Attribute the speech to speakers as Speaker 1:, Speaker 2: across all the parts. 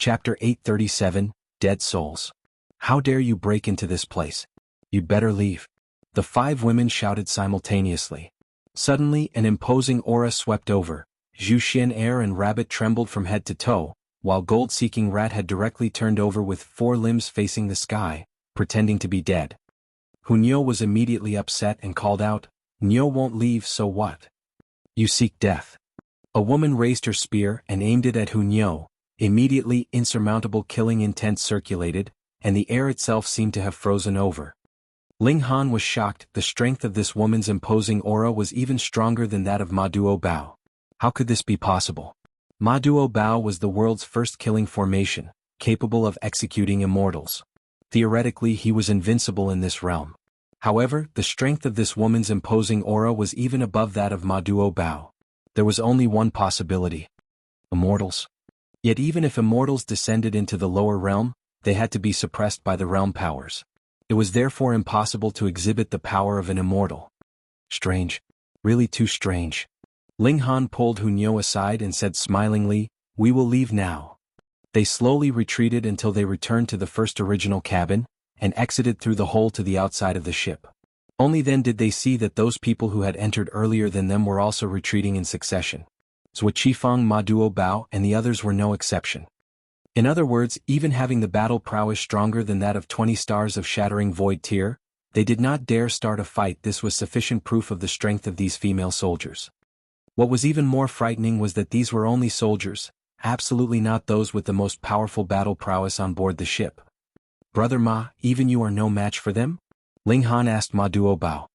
Speaker 1: Chapter 837, Dead Souls. How dare you break into this place? You'd better leave. The 5 women shouted simultaneously. Suddenly an imposing aura swept over. Zhu Xian Air and Rabbit trembled from head to toe, while Gold-Seeking Rat had directly turned over with 4 limbs facing the sky, pretending to be dead. Hunyo was immediately upset and called out, "Nyo won't leave, so what? You seek death." A woman raised her spear and aimed it at Hunyo. Immediately insurmountable killing intent circulated, and the air itself seemed to have frozen over. Ling Han was shocked. The strength of this woman's imposing aura was even stronger than that of Ma Duo Bao. How could this be possible? Ma Duo Bao was the world's first killing formation, capable of executing immortals. Theoretically, he was invincible in this realm. However, the strength of this woman's imposing aura was even above that of Ma Duo Bao. There was only one possibility. Immortals. Yet even if immortals descended into the lower realm, they had to be suppressed by the realm powers. It was therefore impossible to exhibit the power of an immortal. Strange. Really too strange. Ling Han pulled Hunyo aside and said smilingly, "We will leave now." They slowly retreated until they returned to the first original cabin, and exited through the hole to the outside of the ship. Only then did they see that those people who had entered earlier than them were also retreating in succession. Zhuo Qifeng, Ma Duo Bao and the others were no exception. In other words, even having the battle prowess stronger than that of 20 stars of Shattering Void Tier, they did not dare start a fight. This was sufficient proof of the strength of these female soldiers. What was even more frightening was that these were only soldiers, absolutely not those with the most powerful battle prowess on board the ship. "Brother Ma, even you are no match for them?" Ling Han asked Ma Duo Bao.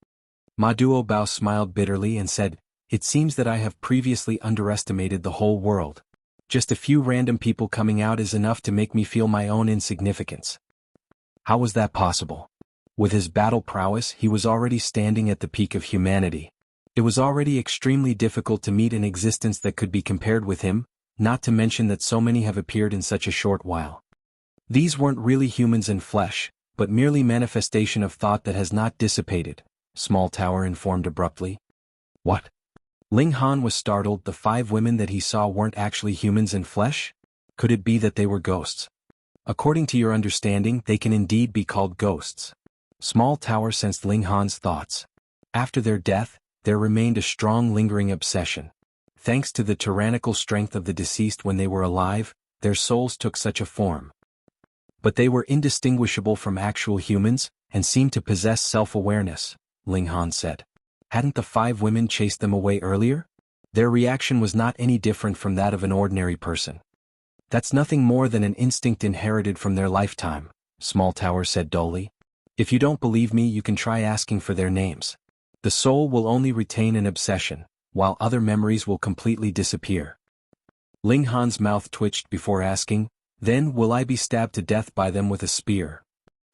Speaker 1: Ma Duo Bao smiled bitterly and said, "It seems that I have previously underestimated the whole world. Just a few random people coming out is enough to make me feel my own insignificance." How was that possible? With his battle prowess, he was already standing at the peak of humanity. It was already extremely difficult to meet an existence that could be compared with him, not to mention that so many have appeared in such a short while. These weren't really humans in flesh, but merely manifestation of thought that has not dissipated, Small Tower informed abruptly. What? Ling Han was startled. The 5 women that he saw weren't actually humans in flesh? Could it be that they were ghosts? According to your understanding, they can indeed be called ghosts. Small Tower sensed Ling Han's thoughts. After their death, there remained a strong lingering obsession. Thanks to the tyrannical strength of the deceased when they were alive, their souls took such a form. But they were indistinguishable from actual humans, and seemed to possess self-awareness, Ling Han said. Hadn't the 5 women chased them away earlier? Their reaction was not any different from that of an ordinary person. That's nothing more than an instinct inherited from their lifetime, Small Tower said dully. If you don't believe me, you can try asking for their names. The soul will only retain an obsession, while other memories will completely disappear. Ling Han's mouth twitched before asking, "Then will I be stabbed to death by them with a spear?"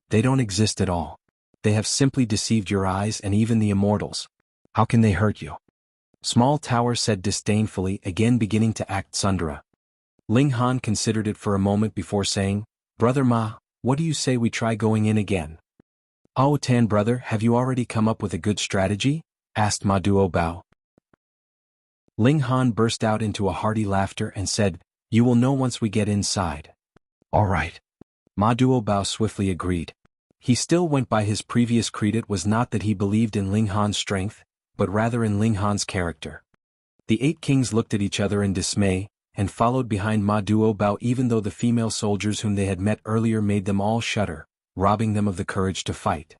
Speaker 1: "They don't exist at all. They have simply deceived your eyes and even the immortals. How can they hurt you?" Small Tower said disdainfully, again beginning to act Sundara. Ling Han considered it for a moment before saying, "Brother Ma, what do you say we try going in again?" "Oh Tan brother, have you already come up with a good strategy?" asked Ma Duo Bao. Ling Han burst out into a hearty laughter and said, "You will know once we get inside." "All right." Ma Duo Bao swiftly agreed. He still went by his previous creed. It was not that he believed in Ling Han's strength, but rather in Ling Han's character. The 8 kings looked at each other in dismay, and followed behind Ma Duo Bao even though the female soldiers whom they had met earlier made them all shudder, robbing them of the courage to fight.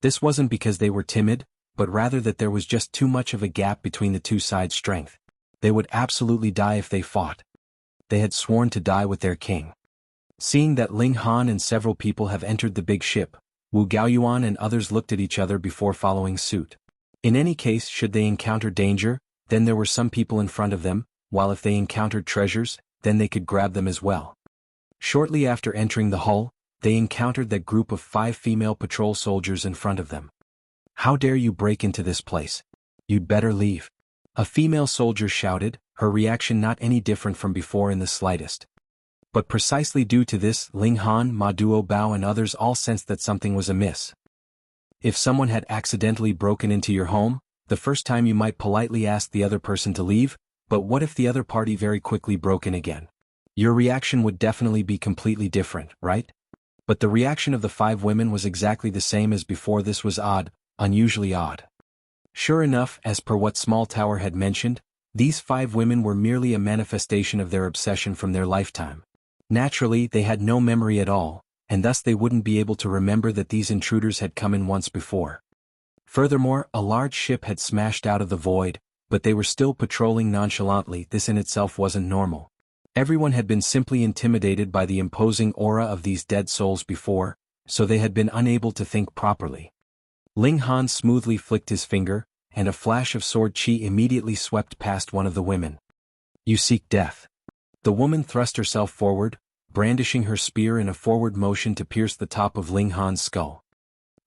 Speaker 1: This wasn't because they were timid, but rather that there was just too much of a gap between the 2 sides' strength. They would absolutely die if they fought. They had sworn to die with their king. Seeing that Ling Han and several people have entered the big ship, Wu Gaoyuan and others looked at each other before following suit. In any case, should they encounter danger, then there were some people in front of them, while if they encountered treasures, then they could grab them as well. Shortly after entering the hull, they encountered that group of 5 female patrol soldiers in front of them. "How dare you break into this place? You'd better leave," a female soldier shouted, her reaction not any different from before in the slightest. But precisely due to this, Ling Han, Ma Duo Bao and others all sensed that something was amiss. If someone had accidentally broken into your home, the first time you might politely ask the other person to leave, but what if the other party very quickly broke in again? Your reaction would definitely be completely different, right? But the reaction of the 5 women was exactly the same as before. This was odd, unusually odd. Sure enough, as per what Small Tower had mentioned, these 5 women were merely a manifestation of their obsession from their lifetime. Naturally, they had no memory at all, and thus they wouldn't be able to remember that these intruders had come in once before. Furthermore, a large ship had smashed out of the void, but they were still patrolling nonchalantly. This in itself wasn't normal. Everyone had been simply intimidated by the imposing aura of these dead souls before, so they had been unable to think properly. Ling Han smoothly flicked his finger, and a flash of sword chi immediately swept past one of the women. You seek death. The woman thrust herself forward, brandishing her spear in a forward motion to pierce the top of Ling Han's skull.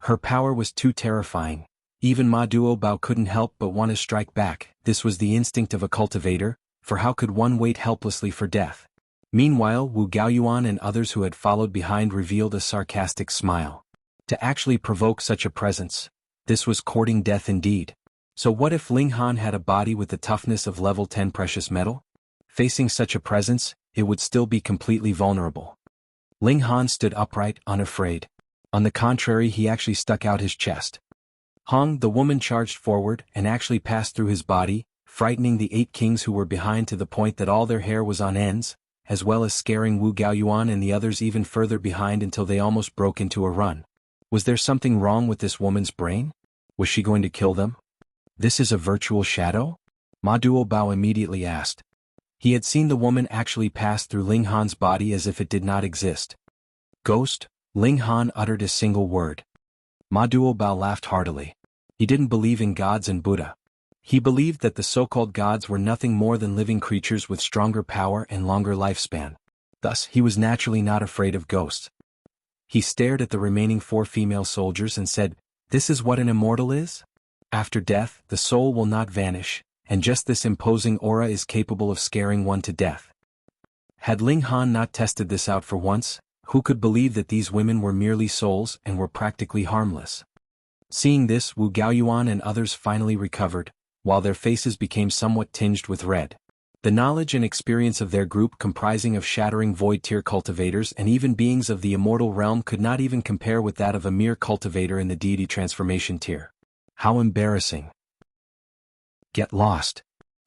Speaker 1: Her power was too terrifying. Even Ma Duobao couldn't help but want to strike back. This was the instinct of a cultivator, for how could one wait helplessly for death? Meanwhile, Wu Gaoyuan and others who had followed behind revealed a sarcastic smile. To actually provoke such a presence, this was courting death indeed. So what if Ling Han had a body with the toughness of level 10 precious metal? Facing such a presence, it would still be completely vulnerable. Ling Han stood upright, unafraid. On the contrary, he actually stuck out his chest. Hong, the woman, charged forward and actually passed through his body, frightening the 8 kings who were behind to the point that all their hair was on ends, as well as scaring Wu Gaoyuan and the others even further behind until they almost broke into a run. Was there something wrong with this woman's brain? Was she going to kill them? This is a virtual shadow? Ma Duobao immediately asked. He had seen the woman actually pass through Ling Han's body as if it did not exist. Ghost? Ling Han uttered a single word. Ma Duobao laughed heartily. He didn't believe in gods and Buddha. He believed that the so-called gods were nothing more than living creatures with stronger power and longer lifespan. Thus, he was naturally not afraid of ghosts. He stared at the remaining 4 female soldiers and said, "This is what an immortal is? After death, the soul will not vanish, and just this imposing aura is capable of scaring one to death." Had Ling Han not tested this out for once, who could believe that these women were merely souls and were practically harmless? Seeing this, Wu Gaoyuan and others finally recovered, while their faces became somewhat tinged with red. The knowledge and experience of their group, comprising of shattering void tier cultivators and even beings of the immortal realm, could not even compare with that of a mere cultivator in the deity transformation tier. How embarrassing. Get lost.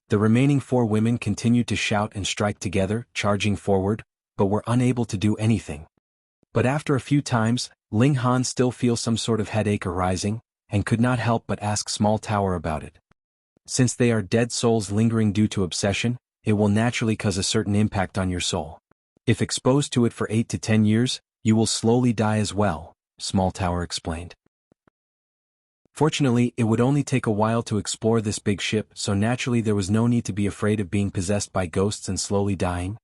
Speaker 1: The remaining 4 women continued to shout and strike together, charging forward, but were unable to do anything. But after a few times, Ling Han still feels some sort of headache arising, and could not help but ask Small Tower about it. Since they are dead souls lingering due to obsession, it will naturally cause a certain impact on your soul. If exposed to it for 8 to 10 years, you will slowly die as well, Small Tower explained. Fortunately, it would only take a while to explore this big ship, so naturally there was no need to be afraid of being possessed by ghosts and slowly dying.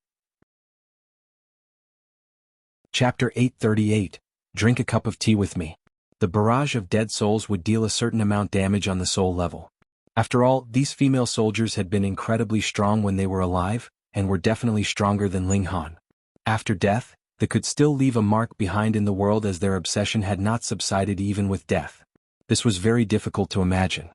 Speaker 1: Chapter 838. Drink a cup of tea with me. The barrage of dead souls would deal a certain amount damage on the soul level. After all, these female soldiers had been incredibly strong when they were alive, and were definitely stronger than Ling Han. After death, they could still leave a mark behind in the world as their obsession had not subsided even with death. This was very difficult to imagine.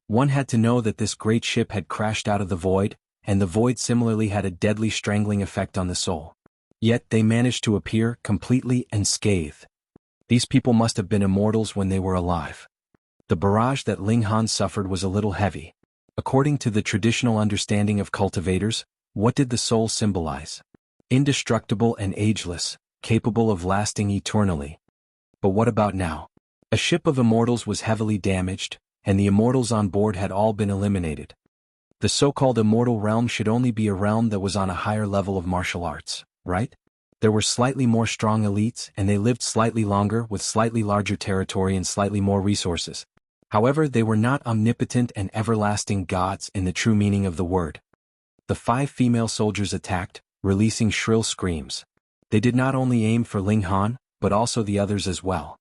Speaker 1: One had to know that this great ship had crashed out of the void, and the void similarly had a deadly strangling effect on the soul. Yet they managed to appear completely unscathed. These people must have been immortals when they were alive. The barrage that Ling Han suffered was a little heavy. According to the traditional understanding of cultivators, what did the soul symbolize? Indestructible and ageless, capable of lasting eternally. But what about now? A ship of immortals was heavily damaged, and the immortals on board had all been eliminated. The so-called immortal realm should only be a realm that was on a higher level of martial arts, right? There were slightly more strong elites, and they lived slightly longer with slightly larger territory and slightly more resources. However, they were not omnipotent and everlasting gods in the true meaning of the word. The 5 female soldiers attacked, releasing shrill screams. They did not only aim for Ling Han, but also the others as well.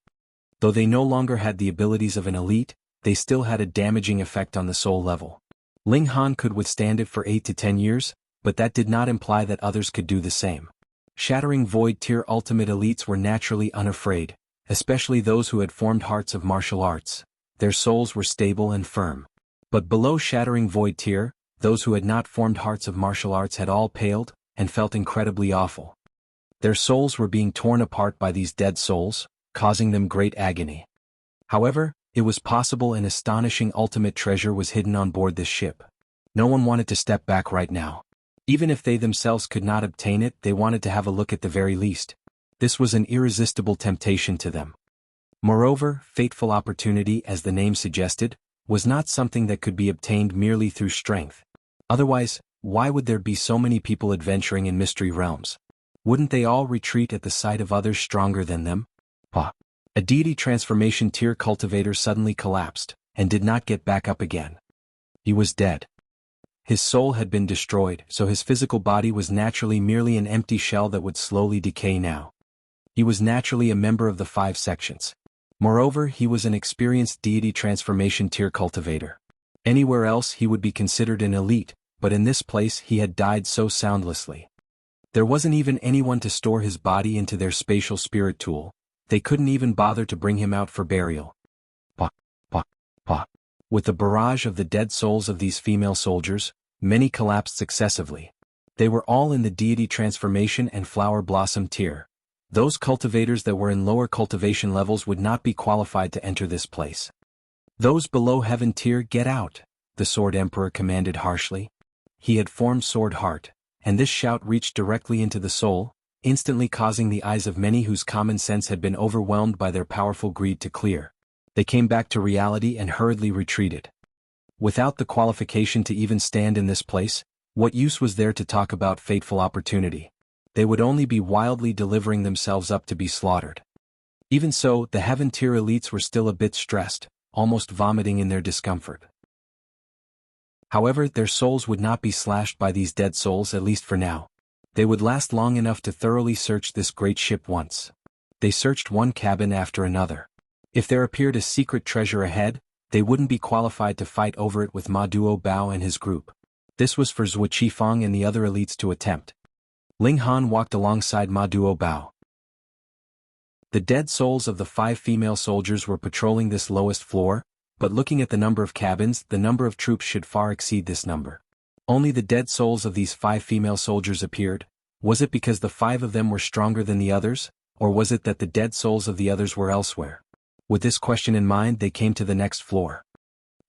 Speaker 1: Though they no longer had the abilities of an elite, they still had a damaging effect on the soul level. Ling Han could withstand it for 8 to 10 years, but that did not imply that others could do the same. Shattering void tier ultimate elites were naturally unafraid, especially those who had formed hearts of martial arts. Their souls were stable and firm. But below shattering void tier, those who had not formed hearts of martial arts had all paled, and felt incredibly awful. Their souls were being torn apart by these dead souls, causing them great agony. However, it was possible an astonishing ultimate treasure was hidden on board this ship. No one wanted to step back right now. Even if they themselves could not obtain it, they wanted to have a look at the very least. This was an irresistible temptation to them. Moreover, fateful opportunity, as the name suggested, was not something that could be obtained merely through strength. Otherwise, why would there be so many people adventuring in mystery realms? Wouldn't they all retreat at the sight of others stronger than them? A deity transformation tier cultivator suddenly collapsed, and did not get back up again. He was dead. His soul had been destroyed, so his physical body was naturally merely an empty shell that would slowly decay now. He was naturally a member of the 5 sections. Moreover, he was an experienced deity transformation tier cultivator. Anywhere else he would be considered an elite, but in this place he had died so soundlessly. There wasn't even anyone to store his body into their spatial spirit tool. They couldn't even bother to bring him out for burial. With the barrage of the dead souls of these female soldiers, many collapsed successively. They were all in the deity transformation and flower blossom tier. Those cultivators that were in lower cultivation levels would not be qualified to enter this place. Those below heaven tier, get out, the Sword Emperor commanded harshly. He had formed Sword Heart, and this shout reached directly into the soul, instantly causing the eyes of many whose common sense had been overwhelmed by their powerful greed to clear. They came back to reality and hurriedly retreated. Without the qualification to even stand in this place, what use was there to talk about fateful opportunity? They would only be wildly delivering themselves up to be slaughtered. Even so, the heaven tier elites were still a bit stressed, almost vomiting in their discomfort. However, their souls would not be slashed by these dead souls, at least for now. They would last long enough to thoroughly search this great ship once. They searched one cabin after another. If there appeared a secret treasure ahead, they wouldn't be qualified to fight over it with Ma Duo Bao and his group. This was for Zhuo Qifeng and the other elites to attempt. Ling Han walked alongside Ma Duo Bao. The dead souls of the 5 female soldiers were patrolling this lowest floor, but looking at the number of cabins, the number of troops should far exceed this number. Only the dead souls of these 5 female soldiers appeared. Was it because the 5 of them were stronger than the others, or was it that the dead souls of the others were elsewhere? With this question in mind, they came to the next floor.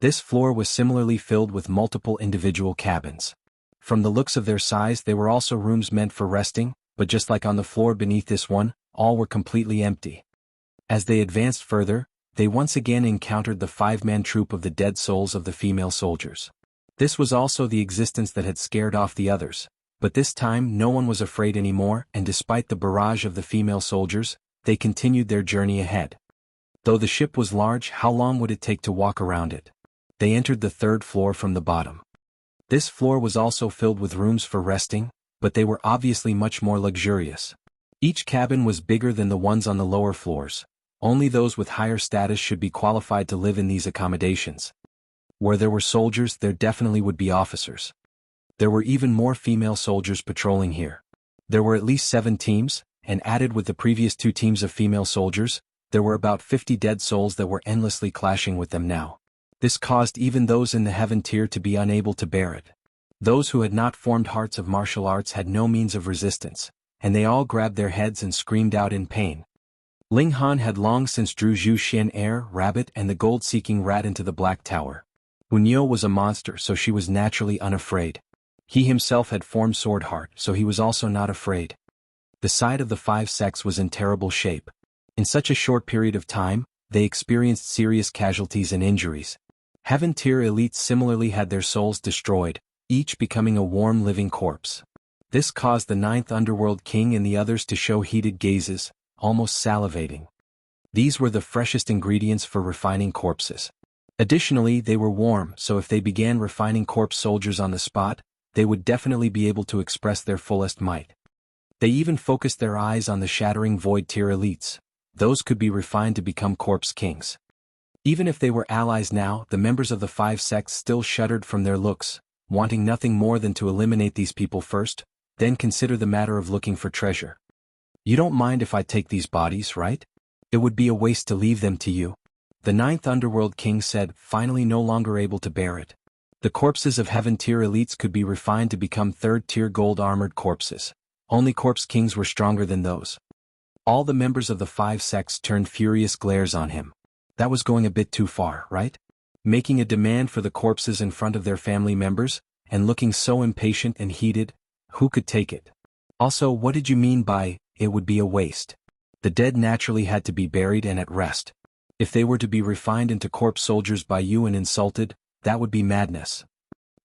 Speaker 1: This floor was similarly filled with multiple individual cabins. From the looks of their size, they were also rooms meant for resting, but just like on the floor beneath this one, all were completely empty. As they advanced further, they once again encountered the 5-man troop of the dead souls of the female soldiers. This was also the existence that had scared off the others, but this time no one was afraid anymore, and despite the barrage of the female soldiers, they continued their journey ahead. Though the ship was large, how long would it take to walk around it? They entered the 3rd floor from the bottom. This floor was also filled with rooms for resting, but they were obviously much more luxurious. Each cabin was bigger than the ones on the lower floors. Only those with higher status should be qualified to live in these accommodations. Where there were soldiers, there definitely would be officers. There were even more female soldiers patrolling here. There were at least 7 teams, and added with the previous 2 teams of female soldiers, there were about 50 dead souls that were endlessly clashing with them now. This caused even those in the heaven tier to be unable to bear it. Those who had not formed hearts of martial arts had no means of resistance, and they all grabbed their heads and screamed out in pain. Ling Han had long since drew Zhu Xian Air, Rabbit and the gold-seeking rat into the Black Tower. Hunyo was a monster, so she was naturally unafraid. He himself had formed Sword Heart, so he was also not afraid. The side of the 5 sects was in terrible shape. In such a short period of time, they experienced serious casualties and injuries. Heaven tier elites similarly had their souls destroyed, each becoming a warm living corpse. This caused the 9th Underworld King and the others to show heated gazes, almost salivating. These were the freshest ingredients for refining corpses. Additionally, they were warm, so if they began refining corpse soldiers on the spot, they would definitely be able to express their fullest might. They even focused their eyes on the Shattering Void tier elites. Those could be refined to become corpse kings. Even if they were allies now, the members of the 5 sects still shuddered from their looks, wanting nothing more than to eliminate these people first, then consider the matter of looking for treasure. You don't mind if I take these bodies, right? It would be a waste to leave them to you. The 9th Underworld King said, finally no longer able to bear it. The corpses of heaven-tier elites could be refined to become third-tier gold-armored corpses. Only corpse kings were stronger than those. All the members of the 5 sects turned furious glares on him. That was going a bit too far, right? Making a demand for the corpses in front of their family members, and looking so impatient and heated, who could take it? Also, what did you mean by, it would be a waste? The dead naturally had to be buried and at rest. If they were to be refined into corpse soldiers by you and insulted, that would be madness.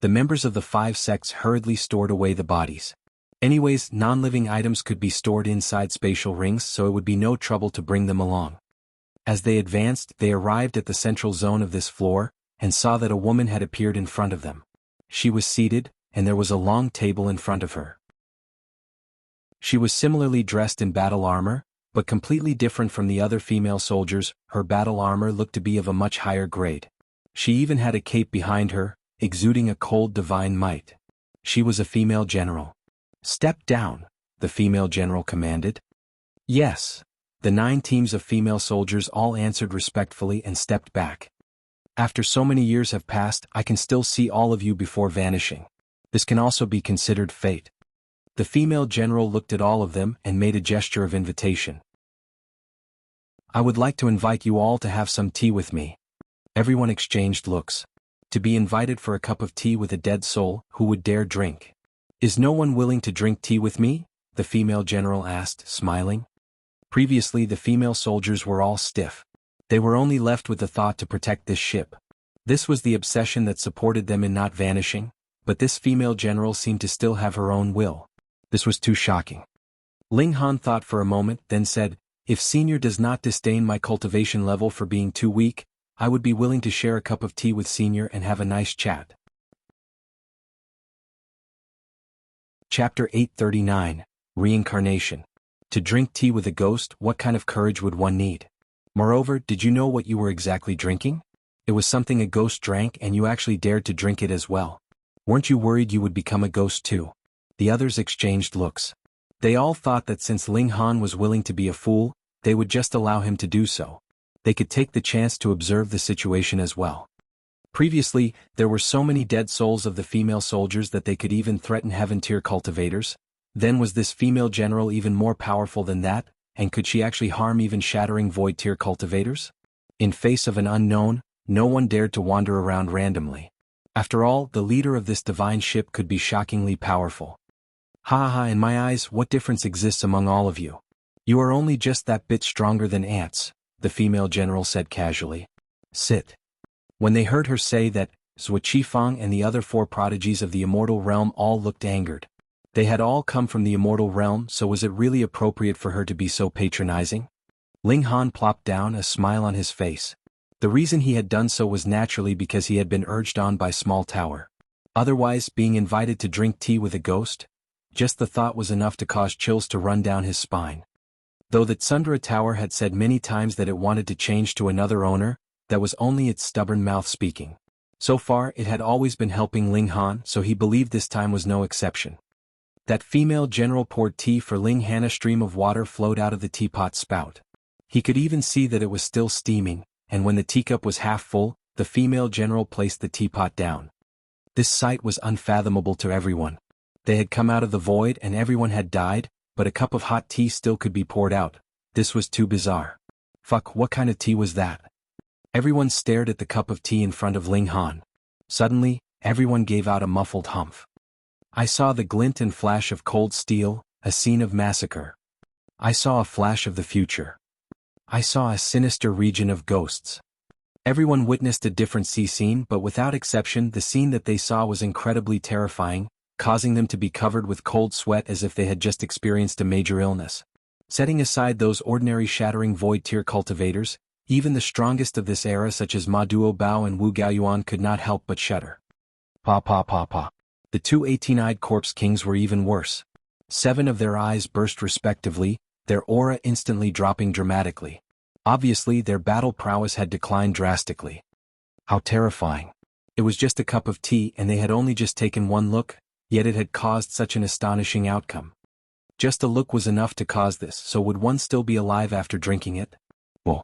Speaker 1: The members of the 5 sects hurriedly stored away the bodies. Anyways, non-living items could be stored inside spatial rings, so it would be no trouble to bring them along. As they advanced, they arrived at the central zone of this floor, and saw that a woman had appeared in front of them. She was seated, and there was a long table in front of her. She was similarly dressed in battle armor, but completely different from the other female soldiers. Her battle armor looked to be of a much higher grade. She even had a cape behind her, exuding a cold divine might. She was a female general. "Step down," the female general commanded. Yes. The 9 teams of female soldiers all answered respectfully and stepped back. After so many years have passed, I can still see all of you before vanishing. This can also be considered fate. The female general looked at all of them and made a gesture of invitation. "I would like to invite you all to have some tea with me." Everyone exchanged looks. To be invited for a cup of tea with a dead soul, who would dare drink? "Is no one willing to drink tea with me?" the female general asked, smiling. Previously the female soldiers were all stiff. They were only left with the thought to protect this ship. This was the obsession that supported them in not vanishing, but this female general seemed to still have her own will. This was too shocking. Ling Han thought for a moment, then said, "If Senior does not disdain my cultivation level for being too weak, I would be willing to share a cup of tea with Senior and have a nice chat." Chapter 839, Reincarnation. To drink tea with a ghost, what kind of courage would one need? Moreover, did you know what you were exactly drinking? It was something a ghost drank and you actually dared to drink it as well. Weren't you worried you would become a ghost too? The others exchanged looks. They all thought that since Ling Han was willing to be a fool, they would just allow him to do so. They could take the chance to observe the situation as well. Previously, there were so many dead souls of the female soldiers that they could even threaten heaven-tier cultivators. Then was this female general even more powerful than that, and could she actually harm even shattering void-tier cultivators? In face of an unknown, no one dared to wander around randomly. After all, the leader of this divine ship could be shockingly powerful. Ha ha, in my eyes, what difference exists among all of you? You are only just that bit stronger than ants, the female general said casually. Sit. When they heard her say that, Zhuo Qifeng and the other 4 prodigies of the immortal realm all looked angered. They had all come from the immortal realm, so was it really appropriate for her to be so patronizing? Ling Han plopped down, a smile on his face. The reason he had done so was naturally because he had been urged on by Small Tower. Otherwise, being invited to drink tea with a ghost? Just the thought was enough to cause chills to run down his spine. Though the Tsundra Tower had said many times that it wanted to change to another owner, that was only its stubborn mouth speaking. So far, it had always been helping Ling Han, so he believed this time was no exception. That female general poured tea for Ling Han. A stream of water flowed out of the teapot spout. He could even see that it was still steaming, and when the teacup was half full, the female general placed the teapot down. This sight was unfathomable to everyone. They had come out of the void and everyone had died, but a cup of hot tea still could be poured out. This was too bizarre. Fuck, what kind of tea was that? Everyone stared at the cup of tea in front of Ling Han. Suddenly, everyone gave out a muffled humph. I saw the glint and flash of cold steel, a scene of massacre. I saw a flash of the future. I saw a sinister region of ghosts. Everyone witnessed a different scene, but without exception the scene that they saw was incredibly terrifying, causing them to be covered with cold sweat as if they had just experienced a major illness. Setting aside those ordinary shattering void-tier cultivators, even the strongest of this era such as Ma Duo Bao and Wu Gaoyuan could not help but shudder. Pa pa pa pa. The 2 18-eyed corpse kings were even worse. 7 of their eyes burst respectively, their aura instantly dropping dramatically. Obviously their battle prowess had declined drastically. How terrifying. It was just a cup of tea and they had only just taken one look, yet it had caused such an astonishing outcome. Just a look was enough to cause this, so would one still be alive after drinking it? Oh.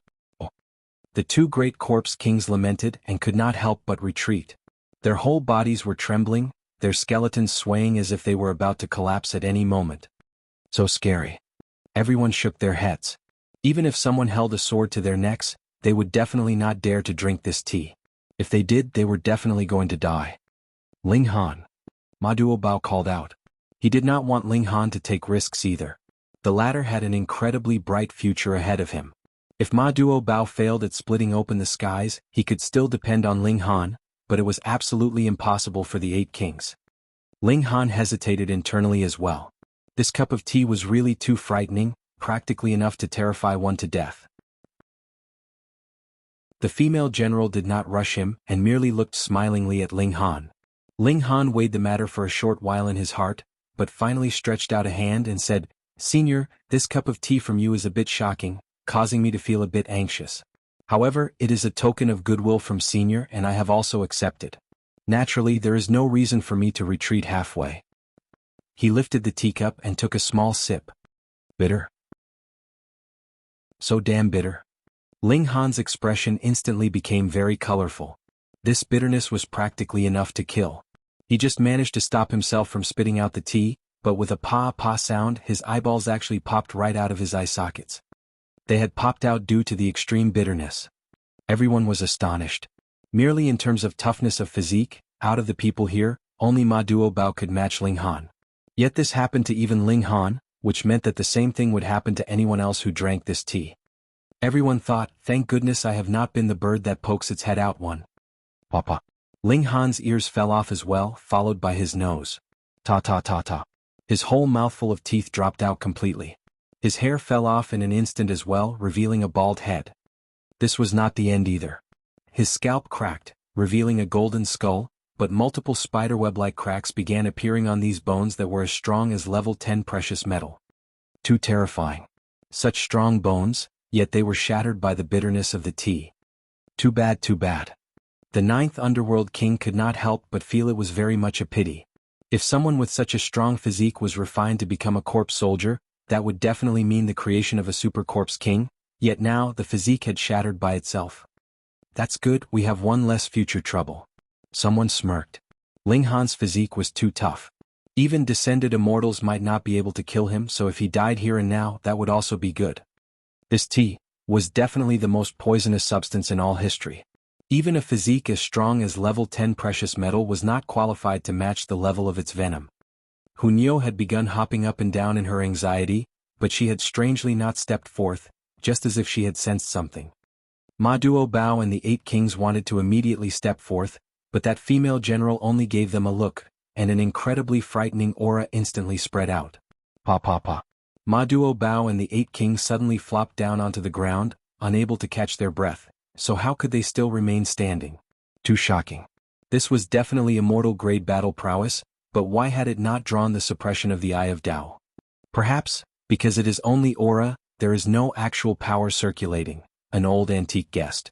Speaker 1: The 2 great corpse kings lamented and could not help but retreat. Their whole bodies were trembling, their skeletons swaying as if they were about to collapse at any moment. So scary. Everyone shook their heads. Even if someone held a sword to their necks, they would definitely not dare to drink this tea. If they did, they were definitely going to die. Ling Han. Ma Duobao called out. He did not want Ling Han to take risks either. The latter had an incredibly bright future ahead of him. If Ma Duobao failed at splitting open the skies, he could still depend on Ling Han, but it was absolutely impossible for the 8 kings. Ling Han hesitated internally as well. This cup of tea was really too frightening, practically enough to terrify one to death. The female general did not rush him and merely looked smilingly at Ling Han. Ling Han weighed the matter for a short while in his heart, but finally stretched out a hand and said, "Senior, this cup of tea from you is a bit shocking, causing me to feel a bit anxious. However, it is a token of goodwill from Senior and I have also accepted. Naturally, there is no reason for me to retreat halfway." He lifted the teacup and took a small sip. Bitter? So damn bitter. Ling Han's expression instantly became very colorful. This bitterness was practically enough to kill. He just managed to stop himself from spitting out the tea, but with a pa-pa sound his eyeballs actually popped right out of his eye sockets. They had popped out due to the extreme bitterness. Everyone was astonished. Merely in terms of toughness of physique, out of the people here, only Ma Duobao could match Ling Han. Yet this happened to even Ling Han, which meant that the same thing would happen to anyone else who drank this tea. Everyone thought, thank goodness I have not been the bird that pokes its head out one. Papa. Ling Han's ears fell off as well, followed by his nose. Ta-ta-ta-ta. His whole mouthful of teeth dropped out completely. His hair fell off in an instant as well, revealing a bald head. This was not the end either. His scalp cracked, revealing a golden skull, but multiple spiderweb-like cracks began appearing on these bones that were as strong as level 10 precious metal. Too terrifying. Such strong bones, yet they were shattered by the bitterness of the tea. Too bad, too bad. The 9th Underworld King could not help but feel it was very much a pity. If someone with such a strong physique was refined to become a corpse soldier, that would definitely mean the creation of a super corpse king, yet now the physique had shattered by itself. That's good, we have one less future trouble. Someone smirked. Ling Han's physique was too tough. Even descended immortals might not be able to kill him, so if he died here and now, that would also be good. This tea was definitely the most poisonous substance in all history. Even a physique as strong as level 10 precious metal was not qualified to match the level of its venom. Hunyo had begun hopping up and down in her anxiety, but she had strangely not stepped forth, just as if she had sensed something. Ma Duobao and the 8 kings wanted to immediately step forth, but that female general only gave them a look, and an incredibly frightening aura instantly spread out. Pa. Ma Duobao and the 8 kings suddenly flopped down onto the ground, unable to catch their breath, so how could they still remain standing? Too shocking. This was definitely immortal-grade battle prowess, but why had it not drawn the suppression of the Eye of Tao? Perhaps, because it is only aura, there is no actual power circulating, an old antique guessed.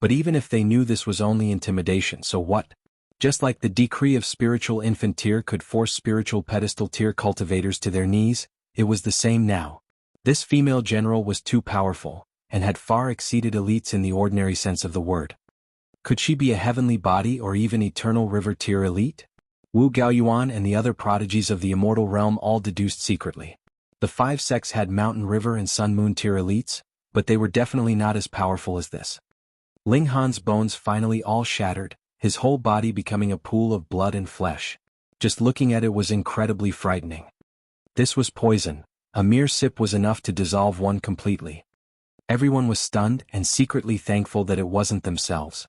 Speaker 1: But even if they knew this was only intimidation, so what? Just like the decree of spiritual infant tier could force spiritual pedestal tier cultivators to their knees, it was the same now. This female general was too powerful, and had far exceeded elites in the ordinary sense of the word. Could she be a heavenly body or even eternal river tier elite? Wu Gaoyuan and the other prodigies of the immortal realm all deduced secretly. The 5 sects had mountain river and sun moon tier elites, but they were definitely not as powerful as this. Ling Han's bones finally all shattered, his whole body becoming a pool of blood and flesh. Just looking at it was incredibly frightening. This was poison. A mere sip was enough to dissolve one completely. Everyone was stunned and secretly thankful that it wasn't themselves.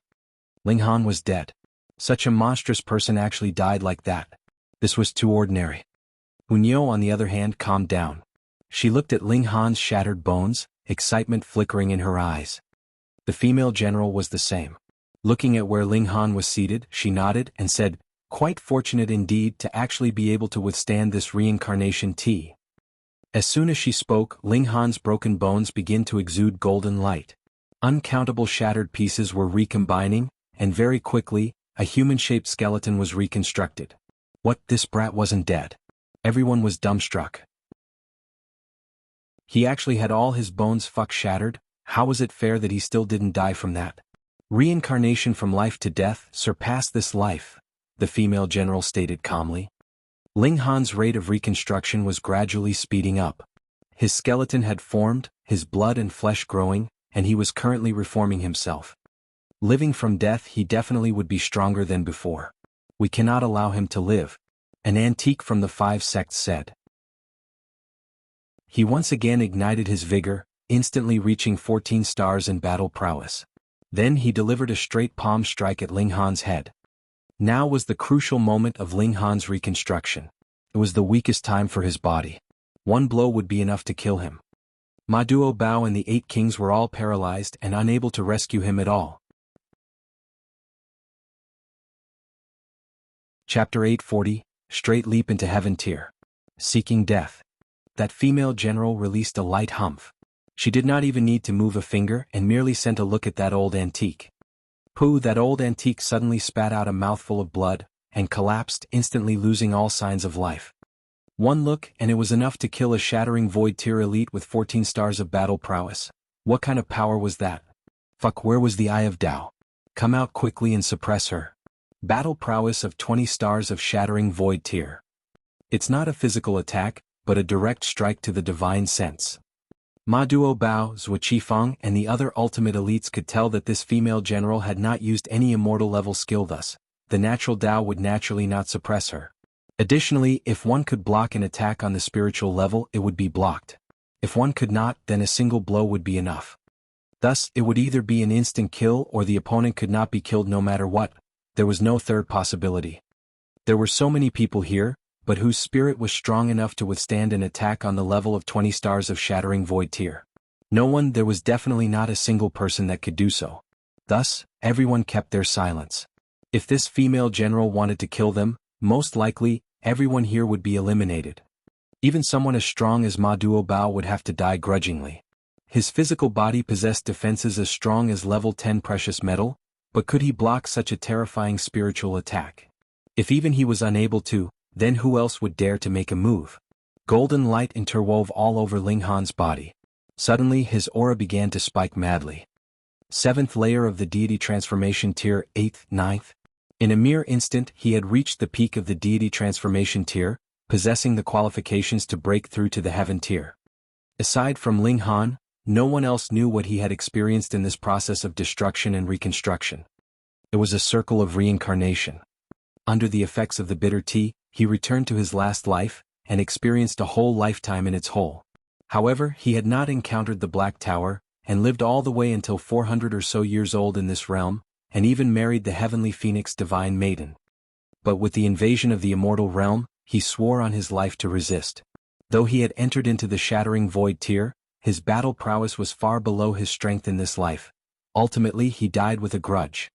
Speaker 1: Ling Han was dead. Such a monstrous person actually died like that. This was too ordinary. Hunyo on the other hand calmed down. She looked at Ling Han's shattered bones, excitement flickering in her eyes. The female general was the same. Looking at where Ling Han was seated, she nodded and said, "Quite fortunate indeed to actually be able to withstand this reincarnation tea." As soon as she spoke, Ling Han's broken bones began to exude golden light. Uncountable shattered pieces were recombining, and very quickly, a human-shaped skeleton was reconstructed. What, this brat wasn't dead? Everyone was dumbstruck. He actually had all his bones shattered. How was it fair that he still didn't die from that? Reincarnation from life to death surpassed this life, the female general stated calmly. Ling Han's rate of reconstruction was gradually speeding up. His skeleton had formed, his blood and flesh growing, and he was currently reforming himself. Living from death, he definitely would be stronger than before. We cannot allow him to live, an antique from the 5 sects said. He once again ignited his vigor, instantly reaching 14 stars in battle prowess. Then he delivered a straight palm strike at Ling Han's head. Now was the crucial moment of Ling Han's reconstruction. It was the weakest time for his body. One blow would be enough to kill him. Ma Duo Bao and the 8 kings were all paralyzed and unable to rescue him at all. Chapter 840, Straight Leap into Heaven Tier. Seeking Death. That female general released a light humph. She did not even need to move a finger and merely sent a look at that old antique. Pooh, that old antique suddenly spat out a mouthful of blood, and collapsed, instantly losing all signs of life. One look and it was enough to kill a shattering void tier elite with 14 stars of battle prowess. What kind of power was that? Fuck, where was the Eye of Tao? Come out quickly and suppress her. Battle prowess of 20 stars of shattering void tier. It's not a physical attack, but a direct strike to the divine sense. Ma Duo Bao, Zhuo Qifeng and the other ultimate elites could tell that this female general had not used any immortal level skill, thus, the natural Tao would naturally not suppress her. Additionally, if one could block an attack on the spiritual level, it would be blocked. If one could not, then a single blow would be enough. Thus, it would either be an instant kill or the opponent could not be killed no matter what. There was no third possibility. There were so many people here, but whose spirit was strong enough to withstand an attack on the level of 20 stars of shattering void tier. No one, there was definitely not a single person that could do so. Thus, everyone kept their silence. If this female general wanted to kill them, most likely, everyone here would be eliminated. Even someone as strong as Ma Duo Bao would have to die grudgingly. His physical body possessed defenses as strong as level 10 precious metal, but could he block such a terrifying spiritual attack? If even he was unable to, then who else would dare to make a move? Golden light interwove all over Ling Han's body. Suddenly his aura began to spike madly. 7th layer of the deity transformation tier, 8th, 9th. In a mere instant he had reached the peak of the deity transformation tier, possessing the qualifications to break through to the heaven tier. Aside from Ling Han, no one else knew what he had experienced in this process of destruction and reconstruction. It was a circle of reincarnation. Under the effects of the bitter tea, he returned to his last life, and experienced a whole lifetime in its whole. However, he had not encountered the Black Tower, and lived all the way until 400 or so years old in this realm, and even married the heavenly phoenix divine maiden. But with the invasion of the immortal realm, he swore on his life to resist. Though he had entered into the shattering void tier, his battle prowess was far below his strength in this life. Ultimately, he died with a grudge.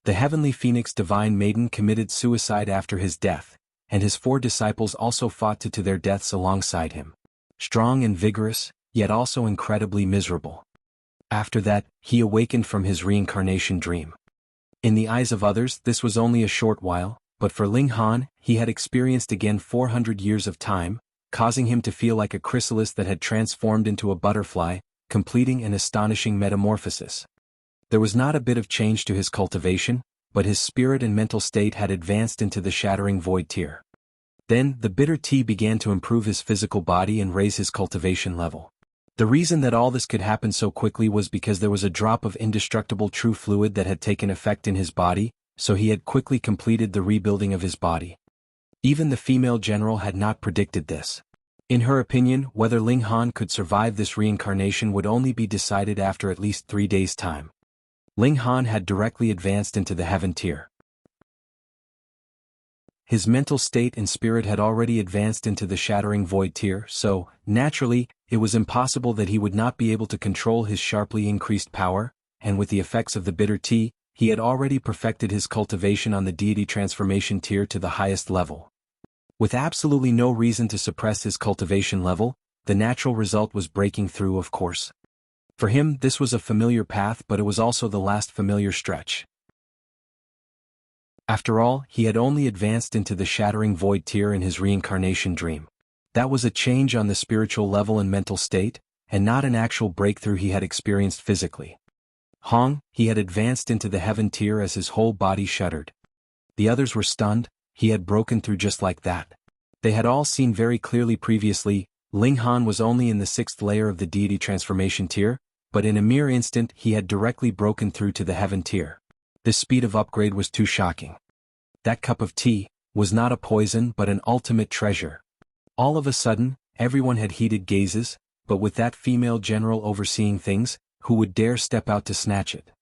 Speaker 1: The heavenly phoenix divine maiden committed suicide after his death, and his 4 disciples also fought to their deaths alongside him. Strong and vigorous, yet also incredibly miserable. After that, he awakened from his reincarnation dream. In the eyes of others, this was only a short while, but for Ling Han, he had experienced again 400 years of time, causing him to feel like a chrysalis that had transformed into a butterfly, completing an astonishing metamorphosis. There was not a bit of change to his cultivation, but his spirit and mental state had advanced into the shattering void tier. Then, the bitter tea began to improve his physical body and raise his cultivation level. The reason that all this could happen so quickly was because there was a drop of indestructible true fluid that had taken effect in his body, so he had quickly completed the rebuilding of his body. Even the female general had not predicted this. In her opinion, whether Ling Han could survive this reincarnation would only be decided after at least 3 days' time. Ling Han had directly advanced into the heaven tier. His mental state and spirit had already advanced into the shattering void tier, so, naturally, it was impossible that he would not be able to control his sharply increased power, and with the effects of the bitter tea, he had already perfected his cultivation on the deity transformation tier to the highest level. With absolutely no reason to suppress his cultivation level, the natural result was breaking through, of course. For him, this was a familiar path, but it was also the last familiar stretch. After all, he had only advanced into the shattering void tier in his reincarnation dream. That was a change on the spiritual level and mental state, and not an actual breakthrough he had experienced physically. Hong, he had advanced into the heaven tier as his whole body shuddered. The others were stunned, he had broken through just like that. They had all seen very clearly previously, Ling Han was only in the 6th layer of the deity transformation tier, but in a mere instant he had directly broken through to the heaven tier. This speed of upgrade was too shocking. That cup of tea was not a poison but an ultimate treasure. All of a sudden, everyone had heated gazes, but with that female general overseeing things, who would dare step out to snatch it?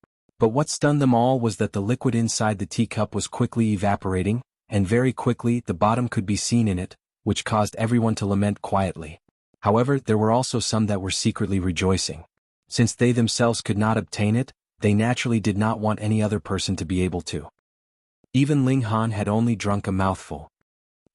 Speaker 1: But what stunned them all was that the liquid inside the teacup was quickly evaporating, and very quickly the bottom could be seen in it, which caused everyone to lament quietly. However, there were also some that were secretly rejoicing. Since they themselves could not obtain it, they naturally did not want any other person to be able to. Even Ling Han had only drunk a mouthful.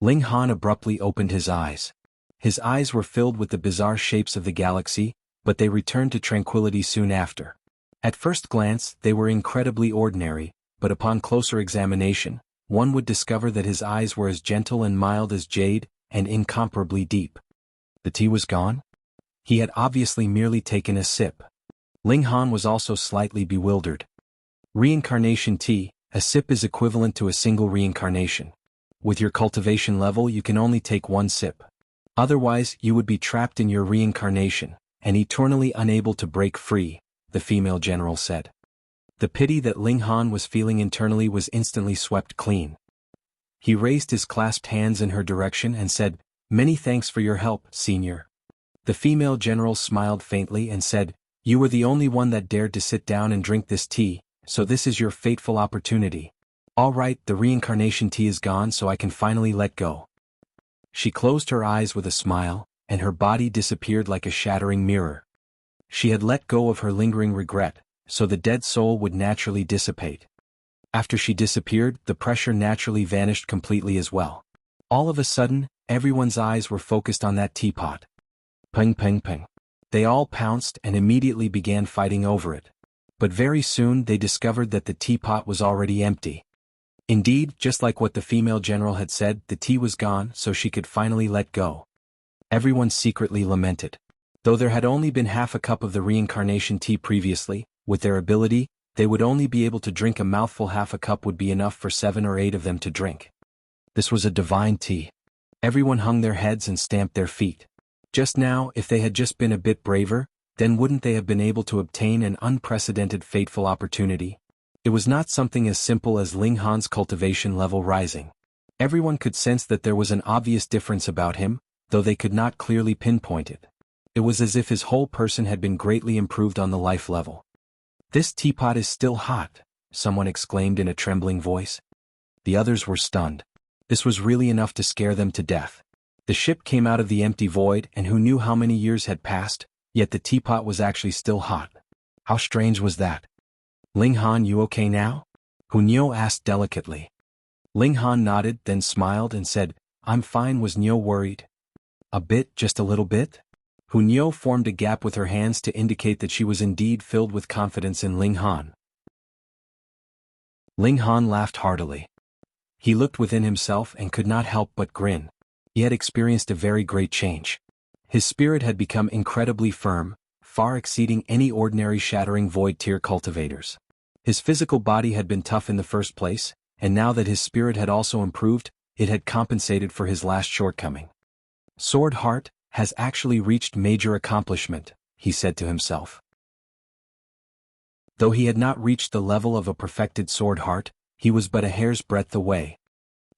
Speaker 1: Ling Han abruptly opened his eyes. His eyes were filled with the bizarre shapes of the galaxy, but they returned to tranquility soon after. At first glance, they were incredibly ordinary, but upon closer examination, one would discover that his eyes were as gentle and mild as jade, and incomparably deep. The tea was gone? He had obviously merely taken a sip. Ling Han was also slightly bewildered. Reincarnation tea, a sip is equivalent to a single reincarnation. With your cultivation level you can only take one sip. Otherwise you would be trapped in your reincarnation, and eternally unable to break free, the female general said. The pity that Ling Han was feeling internally was instantly swept clean. He raised his clasped hands in her direction and said, "Many thanks for your help, senior." The female general smiled faintly and said, "You were the only one that dared to sit down and drink this tea, so this is your fateful opportunity. All right, the reincarnation tea is gone so I can finally let go." She closed her eyes with a smile, and her body disappeared like a shattering mirror. She had let go of her lingering regret, so the dead soul would naturally dissipate. After she disappeared, the pressure naturally vanished completely as well. All of a sudden, everyone's eyes were focused on that teapot. Ping ping ping. They all pounced and immediately began fighting over it. But very soon they discovered that the teapot was already empty. Indeed, just like what the female general had said, the tea was gone so she could finally let go. Everyone secretly lamented. Though there had only been half a cup of the reincarnation tea previously, with their ability, they would only be able to drink a mouthful. Half a cup would be enough for 7 or 8 of them to drink. This was a divine tea. Everyone hung their heads and stamped their feet. Just now, if they had just been a bit braver, then wouldn't they have been able to obtain an unprecedented fateful opportunity? It was not something as simple as Ling Han's cultivation level rising. Everyone could sense that there was an obvious difference about him, though they could not clearly pinpoint it. It was as if his whole person had been greatly improved on the life level. "This teapot is still hot," someone exclaimed in a trembling voice. The others were stunned. This was really enough to scare them to death. The ship came out of the empty void, and who knew how many years had passed, yet the teapot was actually still hot. How strange was that? "Ling Han, you okay now?" Hunyo asked delicately. Ling Han nodded, then smiled and said, "I'm fine." Was Nyo worried? "A bit, just a little bit?" Hunyo formed a gap with her hands to indicate that she was indeed filled with confidence in Ling Han. Ling Han laughed heartily. He looked within himself and could not help but grin. He had experienced a very great change. His spirit had become incredibly firm, far exceeding any ordinary shattering void tier cultivators. His physical body had been tough in the first place, and now that his spirit had also improved, it had compensated for his last shortcoming. Sword Heart has actually reached major accomplishment, he said to himself. Though he had not reached the level of a perfected Sword Heart, he was but a hair's breadth away.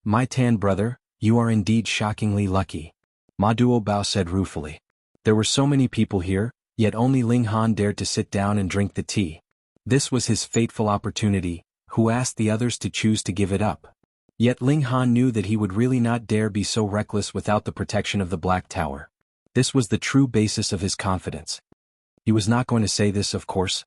Speaker 1: "My Tan brother, you are indeed shockingly lucky," Ma Duobao said ruefully. There were so many people here, yet only Ling Han dared to sit down and drink the tea. This was his fateful opportunity, who asked the others to choose to give it up. Yet Ling Han knew that he would really not dare be so reckless without the protection of the Black Tower. This was the true basis of his confidence. He was not going to say this, of course.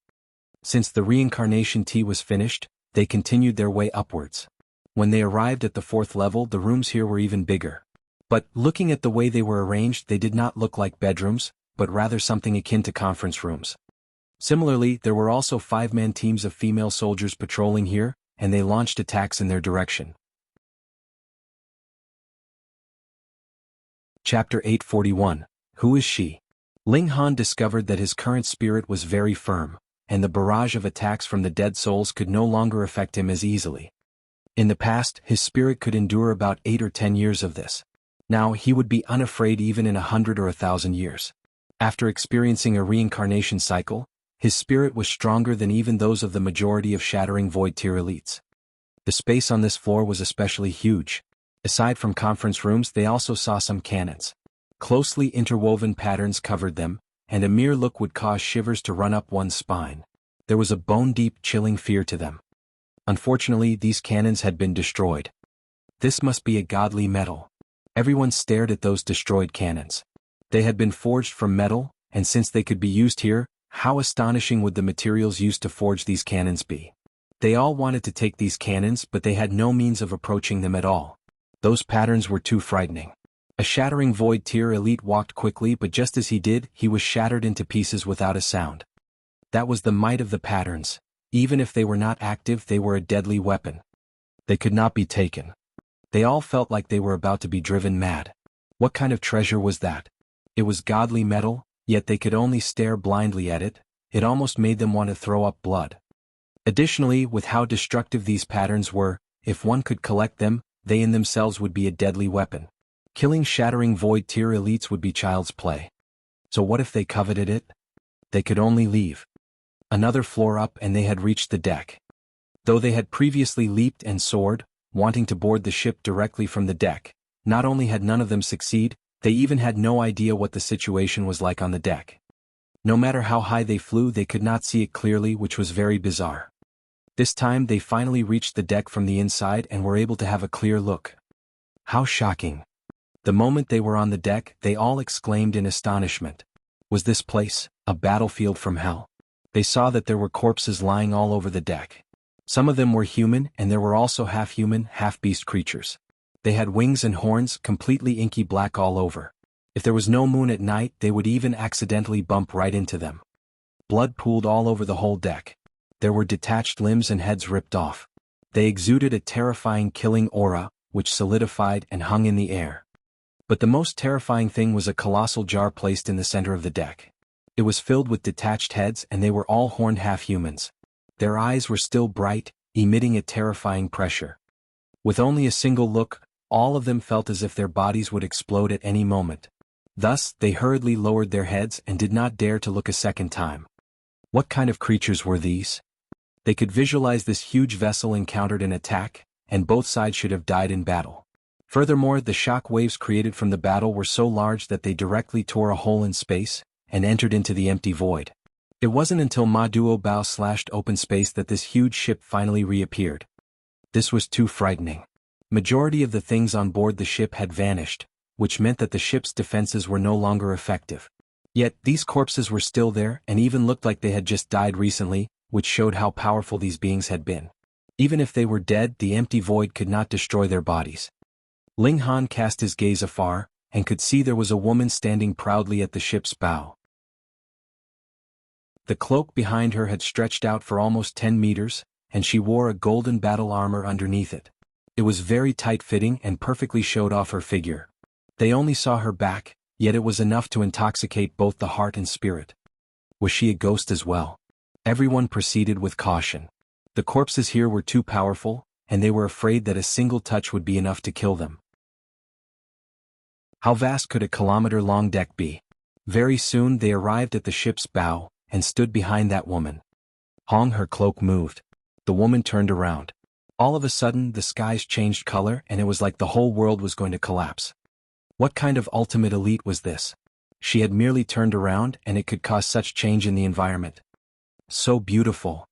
Speaker 1: Since the reincarnation tea was finished, they continued their way upwards. When they arrived at the 4th level, the rooms here were even bigger. But, looking at the way they were arranged, they did not look like bedrooms, but rather something akin to conference rooms. Similarly, there were also 5-man teams of female soldiers patrolling here, and they launched attacks in their direction. Chapter 841. Who is she? Ling Han discovered that his current spirit was very firm, and the barrage of attacks from the dead souls could no longer affect him as easily. In the past, his spirit could endure about 8 or 10 years of this. Now he would be unafraid even in 100 or 1,000 years. After experiencing a reincarnation cycle, his spirit was stronger than even those of the majority of Shattering Void tier elites. The space on this floor was especially huge. Aside from conference rooms, they also saw some cannons. Closely interwoven patterns covered them, and a mere look would cause shivers to run up one's spine. There was a bone-deep, chilling fear to them. Unfortunately, these cannons had been destroyed. This must be a godly metal. Everyone stared at those destroyed cannons. They had been forged from metal, and since they could be used here, how astonishing would the materials used to forge these cannons be? They all wanted to take these cannons, but they had no means of approaching them at all. Those patterns were too frightening. A Shattering Void tier elite walked quickly, but just as he did, he was shattered into pieces without a sound. That was the might of the patterns. Even if they were not active, they were a deadly weapon. They could not be taken. They all felt like they were about to be driven mad. What kind of treasure was that? It was godly metal, yet they could only stare blindly at it. It almost made them want to throw up blood. Additionally, with how destructive these patterns were, if one could collect them, they in themselves would be a deadly weapon. Killing Shattering Void tier elites would be child's play. So what if they coveted it? They could only leave. Another floor up and they had reached the deck. Though they had previously leaped and soared, wanting to board the ship directly from the deck, not only had none of them succeed, they even had no idea what the situation was like on the deck. No matter how high they flew, they could not see it clearly, which was very bizarre. This time they finally reached the deck from the inside and were able to have a clear look. How shocking. The moment they were on the deck, they all exclaimed in astonishment. Was this place a battlefield from hell? They saw that there were corpses lying all over the deck. Some of them were human, and there were also half-human, half-beast creatures. They had wings and horns, completely inky black all over. If there was no moon at night, they would even accidentally bump right into them. Blood pooled all over the whole deck. There were detached limbs and heads ripped off. They exuded a terrifying killing aura, which solidified and hung in the air. But the most terrifying thing was a colossal jar placed in the center of the deck. It was filled with detached heads, and they were all horned half-humans. Their eyes were still bright, emitting a terrifying pressure. With only a single look, all of them felt as if their bodies would explode at any moment. Thus, they hurriedly lowered their heads and did not dare to look a second time. What kind of creatures were these? They could visualize this huge vessel encountered an attack, and both sides should have died in battle. Furthermore, the shock waves created from the battle were so large that they directly tore a hole in space and entered into the empty void. It wasn't until Ma Duo Bao slashed open space that this huge ship finally reappeared. This was too frightening. Majority of the things on board the ship had vanished, which meant that the ship's defenses were no longer effective. Yet, these corpses were still there and even looked like they had just died recently, which showed how powerful these beings had been. Even if they were dead, the empty void could not destroy their bodies. Ling Han cast his gaze afar, and could see there was a woman standing proudly at the ship's bow. The cloak behind her had stretched out for almost 10 meters, and she wore a golden battle armor underneath it. It was very tight-fitting and perfectly showed off her figure. They only saw her back, yet it was enough to intoxicate both the heart and spirit. Was she a ghost as well? Everyone proceeded with caution. The corpses here were too powerful, and they were afraid that a single touch would be enough to kill them. How vast could a kilometer-long deck be? Very soon they arrived at the ship's bow, and stood behind that woman. Hong, her cloak moved. The woman turned around. All of a sudden, the skies changed color, and it was like the whole world was going to collapse. What kind of ultimate elite was this? She had merely turned around, and it could cause such change in the environment. So beautiful.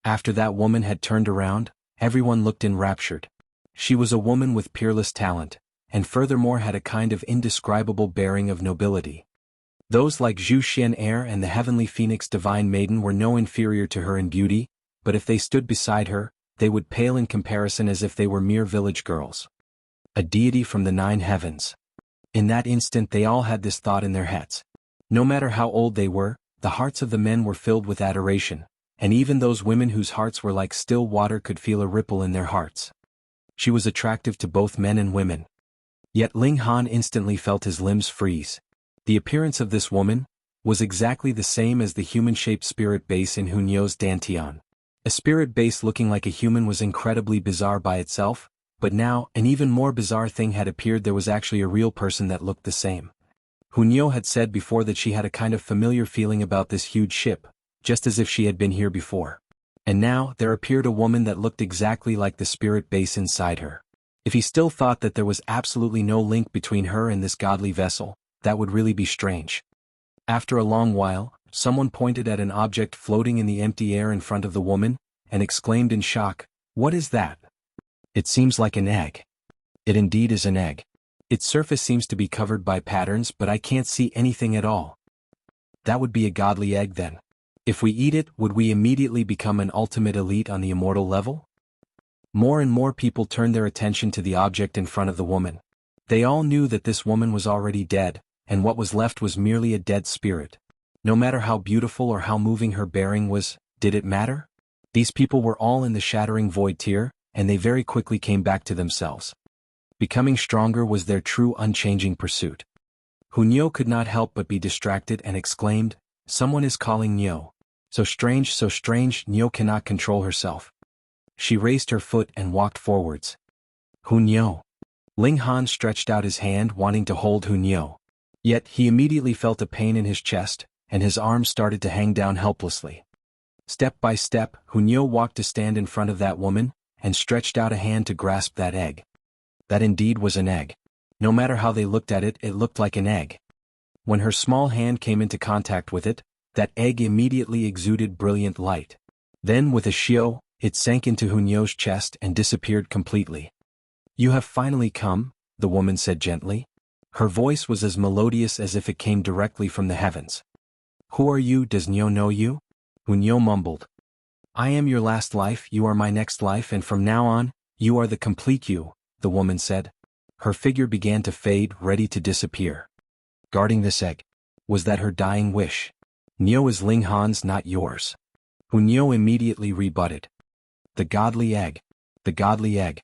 Speaker 1: After that woman had turned around, everyone looked enraptured. She was a woman with peerless talent, and furthermore had a kind of indescribable bearing of nobility. Those like Zhu Xian Heir and the Heavenly Phoenix Divine Maiden were no inferior to her in beauty, but if they stood beside her, they would pale in comparison as if they were mere village girls. A deity from the 9 heavens. In that instant they all had this thought in their heads. No matter how old they were, the hearts of the men were filled with adoration, and even those women whose hearts were like still water could feel a ripple in their hearts. She was attractive to both men and women. Yet Ling Han instantly felt his limbs freeze. The appearance of this woman, was exactly the same as the human-shaped spirit base in Hunyo's Dantian. A spirit base looking like a human was incredibly bizarre by itself, but now, an even more bizarre thing had appeared. There was actually a real person that looked the same. Hunyo had said before that she had a kind of familiar feeling about this huge ship, just as if she had been here before. And now, there appeared a woman that looked exactly like the spirit base inside her. If he still thought that there was absolutely no link between her and this godly vessel, that would really be strange. After a long while, someone pointed at an object floating in the empty air in front of the woman, and exclaimed in shock, "What is that?" "It seems like an egg." "It indeed is an egg. Its surface seems to be covered by patterns, but I can't see anything at all." "That would be a godly egg then. If we eat it, would we immediately become an ultimate elite on the immortal level?" More and more people turned their attention to the object in front of the woman. They all knew that this woman was already dead, and what was left was merely a dead spirit. No matter how beautiful or how moving her bearing was, did it matter? These people were all in the shattering void tier, and they very quickly came back to themselves. Becoming stronger was their true unchanging pursuit. Hunyo could not help but be distracted and exclaimed, "Someone is calling Nyo." So strange, Nyo cannot control herself. She raised her foot and walked forwards. "Hunyo." Ling Han stretched out his hand wanting to hold Hunyo. Yet he immediately felt a pain in his chest, and his arms started to hang down helplessly. Step by step, Hunyo walked to stand in front of that woman, and stretched out a hand to grasp that egg. That indeed was an egg. No matter how they looked at it, it looked like an egg. When her small hand came into contact with it, that egg immediately exuded brilliant light. Then with a shio, it sank into Hunyo's chest and disappeared completely. "You have finally come," the woman said gently. Her voice was as melodious as if it came directly from the heavens. "Who are you? Does Nyo know you?" Hunyo mumbled. "I am your last life, you are my next life, and from now on, you are the complete you," the woman said. Her figure began to fade, ready to disappear. "Guarding this egg. Was that her dying wish?" "Nyo is Ling Han's, not yours." Hunyo immediately rebutted. "The godly egg. The godly egg."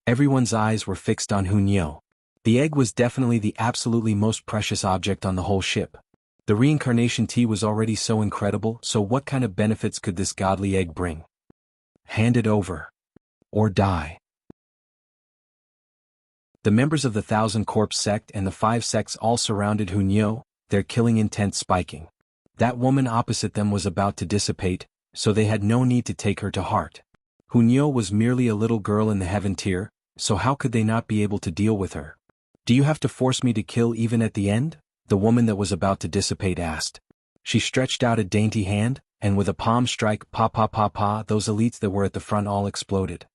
Speaker 1: Everyone's eyes were fixed on Hunyo. The egg was definitely the absolutely most precious object on the whole ship. The reincarnation tea was already so incredible, so what kind of benefits could this godly egg bring? "Hand it over. Or die." The members of the Thousand Corpse sect and the 5 sects all surrounded Hunyo, their killing intent spiking. That woman opposite them was about to dissipate, so they had no need to take her to heart. Hunyo was merely a little girl in the heaven tier, so how could they not be able to deal with her? "Do you have to force me to kill even at the end?" the woman that was about to dissipate asked. She stretched out a dainty hand, and with a palm strike, pa pa pa pa, those elites that were at the front all exploded.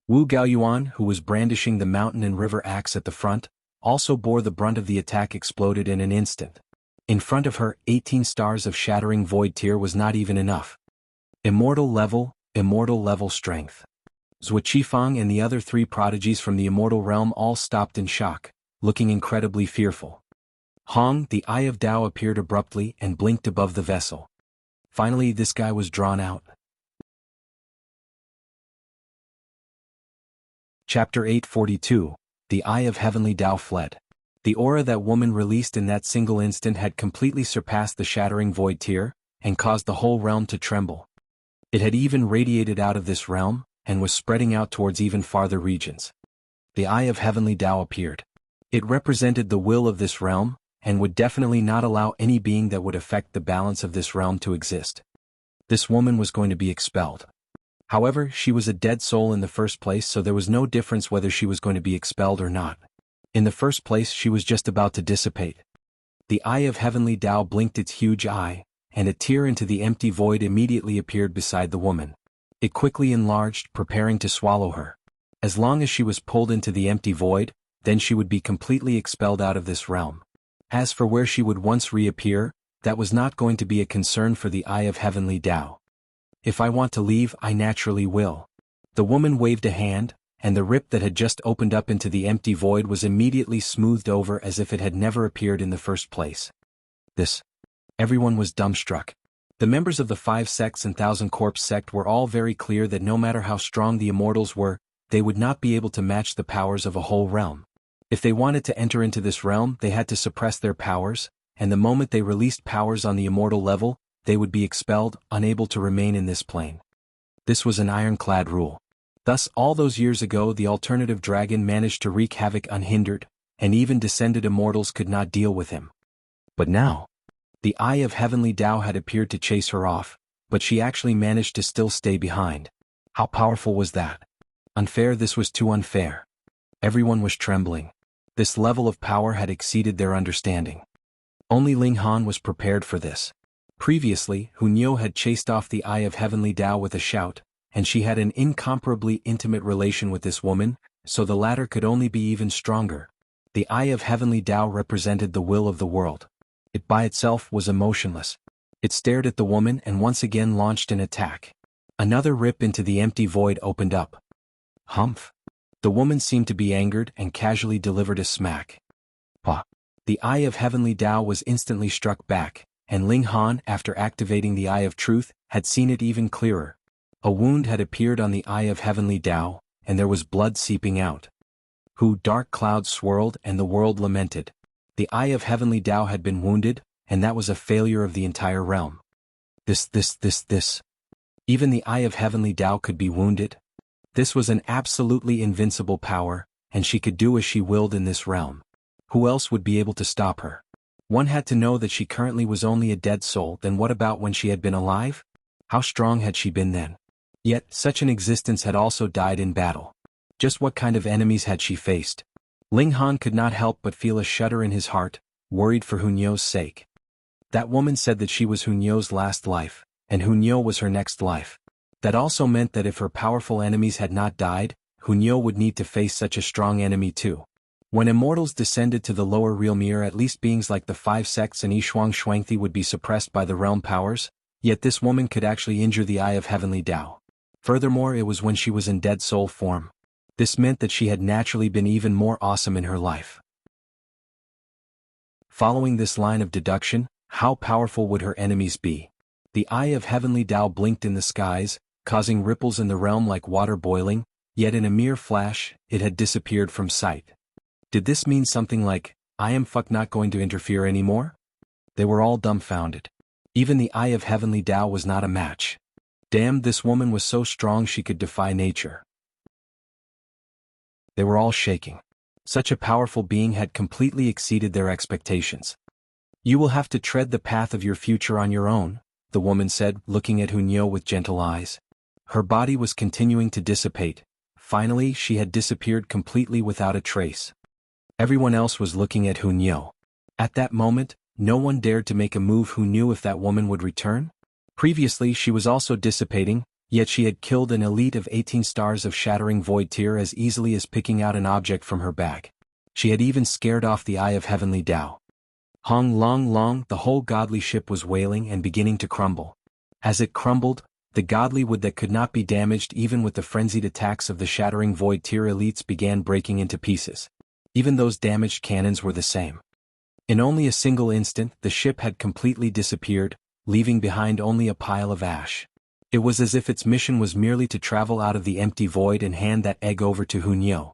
Speaker 1: Wu Gaoyuan, who was brandishing the mountain and river axe at the front, also bore the brunt of the attack. Exploded in an instant. In front of her, 18 stars of shattering void tier was not even enough. Immortal level strength. Zhou Qifang and the other 3 prodigies from the immortal realm all stopped in shock, looking incredibly fearful. Hong, the Eye of Tao, appeared abruptly and blinked above the vessel. Finally, this guy was drawn out. Chapter 842, The Eye of Heavenly Tao fled. The aura that woman released in that single instant had completely surpassed the shattering void tier, and caused the whole realm to tremble. It had even radiated out of this realm, and was spreading out towards even farther regions. The Eye of Heavenly Tao appeared. It represented the will of this realm, and would definitely not allow any being that would affect the balance of this realm to exist. This woman was going to be expelled. However, she was a dead soul in the first place, so there was no difference whether she was going to be expelled or not. In the first place, she was just about to dissipate. The Eye of Heavenly Tao blinked its huge eye, and a tear into the empty void immediately appeared beside the woman. It quickly enlarged, preparing to swallow her. As long as she was pulled into the empty void, then she would be completely expelled out of this realm. As for where she would once reappear, that was not going to be a concern for the Eye of Heavenly Tao. "If I want to leave, I naturally will." The woman waved a hand, and the rip that had just opened up into the empty void was immediately smoothed over as if it had never appeared in the first place. Everyone was dumbstruck. The members of the 5 sects and Thousand Corpse sect were all very clear that no matter how strong the immortals were, they would not be able to match the powers of a whole realm. If they wanted to enter into this realm, they had to suppress their powers, and the moment they released powers on the immortal level, they would be expelled, unable to remain in this plane. This was an ironclad rule. Thus, all those years ago the alternative dragon managed to wreak havoc unhindered, and even descended immortals could not deal with him. But now, the Eye of Heavenly Tao had appeared to chase her off, but she actually managed to still stay behind. How powerful was that? Unfair, this was too unfair. Everyone was trembling. This level of power had exceeded their understanding. Only Ling Han was prepared for this. Previously, Hunyao had chased off the Eye of Heavenly Tao with a shout, and she had an incomparably intimate relation with this woman, so the latter could only be even stronger. The Eye of Heavenly Tao represented the will of the world. It by itself was emotionless. It stared at the woman and once again launched an attack. Another rip into the empty void opened up. Humph. The woman seemed to be angered and casually delivered a smack. Pah. The Eye of Heavenly Tao was instantly struck back, and Ling Han, after activating the Eye of Truth, had seen it even clearer. A wound had appeared on the Eye of Heavenly Tao, and there was blood seeping out. Dark clouds swirled and the world lamented. The Eye of Heavenly Tao had been wounded, and that was a failure of the entire realm. This. Even the Eye of Heavenly Tao could be wounded? This was an absolutely invincible power, and she could do as she willed in this realm. Who else would be able to stop her? One had to know that she currently was only a dead soul. Then what about when she had been alive? How strong had she been then? Yet, such an existence had also died in battle. Just what kind of enemies had she faced? Ling Han could not help but feel a shudder in his heart, worried for Hunyao's sake. That woman said that she was Hunyao's last life, and Hunyao was her next life. That also meant that if her powerful enemies had not died, Hunyao would need to face such a strong enemy too. When immortals descended to the lower realm, at least beings like the 5 sects and Yishuang Shuangthi would be suppressed by the realm powers, yet this woman could actually injure the Eye of Heavenly Tao. Furthermore, it was when she was in dead soul form. This meant that she had naturally been even more awesome in her life. Following this line of deduction, how powerful would her enemies be? The Eye of Heavenly Tao blinked in the skies, causing ripples in the realm like water boiling, yet in a mere flash, it had disappeared from sight. Did this mean something like, I am not going to interfere anymore? They were all dumbfounded. Even the Eye of Heavenly Tao was not a match. Damn, this woman was so strong she could defy nature. They were all shaking. Such a powerful being had completely exceeded their expectations. You will have to tread the path of your future on your own, the woman said, looking at Hunyao with gentle eyes. Her body was continuing to dissipate. Finally, she had disappeared completely without a trace. Everyone else was looking at Hunyao. At that moment, no one dared to make a move who knew if that woman would return. Previously she was also dissipating, yet she had killed an elite of 18 stars of shattering void tier as easily as picking out an object from her bag. She had even scared off the Eye of Heavenly Tao. Hong Long, the whole godly ship was wailing and beginning to crumble. As it crumbled, the godly wood that could not be damaged even with the frenzied attacks of the shattering void tier elites began breaking into pieces. Even those damaged cannons were the same. In only a single instant, the ship had completely disappeared, leaving behind only a pile of ash. It was as if its mission was merely to travel out of the empty void and hand that egg over to Hunyao.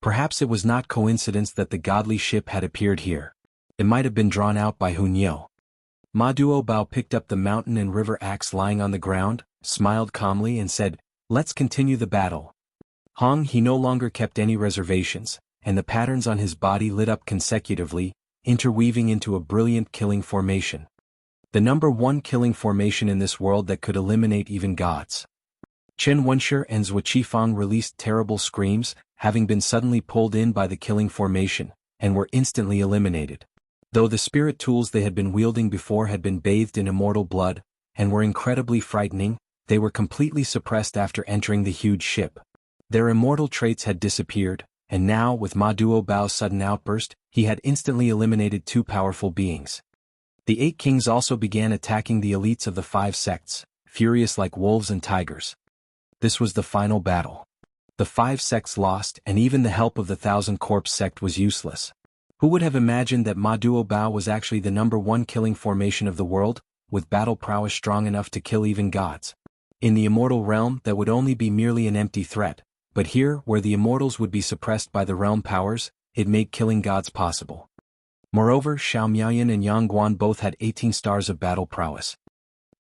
Speaker 1: Perhaps it was not coincidence that the godly ship had appeared here. It might have been drawn out by Hunyao. Ma Duo Bao picked up the mountain and river axe lying on the ground, smiled calmly and said, "Let's continue the battle." He no longer kept any reservations, and the patterns on his body lit up consecutively, interweaving into a brilliant killing formation. The number 1 killing formation in this world that could eliminate even gods. Chen Wenshi and Zhou Qifang released terrible screams, having been suddenly pulled in by the killing formation, and were instantly eliminated. Though the spirit tools they had been wielding before had been bathed in immortal blood, and were incredibly frightening, they were completely suppressed after entering the huge ship. Their immortal traits had disappeared, and now, with Ma Duo Bao's sudden outburst, he had instantly eliminated 2 powerful beings. The 8 kings also began attacking the elites of the 5 sects, furious like wolves and tigers. This was the final battle. The 5 sects lost, and even the help of the 1,000 Corpse sect was useless. Who would have imagined that Ma Duo Bao was actually the number 1 killing formation of the world, with battle prowess strong enough to kill even gods? In the immortal realm, that would only be merely an empty threat, but here, where the immortals would be suppressed by the realm powers, it made killing gods possible. Moreover, Xiao Miaoyan and Yang Guan both had 18 stars of battle prowess.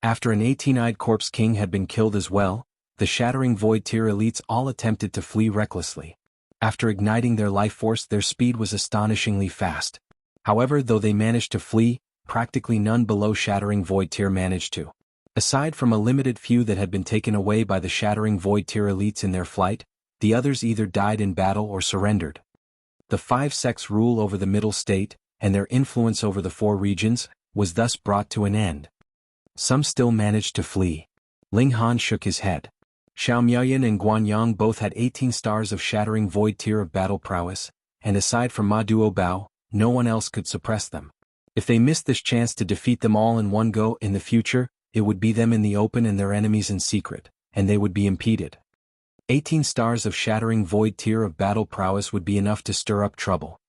Speaker 1: After an 18-eyed corpse king had been killed as well, the Shattering Void Tier elites all attempted to flee recklessly. After igniting their life force, their speed was astonishingly fast. However, though they managed to flee, practically none below Shattering Void Tier managed to. Aside from a limited few that had been taken away by the Shattering Void Tier elites in their flight, the others either died in battle or surrendered. The 5 sects' rule over the middle state, and their influence over the 4 regions, was thus brought to an end. Some still managed to flee. Ling Han shook his head. Xiao Miaoyan and Guanyang both had 18 stars of Shattering Void Tier of battle prowess, and aside from Ma Duobao, no one else could suppress them. If they missed this chance to defeat them all in one go in the future, it would be them in the open and their enemies in secret, and they would be impeded. 18 stars of Shattering Void Tier of battle prowess would be enough to stir up trouble.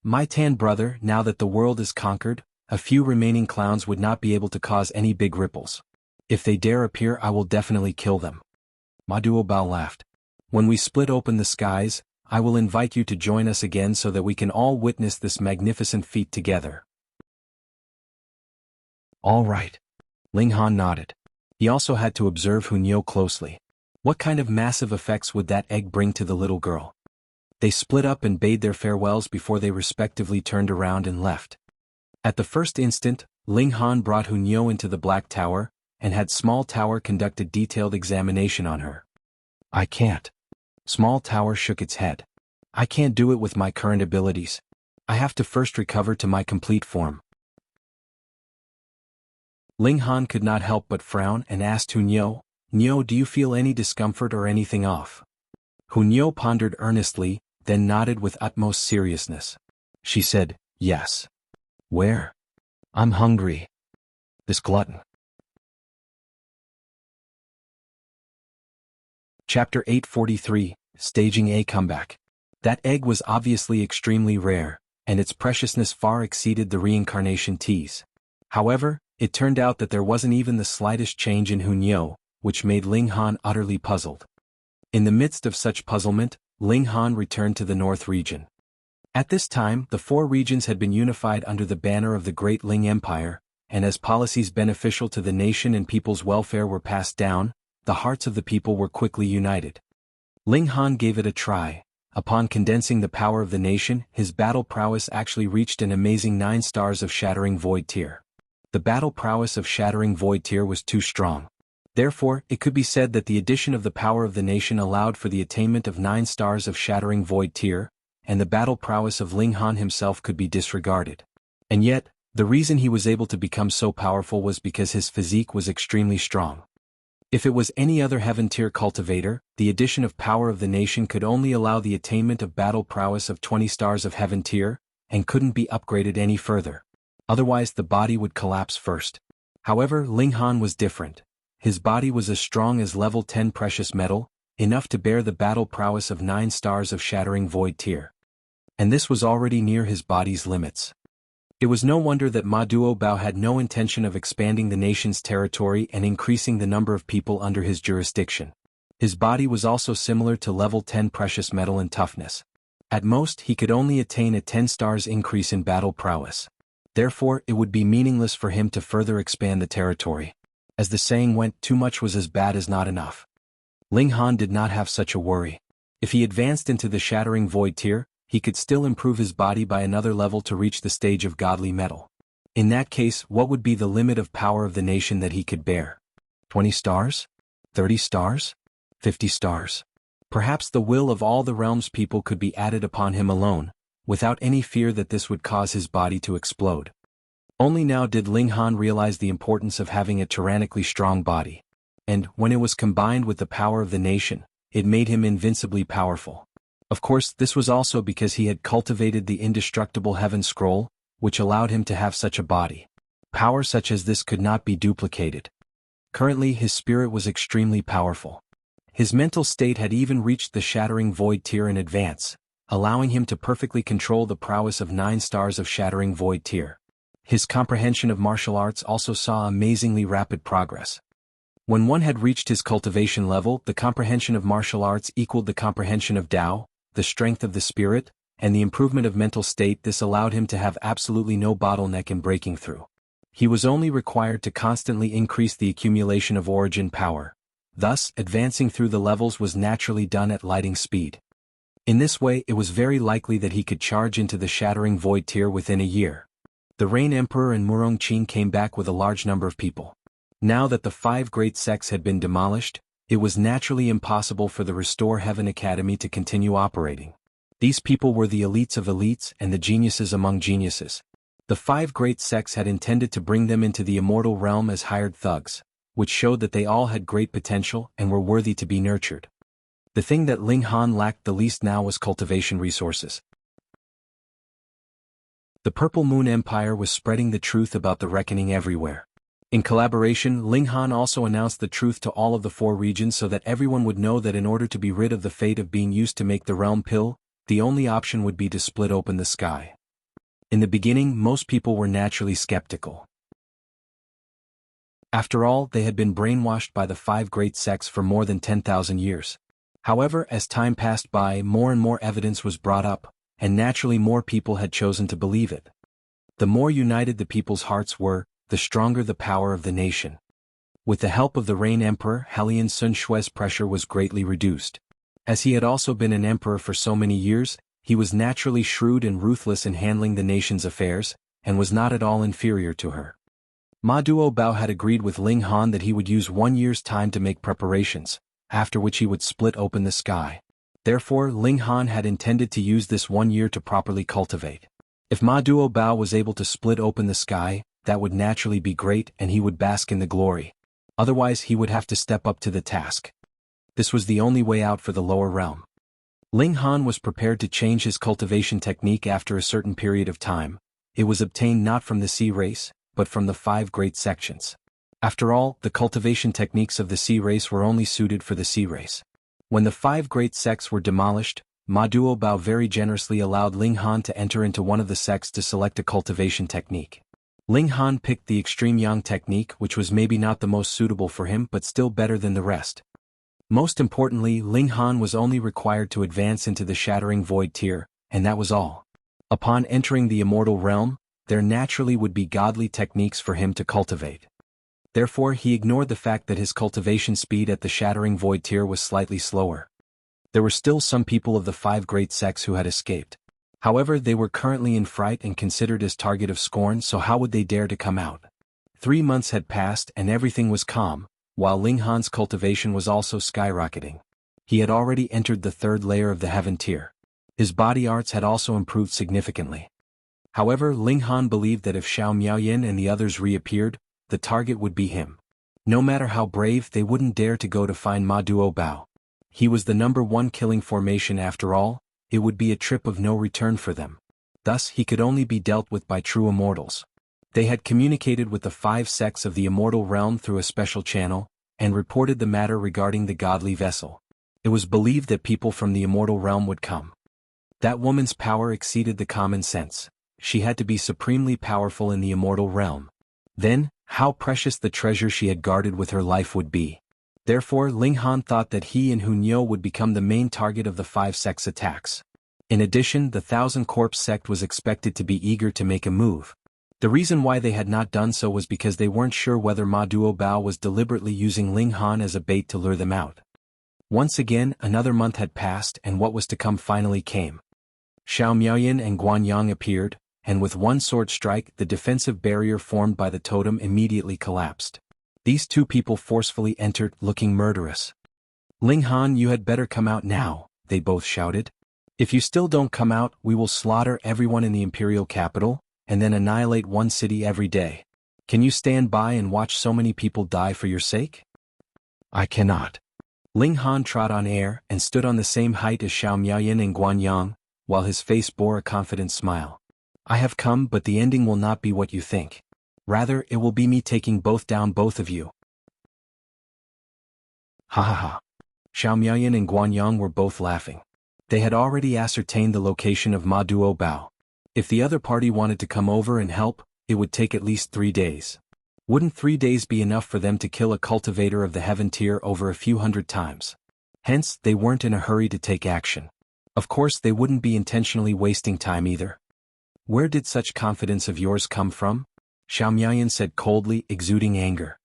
Speaker 1: My Tan brother, now that the world is conquered, a few remaining clowns would not be able to cause any big ripples. If they dare appear, I will definitely kill them. Ma Duobao laughed. When we split open the skies, I will invite you to join us again so that we can all witness this magnificent feat together. All right. Ling Han nodded. He also had to observe Hunyo closely. What kind of massive effects would that egg bring to the little girl? They split up and bade their farewells before they respectively turned around and left. At the first instant, Ling Han brought Hunyo into the Black Tower, and had Small Tower conduct a detailed examination on her. I can't. Small Tower shook its head. I can't do it with my current abilities. I have to first recover to my complete form. Ling Han could not help but frown and asked Hunyo, Nyo, do you feel any discomfort or anything off? Hunyo pondered earnestly, then nodded with utmost seriousness. She said, yes. Where? I'm hungry. This glutton. Chapter 843, Staging a Comeback. That egg was obviously extremely rare, and its preciousness far exceeded the reincarnation teas. However, it turned out that there wasn't even the slightest change in Hunyo, which made Ling Han utterly puzzled. In the midst of such puzzlement, Ling Han returned to the North region. At this time, the 4 regions had been unified under the banner of the Great Ling Empire, and as policies beneficial to the nation and people's welfare were passed down, the hearts of the people were quickly united. Ling Han gave it a try. Upon condensing the power of the nation, his battle prowess actually reached an amazing 9 stars of Shattering Void Tier. The battle prowess of Shattering Void Tier was too strong. Therefore, it could be said that the addition of the power of the nation allowed for the attainment of 9 stars of Shattering Void Tier, and the battle prowess of Ling Han himself could be disregarded. And yet, the reason he was able to become so powerful was because his physique was extremely strong. If it was any other heaven tier cultivator, the addition of power of the nation could only allow the attainment of battle prowess of 20 stars of heaven tier, and couldn't be upgraded any further. Otherwise the body would collapse first. However, Ling Han was different. His body was as strong as level 10 precious metal, enough to bear the battle prowess of 9 stars of Shattering Void Tier. And this was already near his body's limits. It was no wonder that Ma Duobao had no intention of expanding the nation's territory and increasing the number of people under his jurisdiction. His body was also similar to level 10 precious metal in toughness. At most, he could only attain a 10 stars increase in battle prowess. Therefore, it would be meaningless for him to further expand the territory. As the saying went, too much was as bad as not enough. Ling Han did not have such a worry. If he advanced into the Shattering Void Tier, he could still improve his body by another level to reach the stage of godly metal. In that case, what would be the limit of power of the nation that he could bear? 20 stars? 30 stars? 50 stars? Perhaps the will of all the realm's people could be added upon him alone, without any fear that this would cause his body to explode. Only now did Ling Han realize the importance of having a tyrannically strong body. And, when it was combined with the power of the nation, it made him invincibly powerful. Of course, this was also because he had cultivated the indestructible Heaven Scroll, which allowed him to have such a body. Power such as this could not be duplicated. Currently, his spirit was extremely powerful. His mental state had even reached the Shattering Void Tier in advance, allowing him to perfectly control the prowess of 9 stars of Shattering Void Tier. His comprehension of martial arts also saw amazingly rapid progress. When one had reached his cultivation level, the comprehension of martial arts equaled the comprehension of Tao, the strength of the spirit, and the improvement of mental state. This allowed him to have absolutely no bottleneck in breaking through. He was only required to constantly increase the accumulation of origin power. Thus, advancing through the levels was naturally done at lightning speed. In this way, it was very likely that he could charge into the Shattering Void tier within a year. The Rain Emperor and Murongqing came back with a large number of people. Now that the 5 great sects had been demolished, it was naturally impossible for the Restore Heaven Academy to continue operating. These people were the elites of elites and the geniuses among geniuses. The 5 great sects had intended to bring them into the immortal realm as hired thugs, which showed that they all had great potential and were worthy to be nurtured. The thing that Ling Han lacked the least now was cultivation resources. The Purple Moon Empire was spreading the truth about the reckoning everywhere. In collaboration, Ling Han also announced the truth to all of the 4 regions so that everyone would know that in order to be rid of the fate of being used to make the realm pill, the only option would be to split open the sky. In the beginning, most people were naturally skeptical. After all, they had been brainwashed by the 5 great sects for more than 10,000 years. However, as time passed by, more and more evidence was brought up, and naturally more people had chosen to believe it. The more united the people's hearts were, the stronger the power of the nation. With the help of the Rain Emperor, Hellion Sun Xue's pressure was greatly reduced. As he had also been an emperor for so many years, he was naturally shrewd and ruthless in handling the nation's affairs, and was not at all inferior to her. Ma Duobao had agreed with Ling Han that he would use 1 year's time to make preparations, after which he would split open the sky. Therefore, Ling Han had intended to use this 1 year to properly cultivate. If Ma Duobao was able to split open the sky, that would naturally be great and he would bask in the glory. Otherwise, he would have to step up to the task. This was the only way out for the lower realm. Ling Han was prepared to change his cultivation technique after a certain period of time. It was obtained not from the sea race, but from the 5 great sections. After all, the cultivation techniques of the sea race were only suited for the sea race. When the 5 great sects were demolished, Ma Duobao very generously allowed Ling Han to enter into one of the sects to select a cultivation technique. Ling Han picked the Extreme Yang technique, which was maybe not the most suitable for him but still better than the rest. Most importantly, Ling Han was only required to advance into the Shattering Void tier, and that was all. Upon entering the immortal realm, there naturally would be godly techniques for him to cultivate. Therefore, he ignored the fact that his cultivation speed at the Shattering Void tier was slightly slower. There were still some people of the 5 great sects who had escaped. However, they were currently in fright and considered as target of scorn, so how would they dare to come out? 3 months had passed and everything was calm, while Ling Han's cultivation was also skyrocketing. He had already entered the 3rd layer of the heaven tier. His body arts had also improved significantly. However, Ling Han believed that if Xiao Miaoyan and the others reappeared, the target would be him. No matter how brave, they wouldn't dare to go to find Ma Duobao. He was the #1 killing formation after all. It would be a trip of no return for them. Thus, he could only be dealt with by true immortals. They had communicated with the 5 sects of the immortal realm through a special channel, and reported the matter regarding the godly vessel. It was believed that people from the immortal realm would come. That woman's power exceeded the common sense. She had to be supremely powerful in the immortal realm. Then, how precious the treasure she had guarded with her life would be. Therefore, Ling Han thought that he and Hunyo would become the main target of the 5 sects' attacks. In addition, the 1,000 Corpse sect was expected to be eager to make a move. The reason why they had not done so was because they weren't sure whether Ma Duobao was deliberately using Ling Han as a bait to lure them out. Once again, another month had passed and what was to come finally came. Xiao Miaoyan and Guanyang appeared, and with one sword strike, the defensive barrier formed by the totem immediately collapsed. These 2 people forcefully entered, looking murderous. "Ling Han, you had better come out now," they both shouted. "If you still don't come out, we will slaughter everyone in the imperial capital, and then annihilate 1 city every day. Can you stand by and watch so many people die for your sake?" "I cannot." Ling Han trod on air and stood on the same height as Xiao Miaoyan and Guanyang, while his face bore a confident smile. "I have come, but the ending will not be what you think. Rather, it will be me taking down both of you." Ha ha ha. Xiao Miaoyan and Guanyang were both laughing. They had already ascertained the location of Ma Duobao. If the other party wanted to come over and help, it would take at least 3 days. Wouldn't 3 days be enough for them to kill a cultivator of the heaven tier over a few hundred times? Hence, they weren't in a hurry to take action. Of course they wouldn't be intentionally wasting time either. Where did such confidence of yours come from? Xiao Miaoyan said coldly, exuding anger.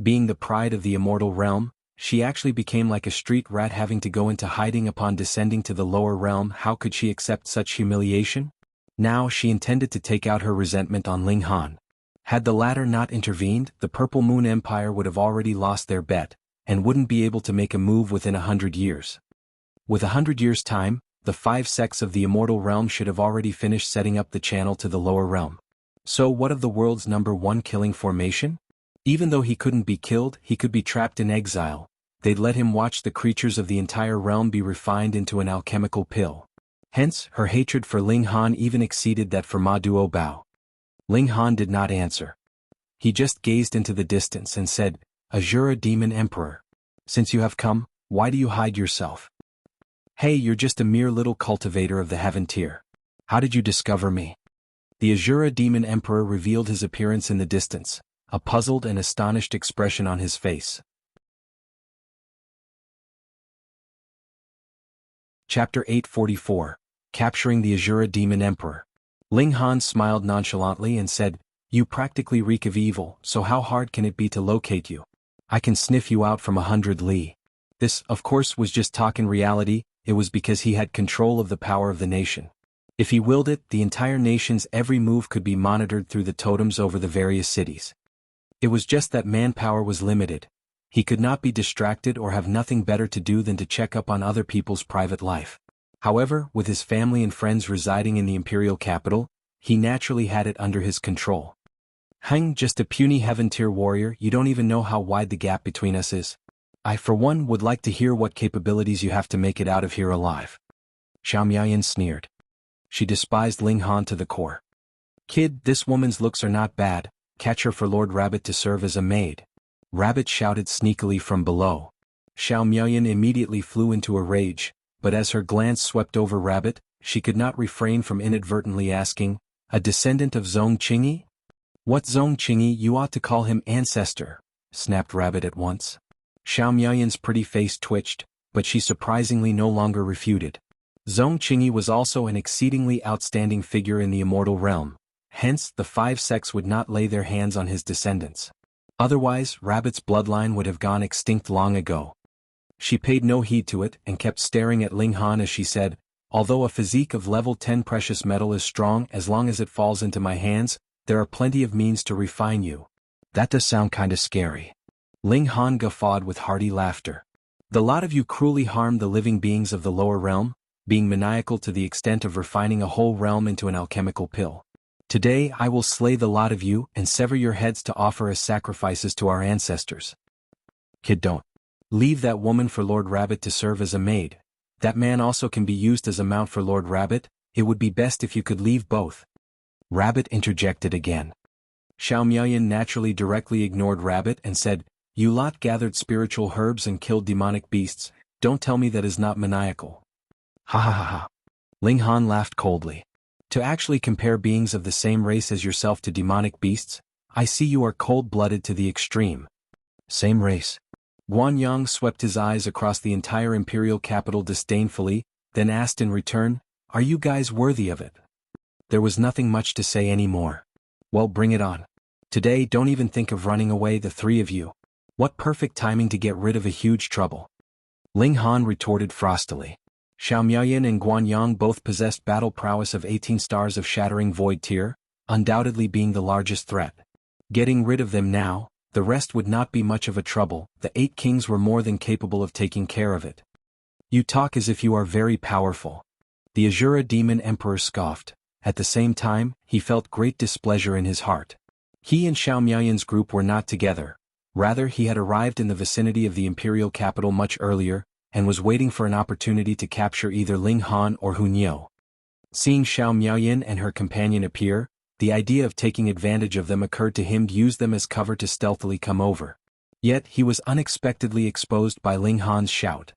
Speaker 1: Being the pride of the immortal realm, she actually became like a street rat having to go into hiding upon descending to the lower realm. How could she accept such humiliation? Now she intended to take out her resentment on Ling Han. Had the latter not intervened, the Purple Moon Empire would have already lost their bet, and wouldn't be able to make a move within 100 years. With 100 years' time, the 5 sects of the immortal realm should have already finished setting up the channel to the lower realm. So what of the world's #1 killing formation? Even though he couldn't be killed, he could be trapped in exile. They'd let him watch the creatures of the entire realm be refined into an alchemical pill. Hence, her hatred for Ling Han even exceeded that for Ma Duobao. Ling Han did not answer. He just gazed into the distance and said, Asura Demon Emperor. Since you have come, why do you hide yourself? Hey, you're just a mere little cultivator of the heaven tier. How did you discover me? The Asura Demon Emperor revealed his appearance in the distance, a puzzled and astonished expression on his face. Chapter 844, Capturing the Asura Demon Emperor. Ling Han smiled nonchalantly and said, You practically reek of evil, so how hard can it be to locate you? I can sniff you out from 100 li. This, of course, was just talk. In reality, it was because he had control of the power of the nation. If he willed it, the entire nation's every move could be monitored through the totems over the various cities. It was just that manpower was limited. He could not be distracted or have nothing better to do than to check up on other people's private life. However, with his family and friends residing in the imperial capital, he naturally had it under his control. Hang, just a puny heaven-tier warrior, you don't even know how wide the gap between us is. I for one would like to hear what capabilities you have to make it out of here alive. Xiao Miaoyan sneered. She despised Ling Han to the core. Kid, this woman's looks are not bad, catch her for Lord Rabbit to serve as a maid. Rabbit shouted sneakily from below. Xiao Miaoyan immediately flew into a rage, but as her glance swept over Rabbit, she could not refrain from inadvertently asking, A descendant of Zhong Qingyi? What Zhong Qingyi? You ought to call him ancestor, snapped Rabbit at once. Xiao Miaoyan's pretty face twitched, but she surprisingly no longer refuted. Zhong Qingyi was also an exceedingly outstanding figure in the immortal realm, hence the 5 sects would not lay their hands on his descendants. Otherwise, Rabbit's bloodline would have gone extinct long ago. She paid no heed to it and kept staring at Ling Han as she said, Although a physique of level 10 precious metal is strong as long as it falls into my hands, there are plenty of means to refine you. That does sound kinda scary. Ling Han guffawed with hearty laughter. The lot of you cruelly harmed the living beings of the lower realm, being maniacal to the extent of refining a whole realm into an alchemical pill. Today I will slay the lot of you and sever your heads to offer as sacrifices to our ancestors. Kid, don't leave that woman for Lord Rabbit to serve as a maid. That man also can be used as a mount for Lord Rabbit. It would be best if you could leave both. Rabbit interjected again. Xiao Miaoyan naturally directly ignored Rabbit and said, You lot gathered spiritual herbs and killed demonic beasts, don't tell me that is not maniacal. Ha ha ha ha. Ling Han laughed coldly. To actually compare beings of the same race as yourself to demonic beasts, I see you are cold-blooded to the extreme. Same race. Guanyang swept his eyes across the entire imperial capital disdainfully, then asked in return, Are you guys worthy of it? There was nothing much to say anymore. Well, bring it on. Today don't even think of running away, the 3 of you. What perfect timing to get rid of a huge trouble. Ling Han retorted frostily. Xiao Miaoyan and Guanyang both possessed battle prowess of 18 stars of shattering void tier, undoubtedly being the largest threat. Getting rid of them now, the rest would not be much of a trouble. The 8 kings were more than capable of taking care of it. You talk as if you are very powerful. The Asura Demon Emperor scoffed. At the same time, he felt great displeasure in his heart. He and Xiao Miaoyan's group were not together. Rather, he had arrived in the vicinity of the imperial capital much earlier, and was waiting for an opportunity to capture either Ling Han or Hunyo. Seeing Xiao Miaoyan and her companion appear, the idea of taking advantage of them occurred to him to use them as cover to stealthily come over. Yet he was unexpectedly exposed by Ling Han's shout.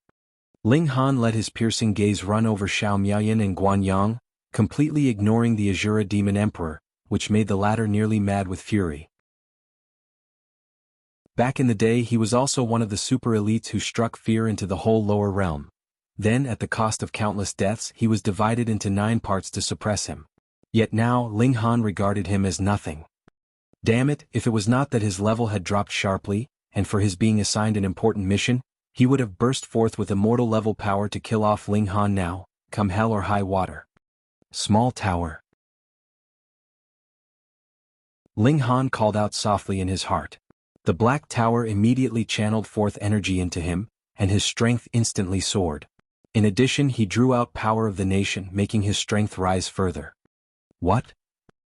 Speaker 1: Ling Han let his piercing gaze run over Xiao Miaoyan and Guanyang, completely ignoring the Asura Demon Emperor, which made the latter nearly mad with fury. Back in the day he was also one of the super elites who struck fear into the whole lower realm. Then, at the cost of countless deaths, he was divided into 9 parts to suppress him. Yet now, Ling Han regarded him as nothing. Damn it, if it was not that his level had dropped sharply, and for his being assigned an important mission, he would have burst forth with immortal level power to kill off Ling Han now, come hell or high water. Small tower. Ling Han called out softly in his heart. The black tower immediately channeled forth energy into him, and his strength instantly soared. In addition, he drew out power of the nation, making his strength rise further. What?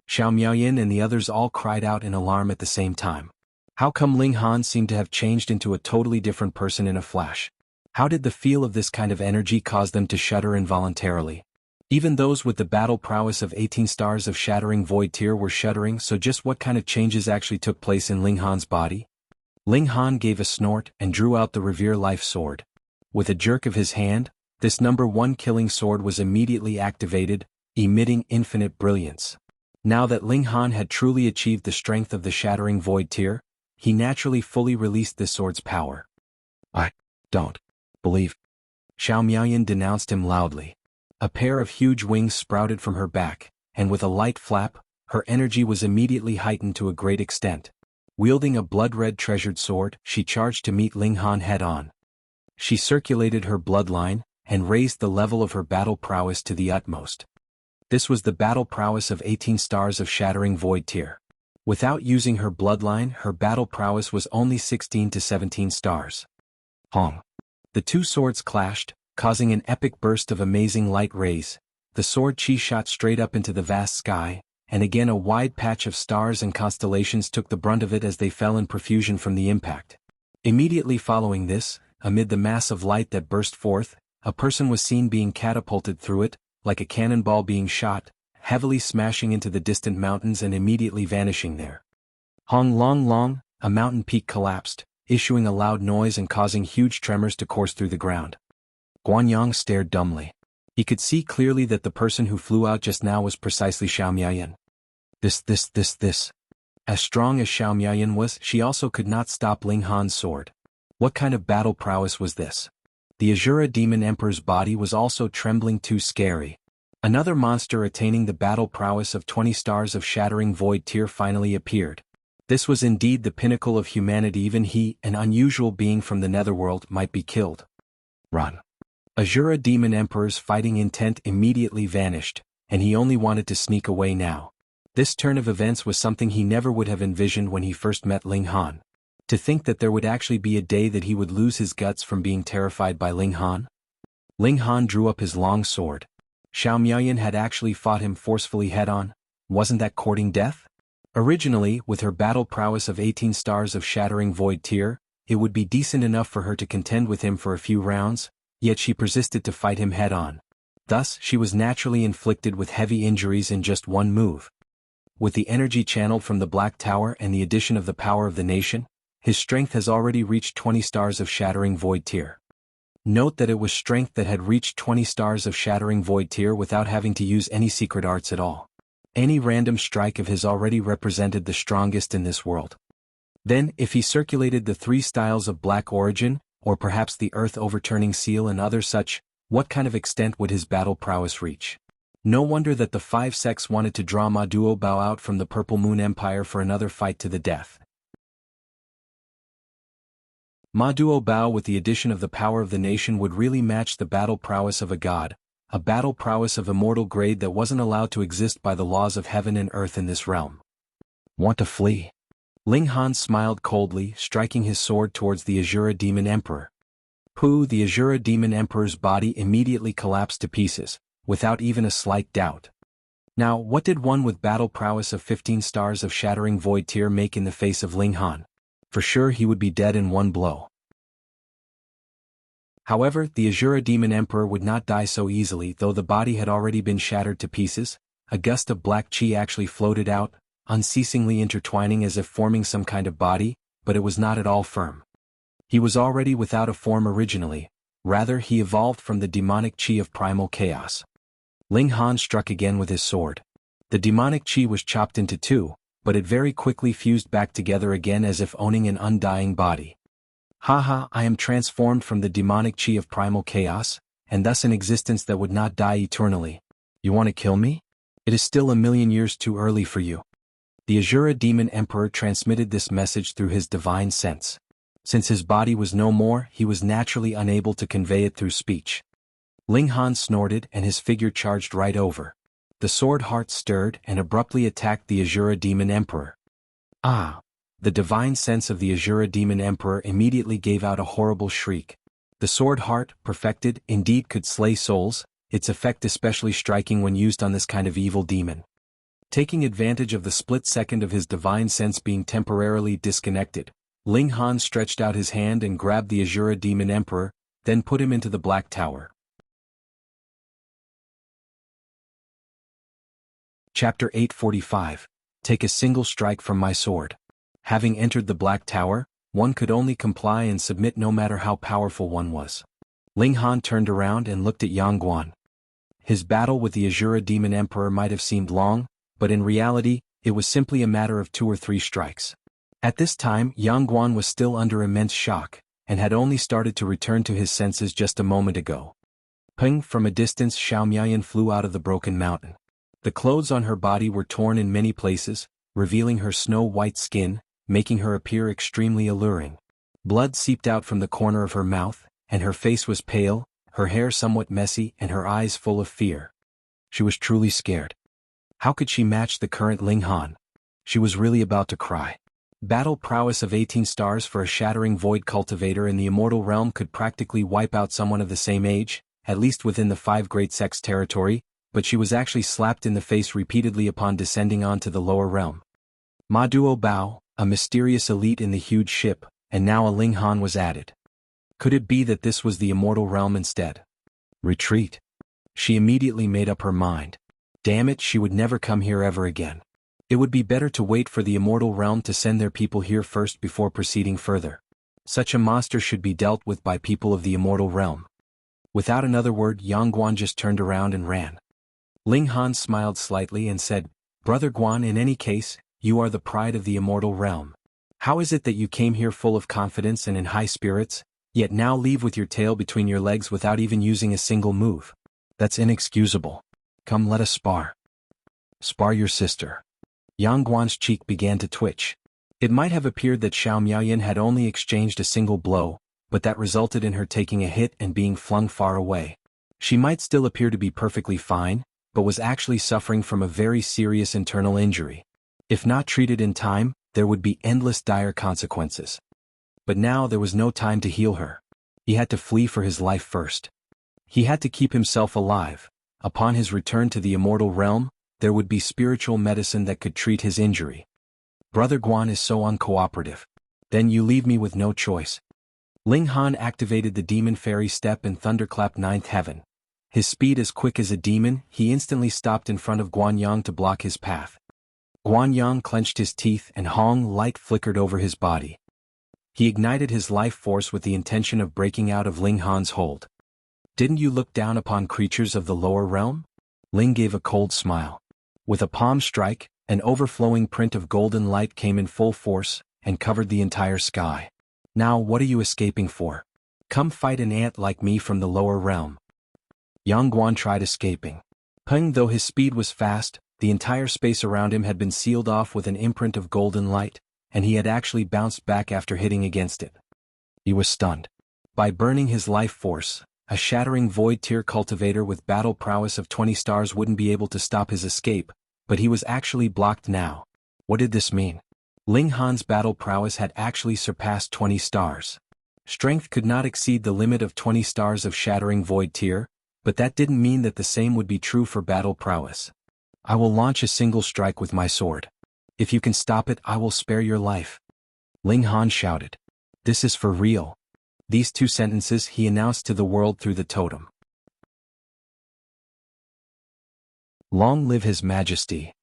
Speaker 1: Xiao Miaoyan and the others all cried out in alarm at the same time. How come Ling Han seemed to have changed into a totally different person in a flash? How did the feel of this kind of energy cause them to shudder involuntarily? Even those with the battle prowess of 18 stars of Shattering Void Tier were shuddering, so just what kind of changes actually took place in Ling Han's body? Ling Han gave a snort and drew out the Revere Life Sword. With a jerk of his hand, this number 1 killing sword was immediately activated, emitting infinite brilliance. Now that Ling Han had truly achieved the strength of the Shattering Void Tier, he naturally fully released this sword's power. I don't believe. Xiao Miaoyan denounced him loudly. A pair of huge wings sprouted from her back, and with a light flap, her energy was immediately heightened to a great extent. Wielding a blood-red treasured sword, she charged to meet Ling Han head-on. She circulated her bloodline, and raised the level of her battle prowess to the utmost. This was the battle prowess of 18 stars of Shattering Void Tier. Without using her bloodline, her battle prowess was only 16 to 17 stars. Hong. The 2 swords clashed, causing an epic burst of amazing light rays. The sword chi shot straight up into the vast sky, and again a wide patch of stars and constellations took the brunt of it as they fell in profusion from the impact. Immediately following this, amid the mass of light that burst forth, a person was seen being catapulted through it, like a cannonball being shot, heavily smashing into the distant mountains and immediately vanishing there. Hong Long Long, a mountain peak collapsed, issuing a loud noise and causing huge tremors to course through the ground. Guanyang stared dumbly. He could see clearly that the person who flew out just now was precisely Xiao Miaoyan. This. As strong as Xiao Miaoyan was, she also could not stop Ling Han's sword. What kind of battle prowess was this? The Asura Demon Emperor's body was also trembling too scary. Another monster attaining the battle prowess of 20 stars of Shattering Void Tier finally appeared. This was indeed the pinnacle of humanity. Even he, an unusual being from the netherworld, might be killed. Run. Asura Demon Emperor's fighting intent immediately vanished, and he only wanted to sneak away now. This turn of events was something he never would have envisioned when he first met Ling Han. To think that there would actually be a day that he would lose his guts from being terrified by Ling Han? Ling Han drew up his long sword. Xiao Miaoyan had actually fought him forcefully head-on. Wasn't that courting death? Originally, with her battle prowess of 18 stars of Shattering Void Tier, it would be decent enough for her to contend with him for a few rounds, yet she persisted to fight him head-on. Thus, she was naturally inflicted with heavy injuries in just one move. With the energy channeled from the Black Tower and the addition of the power of the nation, his strength has already reached 20 stars of Shattering Void Tier. Note that it was strength that had reached 20 stars of Shattering Void Tier without having to use any secret arts at all. Any random strike of his already represented the strongest in this world. Then, if he circulated the 3 styles of Black Origin, or perhaps the Earth-Overturning Seal and other such, what kind of extent would his battle prowess reach? No wonder that the 5 sects wanted to draw Ma Duo Bao out from the Purple Moon Empire for another fight to the death. Ma Duo Bao with the addition of the power of the nation would really match the battle prowess of a god, a battle prowess of immortal grade that wasn't allowed to exist by the laws of heaven and earth in this realm. Want to flee? Ling Han smiled coldly, striking his sword towards the Asura Demon Emperor. Pooh! The Asura Demon Emperor's body immediately collapsed to pieces, without even a slight doubt. Now, what did one with battle prowess of 15 stars of Shattering Void Tier make in the face of Ling Han? For sure he would be dead in one blow. However, the Asura Demon Emperor would not die so easily. Though the body had already been shattered to pieces, a gust of black chi actually floated out, unceasingly intertwining as if forming some kind of body, but it was not at all firm. He was already without a form originally, rather he evolved from the demonic chi of primal chaos. Ling Han struck again with his sword. The demonic chi was chopped into 2, but it very quickly fused back together again as if owning an undying body. Haha, I am transformed from the demonic chi of primal chaos, and thus an existence that would not die eternally. You want to kill me? It is still 1,000,000 years too early for you. The Asura demon emperor transmitted this message through his divine sense. Since his body was no more, he was naturally unable to convey it through speech. Ling Han snorted and his figure charged right over. The sword heart stirred and abruptly attacked the Asura demon emperor. Ah! The divine sense of the Asura demon emperor immediately gave out a horrible shriek. The sword heart, perfected, indeed could slay souls, its effect especially striking when used on this kind of evil demon. Taking advantage of the split second of his divine sense being temporarily disconnected, Ling Han stretched out his hand and grabbed the Asura demon emperor, then put him into the Black Tower. Chapter 845. Take a single strike from my sword. Having entered the Black Tower, one could only comply and submit no matter how powerful one was. Ling Han turned around and looked at Yang Guan. His battle with the Asura demon emperor might have seemed long, but in reality, it was simply a matter of 2 or 3 strikes. At this time, Yang Guan was still under immense shock, and had only started to return to his senses just a moment ago. Ping! From a distance, Xiao Miayan flew out of the broken mountain. The clothes on her body were torn in many places, revealing her snow-white skin, making her appear extremely alluring. Blood seeped out from the corner of her mouth, and her face was pale, her hair somewhat messy and her eyes full of fear. She was truly scared. How could she match the current Ling Han? She was really about to cry. Battle prowess of 18 stars for a shattering void cultivator in the immortal realm could practically wipe out someone of the same age, at least within the 5 great sects territory, but she was actually slapped in the face repeatedly upon descending onto the lower realm. Ma Duo Bao, a mysterious elite in the huge ship, and now a Ling Han was added. Could it be that this was the immortal realm instead? Retreat. She immediately made up her mind. Damn it, she would never come here ever again. It would be better to wait for the immortal realm to send their people here first before proceeding further. Such a monster should be dealt with by people of the immortal realm. Without another word, Yang Guan just turned around and ran. Ling Han smiled slightly and said, "Brother Guan, in any case, you are the pride of the immortal realm. How is it that you came here full of confidence and in high spirits, yet now leave with your tail between your legs without even using a single move? That's inexcusable. Come, let us spar." "Spar your sister." Yang Guan's cheek began to twitch. It might have appeared that Xiao Miayan had only exchanged a single blow, but that resulted in her taking a hit and being flung far away. She might still appear to be perfectly fine, but was actually suffering from a very serious internal injury. If not treated in time, there would be endless dire consequences. But now there was no time to heal her. He had to flee for his life first. He had to keep himself alive. Upon his return to the immortal realm, there would be spiritual medicine that could treat his injury. Brother Guan is so uncooperative. Then you leave me with no choice. Ling Han activated the demon fairy step and thunderclapped 9th heaven. His speed as quick as a demon, he instantly stopped in front of Guan Yang to block his path. Guan Yang clenched his teeth and Hong light flickered over his body. He ignited his life force with the intention of breaking out of Ling Han's hold. "Didn't you look down upon creatures of the lower realm?" Ling gave a cold smile. With a palm strike, an overflowing print of golden light came in full force, and covered the entire sky. "Now what are you escaping for? Come fight an ant like me from the lower realm." Yang Guan tried escaping. Peng, though his speed was fast, the entire space around him had been sealed off with an imprint of golden light, and he had actually bounced back after hitting against it. He was stunned. By burning his life force, a shattering void tier cultivator with battle prowess of 20 stars wouldn't be able to stop his escape, but he was actually blocked now. What did this mean? Ling Han's battle prowess had actually surpassed 20 stars. Strength could not exceed the limit of 20 stars of shattering void tier, but that didn't mean that the same would be true for battle prowess. "I will launch a single strike with my sword. If you can stop it, I will spare your life." Ling Han shouted. "This is for real." These 2 sentences he announced to the world through the totem. Long live His Majesty.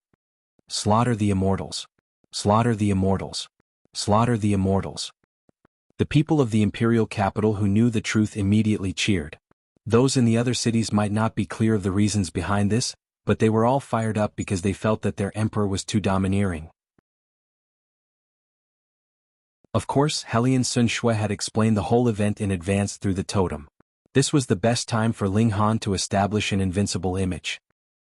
Speaker 1: Slaughter the immortals. Slaughter the immortals. Slaughter the immortals. The people of the imperial capital who knew the truth immediately cheered. Those in the other cities might not be clear of the reasons behind this, but they were all fired up because they felt that their emperor was too domineering. Of course, Hellion Sun Shui had explained the whole event in advance through the totem. This was the best time for Ling Han to establish an invincible image.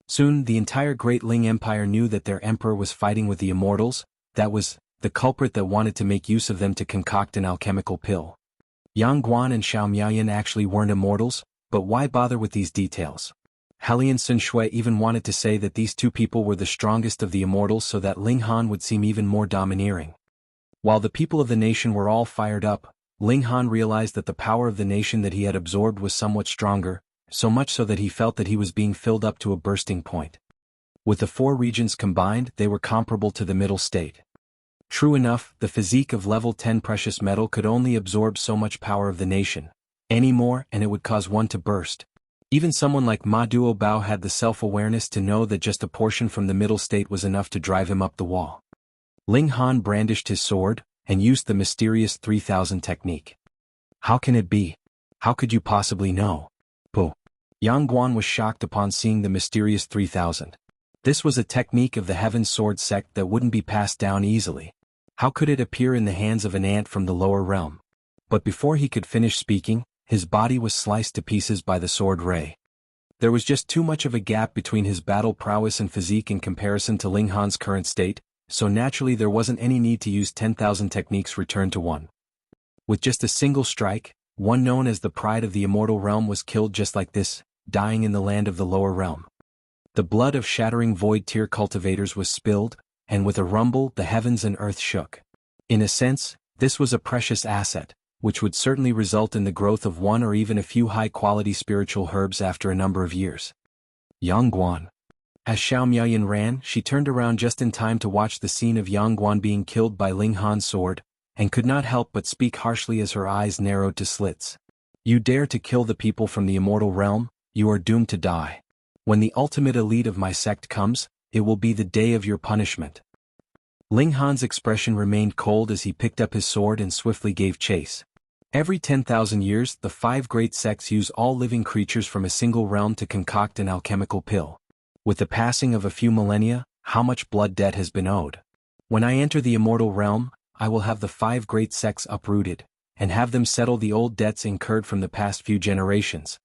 Speaker 1: Soon, the entire Great Ling Empire knew that their emperor was fighting with the Immortals, that was, the culprit that wanted to make use of them to concoct an alchemical pill. Yang Guan and Xiao Miaoyan actually weren't immortals, but why bother with these details? Helian Sun Shui even wanted to say that these two people were the strongest of the immortals so that Ling Han would seem even more domineering. While the people of the nation were all fired up, Ling Han realized that the power of the nation that he had absorbed was somewhat stronger, so much so that he felt that he was being filled up to a bursting point. With the four regions combined, they were comparable to the middle state. True enough, the physique of level 10 precious metal could only absorb so much power of the nation. Any more and it would cause one to burst. Even someone like Ma Duo Bao had the self-awareness to know that just a portion from the middle state was enough to drive him up the wall. Ling Han brandished his sword, and used the mysterious 3000 technique. How can it be? How could you possibly know? Puh. Yang Guan was shocked upon seeing the mysterious 3000. This was a technique of the Heaven Sword sect that wouldn't be passed down easily. How could it appear in the hands of an ant from the lower realm? But before he could finish speaking, his body was sliced to pieces by the sword ray. There was just too much of a gap between his battle prowess and physique in comparison to Ling Han's current state, so naturally there wasn't any need to use 10,000 techniques returned to one. With just a single strike, one known as the Pride of the Immortal Realm was killed just like this, dying in the land of the lower realm. The blood of shattering void tier cultivators was spilled, and with a rumble the heavens and earth shook. In a sense, this was a precious asset, which would certainly result in the growth of one or even a few high-quality spiritual herbs after a number of years. Yang Guan. As Xiao Miaoyan ran, she turned around just in time to watch the scene of Yang Guan being killed by Ling Han's sword, and could not help but speak harshly as her eyes narrowed to slits. You dare to kill the people from the immortal realm, you are doomed to die. When the ultimate elite of my sect comes, it will be the day of your punishment. Ling Han's expression remained cold as he picked up his sword and swiftly gave chase. Every 10,000 years, the 5 great sects use all living creatures from a single realm to concoct an alchemical pill. With the passing of a few millennia, how much blood debt has been owed? When I enter the immortal realm, I will have the 5 great sects uprooted, and have them settle the old debts incurred from the past few generations.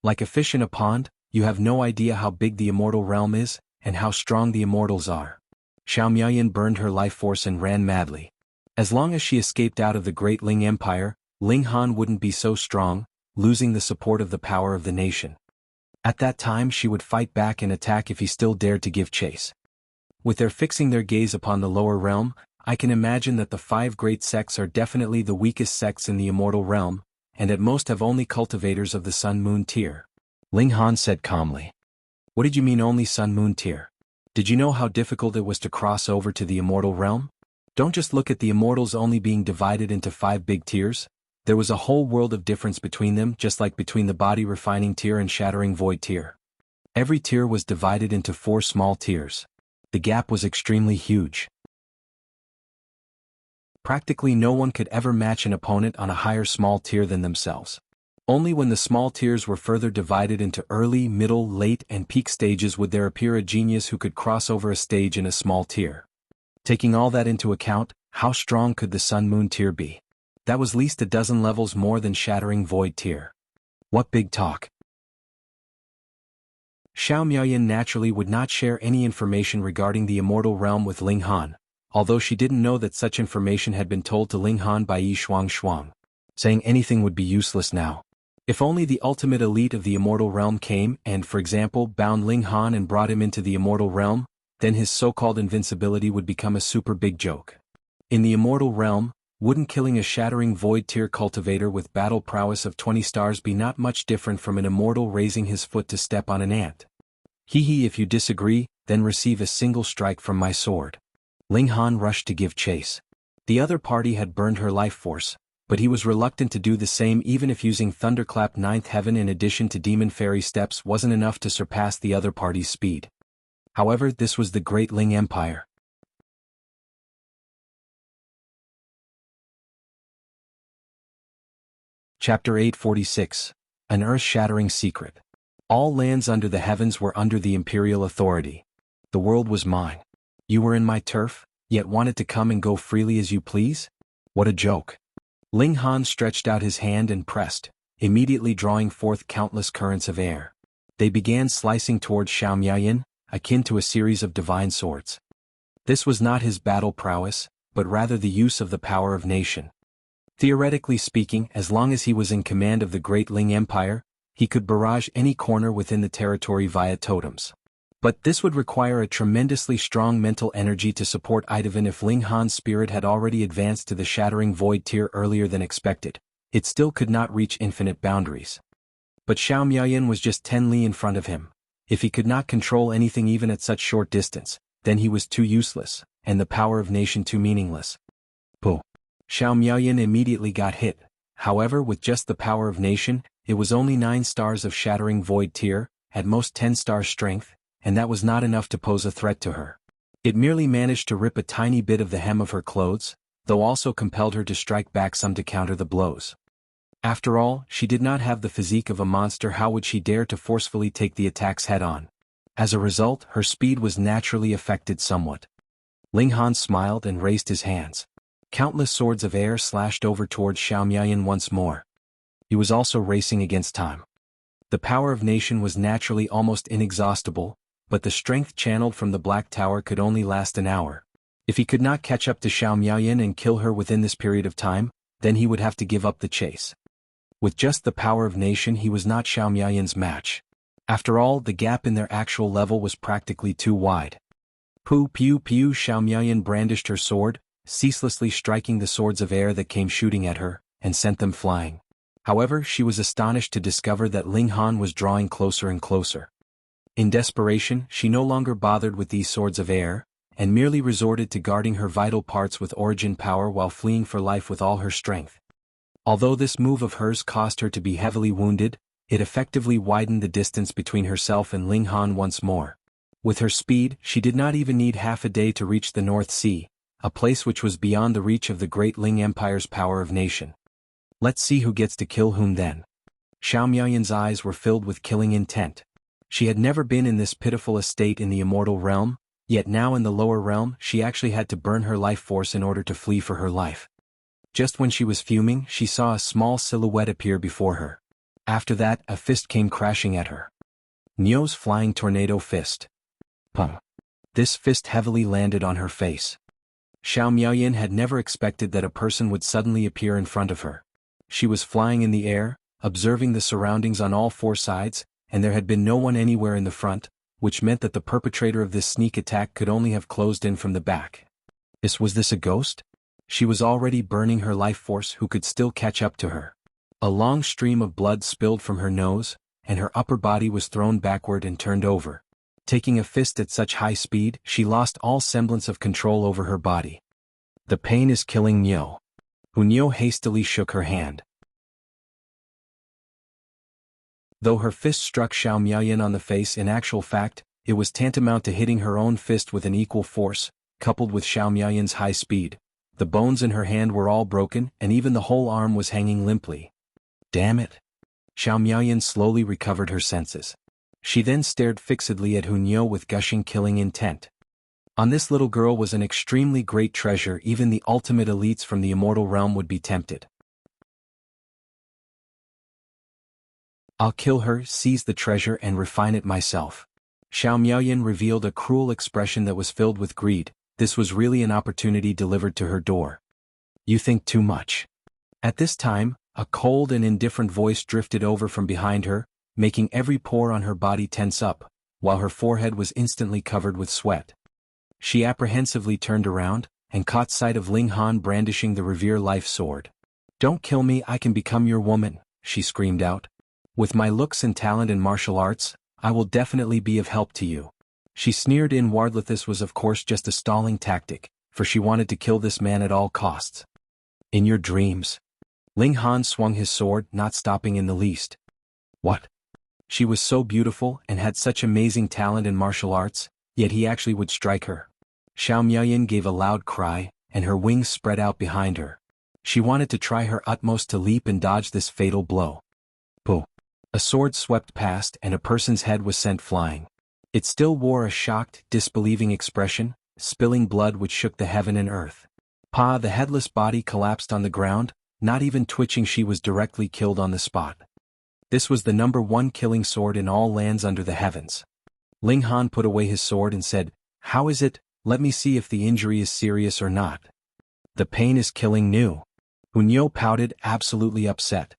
Speaker 1: Like a fish in a pond, you have no idea how big the immortal realm is, and how strong the immortals are. Xiao Miaoyan burned her life force and ran madly. As long as she escaped out of the Great Ling Empire, Ling Han wouldn't be so strong, losing the support of the power of the nation. At that time she would fight back and attack if he still dared to give chase. With their fixing their gaze upon the lower realm, I can imagine that the 5 great sects are definitely the weakest sects in the immortal realm, and at most have only cultivators of the Sun-Moon tier. Ling Han said calmly. What did you mean only Sun-Moon tier? Did you know how difficult it was to cross over to the immortal realm? Don't just look at the immortals only being divided into 5 big tiers. There was a whole world of difference between them, just like between the body refining tier and shattering void tier. Every tier was divided into 4 small tiers. The gap was extremely huge. Practically no one could ever match an opponent on a higher small tier than themselves. Only when the small tiers were further divided into early, middle, late, and peak stages would there appear a genius who could cross over a stage in a small tier. Taking all that into account, how strong could the Sun-Moon tier be? That was least a dozen levels more than shattering void tier. What big talk. Xiao Miaoyan naturally would not share any information regarding the immortal realm with Ling Han, although she didn't know that such information had been told to Ling Han by Yi Shuang. Saying anything would be useless now. If only the ultimate elite of the immortal realm came and, for example, bound Ling Han and brought him into the immortal realm, then his so-called invincibility would become a super big joke. In the immortal realm, wouldn't killing a shattering void tier cultivator with battle prowess of 20 stars be not much different from an immortal raising his foot to step on an ant? Hee, if you disagree, then receive a single strike from my sword. Ling Han rushed to give chase. The other party had burned her life force, but he was reluctant to do the same even if using Thunderclap 9th Heaven in addition to Demon Fairy Steps wasn't enough to surpass the other party's speed. However, this was the Great Ling Empire. Chapter 846. An Earth-Shattering Secret. All lands under the heavens were under the imperial authority. The world was mine. You were in my turf, yet wanted to come and go freely as you please? What a joke. Ling Han stretched out his hand and pressed, immediately drawing forth countless currents of air. They began slicing towards Xiao Miaoyan, akin to a series of divine swords. This was not his battle prowess, but rather the use of the power of nation. Theoretically speaking, as long as he was in command of the Great Ling Empire, he could barrage any corner within the territory via totems. But this would require a tremendously strong mental energy to support even if Ling Han's spirit had already advanced to the Shattering Void tier earlier than expected. It still could not reach infinite boundaries. But Xiao Miaoyan was just 10 li in front of him. If he could not control anything even at such short distance, then he was too useless, and the power of nation too meaningless. Puh. Xiao Miaoyan immediately got hit. However, with just the power of nation, it was only 9 stars of Shattering Void tier, at most 10 stars strength, and that was not enough to pose a threat to her. It merely managed to rip a tiny bit of the hem of her clothes, though also compelled her to strike back some to counter the blows. After all, she did not have the physique of a monster. How would she dare to forcefully take the attacks head-on? As a result, her speed was naturally affected somewhat. Ling Han smiled and raised his hands. Countless swords of air slashed over towards Xiao Miaoyan once more. He was also racing against time. The power of nation was naturally almost inexhaustible, but the strength channeled from the Black Tower could only last an hour. If he could not catch up to Xiao Miaoyan and kill her within this period of time, then he would have to give up the chase. With just the power of nation, he was not Xiao Miaoyan's match. After all, the gap in their actual level was practically too wide. Pew pew pew. Xiao Miaoyan brandished her sword, ceaselessly striking the swords of air that came shooting at her, and sent them flying. However, she was astonished to discover that Ling Han was drawing closer and closer. In desperation, she no longer bothered with these swords of air, and merely resorted to guarding her vital parts with origin power while fleeing for life with all her strength. Although this move of hers caused her to be heavily wounded, it effectively widened the distance between herself and Ling Han once more. With her speed, she did not even need half a day to reach the North Sea, a place which was beyond the reach of the Great Ling Empire's power of nation. Let's see who gets to kill whom then. Xiao Miaoyan's eyes were filled with killing intent. She had never been in this pitiful estate in the Immortal realm, yet now in the lower realm she actually had to burn her life force in order to flee for her life. Just when she was fuming, she saw a small silhouette appear before her. After that, a fist came crashing at her. Nio's flying tornado fist. Pum. This fist heavily landed on her face. Xiao Miaoyan had never expected that a person would suddenly appear in front of her. She was flying in the air, observing the surroundings on all 4 sides, and there had been no one anywhere in the front, which meant that the perpetrator of this sneak attack could only have closed in from the back. Was this a ghost? She was already burning her life force. Who could still catch up to her? A long stream of blood spilled from her nose, and her upper body was thrown backward and turned over. Taking a fist at such high speed, she lost all semblance of control over her body. The pain is killing Nio. Nio hastily shook her hand. Though her fist struck Xiao Miaoyan on the face, in actual fact, it was tantamount to hitting her own fist with an equal force, coupled with Xiao Miaoyan's high speed. The bones in her hand were all broken, and even the whole arm was hanging limply. Damn it! Xiao Miaoyan slowly recovered her senses. She then stared fixedly at Nio with gushing killing intent. On this little girl was an extremely great treasure. Even the ultimate elites from the Immortal realm would be tempted. I'll kill her, seize the treasure and refine it myself. Xiao Miaoyan revealed a cruel expression that was filled with greed. This was really an opportunity delivered to her door. You think too much. At this time, a cold and indifferent voice drifted over from behind her, making every pore on her body tense up, while her forehead was instantly covered with sweat. She apprehensively turned around, and caught sight of Ling Han brandishing the Revere life sword. Don't kill me, I can become your woman, she screamed out. With my looks and talent in martial arts, I will definitely be of help to you. She sneered inwardly. This was of course just a stalling tactic, for she wanted to kill this man at all costs. In your dreams. Ling Han swung his sword, not stopping in the least. What? She was so beautiful and had such amazing talent in martial arts, yet he actually would strike her. Xiao Miaoyan gave a loud cry, and her wings spread out behind her. She wanted to try her utmost to leap and dodge this fatal blow. Pooh. A sword swept past and a person's head was sent flying. It still wore a shocked, disbelieving expression, spilling blood which shook the heaven and earth. The headless body collapsed on the ground, not even twitching. She was directly killed on the spot. This was the #1 killing sword in all lands under the heavens. Ling Han put away his sword and said, "How is it? Let me see if the injury is serious or not." "The pain is killing new." Hunyo pouted, absolutely upset.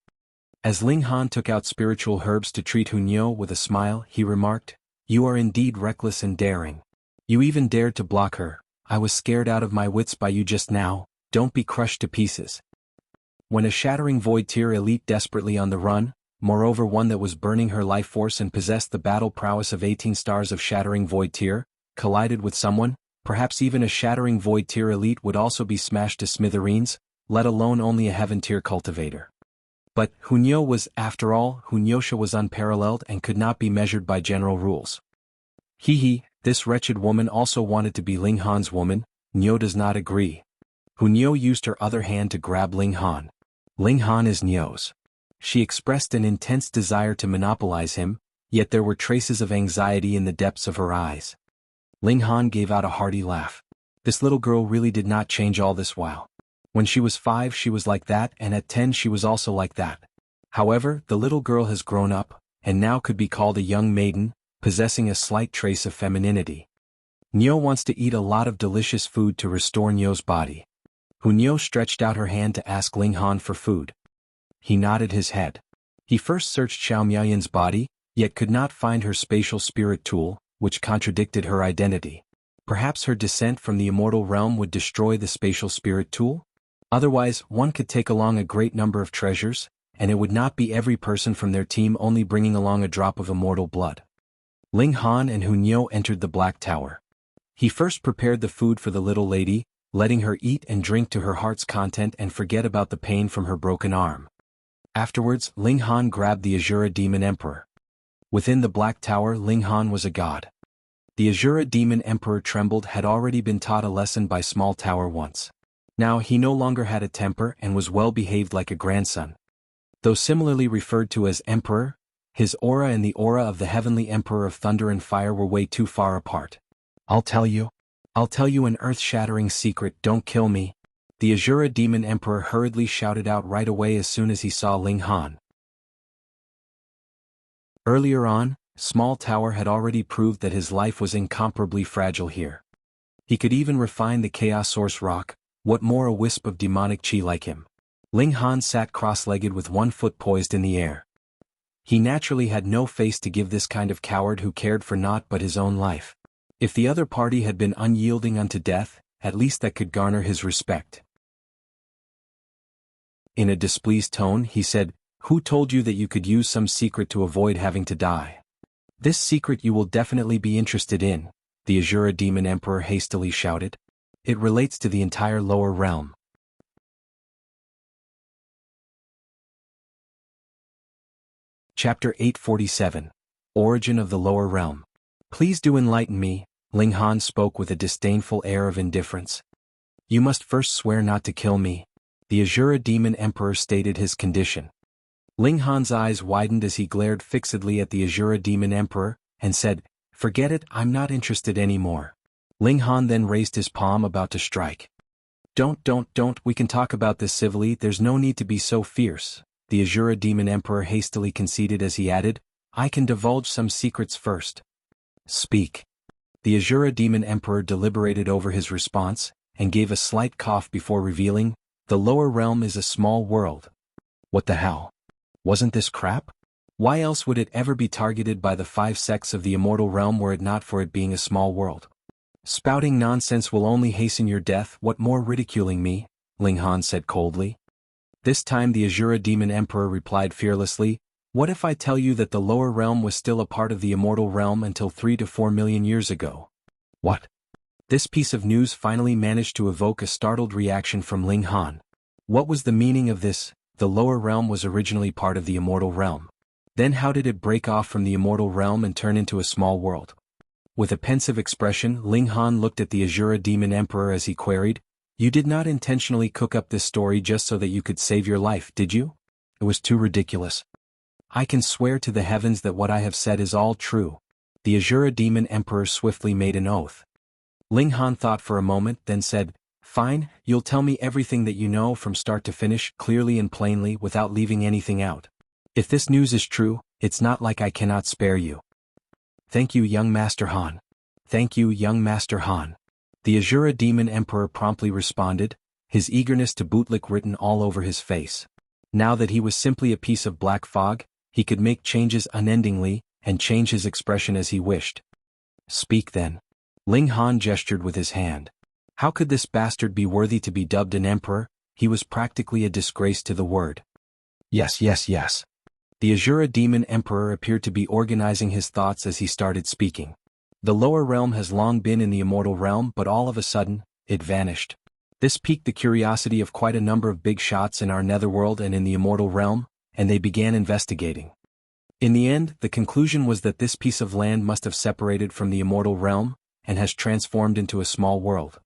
Speaker 1: As Ling Han took out spiritual herbs to treat Hunyo with a smile, he remarked, "You are indeed reckless and daring. You even dared to block her. I was scared out of my wits by you just now. Don't be crushed to pieces." When a shattering void tier elite desperately on the run, moreover one that was burning her life force and possessed the battle prowess of 18 stars of shattering void tier, collided with someone, perhaps even a shattering void tier elite would also be smashed to smithereens, let alone only a heaven tier cultivator. But Hunyo was, after all, Hunyosha was unparalleled and could not be measured by general rules. This wretched woman also wanted to be Ling Han's woman. Nyo does not agree. Hunyo used her other hand to grab Ling Han. Ling Han is Nyo's. She expressed an intense desire to monopolize him, yet there were traces of anxiety in the depths of her eyes. Ling Han gave out a hearty laugh. This little girl really did not change all this while. When she was 5 she was like that, and at 10 she was also like that. However, the little girl has grown up, and now could be called a young maiden, possessing a slight trace of femininity. Nyo wants to eat a lot of delicious food to restore Nyo's body. Hunyo stretched out her hand to ask Ling Han for food. He nodded his head. He first searched Xiao Miayan's body, yet could not find her spatial spirit tool, which contradicted her identity. Perhaps her descent from the immortal realm would destroy the spatial spirit tool? Otherwise, one could take along a great number of treasures, and it would not be every person from their team only bringing along a drop of immortal blood. Ling Han and Hunyo entered the Black Tower. He first prepared the food for the little lady, letting her eat and drink to her heart's content and forget about the pain from her broken arm. Afterwards, Ling Han grabbed the Asura Demon Emperor. Within the Black Tower, Ling Han was a god. The Asura Demon Emperor trembled had already been taught a lesson by Small Tower once. Now he no longer had a temper and was well behaved like a grandson. Though similarly referred to as Emperor, his aura and the aura of the Heavenly Emperor of Thunder and Fire were way too far apart. I'll tell you an earth-shattering secret, don't kill me." The Asura Demon Emperor hurriedly shouted out right away as soon as he saw Ling Han. Earlier on, Small Tower had already proved that his life was incomparably fragile here. He could even refine the Chaos Source Rock, what more a wisp of demonic chi like him. Ling Han sat cross-legged with one foot poised in the air. He naturally had no face to give this kind of coward who cared for naught but his own life. If the other party had been unyielding unto death, at least that could garner his respect. In a displeased tone, he said, "Who told you that you could use some secret to avoid having to die?" "This secret you will definitely be interested in," the Asura Demon Emperor hastily shouted. "It relates to the entire lower realm." Chapter 847. Origin of the Lower Realm. "Please do enlighten me," Ling Han spoke with a disdainful air of indifference. "You must first swear not to kill me." The Asura Demon Emperor stated his condition. Ling Han's eyes widened as he glared fixedly at the Asura Demon Emperor, and said, "Forget it, I'm not interested anymore." Ling Han then raised his palm about to strike. Don't, we can talk about this civilly, there's no need to be so fierce," the Asura Demon Emperor hastily conceded as he added, "I can divulge some secrets first." "Speak." The Asura Demon Emperor deliberated over his response, and gave a slight cough before revealing, "The lower realm is a small world." "What the hell? Wasn't this crap? Why else would it ever be targeted by the 5 sects of the immortal realm were it not for it being a small world?" "Spouting nonsense will only hasten your death, what more ridiculing me," Ling Han said coldly. This time the Asura Demon Emperor replied fearlessly, "What if I tell you that the lower realm was still a part of the immortal realm until 3 to 4 million years ago?" "What?" This piece of news finally managed to evoke a startled reaction from Ling Han. What was the meaning of this? The lower realm was originally part of the immortal realm. Then how did it break off from the immortal realm and turn into a small world? With a pensive expression, Ling Han looked at the Asura Demon Emperor as he queried, "You did not intentionally cook up this story just so that you could save your life, did you?" "It was too ridiculous." "I can swear to the heavens that what I have said is all true." The Asura Demon Emperor swiftly made an oath. Ling Han thought for a moment, then said, "Fine, you'll tell me everything that you know from start to finish, clearly and plainly, without leaving anything out." If this news is true, it's not like I cannot spare you. Thank you, young Master Han. Thank you, young Master Han. The Asura Demon Emperor promptly responded, his eagerness to bootlick written all over his face. Now that he was simply a piece of black fog, he could make changes unendingly, and change his expression as he wished. Speak then. Ling Han gestured with his hand. How could this bastard be worthy to be dubbed an emperor? He was practically a disgrace to the word. Yes. The Asura Demon Emperor appeared to be organizing his thoughts as he started speaking. The lower realm has long been in the immortal realm, but all of a sudden, it vanished. This piqued the curiosity of quite a number of big shots in our netherworld and in the immortal realm, and they began investigating. In the end, the conclusion was that this piece of land must have separated from the immortal realm, and has transformed into a small world.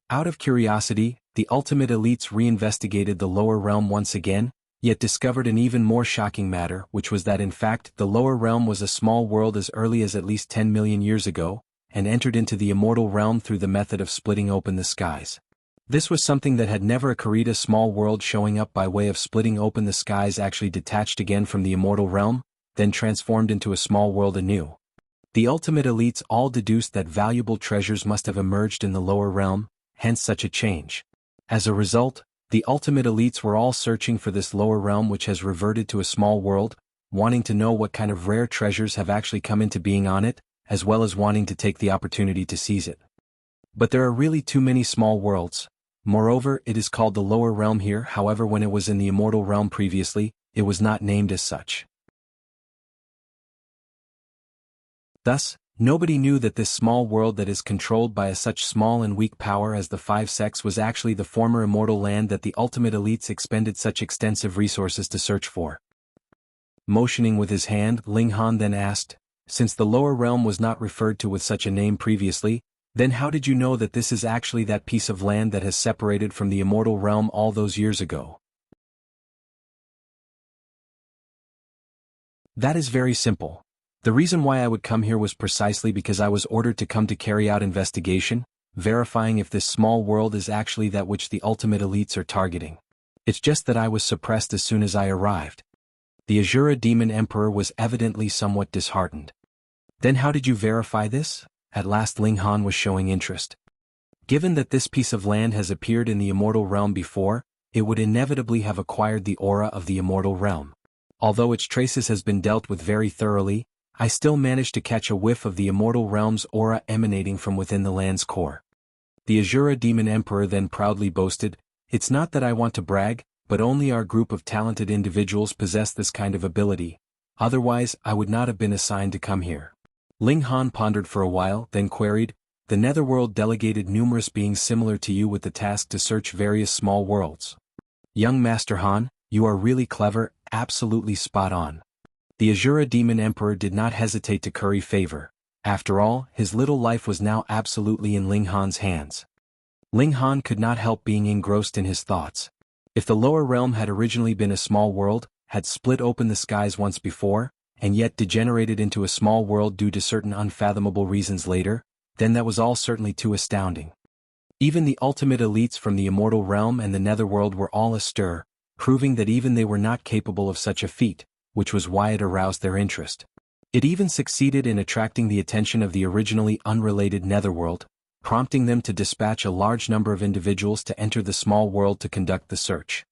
Speaker 1: Out of curiosity, the ultimate elites reinvestigated the lower realm once again, yet discovered an even more shocking matter, which was that in fact the lower realm was a small world as early as at least 10 million years ago, and entered into the immortal realm through the method of splitting open the skies. This was something that had never occurred. A small world showing up by way of splitting open the skies actually detached again from the immortal realm, then transformed into a small world anew. The ultimate elites all deduced that valuable treasures must have emerged in the lower realm, hence such a change. As a result, the ultimate elites were all searching for this lower realm which has reverted to a small world, wanting to know what kind of rare treasures have actually come into being on it, as well as wanting to take the opportunity to seize it. But there are really too many small worlds. Moreover, it is called the lower realm here. However, when it was in the immortal realm previously, it was not named as such. Thus, nobody knew that this small world that is controlled by such small and weak power as the five sects was actually the former immortal land that the ultimate elites expended such extensive resources to search for. Motioning with his hand, Ling Han then asked, since the lower realm was not referred to with such a name previously, then how did you know that this is actually that piece of land that has separated from the immortal realm all those years ago? That is very simple. The reason why I would come here was precisely because I was ordered to come to carry out investigation, verifying if this small world is actually that which the ultimate elites are targeting. It's just that I was suppressed as soon as I arrived. The Asura Demon Emperor was evidently somewhat disheartened. Then how did you verify this? At last Ling Han was showing interest. Given that this piece of land has appeared in the immortal realm before, it would inevitably have acquired the aura of the immortal realm. Although its traces has been dealt with very thoroughly, I still managed to catch a whiff of the immortal realm's aura emanating from within the land's core. The Asura Demon Emperor then proudly boasted, it's not that I want to brag, but only our group of talented individuals possess this kind of ability, otherwise I would not have been assigned to come here. Ling Han pondered for a while, then queried, the netherworld delegated numerous beings similar to you with the task to search various small worlds. Young Master Han, you are really clever, absolutely spot on. The Asura Demon Emperor did not hesitate to curry favor. After all, his little life was now absolutely in Ling Han's hands. Ling Han could not help being engrossed in his thoughts. If the lower realm had originally been a small world, had split open the skies once before, and yet degenerated into a small world due to certain unfathomable reasons later, then that was all certainly too astounding. Even the ultimate elites from the immortal realm and the netherworld were all astir, proving that even they were not capable of such a feat, which was why it aroused their interest. It even succeeded in attracting the attention of the originally unrelated netherworld, prompting them to dispatch a large number of individuals to enter the small world to conduct the search.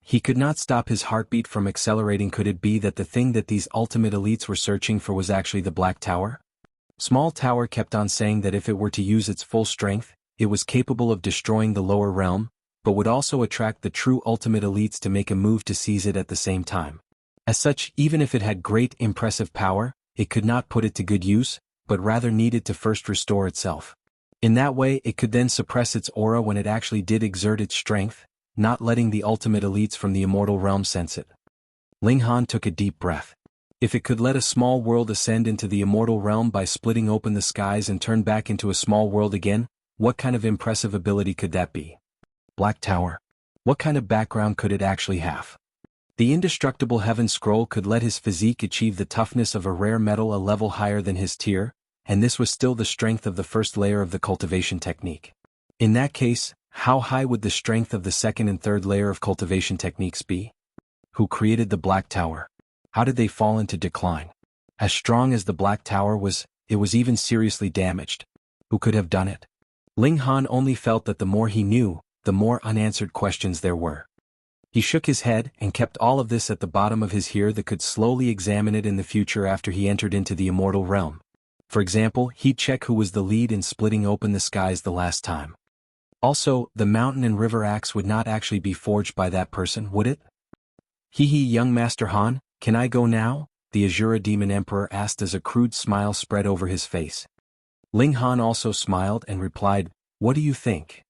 Speaker 1: He could not stop his heartbeat from accelerating. Could it be that the thing that these ultimate elites were searching for was actually the Black Tower? Small Tower kept on saying that if it were to use its full strength, it was capable of destroying the lower realm, but would also attract the true ultimate elites to make a move to seize it at the same time. As such, even if it had great impressive power, it could not put it to good use, but rather needed to first restore itself. In that way it could then suppress its aura when it actually did exert its strength, not letting the ultimate elites from the immortal realm sense it. Ling Han took a deep breath. If it could let a small world ascend into the immortal realm by splitting open the skies and turn back into a small world again, what kind of impressive ability could that be? Black Tower. What kind of background could it actually have? The indestructible Heaven Scroll could let his physique achieve the toughness of a rare metal a level higher than his tier, and this was still the strength of the first layer of the cultivation technique. In that case, how high would the strength of the second and third layer of cultivation techniques be? Who created the Black Tower? How did they fall into decline? As strong as the Black Tower was, it was even seriously damaged. Who could have done it? Ling Han only felt that the more he knew, the more unanswered questions there were. He shook his head and kept all of this at the bottom of his ear that could slowly examine it in the future after he entered into the immortal realm. For example, he'd check who was the lead in splitting open the skies the last time. Also, the mountain and river axe would not actually be forged by that person, would it? Young Master Han, can I go now? The Asura Demon Emperor asked as a crude smile spread over his face. Ling Han also smiled and replied, what do you think?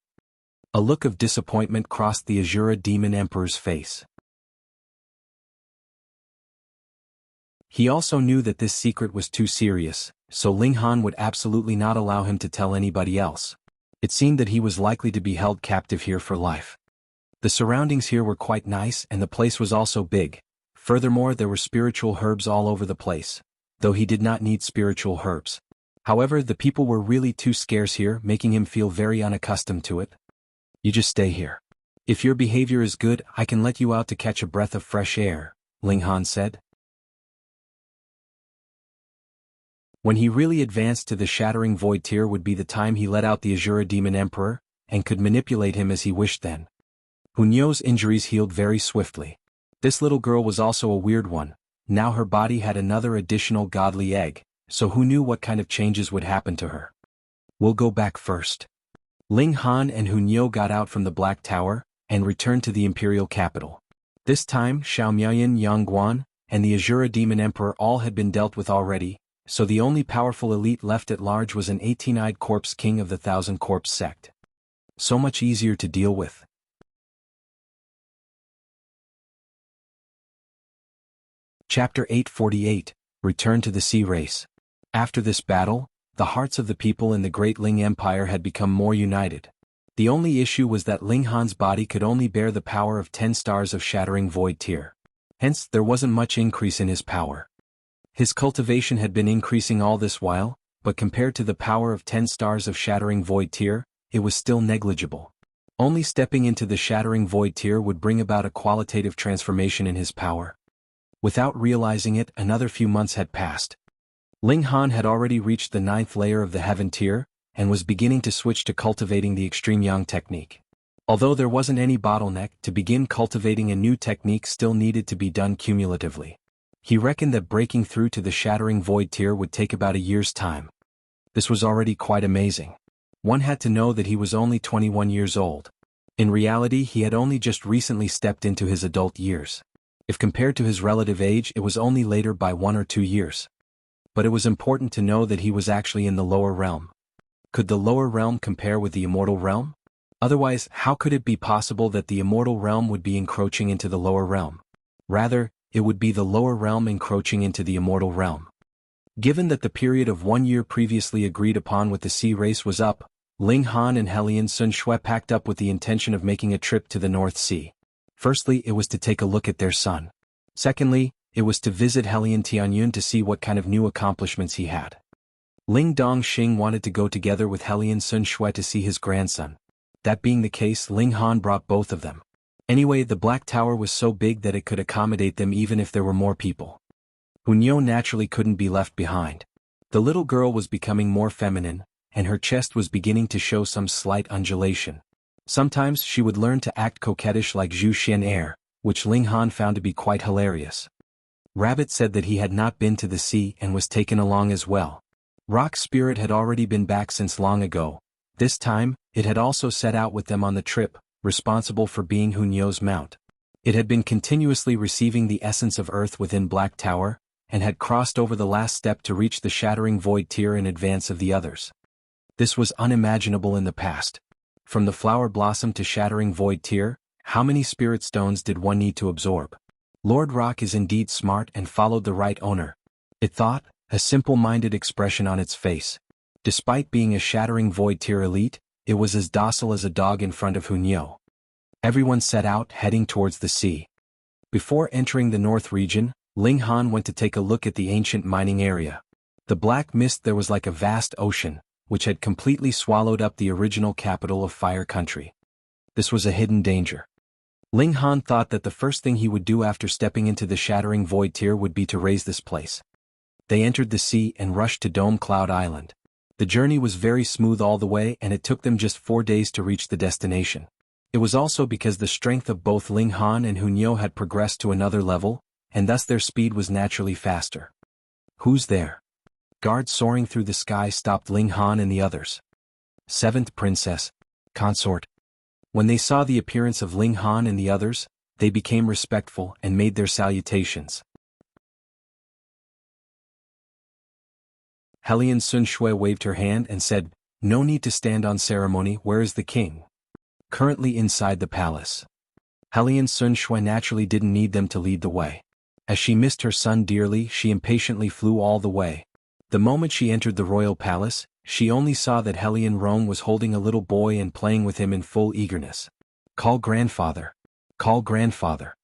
Speaker 1: A look of disappointment crossed the Asura Demon Emperor's face. He also knew that this secret was too serious, so Ling Han would absolutely not allow him to tell anybody else. It seemed that he was likely to be held captive here for life. The surroundings here were quite nice and the place was also big. Furthermore, there were spiritual herbs all over the place, though he did not need spiritual herbs. However, the people were really too scarce here, making him feel very unaccustomed to it. You just stay here. If your behavior is good, I can let you out to catch a breath of fresh air, Ling Han said. When he really advanced to the Shattering Void tier would be the time he let out the Asura Demon Emperor, and could manipulate him as he wished then. Hunyo's injuries healed very swiftly. This little girl was also a weird one. Now her body had another additional godly egg, so who knew what kind of changes would happen to her? We'll go back first. Ling Han and Hunyo got out from the Black Tower, and returned to the imperial capital. This time Xiao Miaoyan, Yang Guan, and the Asura Demon Emperor all had been dealt with already, so the only powerful elite left at large was an 18-eyed corpse king of the Thousand Corpse sect. So much easier to deal with. Chapter 848, Return to the Sea Race. After this battle, the hearts of the people in the Great Ling Empire had become more united. The only issue was that Ling Han's body could only bear the power of 10 stars of Shattering Void tier. Hence, there wasn't much increase in his power. His cultivation had been increasing all this while, but compared to the power of 10 stars of Shattering Void tier, it was still negligible. Only stepping into the Shattering Void tier would bring about a qualitative transformation in his power. Without realizing it, another few months had passed. Ling Han had already reached the 9th layer of the Heaven tier, and was beginning to switch to cultivating the Extreme Yang technique. Although there wasn't any bottleneck, to begin cultivating a new technique still needed to be done cumulatively. He reckoned that breaking through to the Shattering Void tier would take about a year's time. This was already quite amazing. One had to know that he was only 21 years old. In reality, he had only just recently stepped into his adult years. If compared to his relative age, it was only later by 1 or 2 years. But it was important to know that he was actually in the lower realm. Could the lower realm compare with the immortal realm? Otherwise, how could it be possible that the immortal realm would be encroaching into the lower realm? Rather, it would be the lower realm encroaching into the immortal realm. Given that the period of 1 year previously agreed upon with the sea race was up, Ling Han and Helian Sun Shui packed up with the intention of making a trip to the North Sea. Firstly, it was to take a look at their son. Secondly, it was to visit Helian Tianyun to see what kind of new accomplishments he had. Ling Dongxing wanted to go together with Helian Sun Shui to see his grandson. That being the case, Ling Han brought both of them. Anyway, the Black Tower was so big that it could accommodate them even if there were more people. Hunyo naturally couldn't be left behind. The little girl was becoming more feminine, and her chest was beginning to show some slight undulation. Sometimes she would learn to act coquettish like Zhu Xian Air, which Ling Han found to be quite hilarious. Rabbit said that he had not been to the sea and was taken along as well. Rock Spirit had already been back since long ago. This time, it had also set out with them on the trip, responsible for being Hunyo's mount. It had been continuously receiving the essence of Earth within Black Tower, and had crossed over the last step to reach the Shattering Void tier in advance of the others. This was unimaginable in the past. From the Flower Blossom to Shattering Void tier, how many spirit stones did one need to absorb? Lord Rock is indeed smart and followed the right owner. It thought, a simple-minded expression on its face. Despite being a Shattering Void tier elite, it was as docile as a dog in front of Hunyo. Everyone set out, heading towards the sea. Before entering the north region, Ling Han went to take a look at the ancient mining area. The black mist there was like a vast ocean, which had completely swallowed up the original capital of Fire Country. This was a hidden danger. Ling Han thought that the first thing he would do after stepping into the Shattering Void Tier would be to raise this place. They entered the sea and rushed to Dome Cloud Island. The journey was very smooth all the way and it took them just 4 days to reach the destination. It was also because the strength of both Ling Han and Hunyo had progressed to another level, and thus their speed was naturally faster. Who's there? Guards soaring through the sky stopped Ling Han and the others. 7th Princess, Consort. When they saw the appearance of Ling Han and the others, they became respectful and made their salutations. Hellion Sun Shui waved her hand and said, "No need to stand on ceremony, where is the king?" Currently inside the palace. Hellion Sun Shui naturally didn't need them to lead the way. As she missed her son dearly, she impatiently flew all the way. The moment she entered the royal palace, she only saw that Hellion Rong was holding a little boy and playing with him in full eagerness. "Call grandfather. Call grandfather.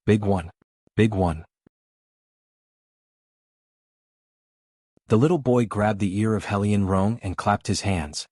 Speaker 1: Big one. Big one." The little boy grabbed the ear of Hellion Rong and clapped his hands.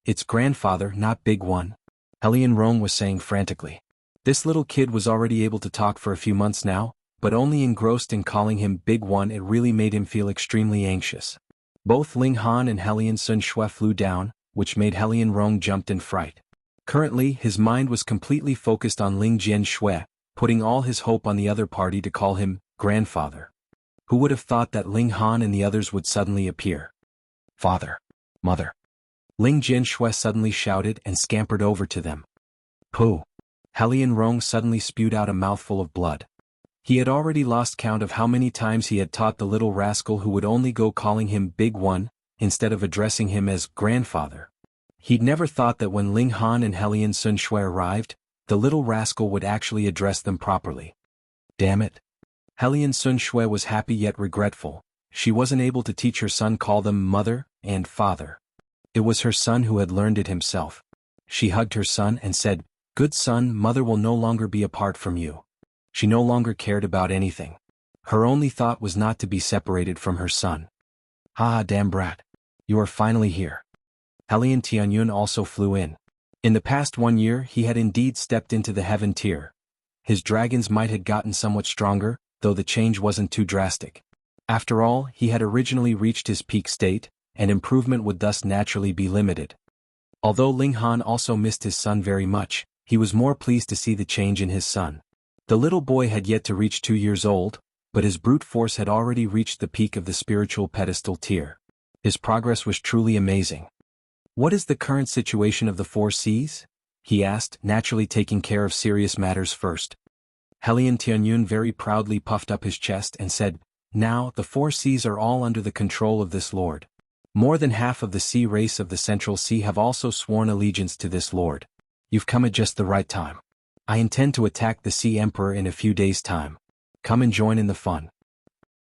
Speaker 1: "It's grandfather, not big one," Hellion Rong was saying frantically. This little kid was already able to talk for a few months now, but only engrossed in calling him big one it really made him feel extremely anxious. Both Ling Han and Hellion Sun Shui flew down, which made Hellion Rong jumped in fright. Currently, his mind was completely focused on Ling Jian Shui, putting all his hope on the other party to call him grandfather. Who would have thought that Ling Han and the others would suddenly appear? "Father. Mother." Ling Jian Shui suddenly shouted and scampered over to them. "Pooh." Hellion Rong suddenly spewed out a mouthful of blood. He had already lost count of how many times he had taught the little rascal who would only go calling him Big One, instead of addressing him as grandfather. He'd never thought that when Ling Han and Hellion Sun Shui arrived, the little rascal would actually address them properly. Damn it. Hellion Sun Shui was happy yet regretful. She wasn't able to teach her son call them mother and father. It was her son who had learned it himself. She hugged her son and said, "Good son, mother will no longer be apart from you." She no longer cared about anything. Her only thought was not to be separated from her son. "Ah, damn brat. You are finally here." Hellion Tianyun also flew in. In the past 1 year he had indeed stepped into the heaven tier. His dragon's might had gotten somewhat stronger, though the change wasn't too drastic. After all, he had originally reached his peak state, and improvement would thus naturally be limited. Although Ling Han also missed his son very much, he was more pleased to see the change in his son. The little boy had yet to reach 2 years old, but his brute force had already reached the peak of the spiritual pedestal tier. His progress was truly amazing. "What is the current situation of the 4 Cs?" he asked, naturally taking care of serious matters first. Hellion Tianyun very proudly puffed up his chest and said, "Now, the 4 Cs are all under the control of this lord. More than half of the sea race of the Central Sea have also sworn allegiance to this lord. You've come at just the right time. I intend to attack the Sea Emperor in a few days' time. Come and join in the fun."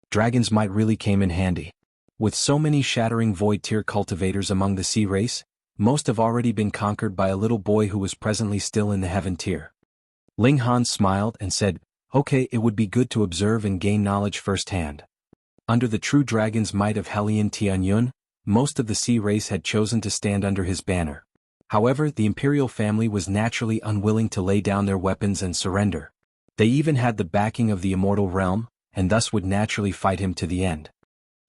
Speaker 1: Dragon's might really came in handy. With so many Shattering Void Tier cultivators among the sea race, most have already been conquered by a little boy who was presently still in the heaven tier. Ling Han smiled and said, "Okay, it would be good to observe and gain knowledge firsthand." Under the true dragon's might of Hellion Tianyun, most of the sea race had chosen to stand under his banner. However, the imperial family was naturally unwilling to lay down their weapons and surrender. They even had the backing of the immortal realm, and thus would naturally fight him to the end.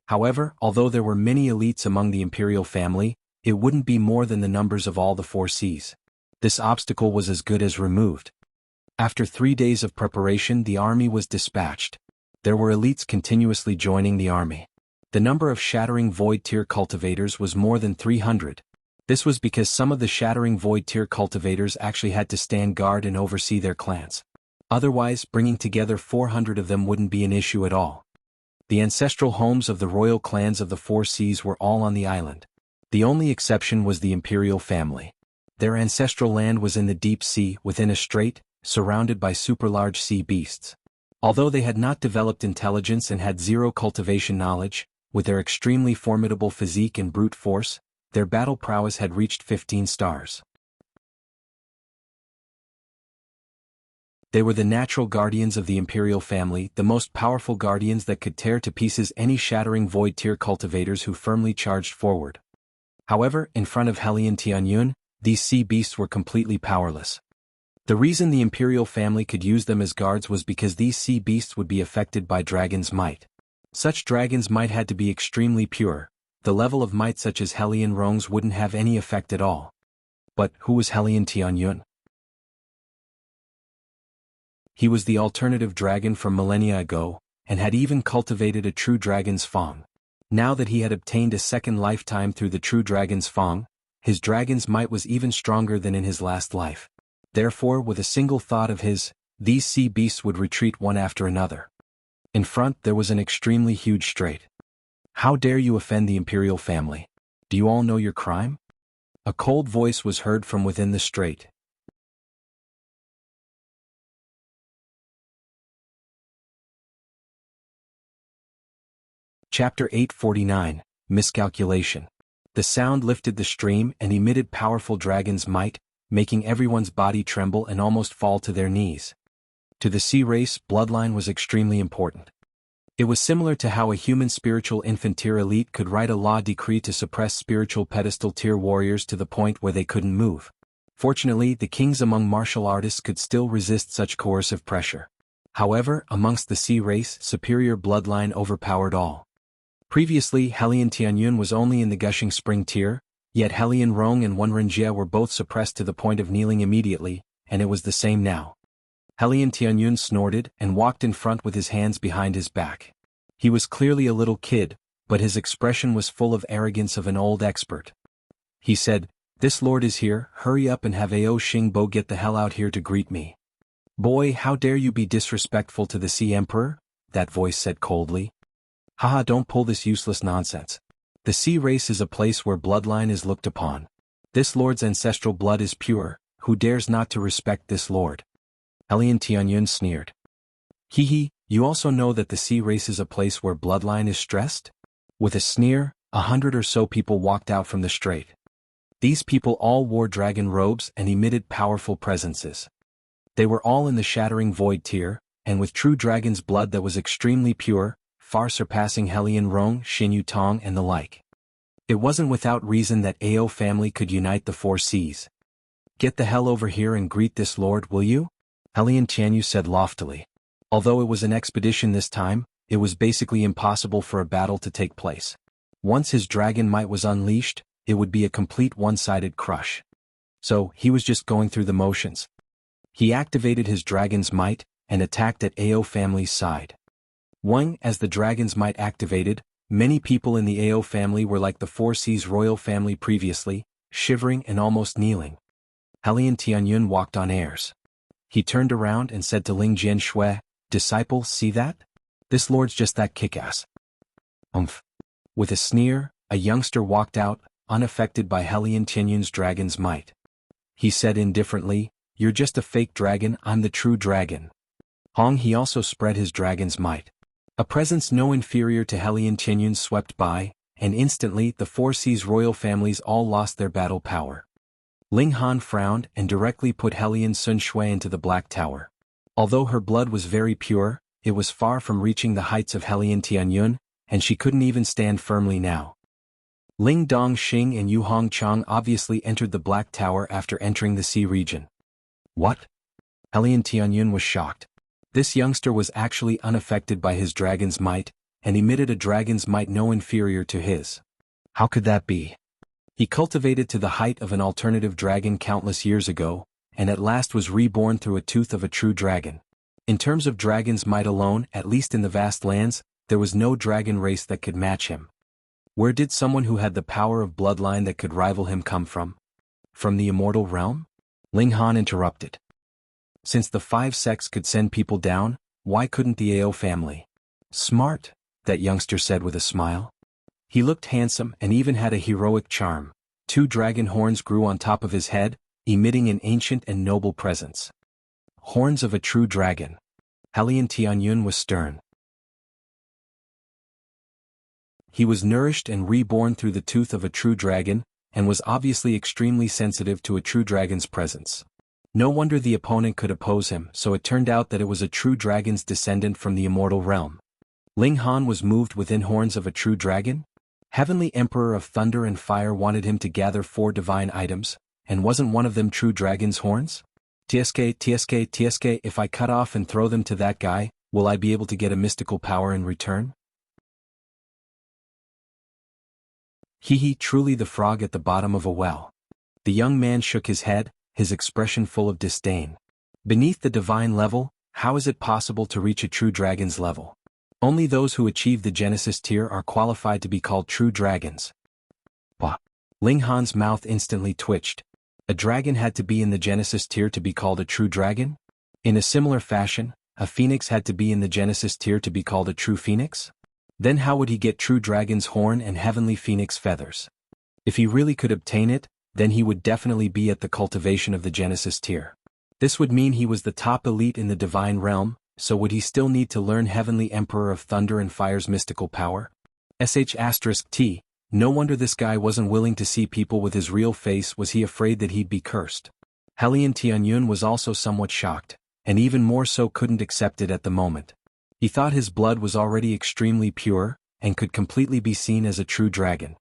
Speaker 1: However, although there were many elites among the imperial family, it wouldn't be more than the numbers of all the 4 Cs. This obstacle was as good as removed. After 3 days of preparation, the army was dispatched. There were elites continuously joining the army. The number of Shattering Void Tier cultivators was more than 300. This was because some of the Shattering Void Tier cultivators actually had to stand guard and oversee their clans. Otherwise, bringing together 400 of them wouldn't be an issue at all. The ancestral homes of the royal clans of the 4 Cs were all on the island. The only exception was the imperial family. Their ancestral land was in the deep sea, within a strait, surrounded by super-large sea beasts. Although they had not developed intelligence and had zero cultivation knowledge, with their extremely formidable physique and brute force, their battle prowess had reached 15 stars. They were the natural guardians of the imperial family, the most powerful guardians that could tear to pieces any Shattering Void Tier cultivators who firmly charged forward. However, in front of Hellion Tianyun, these sea beasts were completely powerless. The reason the imperial family could use them as guards was because these sea beasts would be affected by dragon's might. Such dragon's might had to be extremely pure. The level of might such as Hellion Rong's wouldn't have any effect at all. But who was Hellion Tianyun? He was the alternative dragon from millennia ago, and had even cultivated a true dragon's fang. Now that he had obtained a second lifetime through the true dragon's fang, his dragon's might was even stronger than in his last life. Therefore, with a single thought of his, these sea beasts would retreat one after another. In front there was an extremely huge strait. How dare you offend the imperial family? Do you all know your crime? A cold voice was heard from within the strait. Chapter 849, Miscalculation. The sound lifted the stream and emitted powerful dragon's might, making everyone's body tremble and almost fall to their knees. To the sea race, bloodline was extremely important. It was similar to how a human spiritual infant tier elite could write a law decree to suppress spiritual pedestal tier warriors to the point where they couldn't move. Fortunately, the kings among martial artists could still resist such coercive pressure. However, amongst the sea race, superior bloodline overpowered all. Previously, Hellion Tianyun was only in the Gushing Spring tier, yet Hellion Rong and Wenrenjia were both suppressed to the point of kneeling immediately, and it was the same now. Hellion Tianyun snorted and walked in front with his hands behind his back. He was clearly a little kid, but his expression was full of arrogance of an old expert. He said, "This lord is here, hurry up and have Ao Xingbo get the hell out here to greet me." "Boy, how dare you be disrespectful to the Sea Emperor?" that voice said coldly. "Haha, don't pull this useless nonsense. The sea race is a place where bloodline is looked upon. This lord's ancestral blood is pure, who dares not to respect this lord?" Hellion Tianyun sneered. "Hee, you also know that the sea race is a place where bloodline is stressed?" With a sneer, 100 or so people walked out from the strait. These people all wore dragon robes and emitted powerful presences. They were all in the Shattering Void tier, and with true dragon's blood that was extremely pure, far surpassing Hellion Rong, Xinyu Tong and the like. It wasn't without reason that Ao family could unite the four seas. "Get the hell over here and greet this lord, will you?" Hellion Tianyu said loftily. Although it was an expedition this time, it was basically impossible for a battle to take place. Once his dragon might was unleashed, it would be a complete one-sided crush. So, he was just going through the motions. He activated his dragon's might, and attacked at Ao family's side. As the dragon's might activated, many people in the Ao family were like the Four Seas royal family previously, shivering and almost kneeling. Hellion Tianyun walked on airs. He turned around and said to Ling Jian, "Disciple, see that? This lord's just that kick-ass." With a sneer, a youngster walked out, unaffected by Hellion Tianyun's dragon's might. He said indifferently, "You're just a fake dragon, I'm the true dragon." He also spread his dragon's might. A presence no inferior to Hellion Tianyun swept by, and instantly the Four Seas royal families all lost their battle power. Ling Han frowned and directly put Hellion Sun Shui into the Black Tower. Although her blood was very pure, it was far from reaching the heights of Hellion Tianyun, and she couldn't even stand firmly now. Ling Dong Xing and Yu Hong Chang obviously entered the Black Tower after entering the sea region. What? Hellion Tianyun was shocked. This youngster was actually unaffected by his dragon's might, and emitted a dragon's might no inferior to his. How could that be? He cultivated to the height of an alternative dragon countless years ago, and at last was reborn through a tooth of a true dragon. In terms of dragon's might alone, at least in the vast lands, there was no dragon race that could match him. Where did someone who had the power of bloodline that could rival him come from? From the immortal realm? Ling Han interrupted. Since the five sects could send people down, why couldn't the Ao family? Smart, that youngster said with a smile. He looked handsome and even had a heroic charm. 2 dragon horns grew on top of his head, emitting an ancient and noble presence. Horns of a true dragon. Hellion Tianyun was stern. He was nourished and reborn through the tooth of a true dragon, and was obviously extremely sensitive to a true dragon's presence. No wonder the opponent could oppose him, so it turned out that it was a true dragon's descendant from the immortal realm. Ling Han was moved within horns of a true dragon? Heavenly Emperor of Thunder and Fire wanted him to gather 4 divine items, and wasn't one of them true dragon's horns? TSK, if I cut off and throw them to that guy, will I be able to get a mystical power in return? Hee, truly the frog at the bottom of a well. The young man shook his head, his expression full of disdain. Beneath the divine level, how is it possible to reach a true dragon's level? Only those who achieve the Genesis tier are qualified to be called true dragons. Bah! Ling Han's mouth instantly twitched. A dragon had to be in the Genesis tier to be called a true dragon? In a similar fashion, a phoenix had to be in the Genesis tier to be called a true phoenix? Then how would he get true dragon's horn and heavenly phoenix feathers? If he really could obtain it, then he would definitely be at the cultivation of the Genesis tier. This would mean he was the top elite in the divine realm, so would he still need to learn Heavenly Emperor of Thunder and Fire's mystical power? *T. No wonder this guy wasn't willing to see people with his real face. Was he afraid that he'd be cursed? Hellion Tianyun was also somewhat shocked, and even more so couldn't accept it at the moment. He thought his blood was already extremely pure, and could completely be seen as a true dragon.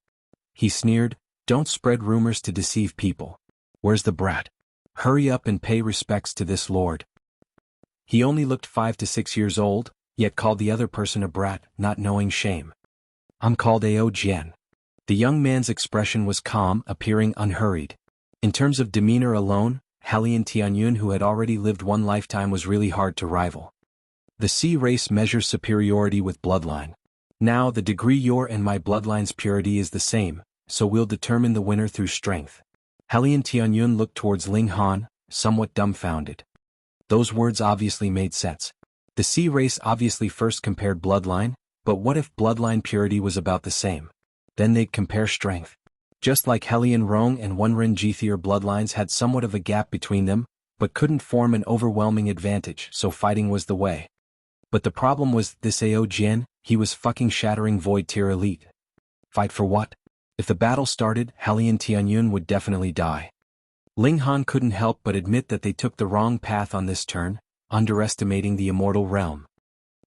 Speaker 1: He sneered, "Don't spread rumors to deceive people. Where's the brat? Hurry up and pay respects to this lord." He only looked 5 to 6 years old, yet called the other person a brat, not knowing shame. "I'm called Ao Jian." The young man's expression was calm, appearing unhurried. In terms of demeanor alone, Hellion Tianyun, who had already lived one lifetime, was really hard to rival. The C race measures superiority with bloodline. Now the degree your and my bloodline's purity is the same, so we'll determine the winner through strength. Hellion Tianyun looked towards Ling Han, somewhat dumbfounded. Those words obviously made sense. The C race obviously first compared bloodline, but what if bloodline purity was about the same? Then they'd compare strength. Just like Hellion Rong and Wunren Jithier bloodlines had somewhat of a gap between them, but couldn't form an overwhelming advantage, so fighting was the way. But the problem was this Ao Jian, he was fucking Shattering Void tier elite. Fight for what? If the battle started, Hellion Tianyun would definitely die. Ling Han couldn't help but admit that they took the wrong path on this turn, underestimating the immortal realm.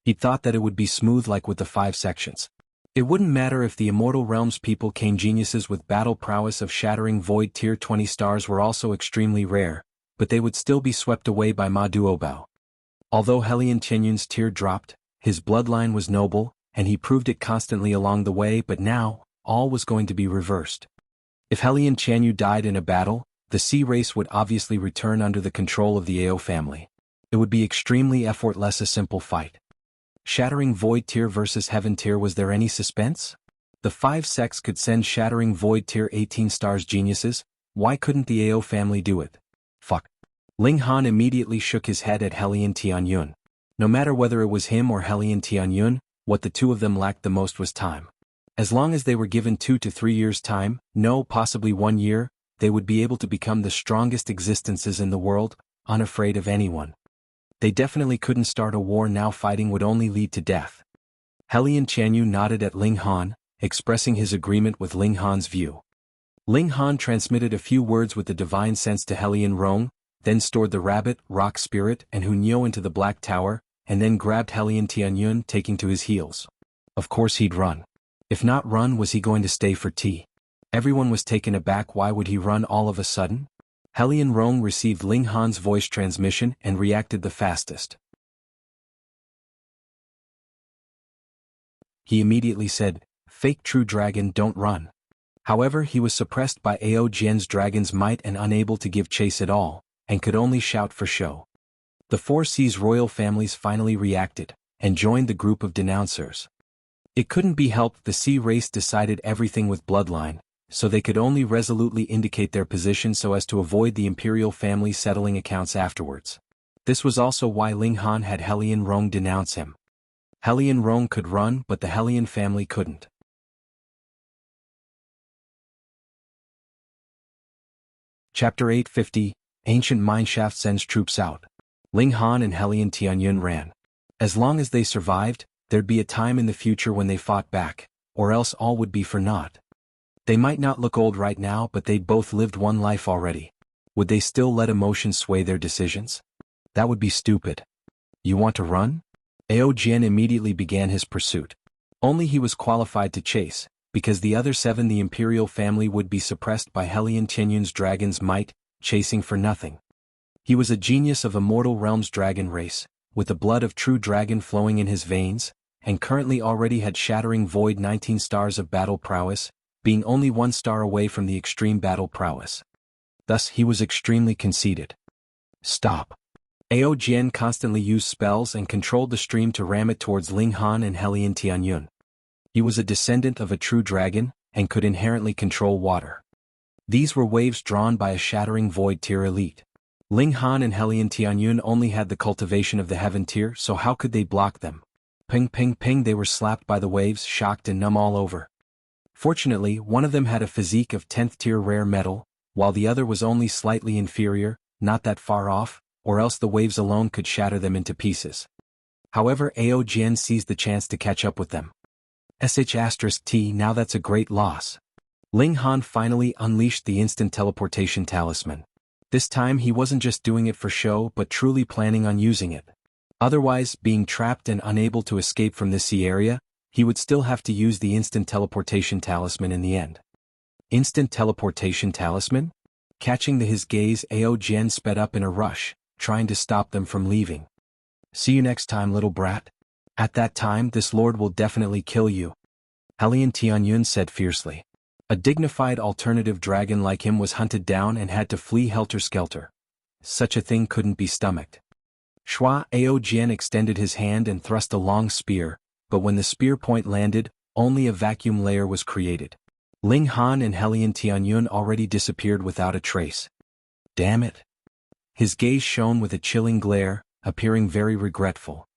Speaker 1: He'd thought that it would be smooth like with the 5 sections. It wouldn't matter if the immortal realm's people came geniuses with battle prowess of Shattering Void tier 20 stars were also extremely rare, but they would still be swept away by Ma Duobao. Although Hellion Tianyun's tier dropped, his bloodline was noble, and he proved it constantly along the way, but now, all was going to be reversed. If Hellion Tianyu died in a battle, the C race would obviously return under the control of the Ao family. It would be extremely effortless, a simple fight. Shattering Void tier versus Heaven tier, was there any suspense? The 5 sects could send Shattering Void tier 18 stars geniuses, why couldn't the Ao family do it? Fuck. Ling Han immediately shook his head at Hellion Tianyun. No matter whether it was him or Hellion Tianyun, what the two of them lacked the most was time. As long as they were given 2 to 3 years' time, no, possibly 1 year, they would be able to become the strongest existences in the world, unafraid of anyone. They definitely couldn't start a war now. Fighting would only lead to death. Hellion Tianyu nodded at Ling Han, expressing his agreement with Ling Han's view. Ling Han transmitted a few words with the divine sense to Hellion Rong, then stored the rabbit, rock spirit, and Hunyo into the black tower, and then grabbed Hellion Tianyun, taking to his heels. Of course he'd run. If not run, was he going to stay for tea? Everyone was taken aback. Why would he run all of a sudden? Hellion Rong received Ling Han's voice transmission and reacted the fastest. He immediately said, "Fake true dragon, don't run." However, he was suppressed by Ao Jian's dragon's might and unable to give chase at all, and could only shout for show. The 4 C's royal families finally reacted, and joined the group of denouncers. It couldn't be helped, the C race decided everything with bloodline, so they could only resolutely indicate their position so as to avoid the imperial family settling accounts afterwards. This was also why Ling Han had Hellion Rong denounce him. Hellion Rong could run, but the Hellion family couldn't. Chapter 850, Ancient Mineshaft sends troops out. Ling Han and Hellion Tianyun ran. As long as they survived, there'd be a time in the future when they fought back, or else all would be for naught. They might not look old right now, but they'd both lived one life already. Would they still let emotions sway their decisions? That would be stupid. You want to run? Ao Jian immediately began his pursuit. Only he was qualified to chase, because the other 7, the imperial family, would be suppressed by Hellion Tianyun's dragon's might, chasing for nothing. He was a genius of Immortal Realm's dragon race, with the blood of true dragon flowing in his veins, and currently already had Shattering Void 19 stars of battle prowess, being only 1 star away from the extreme battle prowess. Thus he was extremely conceited. Stop. Jian constantly used spells and controlled the stream to ram it towards Ling Han and Hellion Tianyun. He was a descendant of a true dragon, and could inherently control water. These were waves drawn by a Shattering Void tier elite. Ling Han and Hellion Tianyun only had the Cultivation of the Heaven tier, so how could they block them? Ping ping ping, they were slapped by the waves, shocked and numb all over. Fortunately, one of them had a physique of 10th tier rare metal, while the other was only slightly inferior, not that far off, or else the waves alone could shatter them into pieces. However, Jian seized the chance to catch up with them. *T, now that's a great loss. Ling Han finally unleashed the instant teleportation talisman. This time he wasn't just doing it for show but truly planning on using it. Otherwise, being trapped and unable to escape from this sea area, he would still have to use the instant teleportation talisman in the end. Instant teleportation talisman? Catching his gaze, Jian sped up in a rush, trying to stop them from leaving. See you next time, little brat. At that time this lord will definitely kill you. Hellion Tianyun said fiercely. A dignified alternative dragon like him was hunted down and had to flee helter-skelter. Such a thing couldn't be stomached. Shua Jian extended his hand and thrust a long spear, but when the spear point landed, only a vacuum layer was created. Ling Han and Hellion Tianyun already disappeared without a trace. Damn it. His gaze shone with a chilling glare, appearing very regretful.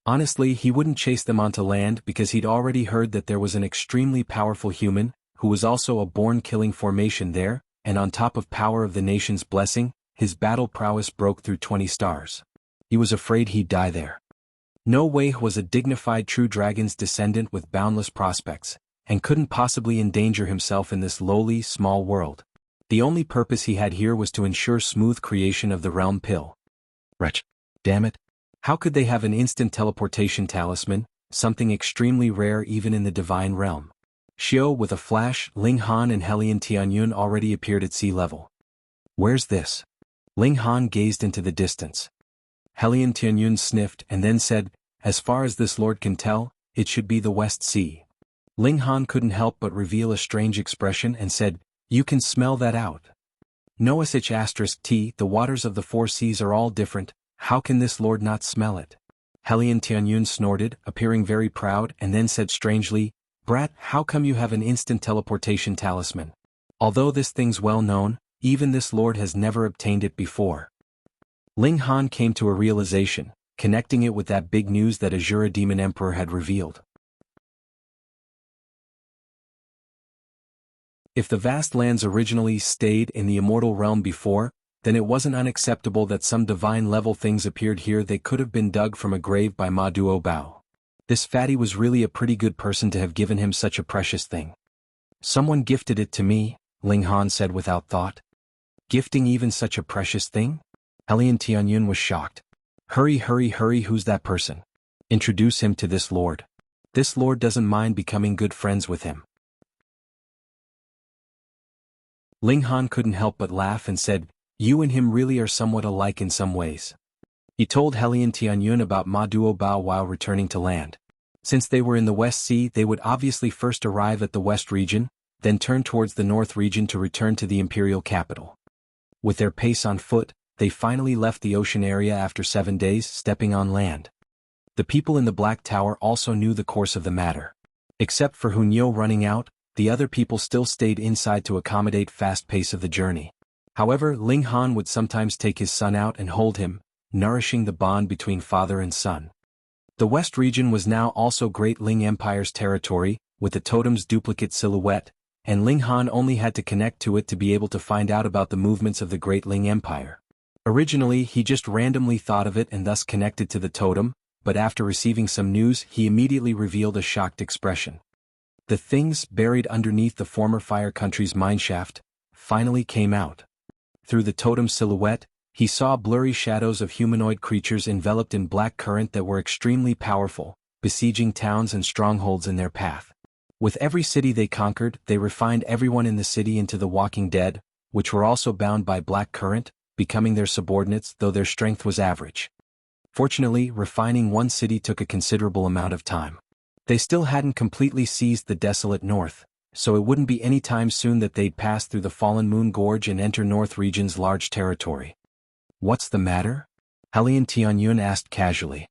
Speaker 1: Honestly, he wouldn't chase them onto land because he'd already heard that there was an extremely powerful human, who was also a born-killing formation there, and on top of power of the nation's blessing, his battle prowess broke through 20 stars. He was afraid he'd die there. No way was a dignified true dragon's descendant with boundless prospects, and couldn't possibly endanger himself in this lowly, small world. The only purpose he had here was to ensure smooth creation of the realm pill. Wretch. Damn it. How could they have an instant teleportation talisman, something extremely rare even in the divine realm? Xiao with a flash, Ling Han and Hellion Tianyun already appeared at sea level. Where's this? Ling Han gazed into the distance. Hellion Tianyun sniffed and then said, as far as this lord can tell, it should be the West Sea. Ling Han couldn't help but reveal a strange expression and said, you can smell that out. No *T, the waters of the 4 seas are all different, how can this lord not smell it? Hellion Tianyun snorted, appearing very proud, and then said strangely, brat, how come you have an instant teleportation talisman? Although this thing's well known, even this lord has never obtained it before. Ling Han came to a realization, connecting it with that big news that Asura Demon Emperor had revealed. If the vast lands originally stayed in the immortal realm before, then it wasn't unacceptable that some divine-level things appeared here. They could have been dug from a grave by Ma Duo Bao. This fatty was really a pretty good person to have given him such a precious thing. Someone gifted it to me, Ling Han said without thought. Gifting even such a precious thing? Hellion Tianyun was shocked. Hurry, hurry, hurry, who's that person? Introduce him to this lord. This lord doesn't mind becoming good friends with him. Ling Han couldn't help but laugh and said, you and him really are somewhat alike in some ways. He told Hellion Tianyun about Ma Duo Bao while returning to land. Since they were in the West Sea, they would obviously first arrive at the West region, then turn towards the North region to return to the imperial capital. With their pace on foot, they finally left the ocean area after 7 days, stepping on land. The people in the Black Tower also knew the course of the matter. Except for Hunyo running out, the other people still stayed inside to accommodate fast pace of the journey. However, Ling Han would sometimes take his son out and hold him, nourishing the bond between father and son. The West region was now also Great Ling Empire's territory, with the totem's duplicate silhouette, and Ling Han only had to connect to it to be able to find out about the movements of the Great Ling Empire. Originally, he just randomly thought of it and thus connected to the totem, but after receiving some news, he immediately revealed a shocked expression. The things buried underneath the former Fire Country's Mineshaft finally came out. Through the totem silhouette, he saw blurry shadows of humanoid creatures enveloped in black current that were extremely powerful, besieging towns and strongholds in their path. With every city they conquered, they refined everyone in the city into the Walking Dead, which were also bound by black current, becoming their subordinates though their strength was average. Fortunately, refining one city took a considerable amount of time. They still hadn't completely seized the desolate north, so it wouldn't be any time soon that they'd pass through the Fallen Moon Gorge and enter North Region's large territory. "What's the matter?" Hellion Tianyun asked casually.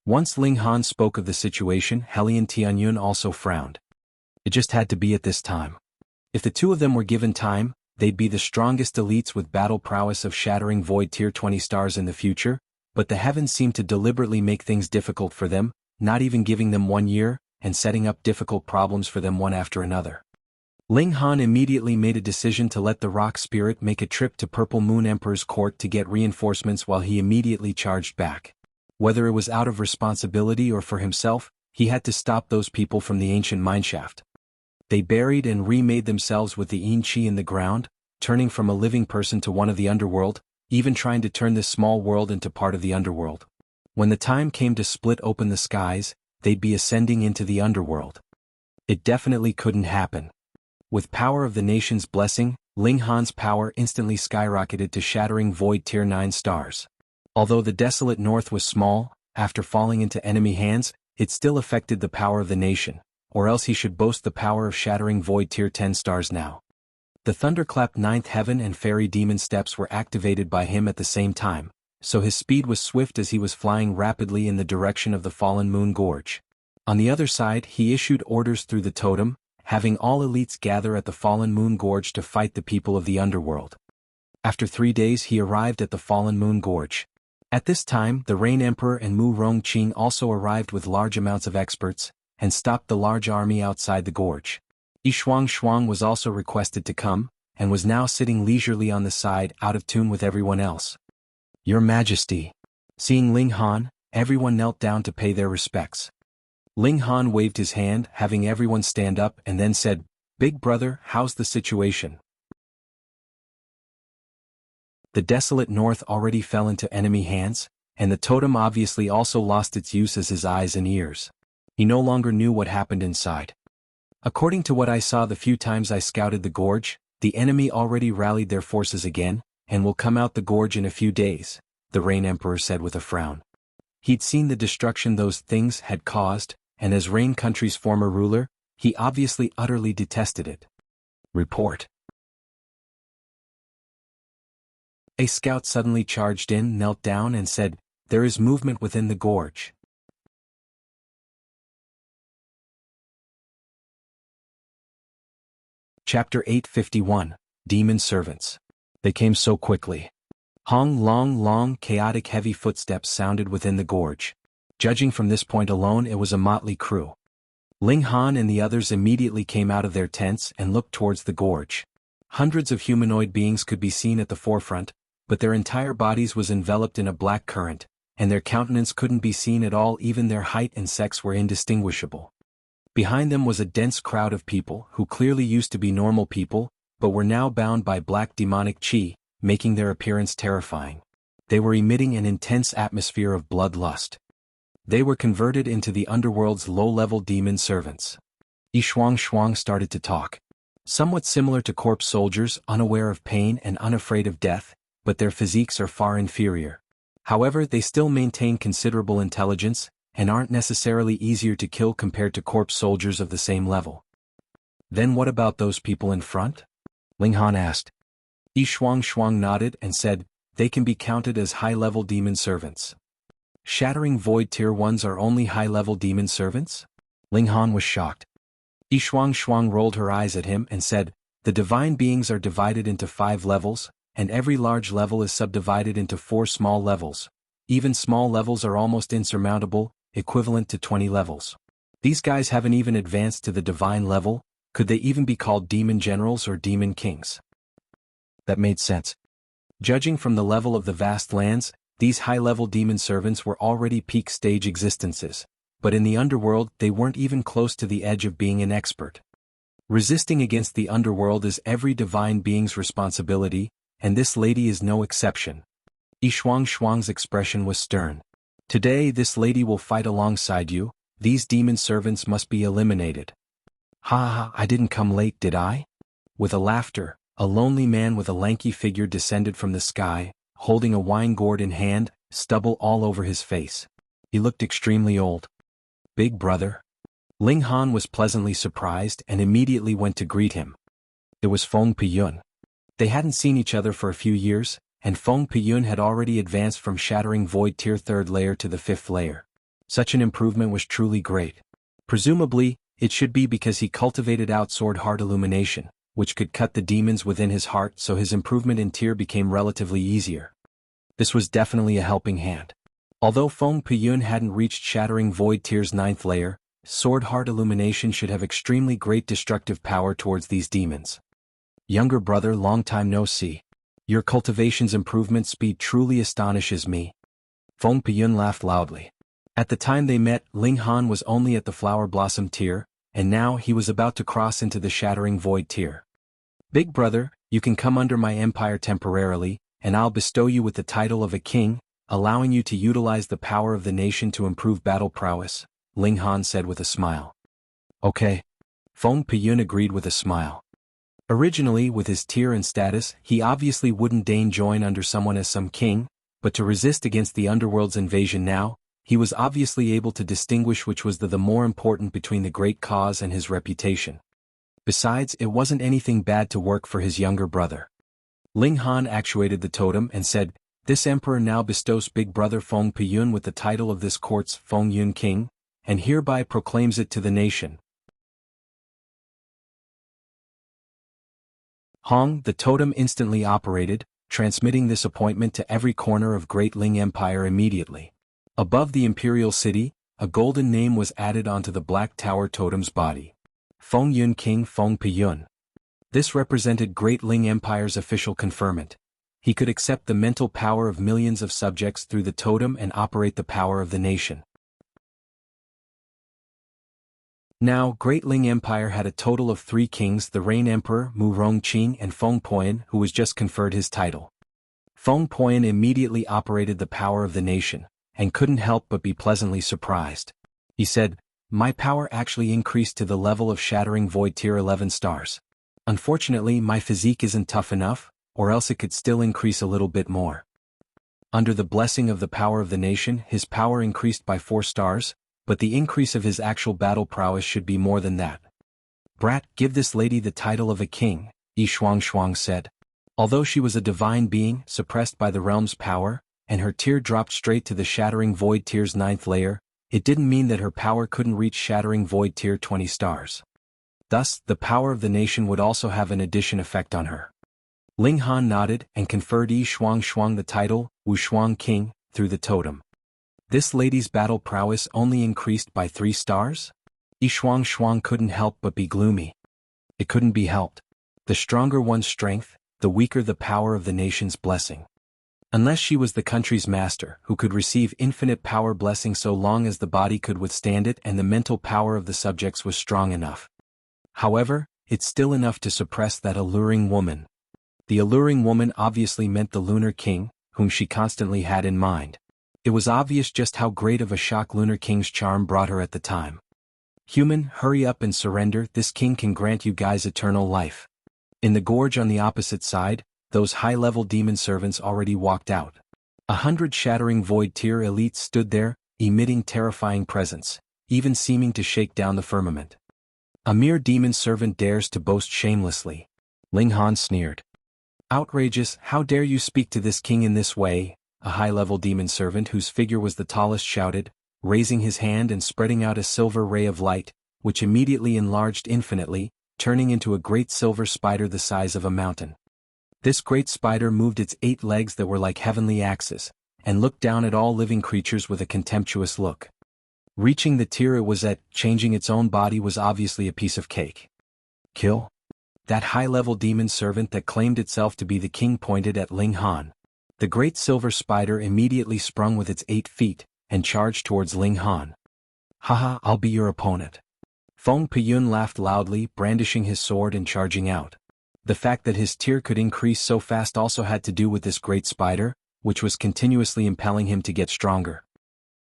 Speaker 1: Once Ling Han spoke of the situation, Hellion Tianyun also frowned. It just had to be at this time. If the two of them were given time, they'd be the strongest elites with battle prowess of Shattering Void Tier 20 stars in the future, but the heavens seemed to deliberately make things difficult for them, not even giving them 1 year, and setting up difficult problems for them one after another. Ling Han immediately made a decision to let the Rock Spirit make a trip to Purple Moon Emperor's court to get reinforcements while he immediately charged back. Whether it was out of responsibility or for himself, he had to stop those people from the ancient Mineshaft. They buried and remade themselves with the Yin Chi in the ground, turning from a living person to one of the underworld, even trying to turn this small world into part of the underworld. When the time came to split open the skies, they'd be ascending into the underworld. It definitely couldn't happen. With power of the nation's blessing, Ling Han's power instantly skyrocketed to Shattering Void Tier 9 stars. Although the desolate north was small, after falling into enemy hands, it still affected the power of the nation, or else he should boast the power of Shattering Void Tier 10 stars now. The thunderclap Ninth Heaven and Fairy Demon Steps were activated by him at the same time, so his speed was swift as he was flying rapidly in the direction of the Fallen Moon Gorge. On the other side, he issued orders through the totem, having all elites gather at the Fallen Moon Gorge to fight the people of the underworld. After 3 days he arrived at the Fallen Moon Gorge. At this time, the Rain Emperor and Mu Rongqing also arrived with large amounts of experts, and stopped the large army outside the gorge. Shuang was also requested to come, and was now sitting leisurely on the side out of tune with everyone else. "Your Majesty." Seeing Ling Han, everyone knelt down to pay their respects. Ling Han waved his hand, having everyone stand up, and then said, "Big brother, how's the situation?" The desolate north already fell into enemy hands, and the totem obviously also lost its use as his eyes and ears. He no longer knew what happened inside. "According to what I saw the few times I scouted the gorge, the enemy already rallied their forces again, and will come out the gorge in a few days," the Rain Emperor said with a frown. He'd seen the destruction those things had caused, and as Rain Country's former ruler, he obviously utterly detested it. Report. A scout suddenly charged in, knelt down and said, "There is movement within the gorge." Chapter 851, Demon Servants. They came so quickly. Long, chaotic heavy footsteps sounded within the gorge. Judging from this point alone, it was a motley crew. Ling Han and the others immediately came out of their tents and looked towards the gorge. Hundreds of humanoid beings could be seen at the forefront, but their entire bodies was enveloped in a black current, and their countenance couldn't be seen at all. Even their height and sex were indistinguishable. Behind them was a dense crowd of people who clearly used to be normal people, but were now bound by black demonic chi, making their appearance terrifying. They were emitting an intense atmosphere of bloodlust. They were converted into the underworld's low-level demon servants. Shuang started to talk. Somewhat similar to corpse soldiers, unaware of pain and unafraid of death, but their physiques are far inferior. However, they still maintain considerable intelligence, and aren't necessarily easier to kill compared to corpse soldiers of the same level. "Then what about those people in front?" Ling Han asked. Shuang nodded and said, "They can be counted as high-level demon servants." "Shattering Void Tier 1s are only high-level demon servants?" Ling Han was shocked. Shuang rolled her eyes at him and said, "The divine beings are divided into 5 levels, and every large level is subdivided into 4 small levels. Even small levels are almost insurmountable, equivalent to 20 levels. These guys haven't even advanced to the divine level. Could they even be called demon generals or demon kings?" That made sense. Judging from the level of the vast lands, these high-level demon servants were already peak stage existences, but in the underworld they weren't even close to the edge of being an expert. Resisting against the underworld is every divine being's responsibility, and this lady is no exception. Shuang's expression was stern. "Today this lady will fight alongside you. These demon servants must be eliminated." "Ha, I didn't come late, did I?" With a laughter, A lonely man with a lanky figure descended from the sky, holding a wine gourd in hand, stubble all over his face. He looked extremely old. Big brother? Ling Han was pleasantly surprised and immediately went to greet him. It was Feng Piyun. They hadn't seen each other for a few years, and Feng Piyun had already advanced from Shattering Void Tier 3rd layer to the 5th layer. Such an improvement was truly great. Presumably, it should be because he cultivated Outsword Heart Illumination, which could cut the demons within his heart, so his improvement in tier became relatively easier. This was definitely a helping hand. Although Feng Piyun hadn't reached Shattering Void Tier's 9th layer, Sword Heart Illumination should have extremely great destructive power towards these demons. Younger brother, long time no see. Your cultivation's improvement speed truly astonishes me. Feng Piyun laughed loudly. At the time they met, Ling Han was only at the Flower Blossom tier, and now he was about to cross into the Shattering Void tier. Big brother, you can come under my empire temporarily, and I'll bestow you with the title of a king, allowing you to utilize the power of the nation to improve battle prowess, Ling Han said with a smile. Okay. Feng Piyun agreed with a smile. Originally, with his tier and status, he obviously wouldn't deign join under someone as some king, but to resist against the underworld's invasion now, he was obviously able to distinguish which was the more important between the great cause and his reputation. Besides, it wasn't anything bad to work for his younger brother. Ling Han actuated the totem and said, "This emperor now bestows big brother Feng Piyun with the title of this court's Feng Yun King, and hereby proclaims it to the nation." Hong, the totem instantly operated, transmitting this appointment to every corner of Great Ling Empire immediately. Above the imperial city, a golden name was added onto the Black Tower totem's body. Feng Yun King Feng Piyun. This represented Great Ling Empire's official conferment. He could accept the mental power of millions of subjects through the totem and operate the power of the nation. Now, Great Ling Empire had a total of 3 kings: the Rain Emperor Mu Rongqing and Feng Poyan, who was just conferred his title. Feng Poyan immediately operated the power of the nation, and couldn't help but be pleasantly surprised. He said, "My power actually increased to the level of Shattering Void Tier 11 stars. Unfortunately, my physique isn't tough enough, or else it could still increase a little bit more." Under the blessing of the power of the nation, his power increased by 4 stars, but the increase of his actual battle prowess should be more than that. "Brat, give this lady the title of a king," Yi Shuang said. Although she was a divine being, suppressed by the realm's power, and her tier dropped straight to the Shattering Void Tier's 9th layer, it didn't mean that her power couldn't reach Shattering Void Tier 20 stars. Thus, the power of the nation would also have an addition effect on her. Ling Han nodded and conferred Yi Shuang the title, Wu Shuang King, through the totem. This lady's battle prowess only increased by 3 stars? Yi Shuang couldn't help but be gloomy. It couldn't be helped. The stronger one's strength, the weaker the power of the nation's blessing. Unless she was the country's master, who could receive infinite power blessing so long as the body could withstand it and the mental power of the subjects was strong enough. However, it's still enough to suppress that alluring woman. The alluring woman obviously meant the Lunar King, whom she constantly had in mind. It was obvious just how great of a shock Lunar King's charm brought her at the time. "Human, hurry up and surrender, this king can grant you guys eternal life." In the gorge on the opposite side, those high-level demon servants already walked out. 100 Shattering Void Tier elites stood there, emitting terrifying presence, even seeming to shake down the firmament. "A mere demon servant dares to boast shamelessly," Ling Han sneered. "Outrageous, how dare you speak to this king in this way?" A high-level demon servant whose figure was the tallest shouted, raising his hand and spreading out a silver ray of light, which immediately enlarged infinitely, turning into a great silver spider the size of a mountain. This great spider moved its 8 legs that were like heavenly axes, and looked down at all living creatures with a contemptuous look. Reaching the tier it was at, changing its own body was obviously a piece of cake. "Kill?" That high-level demon servant that claimed itself to be the king pointed at Ling Han. The great silver spider immediately sprung with its 8 feet, and charged towards Ling Han. "Haha, I'll be your opponent." Feng Piyun laughed loudly, brandishing his sword and charging out. The fact that his tier could increase so fast also had to do with this great spider, which was continuously impelling him to get stronger.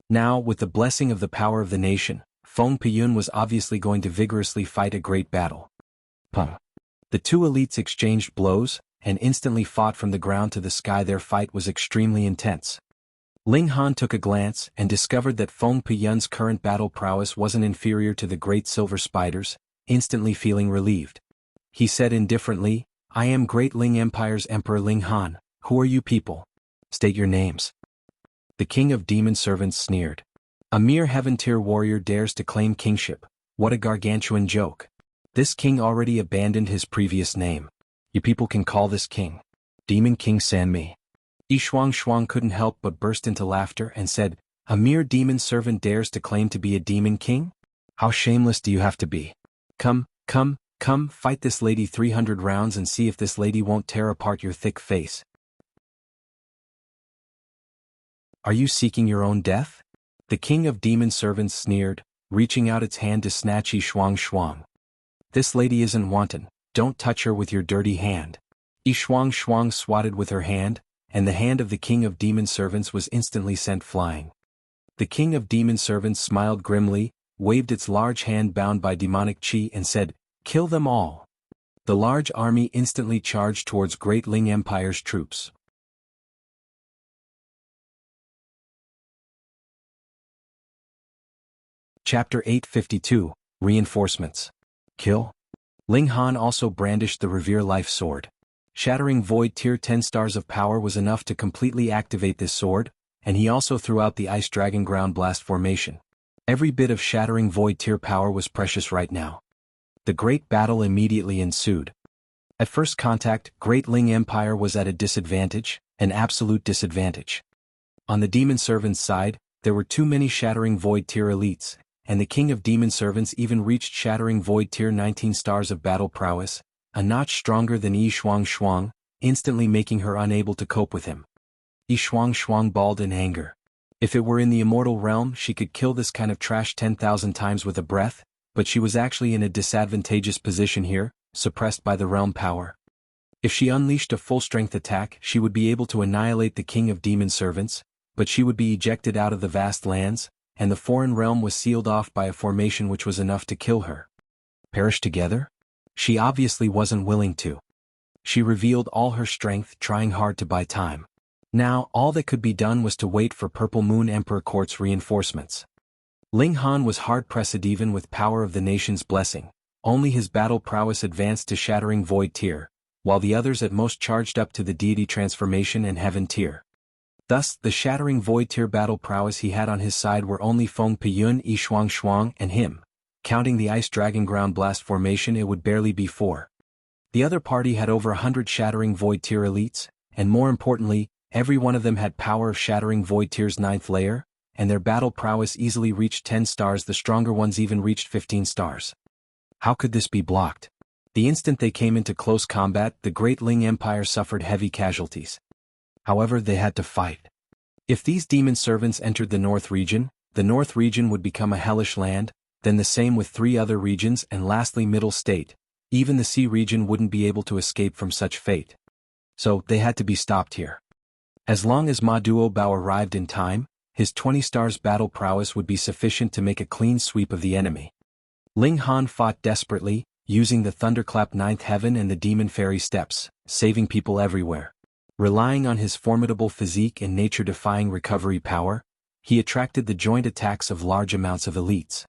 Speaker 1: Now, with the blessing of the power of the nation, Feng Piyun was obviously going to vigorously fight a great battle. Puh. The two elites exchanged blows, and instantly fought from the ground to the sky. Their fight was extremely intense. Ling Han took a glance and discovered that Feng Piyun's current battle prowess wasn't inferior to the Great Silver Spiders, instantly feeling relieved. He said indifferently, "I am Great Ling Empire's Emperor Ling Han. Who are you people? State your names." The king of demon servants sneered. "A mere heaven-tier warrior dares to claim kingship. What a gargantuan joke. This king already abandoned his previous name. You people can call this king Demon King Sanmei." Yi Shuang couldn't help but burst into laughter and said, "A mere demon servant dares to claim to be a demon king? How shameless do you have to be? Come, fight this lady 300 rounds and see if this lady won't tear apart your thick face." "Are you seeking your own death?" The king of demon servants sneered, reaching out its hand to snatch Yi Shuang. "This lady isn't wanton, don't touch her with your dirty hand." Yi Shuang swatted with her hand, and the hand of the king of demon servants was instantly sent flying. The king of demon servants smiled grimly, waved its large hand bound by demonic chi and said, "Kill them all." The large army instantly charged towards Great Ling Empire's troops. Chapter 852, Reinforcements. Kill. Ling Han also brandished the Revere Life Sword. Shattering Void Tier 10 stars of power was enough to completely activate this sword, and he also threw out the Ice Dragon Ground Blast formation. Every bit of Shattering Void Tier power was precious right now. The great battle immediately ensued. At first contact, Great Ling Empire was at a disadvantage, an absolute disadvantage. On the Demon Servants' side, there were too many Shattering Void Tier elites, and the King of Demon Servants even reached Shattering Void Tier 19 stars of battle prowess, a notch stronger than Yi Shuang, instantly making her unable to cope with him. Yi Shuang bawled in anger. If it were in the Immortal realm, she could kill this kind of trash 10,000 times with a breath, but she was actually in a disadvantageous position here, suppressed by the realm power. If she unleashed a full-strength attack, she would be able to annihilate the King of Demon Servants, but she would be ejected out of the vast lands, and the foreign realm was sealed off by a formation which was enough to kill her. Perish together? She obviously wasn't willing to. She revealed all her strength, trying hard to buy time. Now, all that could be done was to wait for Purple Moon Emperor Court's reinforcements. Ling Han was hard-pressed even with power of the nation's blessing. Only his battle prowess advanced to Shattering Void Tier, while the others at most charged up to the Deity Transformation and Heaven Tier. Thus, the Shattering Void Tier battle prowess he had on his side were only Feng Piyun, Yi Shuang, and him. Counting the Ice Dragon Ground Blast formation, it would barely be 4. The other party had over 100 Shattering Void Tier elites, and more importantly, every one of them had power of Shattering Void Tier's 9th layer, and their battle prowess easily reached 10 stars. The stronger ones even reached 15 stars. How could this be blocked? The instant they came into close combat, the Great Ling Empire suffered heavy casualties. However, they had to fight. If these demon servants entered the North region would become a hellish land, then the same with 3 other regions, and lastly Middle State. Even the Sea region wouldn't be able to escape from such fate. So, they had to be stopped here. As long as Ma Duo Bao arrived in time, his 20 stars battle prowess would be sufficient to make a clean sweep of the enemy. Ling Han fought desperately, using the Thunderclap 9th Heaven and the Demon Fairy Steps, saving people everywhere. Relying on his formidable physique and nature-defying recovery power, he attracted the joint attacks of large amounts of elites.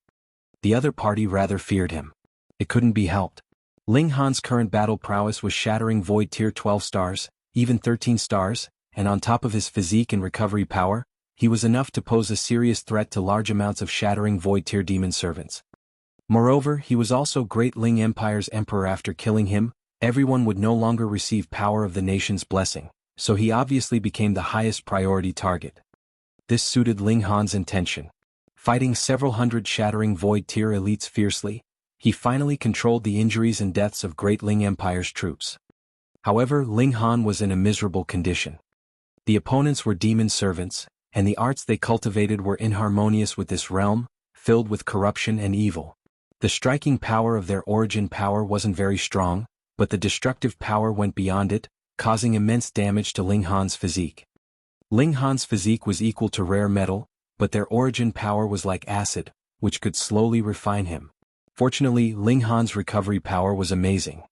Speaker 1: The other party rather feared him. It couldn't be helped. Ling Han's current battle prowess was Shattering Void Tier 12 stars, even 13 stars, and on top of his physique and recovery power, he was enough to pose a serious threat to large amounts of Shattering Void Tier demon servants. Moreover, he was also Great Ling Empire's emperor. After killing him, everyone would no longer receive power of the nation's blessing, so he obviously became the highest priority target. This suited Ling Han's intention. Fighting several hundred Shattering Void Tier elites fiercely, he finally controlled the injuries and deaths of Great Ling Empire's troops. However, Ling Han was in a miserable condition. The opponents were demon servants, and the arts they cultivated were inharmonious with this realm, filled with corruption and evil. The striking power of their origin power wasn't very strong, but the destructive power went beyond it, causing immense damage to Ling Han's physique. Ling Han's physique was equal to rare metal, but their origin power was like acid, which could slowly refine him. Fortunately, Ling Han's recovery power was amazing.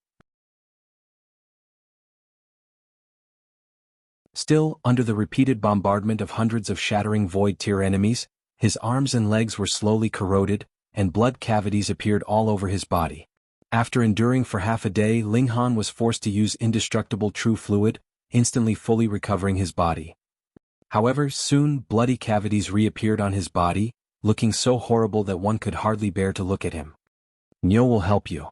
Speaker 1: Still, under the repeated bombardment of hundreds of shattering void tier enemies, his arms and legs were slowly corroded, and blood cavities appeared all over his body. After enduring for half a day, Ling Han was forced to use indestructible true fluid, instantly fully recovering his body. However, soon bloody cavities reappeared on his body, looking so horrible that one could hardly bear to look at him. Nyo will help you.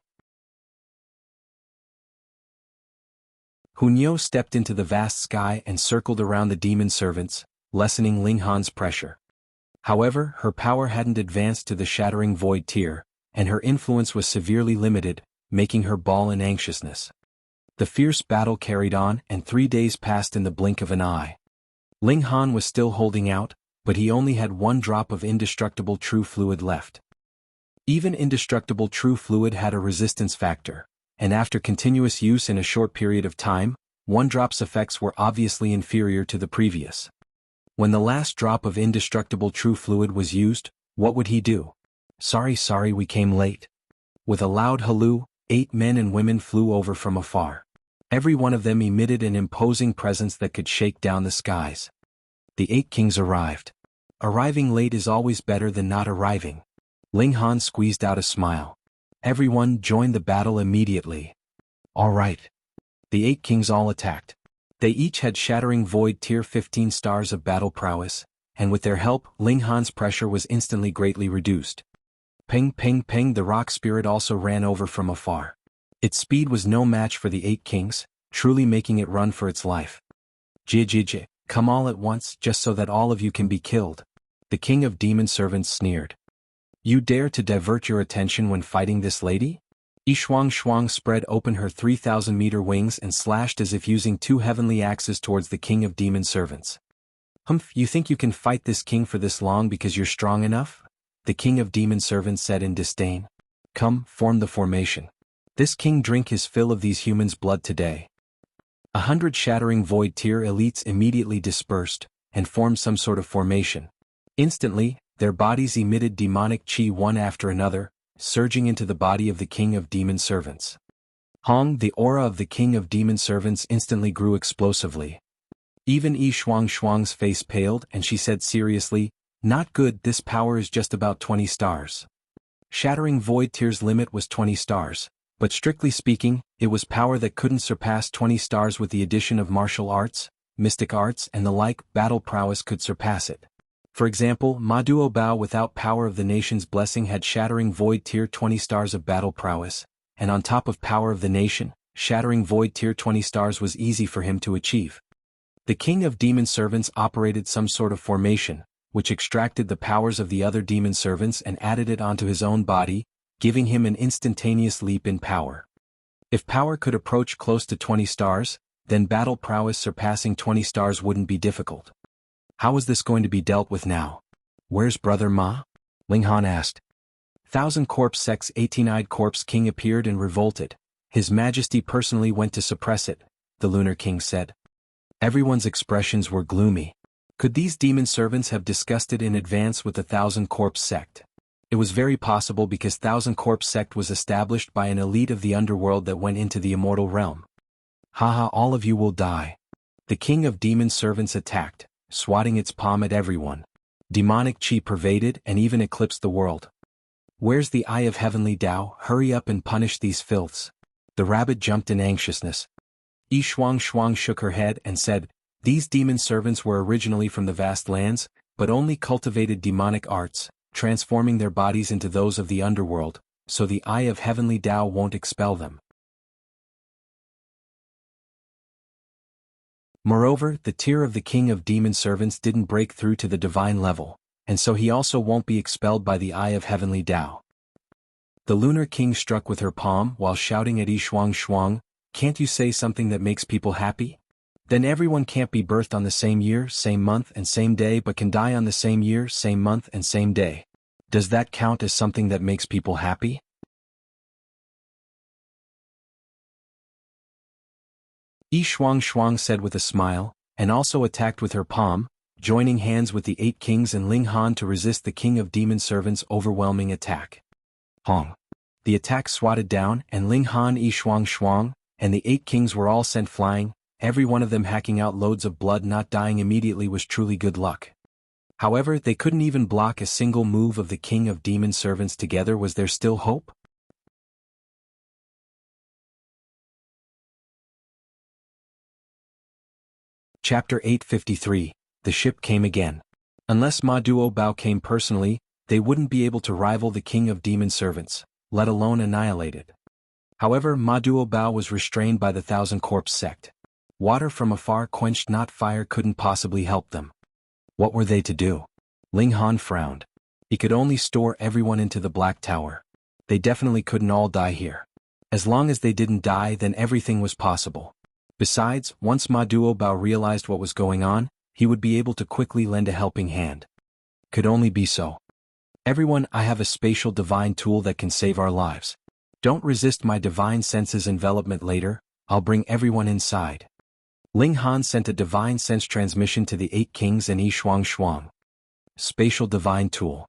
Speaker 1: Hunyo stepped into the vast sky and circled around the demon servants, lessening Ling Han's pressure. However, her power hadn't advanced to the shattering void tier, and her influence was severely limited, making her bawl in anxiousness. The fierce battle carried on, and 3 days passed in the blink of an eye. Ling Han was still holding out, but he only had 1 drop of indestructible true fluid left. Even indestructible true fluid had a resistance factor, and after continuous use in a short period of time, 1 drop's effects were obviously inferior to the previous. When the last drop of indestructible true fluid was used, what would he do? Sorry, we came late. With a loud halloo, 8 men and women flew over from afar. Every one of them emitted an imposing presence that could shake down the skies. The 8 kings arrived. Arriving late is always better than not arriving. Ling Han squeezed out a smile. Everyone joined the battle immediately. All right. The 8 kings all attacked. They each had shattering void tier 15 stars of battle prowess, and with their help, Ling Han's pressure was instantly greatly reduced. Ping, the rock spirit also ran over from afar. Its speed was no match for the 8 kings, truly making it run for its life. Jij, come all at once just so that all of you can be killed. The king of demon servants sneered. You dare to divert your attention when fighting this lady? Shuang spread open her 3,000-meter wings and slashed as if using 2 heavenly axes towards the king of demon servants. Humph, you think you can fight this king for this long because you're strong enough? The king of demon servants said in disdain. Come, form the formation. This king drink his fill of these humans' blood today. 100 shattering void tier elites immediately dispersed, and formed some sort of formation. Instantly, their bodies emitted demonic chi one after another, surging into the body of the king of demon servants. Hong, the aura of the king of demon servants instantly grew explosively. Even Shuang's face paled and she said seriously, not good, this power is just about 20 stars. Shattering void tier's limit was 20 stars, but strictly speaking, it was power that couldn't surpass 20 stars with the addition of martial arts, mystic arts and the like. Battle prowess could surpass it. For example, Ma Duo Bao without power of the nation's blessing had shattering void tier 20 stars of battle prowess, and on top of power of the nation, shattering void tier 20 stars was easy for him to achieve. The king of demon servants operated some sort of formation, which extracted the powers of the other demon servants and added it onto his own body, giving him an instantaneous leap in power. If power could approach close to 20 stars, then battle prowess surpassing 20 stars wouldn't be difficult. How is this going to be dealt with now? Where's Brother Ma? Ling Han asked. 1,000 Corpse Sect's 18-eyed Corpse King appeared and revolted. His Majesty personally went to suppress it, the Lunar King said. Everyone's expressions were gloomy. Could these demon servants have discussed it in advance with the 1,000 Corpse Sect? It was very possible because 1,000 Corpse Sect was established by an elite of the underworld that went into the immortal realm. Haha, all of you will die. The king of demon servants attacked, swatting its palm at everyone. Demonic chi pervaded and even eclipsed the world. Where's the Eye of Heavenly Tao? Hurry up and punish these filths. The rabbit jumped in anxiousness. Shuang shook her head and said, these demon servants were originally from the vast lands, but only cultivated demonic arts, transforming their bodies into those of the underworld, so the Eye of Heavenly Tao won't expel them. Moreover, the tier of the king of demon servants didn't break through to the divine level, and so he also won't be expelled by the Eye of Heavenly Tao. The Lunar King struck with her palm while shouting at Shuang, can't you say something that makes people happy? Then everyone can't be birthed on the same year, same month and same day but can die on the same year, same month and same day. Does that count as something that makes people happy? Shuang said with a smile, and also attacked with her palm, joining hands with the 8 kings and Ling Han to resist the king of demon servants' overwhelming attack. Hong. The attack swatted down and Ling Han Shuang, and the 8 kings were all sent flying, every one of them hacking out loads of blood not dying immediately was truly good luck. However, they couldn't even block a single move of the King of Demon Servants together. Was there still hope? Chapter 853, The Ship Came Again. Unless Ma Duo Bao came personally, they wouldn't be able to rival the King of Demon Servants, let alone annihilate it. However, Ma Duo Bao was restrained by the Thousand Corpse sect. Water from afar quenched not fire couldn't possibly help them. What were they to do? Ling Han frowned. He could only store everyone into the Black Tower. They definitely couldn't all die here. As long as they didn't die, then everything was possible. Besides, once Ma Duo Bao realized what was going on, he would be able to quickly lend a helping hand. Could only be so. Everyone, I have a spatial divine tool that can save our lives. Don't resist my divine senses envelopment later, I'll bring everyone inside. Ling Han sent a divine sense transmission to the 8 kings and Yi Shuang. Spatial divine tool.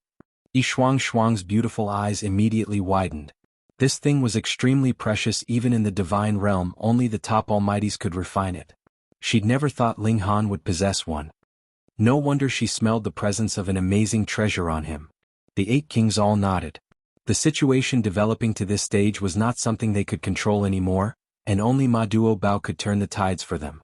Speaker 1: Yi Shuang's beautiful eyes immediately widened. This thing was extremely precious. Even in the divine realm, only the top almighties could refine it. She'd never thought Ling Han would possess one. No wonder she smelled the presence of an amazing treasure on him. The 8 kings all nodded. The situation developing to this stage was not something they could control anymore, and only Ma Duo Bao could turn the tides for them.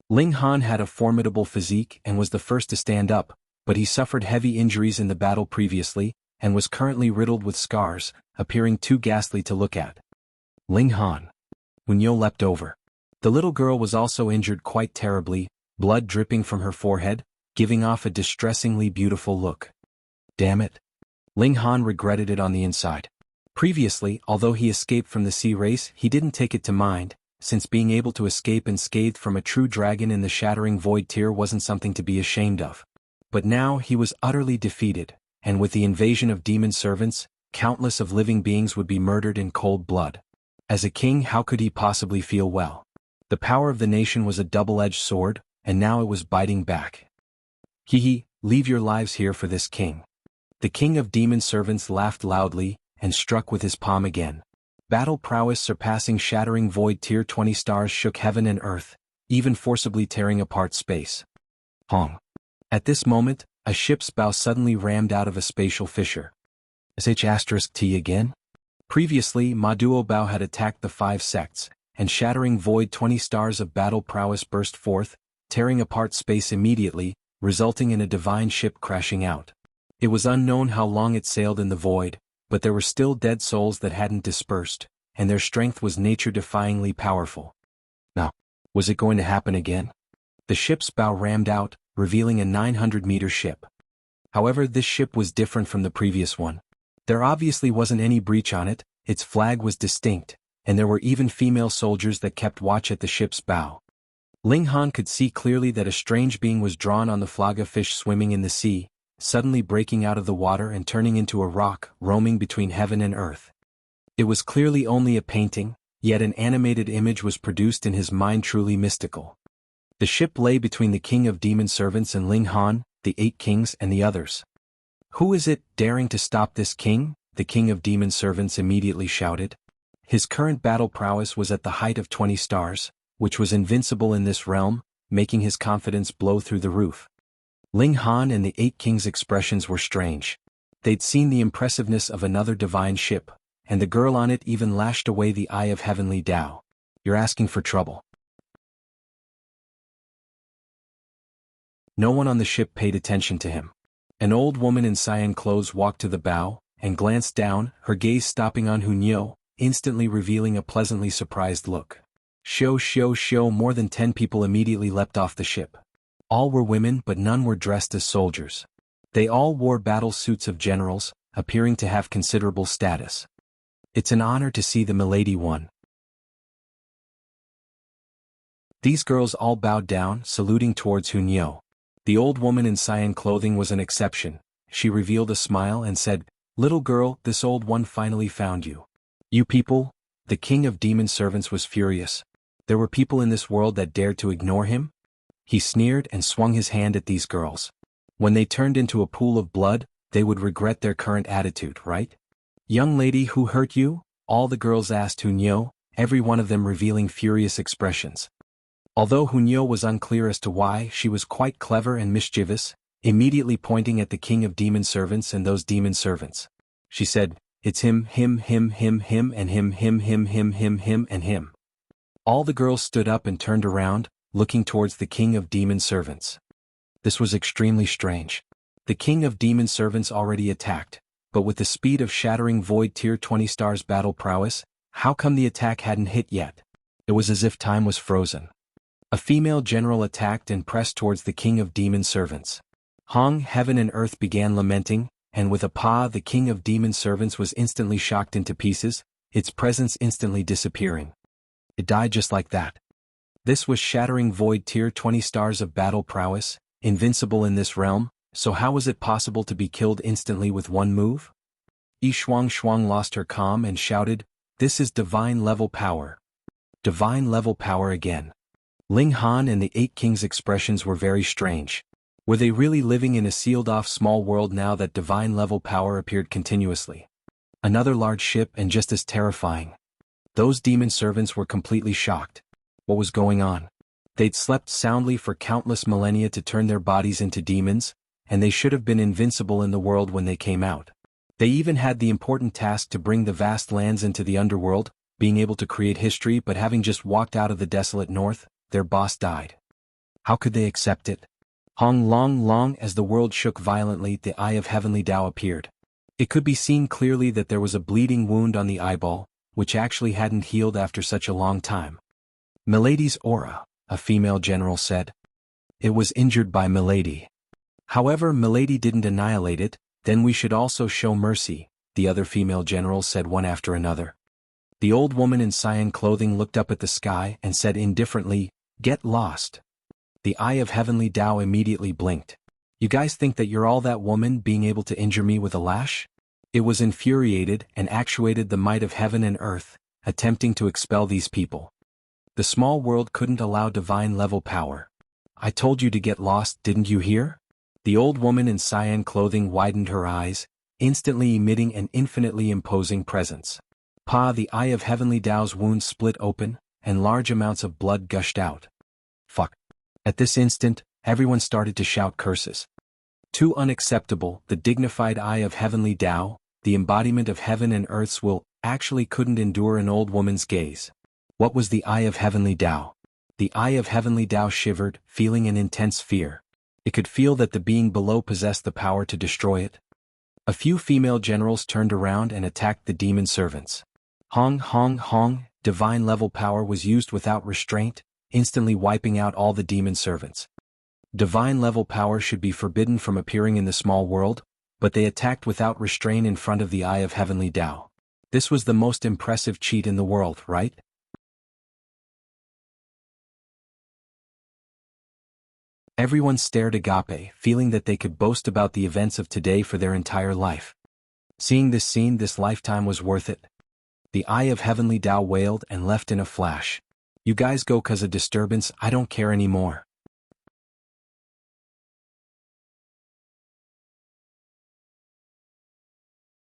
Speaker 1: Ling Han had a formidable physique and was the first to stand up, but he suffered heavy injuries in the battle previously, and was currently riddled with scars, appearing too ghastly to look at. Ling Han. Hunyo leapt over. The little girl was also injured quite terribly, blood dripping from her forehead, giving off a distressingly beautiful look. Damn it. Ling Han regretted it on the inside. Previously, although he escaped from the sea race, he didn't take it to mind, since being able to escape unscathed from a true dragon in the Shattering Void tier wasn't something to be ashamed of. But now he was utterly defeated, and with the invasion of demon servants, countless of living beings would be murdered in cold blood. As a king, how could he possibly feel well? The power of the nation was a double-edged sword, and now it was biting back. Hee, leave your lives here for this king. The King of Demon Servants laughed loudly, and struck with his palm again. Battle prowess surpassing Shattering Void tier 20 stars shook heaven and earth, even forcibly tearing apart space. Hong. At this moment, a ship's bow suddenly rammed out of a spatial fissure. *T again? Previously, Ma Duo Bao had attacked the 5 sects, and Shattering Void 20 stars of battle prowess burst forth, tearing apart space immediately, resulting in a divine ship crashing out. It was unknown how long it sailed in the void, but there were still dead souls that hadn't dispersed, and their strength was nature-defyingly powerful. Now, was it going to happen again? The ship's bow rammed out, revealing a 900-meter ship. However, this ship was different from the previous one. There obviously wasn't any breach on it, its flag was distinct, and there were even female soldiers that kept watch at the ship's bow. Ling Han could see clearly that a strange being was drawn on the flag of fish swimming in the sea, suddenly breaking out of the water and turning into a rock, roaming between heaven and earth. It was clearly only a painting, yet an animated image was produced in his mind, truly mystical. The ship lay between the King of Demon Servants and Ling Han, the 8 kings and the others. Who is it daring to stop this king? The King of Demon Servants immediately shouted. His current battle prowess was at the height of 20 stars, which was invincible in this realm, making his confidence blow through the roof. Ling Han and the 8 kings' expressions were strange. They'd seen the impressiveness of another divine ship, and the girl on it even lashed away the eye of heavenly Tao. You're asking for trouble. No one on the ship paid attention to him. An old woman in cyan clothes walked to the bow, and glanced down, her gaze stopping on Hunyo, instantly revealing a pleasantly surprised look. Show, more than 10 people immediately leapt off the ship. All were women, but none were dressed as soldiers. They all wore battle suits of generals, appearing to have considerable status. It's an honor to see the milady one. These girls all bowed down, saluting towards Hunyo. The old woman in cyan clothing was an exception. She revealed a smile and said, "Little girl, this old one finally found you." You people? The King of Demon Servants was furious. There were people in this world that dared to ignore him? He sneered and swung his hand at these girls. When they turned into a pool of blood, they would regret their current attitude, right? Young lady, who hurt you? All the girls asked Hunyo, every one of them revealing furious expressions. Although Hunyo was unclear as to why, she was quite clever and mischievous, immediately pointing at the king of demon servants and those demon servants. She said, "It's him, him, him, him, him, and him, him, him, him, him, him, and him." All the girls stood up and turned around, looking towards the king of demon servants. This was extremely strange. The king of demon servants already attacked, but with the speed of shattering void tier 20 stars battle prowess, how come the attack hadn't hit yet? It was as if time was frozen. A female general attacked and pressed towards the king of demon servants. Hong, heaven and earth began lamenting, and with a paw the king of demon servants was instantly shocked into pieces, its presence instantly disappearing. It died just like that. This was shattering void tier 20 stars of battle prowess, invincible in this realm, so how was it possible to be killed instantly with one move? Yi Shuang lost her calm and shouted, "This is divine level power." Divine level power again. Ling Han and the 8 kings' expressions were very strange. Were they really living in a sealed-off small world now that divine level power appeared continuously? Another large ship and just as terrifying. Those demon servants were completely shocked. What was going on? They'd slept soundly for countless millennia to turn their bodies into demons, and they should have been invincible in the world when they came out. They even had the important task to bring the vast lands into the underworld, being able to create history, but having just walked out of the desolate north, their boss died. How could they accept it? Long as the world shook violently, the eye of heavenly Tao appeared. It could be seen clearly that there was a bleeding wound on the eyeball, which actually hadn't healed after such a long time. "Milady's aura," a female general said. "It was injured by Milady. However, Milady didn't annihilate it, then we should also show mercy," the other female generals said one after another. The old woman in cyan clothing looked up at the sky and said indifferently, "Get lost." The eye of heavenly Tao immediately blinked. "You guys think that you're all that woman being able to injure me with a lash?" It was infuriated and actuated the might of heaven and earth, attempting to expel these people. The small world couldn't allow divine level power. "I told you to get lost, didn't you hear?" The old woman in cyan clothing widened her eyes, instantly emitting an infinitely imposing presence. The eye of heavenly Tao's wound split open, and large amounts of blood gushed out. Fuck. At this instant, everyone started to shout curses. Too unacceptable, the dignified eye of heavenly Tao, the embodiment of heaven and earth's will, actually couldn't endure an old woman's gaze. What was the eye of heavenly Tao? The eye of heavenly Tao shivered, feeling an intense fear. It could feel that the being below possessed the power to destroy it. A few female generals turned around and attacked the demon servants. Hong, divine level power was used without restraint, instantly wiping out all the demon servants. Divine level power should be forbidden from appearing in the small world, but they attacked without restraint in front of the eye of heavenly Tao. This was the most impressive cheat in the world, right? Everyone stared agape, feeling that they could boast about the events of today for their entire life. Seeing this scene, this lifetime was worth it. The eye of heavenly Tao wailed and left in a flash. "You guys go 'cause of disturbance, I don't care anymore."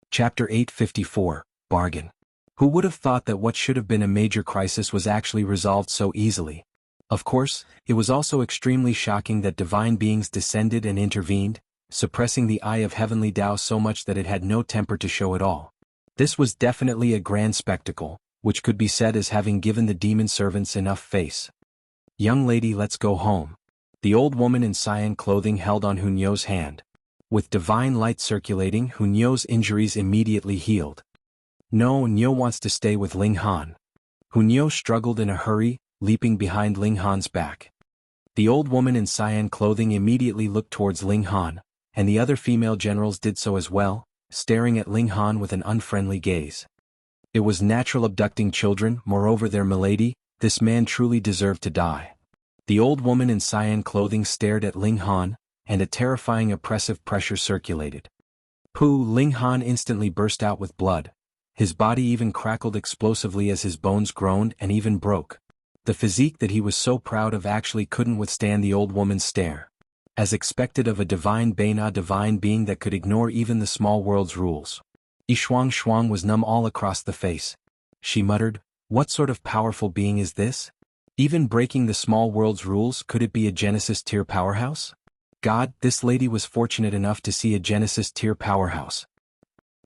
Speaker 1: Chapter 854, Bargain. Who would have thought that what should have been a major crisis was actually resolved so easily? Of course, it was also extremely shocking that divine beings descended and intervened, suppressing the eye of heavenly Tao so much that it had no temper to show at all. This was definitely a grand spectacle, which could be said as having given the demon servants enough face. "Young lady, let's go home." The old woman in cyan clothing held on Hunyo's hand. With divine light circulating, Hunyo's injuries immediately healed. "No, Nyo wants to stay with Ling Han." Hunyo struggled in a hurry, leaping behind Ling Han's back. The old woman in cyan clothing immediately looked towards Ling Han, and the other female generals did so as well, staring at Ling Han with an unfriendly gaze. It was natural abducting children, moreover their milady, this man truly deserved to die. The old woman in cyan clothing stared at Ling Han, and a terrifying oppressive pressure circulated. Ling Han instantly burst out with blood. His body even crackled explosively as his bones groaned and even broke. The physique that he was so proud of actually couldn't withstand the old woman's stare. As expected of a divine being that could ignore even the small world's rules. Yi Shuang was numb all across the face. She muttered, "What sort of powerful being is this? Even breaking the small world's rules, could it be a Genesis tier powerhouse? God, this lady was fortunate enough to see a Genesis tier powerhouse.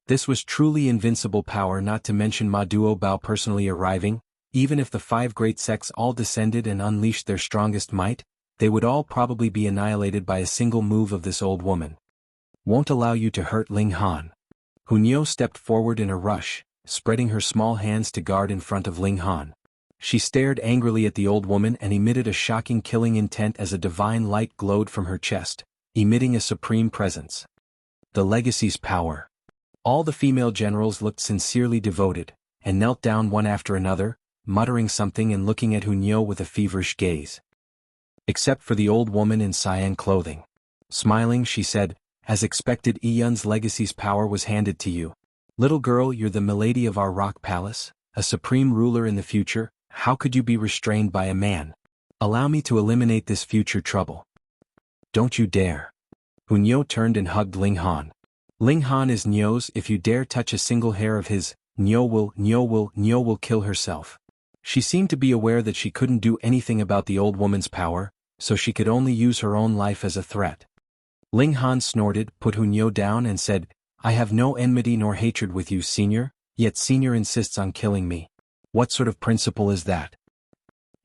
Speaker 1: This was truly invincible power, not to mention Ma Duo Bao personally arriving. Even if the 5 great sects all descended and unleashed their strongest might, they would all probably be annihilated by a single move of this old woman. Won't allow you to hurt Ling Han. Hunyo stepped forward in a rush, spreading her small hands to guard in front of Ling Han. She stared angrily at the old woman and emitted a shocking killing intent as a divine light glowed from her chest, emitting a supreme presence. The legacy's power. All the female generals looked sincerely devoted, and knelt down one after another, muttering something and looking at Hunyo with a feverish gaze. Except for the old woman in cyan clothing. Smiling, she said, "As expected, Yun's legacy's power was handed to you. Little girl, you're the milady of our rock palace, a supreme ruler in the future. How could you be restrained by a man? Allow me to eliminate this future trouble." "Don't you dare." Hunyo turned and hugged Ling Han. "Ling Han is Nyo's. If you dare touch a single hair of his, Nyo will kill herself." She seemed to be aware that she couldn't do anything about the old woman's power, so she could only use her own life as a threat. Ling Han snorted, put Hunyo down and said, "I have no enmity nor hatred with you, Senior, yet Senior insists on killing me. What sort of principle is that?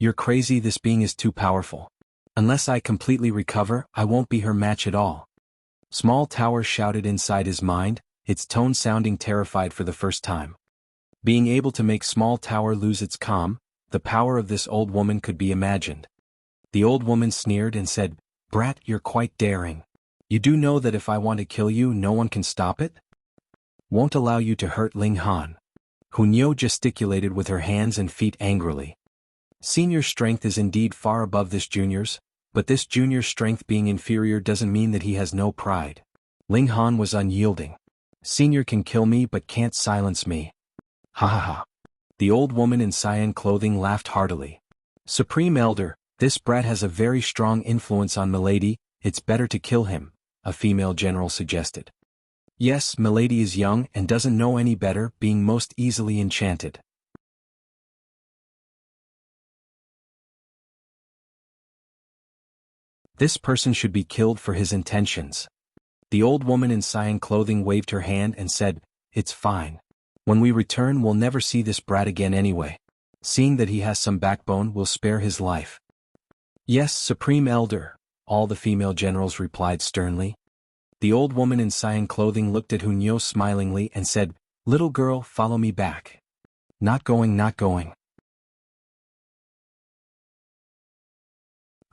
Speaker 1: You're crazy, this being is too powerful. Unless I completely recover, I won't be her match at all." Small Tower shouted inside his mind, its tone sounding terrified for the first time. Being able to make Small Tower lose its calm, the power of this old woman could be imagined. The old woman sneered and said, "Brat, you're quite daring. You do know that if I want to kill you, no one can stop it? Won't allow you to hurt Ling Han." Hunyo gesticulated with her hands and feet angrily. Senior's strength is indeed far above this junior's, but this junior's strength being inferior doesn't mean that he has no pride. Ling Han was unyielding. "Senior can kill me but can't silence me." Ha ha ha. The old woman in cyan clothing laughed heartily. "Supreme Elder, this brat has a very strong influence on Milady, it's better to kill him," a female general suggested. "Yes, Milady is young and doesn't know any better, being most easily enchanted. This person should be killed for his intentions." The old woman in cyan clothing waved her hand and said, "It's fine. When we return, we'll never see this brat again anyway. Seeing that he has some backbone, we'll spare his life." "Yes, Supreme Elder," all the female generals replied sternly. The old woman in cyan clothing looked at Hunyo smilingly and said, "Little girl, follow me back." Not going.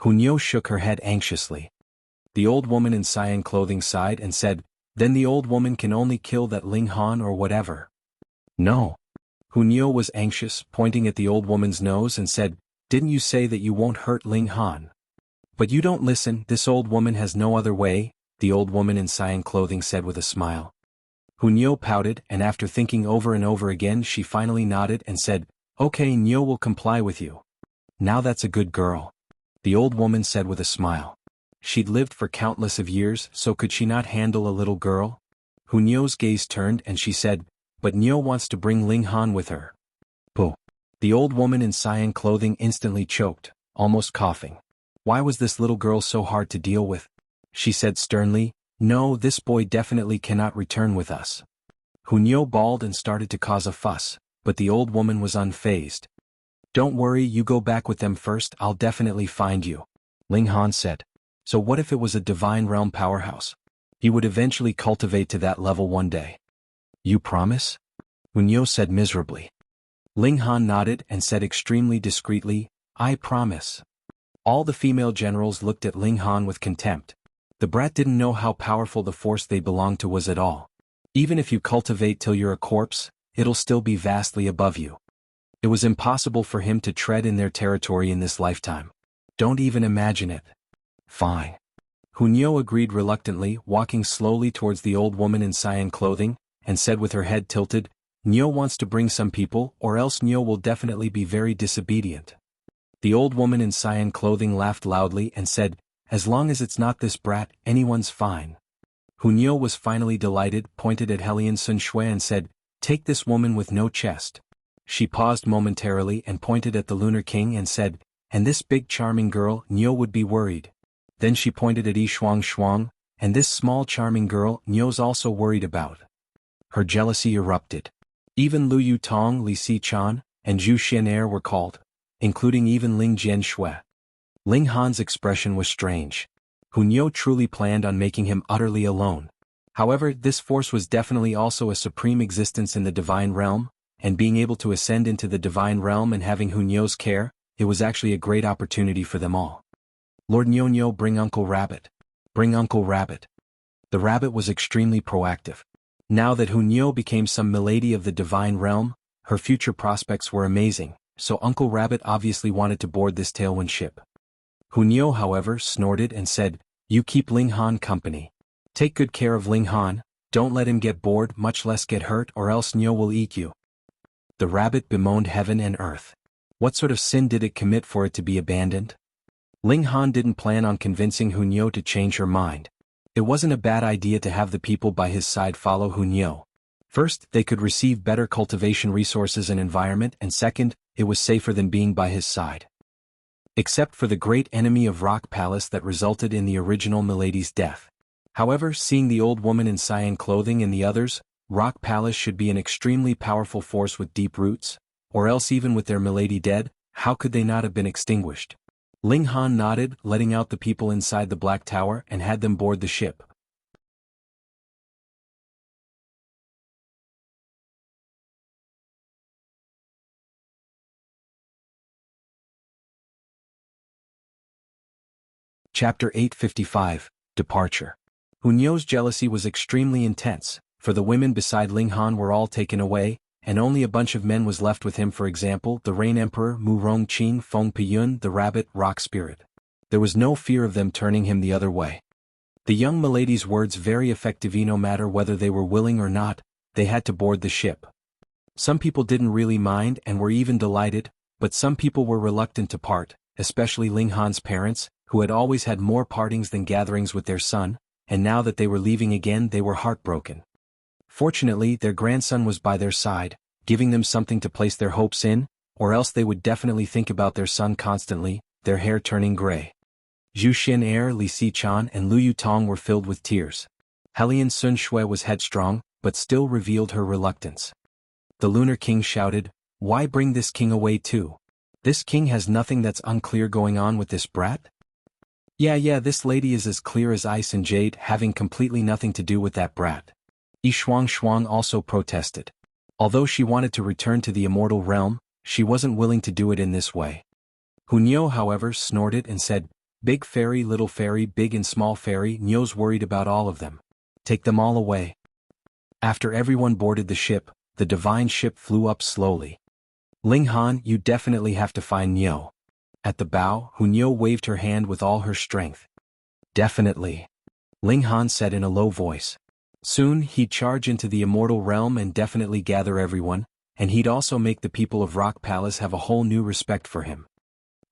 Speaker 1: Hunyo shook her head anxiously. The old woman in cyan clothing sighed and said, "Then the old woman can only kill that Ling Han or whatever." "No." Hunyo was anxious, pointing at the old woman's nose and said, "Didn't you say that you won't hurt Ling Han?" "But you don't listen, this old woman has no other way," the old woman in cyan clothing said with a smile. Hunyo pouted, and after thinking over and over again she finally nodded and said, "Okay, Nyo will comply with you." "Now that's a good girl," the old woman said with a smile. She'd lived for countless of years, so could she not handle a little girl? Hunyo's gaze turned and she said, "But Nyo wants to bring Ling Han with her." "Pooh." The old woman in cyan clothing instantly choked, almost coughing. Why was this little girl so hard to deal with? She said sternly, "No, this boy definitely cannot return with us." Hunyo bawled and started to cause a fuss, but the old woman was unfazed. "Don't worry, you go back with them first, I'll definitely find you," Ling Han said. So what if it was a divine realm powerhouse? He would eventually cultivate to that level one day. "You promise?" Hunyo said miserably. Ling Han nodded and said extremely discreetly, "I promise." All the female generals looked at Ling Han with contempt. The brat didn't know how powerful the force they belonged to was at all. Even if you cultivate till you're a corpse, it'll still be vastly above you. It was impossible for him to tread in their territory in this lifetime. Don't even imagine it. "Fine." Hunyo agreed reluctantly, walking slowly towards the old woman in cyan clothing, and said with her head tilted, "Nyo wants to bring some people, or else Nyo will definitely be very disobedient." The old woman in cyan clothing laughed loudly and said, "As long as it's not this brat, anyone's fine." Hunyo was finally delighted, pointed at Hellion Sun Shui and said, "Take this woman with no chest." She paused momentarily and pointed at the Lunar King and said, and this big charming girl, Niu, would be worried. Then she pointed at Yi Shuang, and this small charming girl, Niu's also worried about. Her jealousy erupted. Even Lu Yutong, Li Xichan, and Zhu Xian'er were called, including even Ling Jianshui. Ling Han's expression was strange. Hu Niu truly planned on making him utterly alone. However, this force was definitely also a supreme existence in the divine realm, and being able to ascend into the divine realm and having Hu Niu's care, it was actually a great opportunity for them all. Lord Niu, bring Uncle Rabbit. Bring Uncle Rabbit. The rabbit was extremely proactive. Now that Hu Niu became some milady of the divine realm, her future prospects were amazing, so Uncle Rabbit obviously wanted to board this tailwind ship. Hu Niu, however, snorted and said, "You keep Ling Han company. Take good care of Ling Han, don't let him get bored, much less get hurt, or else Niu will eat you." The rabbit bemoaned heaven and earth. What sort of sin did it commit for it to be abandoned? Ling Han didn't plan on convincing Hu Niu to change her mind. It wasn't a bad idea to have the people by his side follow Hu Niu. First, they could receive better cultivation resources and environment, and second, it was safer than being by his side. Except for the great enemy of Rock Palace that resulted in the original milady's death. However, seeing the old woman in cyan clothing and the others, Rock Palace should be an extremely powerful force with deep roots, or else even with their milady dead, how could they not have been extinguished? Ling Han nodded, letting out the people inside the Black Tower and had them board the ship. Chapter 855, Departure. Hu Niu's jealousy was extremely intense, for the women beside Ling Han were all taken away, and only a bunch of men was left with him, for example, the Rain Emperor Mu Rongqing, Feng Piyun, the Rabbit, Rock Spirit. There was no fear of them turning him the other way. The young milady's words very effective, no matter whether they were willing or not, they had to board the ship. Some people didn't really mind and were even delighted, but some people were reluctant to part, especially Ling Han's parents, who had always had more partings than gatherings with their son, and now that they were leaving again they were heartbroken. Fortunately, their grandson was by their side, giving them something to place their hopes in, or else they would definitely think about their son constantly, their hair turning gray. Zhu Xian'er, Li Xichan, and Lu Yutong were filled with tears. Hellion Sun Shui was headstrong, but still revealed her reluctance. The Lunar King shouted, "Why bring this king away too? This king has nothing that's unclear going on with this brat?" Yeah, this lady is as clear as ice and jade, having completely nothing to do with that brat. Yi Shuang also protested. Although she wanted to return to the immortal realm, she wasn't willing to do it in this way. Hu Niu, however, snorted and said, "Big fairy, little fairy, big and small fairy, Niu's worried about all of them. Take them all away." After everyone boarded the ship, the divine ship flew up slowly. "Ling Han, you definitely have to find Niu." At the bow, Hu Niu waved her hand with all her strength. "Definitely," Ling Han said in a low voice. Soon he'd charge into the immortal realm and definitely gather everyone, and he'd also make the people of Rock Palace have a whole new respect for him.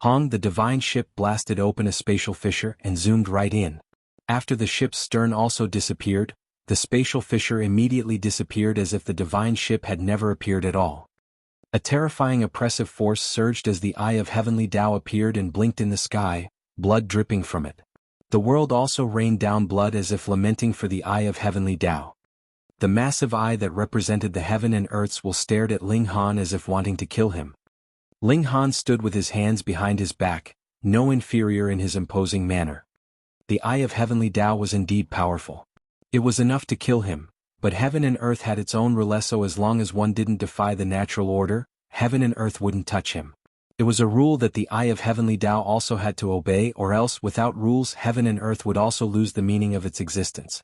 Speaker 1: Hong, the divine ship, blasted open a spatial fissure and zoomed right in. After the ship's stern also disappeared, the spatial fissure immediately disappeared as if the divine ship had never appeared at all. A terrifying oppressive force surged as the Eye of Heavenly Tao appeared and blinked in the sky, blood dripping from it. The world also rained down blood as if lamenting for the Eye of Heavenly Tao. The massive eye that represented the heaven and earths will stared at Ling Han as if wanting to kill him. Ling Han stood with his hands behind his back, no inferior in his imposing manner. The Eye of Heavenly Tao was indeed powerful. It was enough to kill him, but heaven and earth had its own rules, so as long as one didn't defy the natural order, heaven and earth wouldn't touch him. It was a rule that the Eye of Heavenly Tao also had to obey, or else without rules heaven and earth would also lose the meaning of its existence.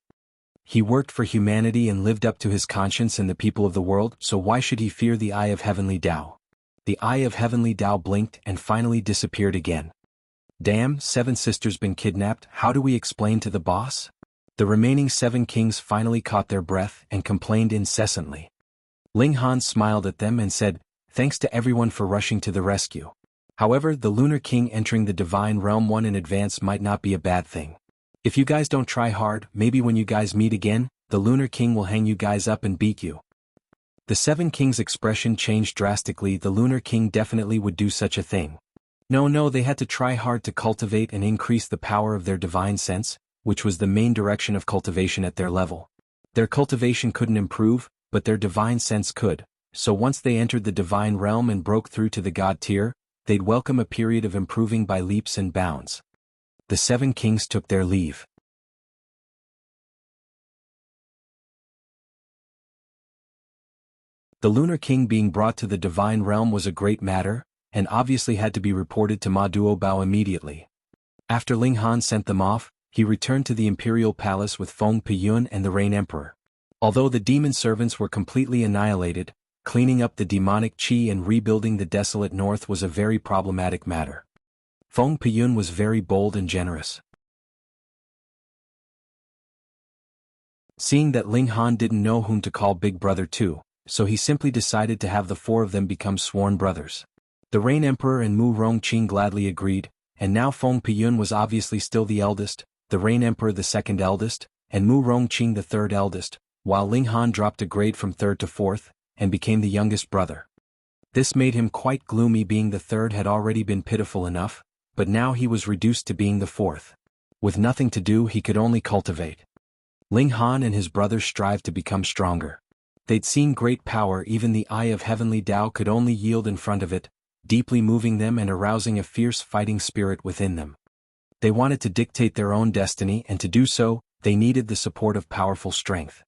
Speaker 1: He worked for humanity and lived up to his conscience and the people of the world, so why should he fear the Eye of Heavenly Tao? The Eye of Heavenly Tao blinked and finally disappeared again. Damn, 7 sisters been kidnapped, how do we explain to the boss? The remaining 7 kings finally caught their breath and complained incessantly. Ling Han smiled at them and said, "Thanks to everyone for rushing to the rescue. However, the Lunar King entering the Divine Realm 1 in advance might not be a bad thing. If you guys don't try hard, maybe when you guys meet again, the Lunar King will hang you guys up and beat you." The 7 kings' expression changed drastically. The Lunar King definitely would do such a thing. No, they had to try hard to cultivate and increase the power of their divine sense, which was the main direction of cultivation at their level. Their cultivation couldn't improve, but their divine sense could, so once they entered the divine realm and broke through to the god tier, they'd welcome a period of improving by leaps and bounds. The 7 kings took their leave. The Lunar King being brought to the divine realm was a great matter, and obviously had to be reported to Ma Duobao immediately. After Ling Han sent them off, he returned to the imperial palace with Feng Piyun and the Rain Emperor. Although the demon servants were completely annihilated, cleaning up the demonic qi and rebuilding the desolate north was a very problematic matter. Feng Piyun was very bold and generous. Seeing that Ling Han didn't know whom to call Big Brother to, so he simply decided to have the 4 of them become sworn brothers. The Rain Emperor and Mu Rongqing gladly agreed, and now Feng Piyun was obviously still the eldest, the Rain Emperor the 2nd eldest, and Mu Rongqing the 3rd eldest, while Ling Han dropped a grade from 3rd to 4th, and became the youngest brother. This made him quite gloomy, being the 3rd had already been pitiful enough, but now he was reduced to being the 4th. With nothing to do, he could only cultivate. Ling Han and his brothers strived to become stronger. They'd seen great power, even the Eye of Heavenly Tao could only yield in front of it, deeply moving them and arousing a fierce fighting spirit within them. They wanted to dictate their own destiny, and to do so, they needed the support of powerful strength.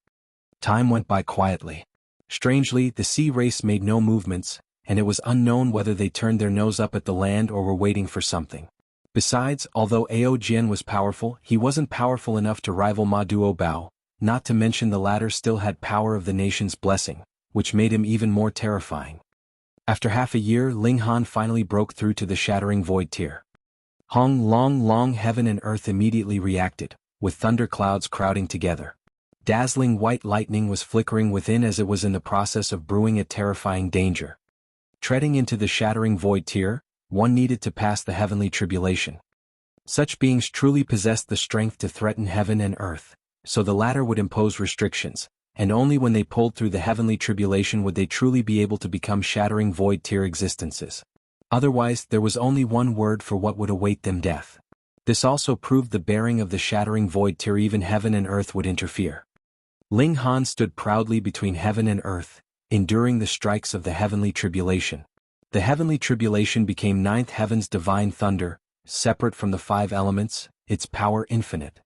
Speaker 1: Time went by quietly. Strangely, the sea race made no movements, and it was unknown whether they turned their nose up at the land or were waiting for something. Besides, although Ao Jian was powerful, he wasn't powerful enough to rival Ma Duobao, not to mention the latter still had power of the nation's blessing, which made him even more terrifying. After half a year, Ling Han finally broke through to the Shattering Void tier. Long heaven and earth immediately reacted, with thunder clouds crowding together. Dazzling white lightning was flickering within as it was in the process of brewing a terrifying danger. Treading into the Shattering Void tier, one needed to pass the heavenly tribulation. Such beings truly possessed the strength to threaten heaven and earth, so the latter would impose restrictions, and only when they pulled through the heavenly tribulation would they truly be able to become Shattering Void tier existences. Otherwise, there was only one word for what would await them: death. This also proved the bearing of the Shattering Void tier. Even heaven and earth would interfere. Ling Han stood proudly between heaven and earth, enduring the strikes of the heavenly tribulation. The heavenly tribulation became 9th heaven's divine thunder, separate from the 5 elements, its power infinite.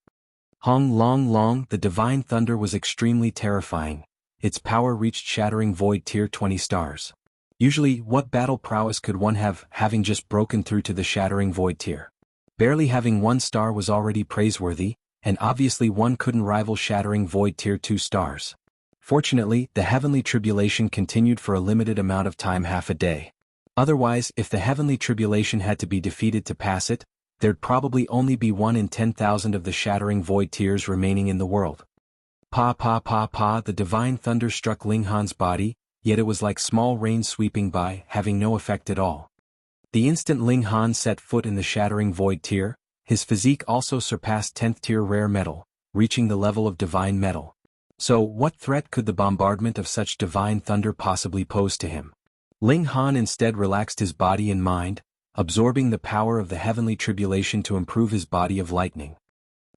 Speaker 1: The divine thunder was extremely terrifying. Its power reached Shattering Void tier 20 stars. Usually, what battle prowess could one have, having just broken through to the Shattering Void tier? Barely having 1 star was already praiseworthy, and obviously one couldn't rival Shattering Void tier 2 stars. Fortunately, the heavenly tribulation continued for a limited amount of time, half a day. Otherwise, if the heavenly tribulation had to be defeated to pass it, there'd probably only be 1 in 10,000 of the Shattering Void tiers remaining in the world. The divine thunder struck Ling Han's body, yet it was like small rain sweeping by, having no effect at all. The instant Ling Han set foot in the Shattering Void tier, his physique also surpassed 10th tier rare metal, reaching the level of divine metal. So, what threat could the bombardment of such divine thunder possibly pose to him? Ling Han instead relaxed his body and mind, absorbing the power of the heavenly tribulation to improve his body of lightning.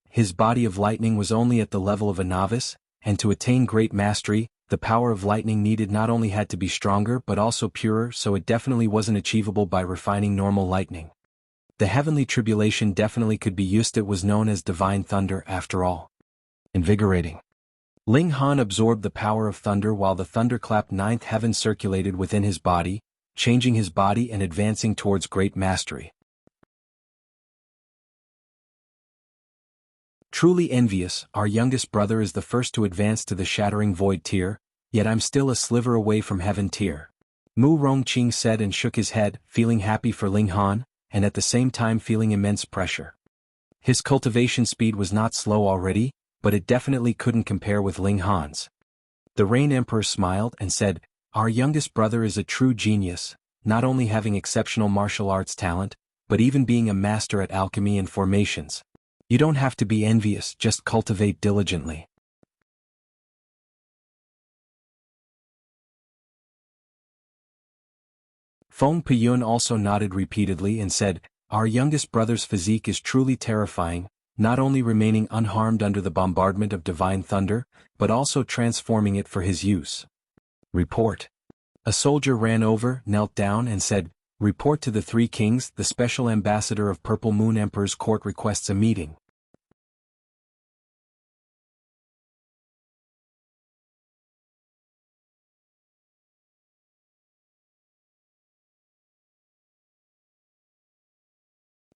Speaker 1: His body of lightning was only at the level of a novice, and to attain great mastery, the power of lightning needed not only had to be stronger but also purer, so it definitely wasn't achievable by refining normal lightning. The heavenly tribulation definitely could be used. It was known as divine thunder after all. Invigorating. Ling Han absorbed the power of thunder while the thunderclap 9th heaven circulated within his body, changing his body and advancing towards great mastery. Truly envious, our youngest brother is the first to advance to the Shattering Void tier, yet I'm still a sliver away from heaven tier. Mu Rongqing said and shook his head, feeling happy for Ling Han, and at the same time feeling immense pressure. His cultivation speed was not slow already, but it definitely couldn't compare with Ling Han's. The Rain Emperor smiled and said, "Our youngest brother is a true genius, not only having exceptional martial arts talent, but even being a master at alchemy and formations. You don't have to be envious, just cultivate diligently." Feng Piyun also nodded repeatedly and said, "Our youngest brother's physique is truly terrifying, not only remaining unharmed under the bombardment of divine thunder, but also transforming it for his use." Report. A soldier ran over, knelt down and said, "Report to the three kings, the special ambassador of Purple Moon Emperor's court requests a meeting."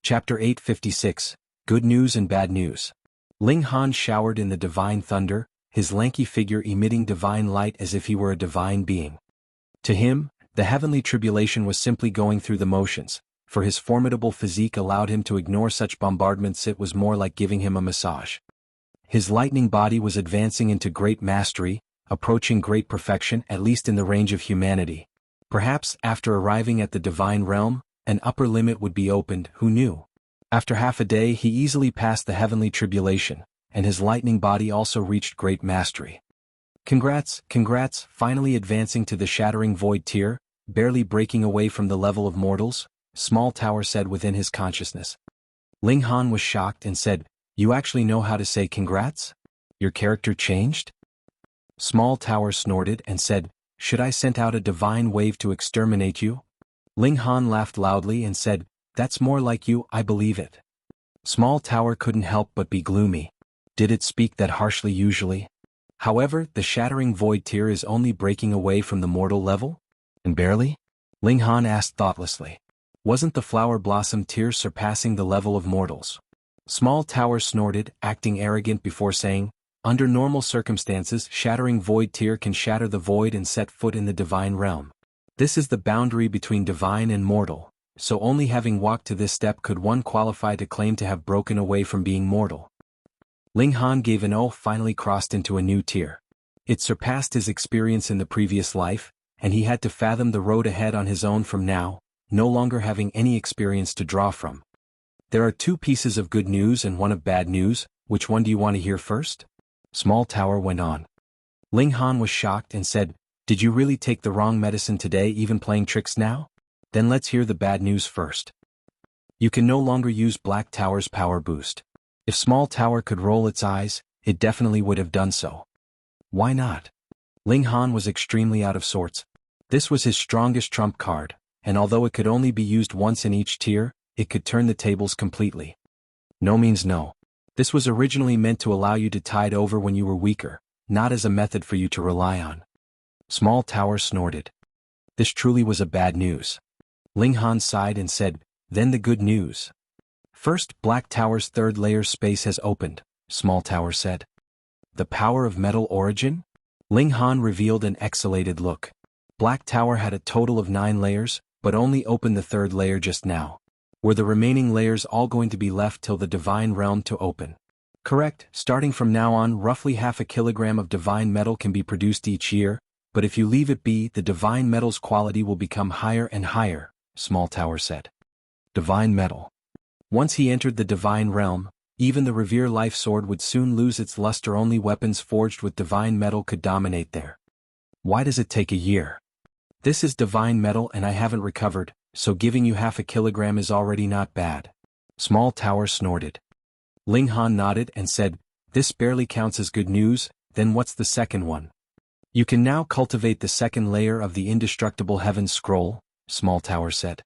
Speaker 1: Chapter 856, Good News and Bad News. Ling Han showered in the divine thunder, his lanky figure emitting divine light as if he were a divine being. To him, the heavenly tribulation was simply going through the motions, for his formidable physique allowed him to ignore such bombardments. It was more like giving him a massage. His lightning body was advancing into great mastery, approaching great perfection, at least in the range of humanity. Perhaps, after arriving at the divine realm, an upper limit would be opened, who knew? After half a day he easily passed the heavenly tribulation, and his lightning body also reached great mastery. Congrats, finally advancing to the shattering void tier, barely breaking away from the level of mortals, Small Tower said within his consciousness. Ling Han was shocked and said, "You actually know how to say congrats? Your character changed?" Small Tower snorted and said, "Should I send out a divine wave to exterminate you?" Ling Han laughed loudly and said, "That's more like you, I believe it." Small Tower couldn't help but be gloomy. Did it speak that harshly usually? However, the shattering void tier is only breaking away from the mortal level? And barely? Ling Han asked thoughtlessly. Wasn't the flower blossom tier surpassing the level of mortals? Small Tower snorted, acting arrogant before saying, "Under normal circumstances, shattering void tier can shatter the void and set foot in the divine realm. This is the boundary between divine and mortal, so only having walked to this step could one qualify to claim to have broken away from being mortal." Ling Han gave an oath, finally crossed into a new tier. It surpassed his experience in the previous life, and he had to fathom the road ahead on his own from now, no longer having any experience to draw from. There are two pieces of good news and one of bad news. Which one do you want to hear first? Small Tower went on. Ling Han was shocked and said, "Did you really take the wrong medicine today, even playing tricks now? Then let's hear the bad news first. You can no longer use Black Tower's power boost." If Small Tower could roll its eyes, it definitely would have done so. Why not? Ling Han was extremely out of sorts. This was his strongest trump card, and although it could only be used once in each tier, it could turn the tables completely. No means no. This was originally meant to allow you to tide over when you were weaker, not as a method for you to rely on. Small Tower snorted. This truly was a bad news. Ling Han sighed and said, "Then the good news. First, Black Tower's third layer space has opened," Small Tower said. "The power of metal origin?" Ling Han revealed an exhalated look. Black Tower had a total of 9 layers, but only opened the third layer just now. Were the remaining layers all going to be left till the divine realm to open? Correct, starting from now on, roughly half a kilogram of divine metal can be produced each year, but if you leave it be, the divine metal's quality will become higher and higher, Small Tower said. Divine metal. Once he entered the divine realm, even the Revere Life Sword would soon lose its luster. Only weapons forged with divine metal could dominate there. Why does it take a year? This is divine metal and I haven't recovered, so giving you half a kilogram is already not bad. Small Tower snorted. Ling Han nodded and said, "This barely counts as good news. Then what's the second one?" "You can now cultivate the second layer of the indestructible Heaven Scroll," Small Tower said.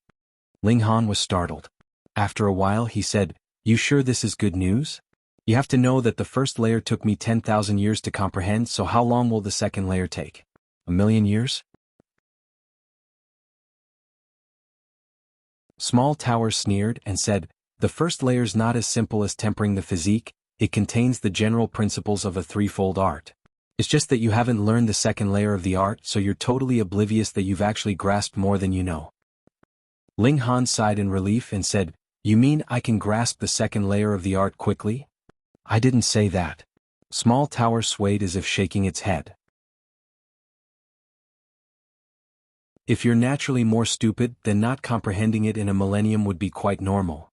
Speaker 1: Ling Han was startled. After a while he said, "You sure this is good news? You have to know that the first layer took me 10,000 years to comprehend, so how long will the second layer take? 1,000,000 years?" Small Tower sneered and said, "The first layer's not as simple as tempering the physique, it contains the general principles of a threefold art. It's just that you haven't learned the second layer of the art, so you're totally oblivious that you've actually grasped more than you know." Ling Han sighed in relief and said, "You mean I can grasp the second layer of the art quickly?" "I didn't say that." Small Tower swayed as if shaking its head. "If you're naturally more stupid, then not comprehending it in a millennium would be quite normal."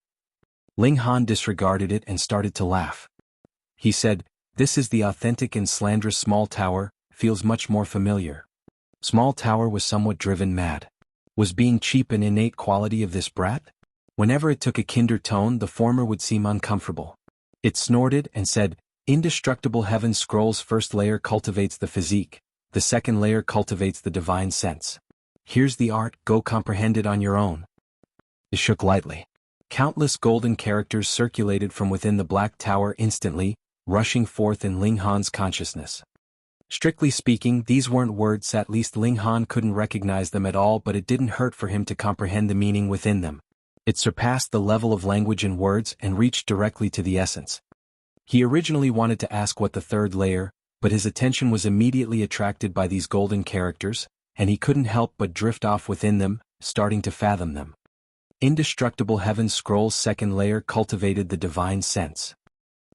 Speaker 1: Ling Han disregarded it and started to laugh. He said, "This is the authentic and slanderous Small Tower, feels much more familiar." Small Tower was somewhat driven mad. Was being cheap an innate quality of this brat? Whenever it took a kinder tone, the former would seem uncomfortable. It snorted and said, "Indestructible heaven scrolls first layer cultivates the physique, the second layer cultivates the divine sense. Here's the art, go comprehend it on your own." It shook lightly. Countless golden characters circulated from within the black tower instantly, rushing forth in Ling Han's consciousness. Strictly speaking, these weren't words, at least Ling Han couldn't recognize them at all, but it didn't hurt for him to comprehend the meaning within them. It surpassed the level of language and words and reached directly to the essence. He originally wanted to ask what the third layer, but his attention was immediately attracted by these golden characters, and he couldn't help but drift off within them, starting to fathom them. Indestructible heaven scrolls second layer cultivated the divine sense.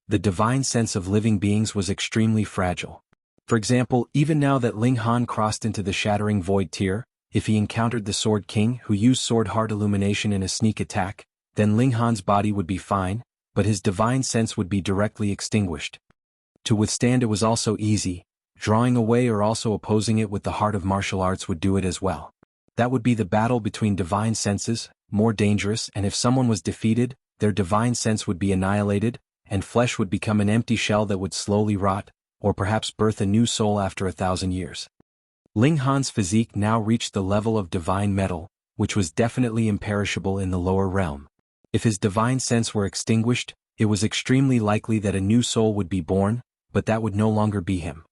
Speaker 1: The divine sense of living beings was extremely fragile. For example, even now that Ling Han crossed into the Shattering Void tier, if he encountered the Sword King who used Sword Heart Illumination in a sneak attack, then Ling Han's body would be fine, but his divine sense would be directly extinguished. To withstand it was also easy, drawing away or also opposing it with the heart of martial arts would do it as well. That would be the battle between divine senses, more dangerous, and if someone was defeated, their divine sense would be annihilated, and flesh would become an empty shell that would slowly rot, or perhaps birth a new soul after 1,000 years. Ling Han's physique now reached the level of divine metal, which was definitely imperishable in the lower realm. If his divine sense were extinguished, it was extremely likely that a new soul would be born, but that would no longer be him.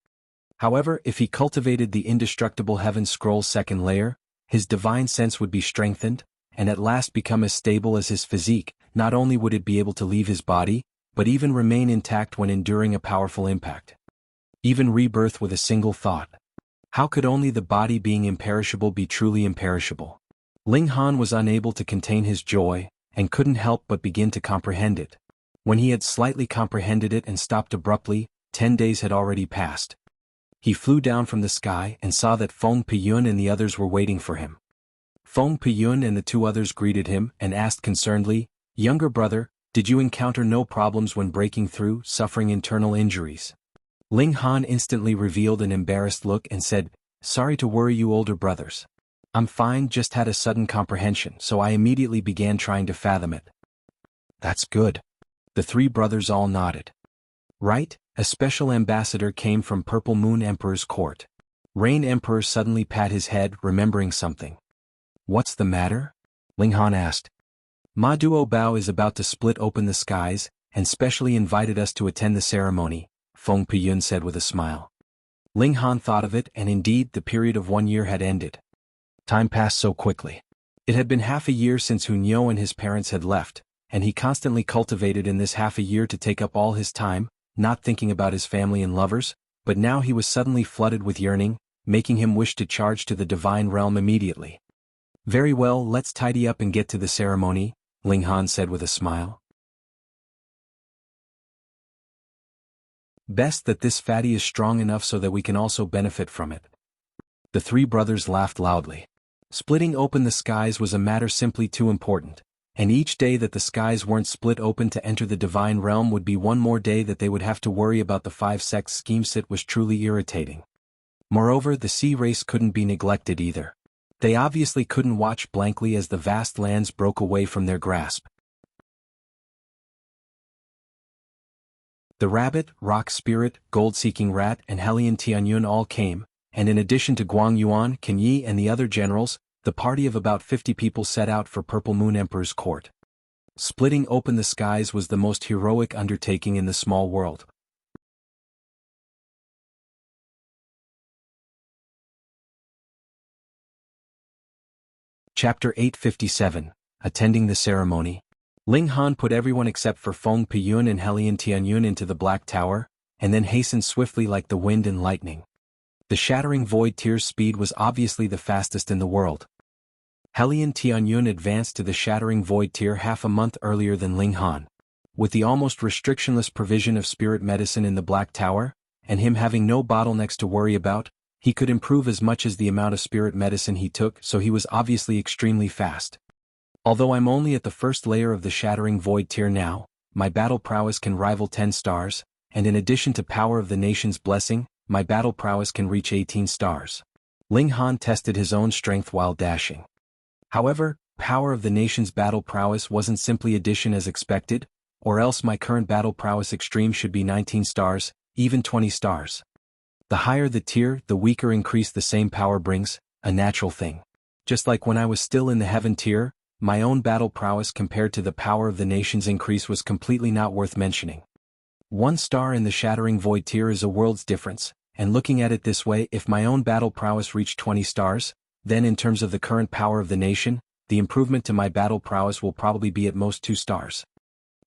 Speaker 1: However, if he cultivated the indestructible heaven scroll second layer, his divine sense would be strengthened, and at last become as stable as his physique. Not only would it be able to leave his body, but even remain intact when enduring a powerful impact. Even rebirth with a single thought. How could only the body being imperishable be truly imperishable? Ling Han was unable to contain his joy, and couldn't help but begin to comprehend it. When he had slightly comprehended it and stopped abruptly, 10 days had already passed. He flew down from the sky and saw that Feng Piyun and the others were waiting for him. Feng Piyun and the two others greeted him and asked concernedly, "Younger brother, did you encounter no problems when breaking through, suffering internal injuries?" Ling Han instantly revealed an embarrassed look and said, "Sorry to worry you older brothers. I'm fine, just had a sudden comprehension, so I immediately began trying to fathom it." "That's good." The three brothers all nodded. "Right?" A special ambassador came from Purple Moon Emperor's court. Rain Emperor suddenly pat his head, remembering something. "What's the matter?" Ling Han asked. "Ma Duo Bao is about to split open the skies, and specially invited us to attend the ceremony," Feng Piyun said with a smile. Ling Han thought of it, and indeed the period of 1 year had ended. Time passed so quickly. It had been half a year since Hunyo and his parents had left, and he constantly cultivated in this half a year to take up all his time, not thinking about his family and lovers, but now he was suddenly flooded with yearning, making him wish to charge to the divine realm immediately. "Very well, let's tidy up and get to the ceremony," Ling Han said with a smile. "Best that this fatty is strong enough so that we can also benefit from it." The three brothers laughed loudly. Splitting open the skies was a matter simply too important, and each day that the skies weren't split open to enter the divine realm would be one more day that they would have to worry about the 5-sex scheme. It was truly irritating. Moreover, the sea race couldn't be neglected either. They obviously couldn't watch blankly as the vast lands broke away from their grasp. The rabbit, rock spirit, gold-seeking rat, and Hellion Tianyun all came, and in addition to Guang Yuan, Can Yi and the other generals, the party of about 50 people set out for Purple Moon Emperor's court. Splitting open the skies was the most heroic undertaking in the small world. Chapter 857, Attending the Ceremony. Ling Han put everyone except for Feng Piyun and Hellion Tianyun into the Black Tower, and then hastened swiftly like the wind and lightning. The Shattering Void tier's speed was obviously the fastest in the world. Hellion Tianyun advanced to the Shattering Void tier half a month earlier than Ling Han. With the almost restrictionless provision of spirit medicine in the Black Tower, and him having no bottlenecks to worry about, he could improve as much as the amount of spirit medicine he took, so he was obviously extremely fast. "Although I'm only at the first layer of the Shattering Void tier now, my battle prowess can rival 10 stars, and in addition to power of the nation's blessing, my battle prowess can reach 18 stars. Ling Han tested his own strength while dashing. However, power of the nation's battle prowess wasn't simply addition as expected, or else my current battle prowess extreme should be 19 stars, even 20 stars. The higher the tier, the weaker increase the same power brings, a natural thing. Just like when I was still in the heaven tier, my own battle prowess compared to the power of the nation's increase was completely not worth mentioning. 1 star in the Shattering Void tier is a world's difference, and looking at it this way, if my own battle prowess reached 20 stars, then in terms of the current power of the nation, the improvement to my battle prowess will probably be at most 2 stars.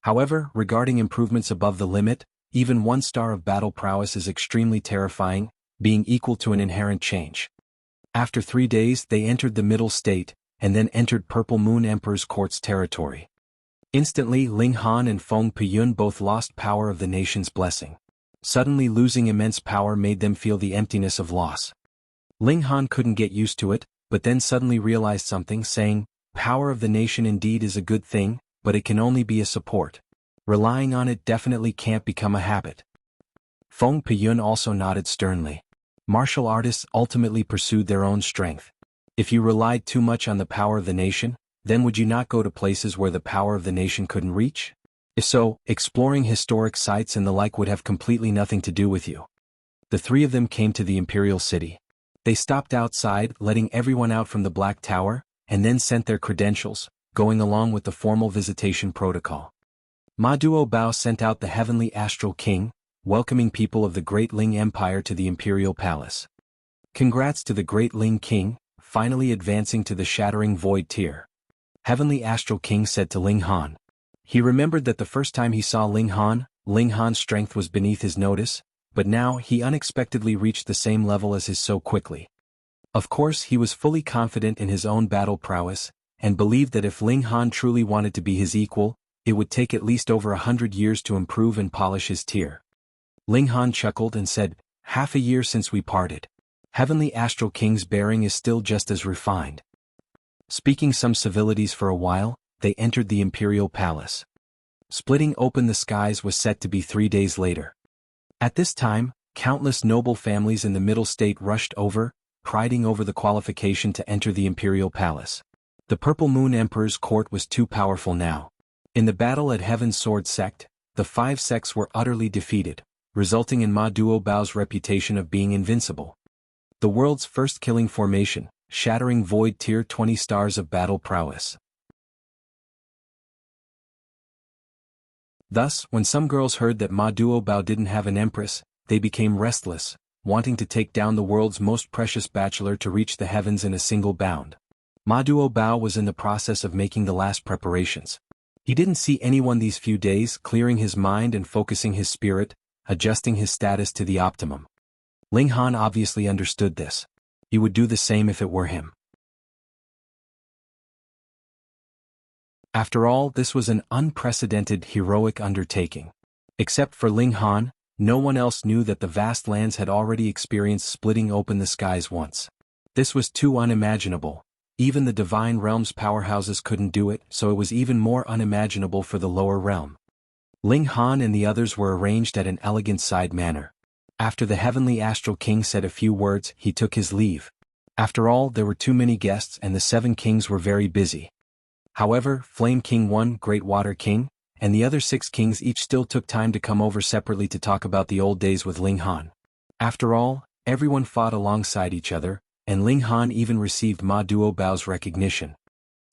Speaker 1: However, regarding improvements above the limit, even 1 star of battle prowess is extremely terrifying, being equal to an inherent change. After 3 days they entered the middle state, and then entered Purple Moon Emperor's court's territory. Instantly Ling Han and Feng Piyun both lost power of the nation's blessing. Suddenly losing immense power made them feel the emptiness of loss. Ling Han couldn't get used to it, but then suddenly realized something, saying, "Power of the nation indeed is a good thing, but it can only be a support. Relying on it definitely can't become a habit." Feng Piyun also nodded sternly. Martial artists ultimately pursued their own strength. If you relied too much on the power of the nation, then would you not go to places where the power of the nation couldn't reach? If so, exploring historic sites and the like would have completely nothing to do with you. The 3 of them came to the Imperial City. They stopped outside, letting everyone out from the Black Tower, and then sent their credentials, going along with the formal visitation protocol. Ma Duo Bao sent out the Heavenly Astral King, welcoming people of the Great Ling Empire to the Imperial Palace. Congrats to the Great Ling King, finally advancing to the Shattering Void tier. Heavenly Astral King said to Ling Han. He remembered that the first time he saw Ling Han's strength was beneath his notice, but now he unexpectedly reached the same level as his so quickly. Of course he was fully confident in his own battle prowess, and believed that if Ling Han truly wanted to be his equal, it would take at least over 100 years to improve and polish his tier. Ling Han chuckled and said, "Half a year since we parted. Heavenly Astral King's bearing is still just as refined." Speaking some civilities for a while, they entered the Imperial Palace. Splitting open the skies was set to be 3 days later. At this time, countless noble families in the Middle State rushed over, priding over the qualification to enter the Imperial Palace. The Purple Moon Emperor's court was too powerful now. In the battle at Heaven's Sword Sect, the 5 sects were utterly defeated, resulting in Ma Duo Bao's reputation of being invincible. The world's first killing formation, Shattering Void tier 20 stars of battle prowess. Thus, when some girls heard that Ma Duo Bao didn't have an empress, they became restless, wanting to take down the world's most precious bachelor to reach the heavens in a single bound. Ma Duo Bao was in the process of making the last preparations. He didn't see anyone these few days, clearing his mind and focusing his spirit, adjusting his status to the optimum. Ling Han obviously understood this. He would do the same if it were him. After all, this was an unprecedented heroic undertaking. Except for Ling Han, no one else knew that the vast lands had already experienced splitting open the skies once. This was too unimaginable. Even the Divine Realm's powerhouses couldn't do it, so it was even more unimaginable for the lower realm. Ling Han and the others were arranged at an elegant side manner. After the Heavenly Astral King said a few words, he took his leave. After all, there were too many guests and the 7 kings were very busy. However, Flame King 1, Great Water King, and the other 6 kings each still took time to come over separately to talk about the old days with Ling Han. After all, everyone fought alongside each other, and Ling Han even received Ma Duo Bao's recognition.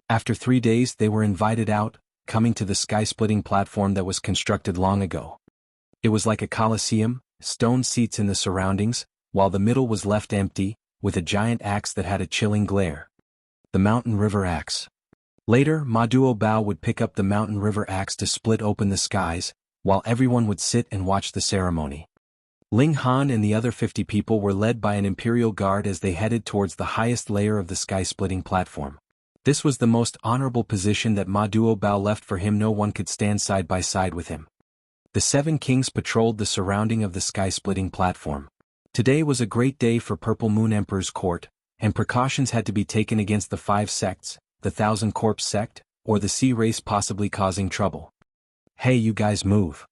Speaker 1: After 3 days they were invited out, coming to the sky-splitting platform that was constructed long ago. It was like a coliseum, stone seats in the surroundings, while the middle was left empty, with a giant axe that had a chilling glare. The Mountain River Axe. Later, Ma Duo Bao would pick up the Mountain River Axe to split open the skies, while everyone would sit and watch the ceremony. Ling Han and the other 50 people were led by an imperial guard as they headed towards the highest layer of the sky-splitting platform. This was the most honorable position that Ma Duo Bao left for him. No one could stand side by side with him. The 7 kings patrolled the surrounding of the sky-splitting platform. Today was a great day for Purple Moon Emperor's court, and precautions had to be taken against the 5 sects, the Thousand Corpse sect, or the sea race possibly causing trouble. "Hey, you guys, move."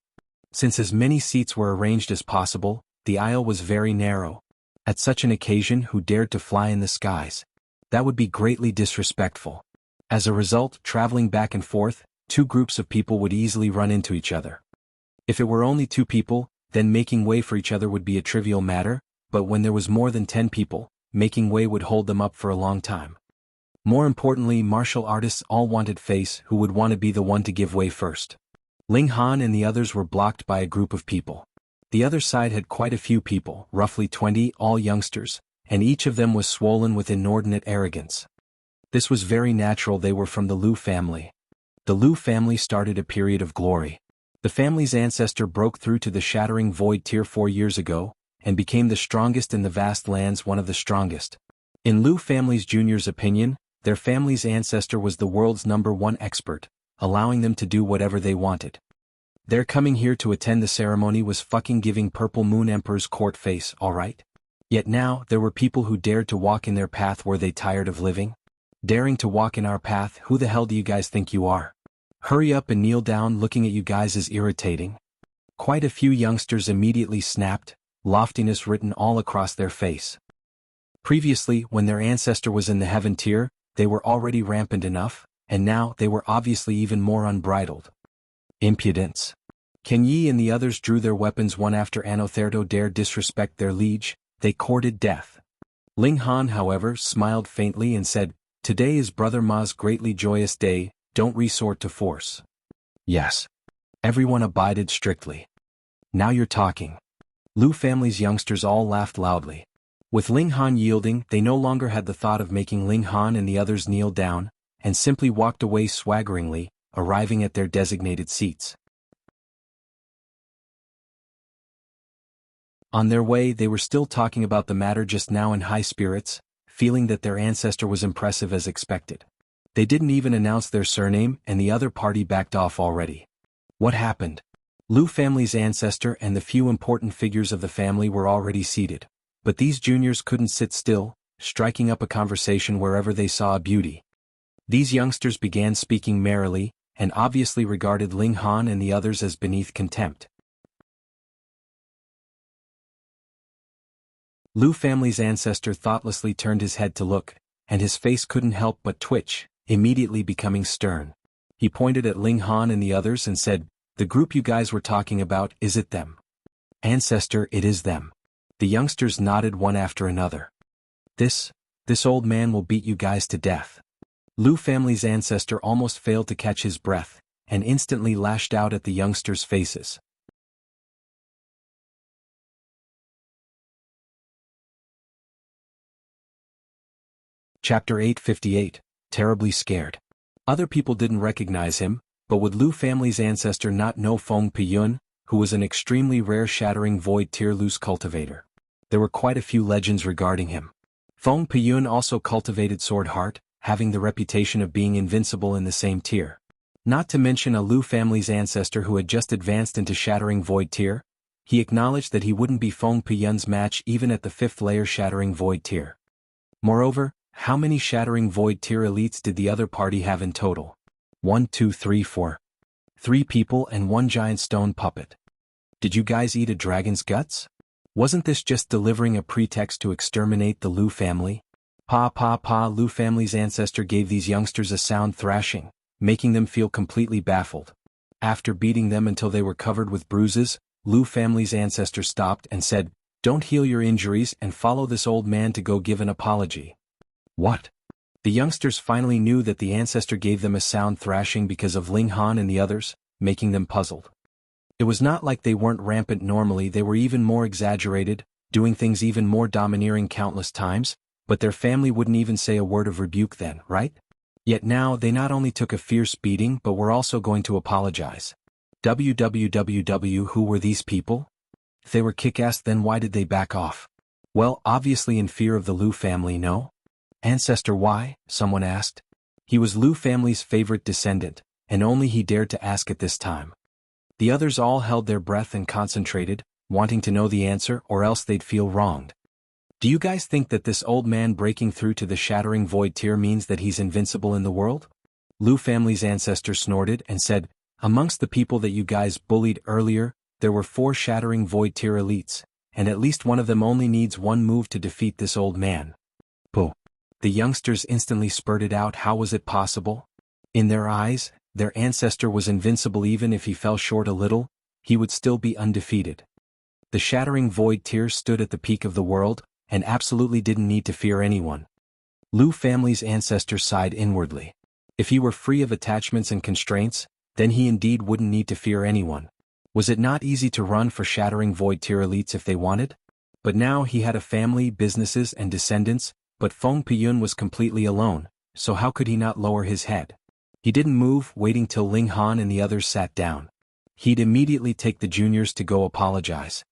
Speaker 1: Since as many seats were arranged as possible, the aisle was very narrow. At such an occasion, who dared to fly in the skies? That would be greatly disrespectful. As a result, traveling back and forth, two groups of people would easily run into each other. If it were only two people, then making way for each other would be a trivial matter, but when there was more than 10 people, making way would hold them up for a long time. More importantly, martial artists all wanted face who would want to be the one to give way first. Ling Han and the others were blocked by a group of people. The other side had quite a few people, roughly 20, all youngsters, and each of them was swollen with inordinate arrogance. This was very natural. They were from the Liu family. The Liu family started a period of glory. The family's ancestor broke through to the Shattering Void Tier 4 years ago, and became the strongest in the vast lands, one of the strongest. In Liu family's junior's opinion, their family's ancestor was the world's #1 expert, allowing them to do whatever they wanted. Their coming here to attend the ceremony was fucking giving Purple Moon Emperor's court face, alright? Yet now, there were people who dared to walk in their path. Were they tired of living? Daring to walk in our path? Who the hell do you guys think you are? Hurry up and kneel down. Looking at you guys is irritating. Quite a few youngsters immediately snapped, loftiness written all across their face. Previously, when their ancestor was in the heaven tier, they were already rampant enough, and now they were obviously even more unbridled. Impudence. Ken Yi and the others drew their weapons one after Anotherto dared disrespect their liege. They courted death. Ling Han, however, smiled faintly and said, "Today is Brother Ma's greatly joyous day, don't resort to force." Yes. Everyone abided strictly. Now you're talking. Liu family's youngsters all laughed loudly. With Ling Han yielding, they no longer had the thought of making Ling Han and the others kneel down, and simply walked away swaggeringly, arriving at their designated seats. On their way, they were still talking about the matter just now in high spirits, feeling that their ancestor was impressive as expected. They didn't even announce their surname, and the other party backed off already. What happened? Liu family's ancestor and the few important figures of the family were already seated, but these juniors couldn't sit still, striking up a conversation wherever they saw a beauty. These youngsters began speaking merrily, and obviously regarded Ling Han and the others as beneath contempt. Liu family's ancestor thoughtlessly turned his head to look, and his face couldn't help but twitch, immediately becoming stern. He pointed at Ling Han and the others and said, "The group you guys were talking about, is it them?" "Ancestor, it is them." The youngsters nodded one after another. This old man will beat you guys to death." Liu family's ancestor almost failed to catch his breath, and instantly lashed out at the youngsters' faces. Chapter 858, Terribly Scared. Other people didn't recognize him, but would Liu family's ancestor not know Feng Piyun, who was an extremely rare Shattering Void Tier loose cultivator? There were quite a few legends regarding him. Feng Piyun also cultivated Sword Heart, having the reputation of being invincible in the same tier. Not to mention a Liu family's ancestor who had just advanced into Shattering Void Tier. He acknowledged that he wouldn't be Feng Piyun's match even at the 5th layer Shattering Void Tier. Moreover, how many Shattering Void Tier elites did the other party have in total? 1, 2, 3, 4. 3 people and 1 giant stone puppet. Did you guys eat a dragon's guts? Wasn't this just delivering a pretext to exterminate the Liu family? Liu family's ancestor gave these youngsters a sound thrashing, making them feel completely baffled. After beating them until they were covered with bruises, Liu family's ancestor stopped and said, "Don't heal your injuries and follow this old man to go give an apology." What? The youngsters finally knew that the ancestor gave them a sound thrashing because of Ling Han and the others, making them puzzled. It was not like they weren't rampant normally, they were even more exaggerated, doing things even more domineering countless times, but their family wouldn't even say a word of rebuke then, right? Yet now they not only took a fierce beating but were also going to apologize. Who were these people? If they were kick-ass, then why did they back off? Well, obviously in fear of the Liu family, no? Ancestor, why? Someone asked. He was Liu family's favorite descendant, and only he dared to ask at this time. The others all held their breath and concentrated, wanting to know the answer or else they'd feel wronged. Do you guys think that this old man breaking through to the Shattering Void Tier means that he's invincible in the world? Liu family's ancestor snorted and said, "Amongst the people that you guys bullied earlier, there were 4 Shattering Void Tier elites, and at least one of them only needs one move to defeat this old man." Pooh. The youngsters instantly spurted out, how was it possible? In their eyes, their ancestor was invincible. Even if he fell short a little, he would still be undefeated. The shattering void tear stood at the peak of the world, and absolutely didn't need to fear anyone. Lu family's ancestor sighed inwardly. If he were free of attachments and constraints, then he indeed wouldn't need to fear anyone. Was it not easy to run for shattering void tier elites if they wanted? But now he had a family, businesses and descendants, but Feng Piyun was completely alone, so how could he not lower his head? He didn't move, waiting till Ling Han and the others sat down. He'd immediately take the juniors to go apologize.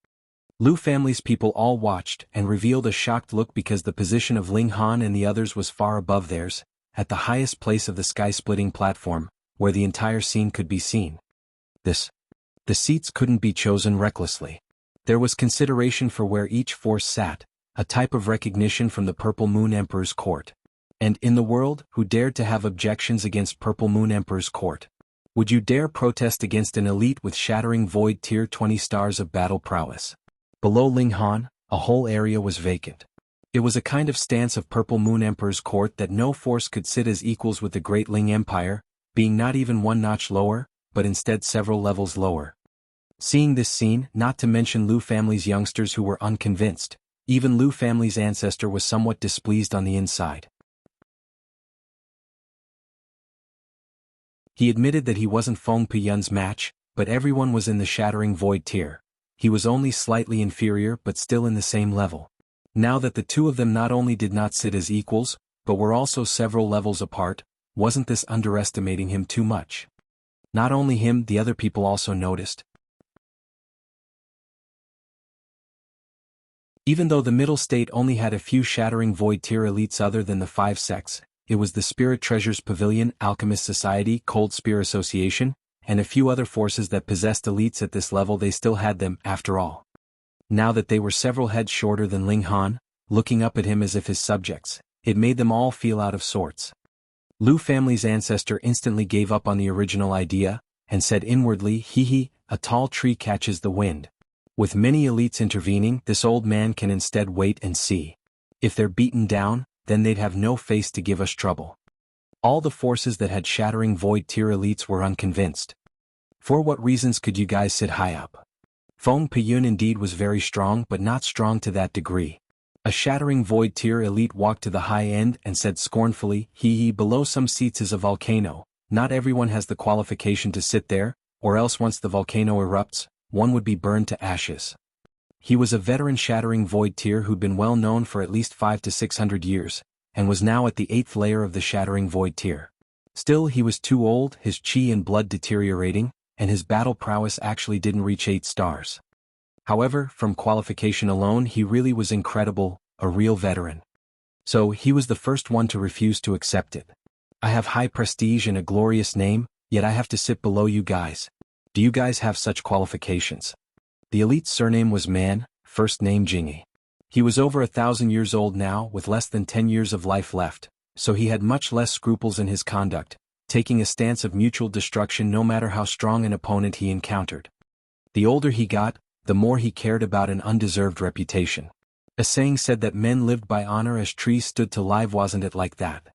Speaker 1: Lu family's people all watched and revealed a shocked look because the position of Ling Han and the others was far above theirs, at the highest place of the sky-splitting platform, where the entire scene could be seen. The seats couldn't be chosen recklessly. There was consideration for where each force sat, a type of recognition from the Purple Moon Emperor's court. And in the world, who dared to have objections against Purple Moon Emperor's court? Would you dare protest against an elite with shattering void tier 20 stars of battle prowess? Below Ling Han, a whole area was vacant. It was a kind of stance of Purple Moon Emperor's court that no force could sit as equals with the Great Ling Empire, being not even one notch lower, but instead several levels lower. Seeing this scene, not to mention Lu family's youngsters who were unconvinced, even Lu family's ancestor was somewhat displeased on the inside. He admitted that he wasn't Feng Piyun's match, but everyone was in the shattering void tier. He was only slightly inferior but still in the same level. Now that the two of them not only did not sit as equals, but were also several levels apart, wasn't this underestimating him too much? Not only him, the other people also noticed. Even though the middle state only had a few shattering void tier elites other than the 5 sects, it was the Spirit Treasures Pavilion, Alchemist Society, Cold Spear Association, and a few other forces that possessed elites at this level. They still had them, after all. Now that they were several heads shorter than Ling Han, looking up at him as if his subjects, it made them all feel out of sorts. Lu family's ancestor instantly gave up on the original idea, and said inwardly, hee, a tall tree catches the wind. With many elites intervening, this old man can instead wait and see. If they're beaten down, then they'd have no face to give us trouble. All the forces that had shattering void tier elites were unconvinced. For what reasons could you guys sit high up? Feng Piyun indeed was very strong, but not strong to that degree. A shattering void tier elite walked to the high end and said scornfully, hee, below some seats is a volcano. Not everyone has the qualification to sit there, or else once the volcano erupts, one would be burned to ashes. He was a veteran shattering void tier who'd been well known for at least 500 to 600 years, and was now at the 8th layer of the shattering void tier. Still, he was too old, his chi and blood deteriorating, and his battle prowess actually didn't reach 8 stars. However, from qualification alone he really was incredible, a real veteran. So he was the first one to refuse to accept it. I have high prestige and a glorious name, yet I have to sit below you guys. Do you guys have such qualifications? The elite's surname was Man, first name Jianghu. He was over 1,000 years old now, with less than 10 years of life left, so he had much less scruples in his conduct, taking a stance of mutual destruction no matter how strong an opponent he encountered. The older he got, the more he cared about an undeserved reputation. A saying said that men lived by honor as trees stood to live, wasn't it like that?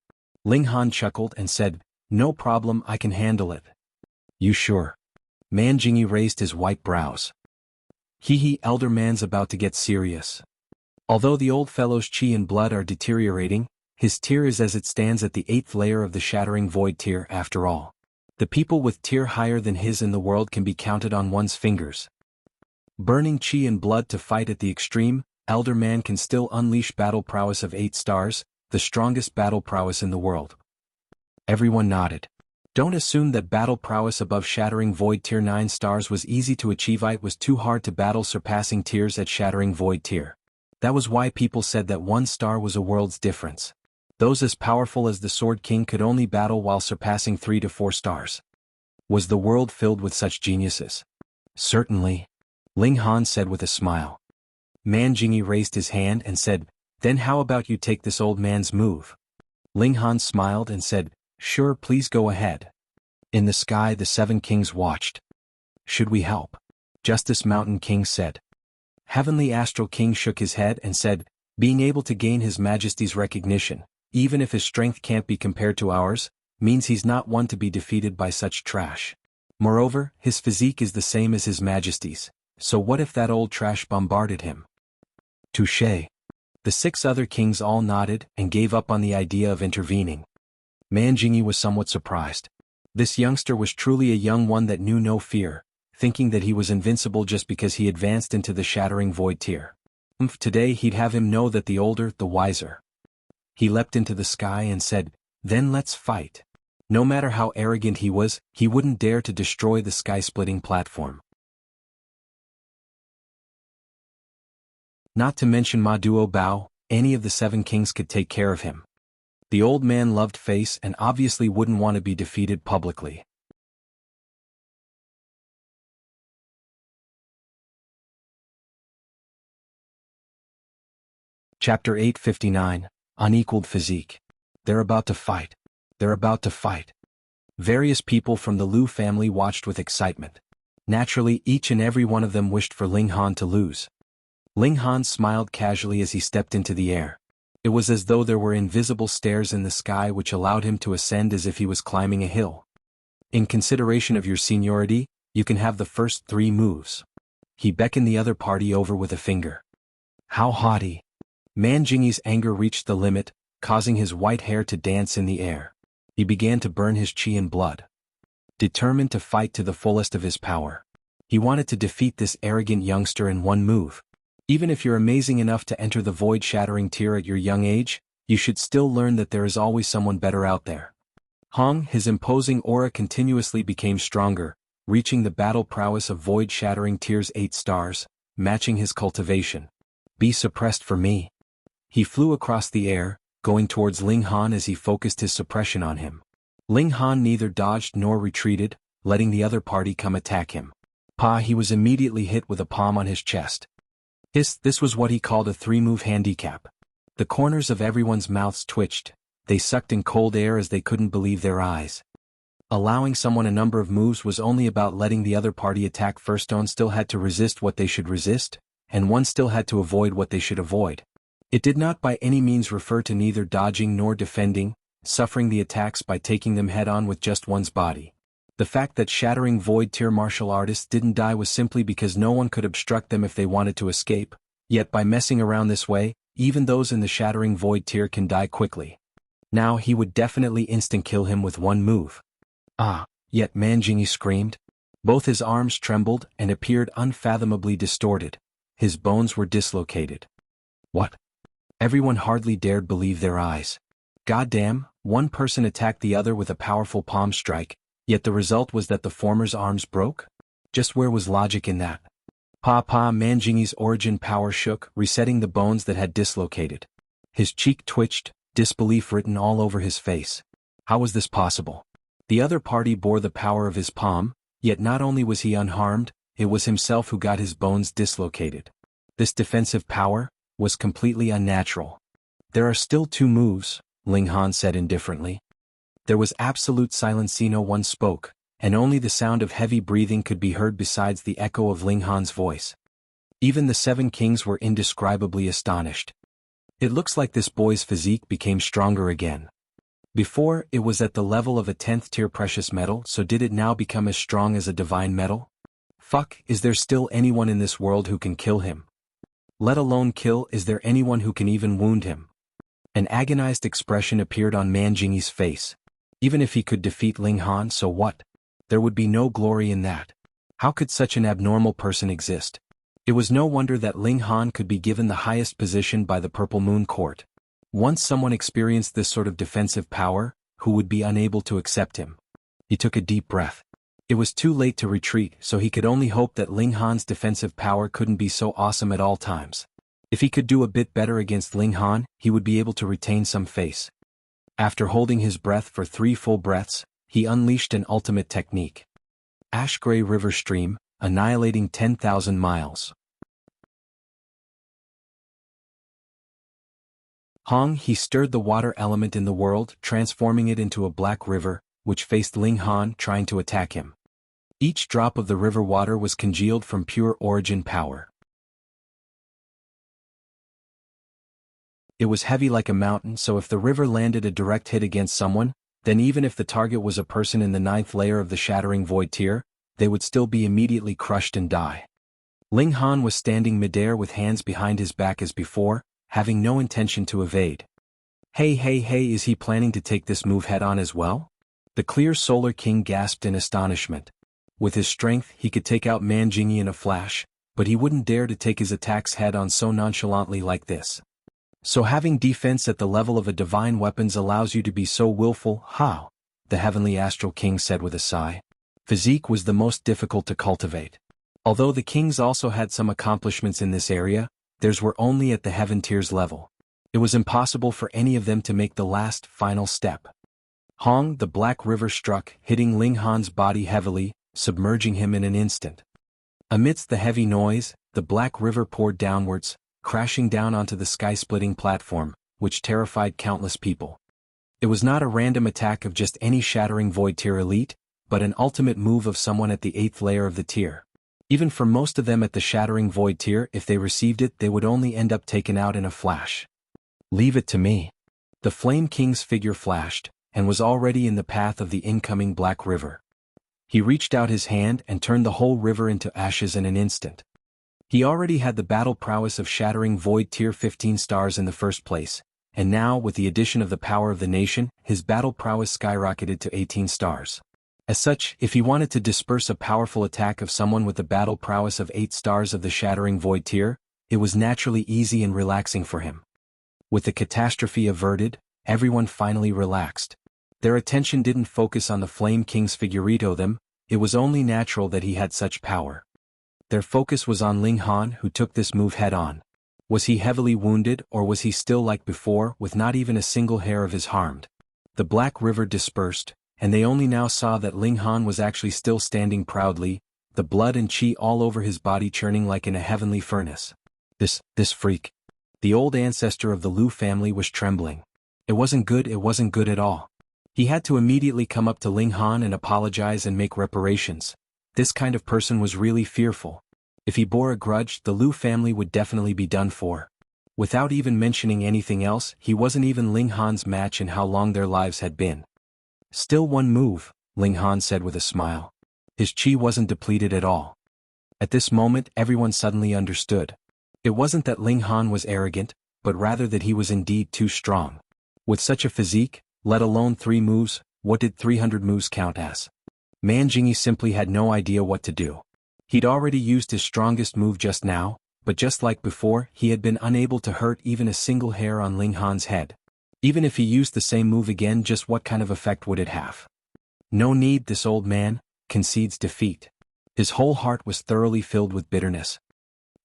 Speaker 1: Ling Han chuckled and said, no problem, I can handle it. You sure? Man Jianghu raised his white brows. Hee, elder man's about to get serious. Although the old fellow's chi and blood are deteriorating, his tier is as it stands at the 8th layer of the shattering void tier after all. The people with tier higher than his in the world can be counted on one's fingers. Burning chi and blood to fight at the extreme, elder man can still unleash battle prowess of 8 stars, the strongest battle prowess in the world. Everyone nodded. Don't assume that battle prowess above shattering void tier 9 stars was easy to achieve. It was too hard to battle surpassing tiers at shattering void tier. That was why people said that 1 star was a world's difference. Those as powerful as the Sword King could only battle while surpassing 3 to 4 stars. Was the world filled with such geniuses? Certainly. Ling Han said with a smile. Man Jianghu raised his hand and said, then how about you take this old man's move? Ling Han smiled and said, sure, please go ahead. In the sky the 7 kings watched. Should we help? Justice Mountain King said. Heavenly Astral King shook his head and said, being able to gain His Majesty's recognition, even if his strength can't be compared to ours, means he's not one to be defeated by such trash. Moreover, his physique is the same as His Majesty's, so what if that old trash bombarded him? Touché. The 6 other kings all nodded and gave up on the idea of intervening. Manjingyi was somewhat surprised. This youngster was truly a young one that knew no fear, thinking that he was invincible just because he advanced into the Shattering Void tier. Today he'd have him know that the older, the wiser. He leapt into the sky and said, "Then let's fight." No matter how arrogant he was, he wouldn't dare to destroy the sky-splitting platform. Not to mention Ma Duo Bao, any of the 7 kings could take care of him. The old man loved face and obviously wouldn't want to be defeated publicly. Chapter 859, Unequaled Physique. They're about to fight. They're about to fight. Various people from the Liu family watched with excitement. Naturally, each and every one of them wished for Ling Han to lose. Ling Han smiled casually as he stepped into the air. It was as though there were invisible stairs in the sky which allowed him to ascend as if he was climbing a hill. In consideration of your seniority, you can have the first 3 moves. He beckoned the other party over with a finger. How haughty! Manjingyi's anger reached the limit, causing his white hair to dance in the air. He began to burn his chi and blood. Determined to fight to the fullest of his power. He wanted to defeat this arrogant youngster in one move. Even if you're amazing enough to enter the void-shattering tier at your young age, you should still learn that there is always someone better out there. His imposing aura continuously became stronger, reaching the battle prowess of void-shattering tier's 8 stars, matching his cultivation. Be suppressed for me. He flew across the air, going towards Ling Han as he focused his suppression on him. Ling Han neither dodged nor retreated, letting the other party come attack him. He was immediately hit with a palm on his chest. This was what he called a 3-move handicap. The corners of everyone's mouths twitched, they sucked in cold air as they couldn't believe their eyes. Allowing someone a number of moves was only about letting the other party attack first. One still had to resist what they should resist, and one still had to avoid what they should avoid. It did not by any means refer to neither dodging nor defending, suffering the attacks by taking them head-on with just one's body. The fact that Shattering Void tier martial artists didn't die was simply because no one could obstruct them if they wanted to escape, yet by messing around this way, even those in the Shattering Void tier can die quickly. Now he would definitely instant-kill him with one move. Yet Manjingyi screamed. Both his arms trembled and appeared unfathomably distorted. His bones were dislocated. What? Everyone hardly dared believe their eyes. Goddamn, one person attacked the other with a powerful palm strike, yet the result was that the former's arms broke? Just where was logic in that? Manjingyi's origin power shook, resetting the bones that had dislocated. His cheek twitched, disbelief written all over his face. How was this possible? The other party bore the power of his palm, yet not only was he unharmed, it was himself who got his bones dislocated. This defensive power was completely unnatural. There are still 2 moves, Ling Han said indifferently. There was absolute silence. No one spoke, and only the sound of heavy breathing could be heard besides the echo of Ling Han's voice. Even the 7 kings were indescribably astonished. It looks like this boy's physique became stronger again. Before, it was at the level of a 10th tier precious metal, so did it now become as strong as a divine metal? Is there still anyone in this world who can kill him? Let alone kill, is there anyone who can even wound him? An agonized expression appeared on Manjingyi's face. Even if he could defeat Ling Han, so what? There would be no glory in that. How could such an abnormal person exist? It was no wonder that Ling Han could be given the highest position by the Purple Moon Court. Once someone experienced this sort of defensive power, who would be unable to accept him? He took a deep breath. It was too late to retreat, so he could only hope that Ling Han's defensive power couldn't be so awesome at all times. If he could do a bit better against Ling Han, he would be able to retain some face. After holding his breath for 3 full breaths, he unleashed an ultimate technique. Ash-gray river stream, annihilating 10,000 miles. He stirred the water element in the world, transforming it into a black river, which faced Ling Han, trying to attack him. Each drop of the river water was congealed from pure origin power. It was heavy like a mountain, so if the river landed a direct hit against someone, then even if the target was a person in the 9th layer of the Shattering Void tier, they would still be immediately crushed and die. Ling Han was standing midair with hands behind his back as before, having no intention to evade. Hey, is he planning to take this move head-on as well? The clear Solar King gasped in astonishment. With his strength, he could take out Manjingyi in a flash, but he wouldn't dare to take his attacks head-on so nonchalantly like this. So having defense at the level of a divine weapons allows you to be so willful, how? The Heavenly Astral King said with a sigh. Physique was the most difficult to cultivate. Although the kings also had some accomplishments in this area, theirs were only at the heaven tiers level. It was impossible for any of them to make the last, final step. Hong, the Black River struck, hitting Ling Han's body heavily, submerging him in an instant. Amidst the heavy noise, the Black River poured downwards, crashing down onto the sky-splitting platform, which terrified countless people. It was not a random attack of just any Shattering Void tier elite, but an ultimate move of someone at the 8th layer of the tier. Even for most of them at the Shattering Void tier, if they received it, they would only end up taken out in a flash. Leave it to me. The Flame King's figure flashed, and was already in the path of the incoming Black River. He reached out his hand and turned the whole river into ashes in an instant. He already had the battle prowess of Shattering Void tier 15 stars in the first place, and now, with the addition of the power of the nation, his battle prowess skyrocketed to 18 stars. As such, if he wanted to disperse a powerful attack of someone with the battle prowess of 8 stars of the Shattering Void tier, it was naturally easy and relaxing for him. With the catastrophe averted, everyone finally relaxed. Their attention didn't focus on the Flame King's figurito them, it was only natural that he had such power. Their focus was on Ling Han, who took this move head-on. Was he heavily wounded, or was he still like before, with not even a single hair of his harmed? The Black River dispersed, and they only now saw that Ling Han was actually still standing proudly, the blood and chi all over his body churning like in a heavenly furnace. This freak. The old ancestor of the Liu family was trembling. It wasn't good at all. He had to immediately come up to Ling Han and apologize and make reparations. This kind of person was really fearful. If he bore a grudge, the Liu family would definitely be done for. Without even mentioning anything else, he wasn't even Ling Han's match in how long their lives had been. Still one move, Ling Han said with a smile. His chi wasn't depleted at all. At this moment, everyone suddenly understood. It wasn't that Ling Han was arrogant, but rather that he was indeed too strong. With such a physique, let alone 3 moves, what did 300 moves count as? Manjingyi simply had no idea what to do. He'd already used his strongest move just now, but just like before, he had been unable to hurt even a single hair on Ling Han's head. Even if he used the same move again, just what kind of effect would it have? No need, this old man concedes defeat. His whole heart was thoroughly filled with bitterness.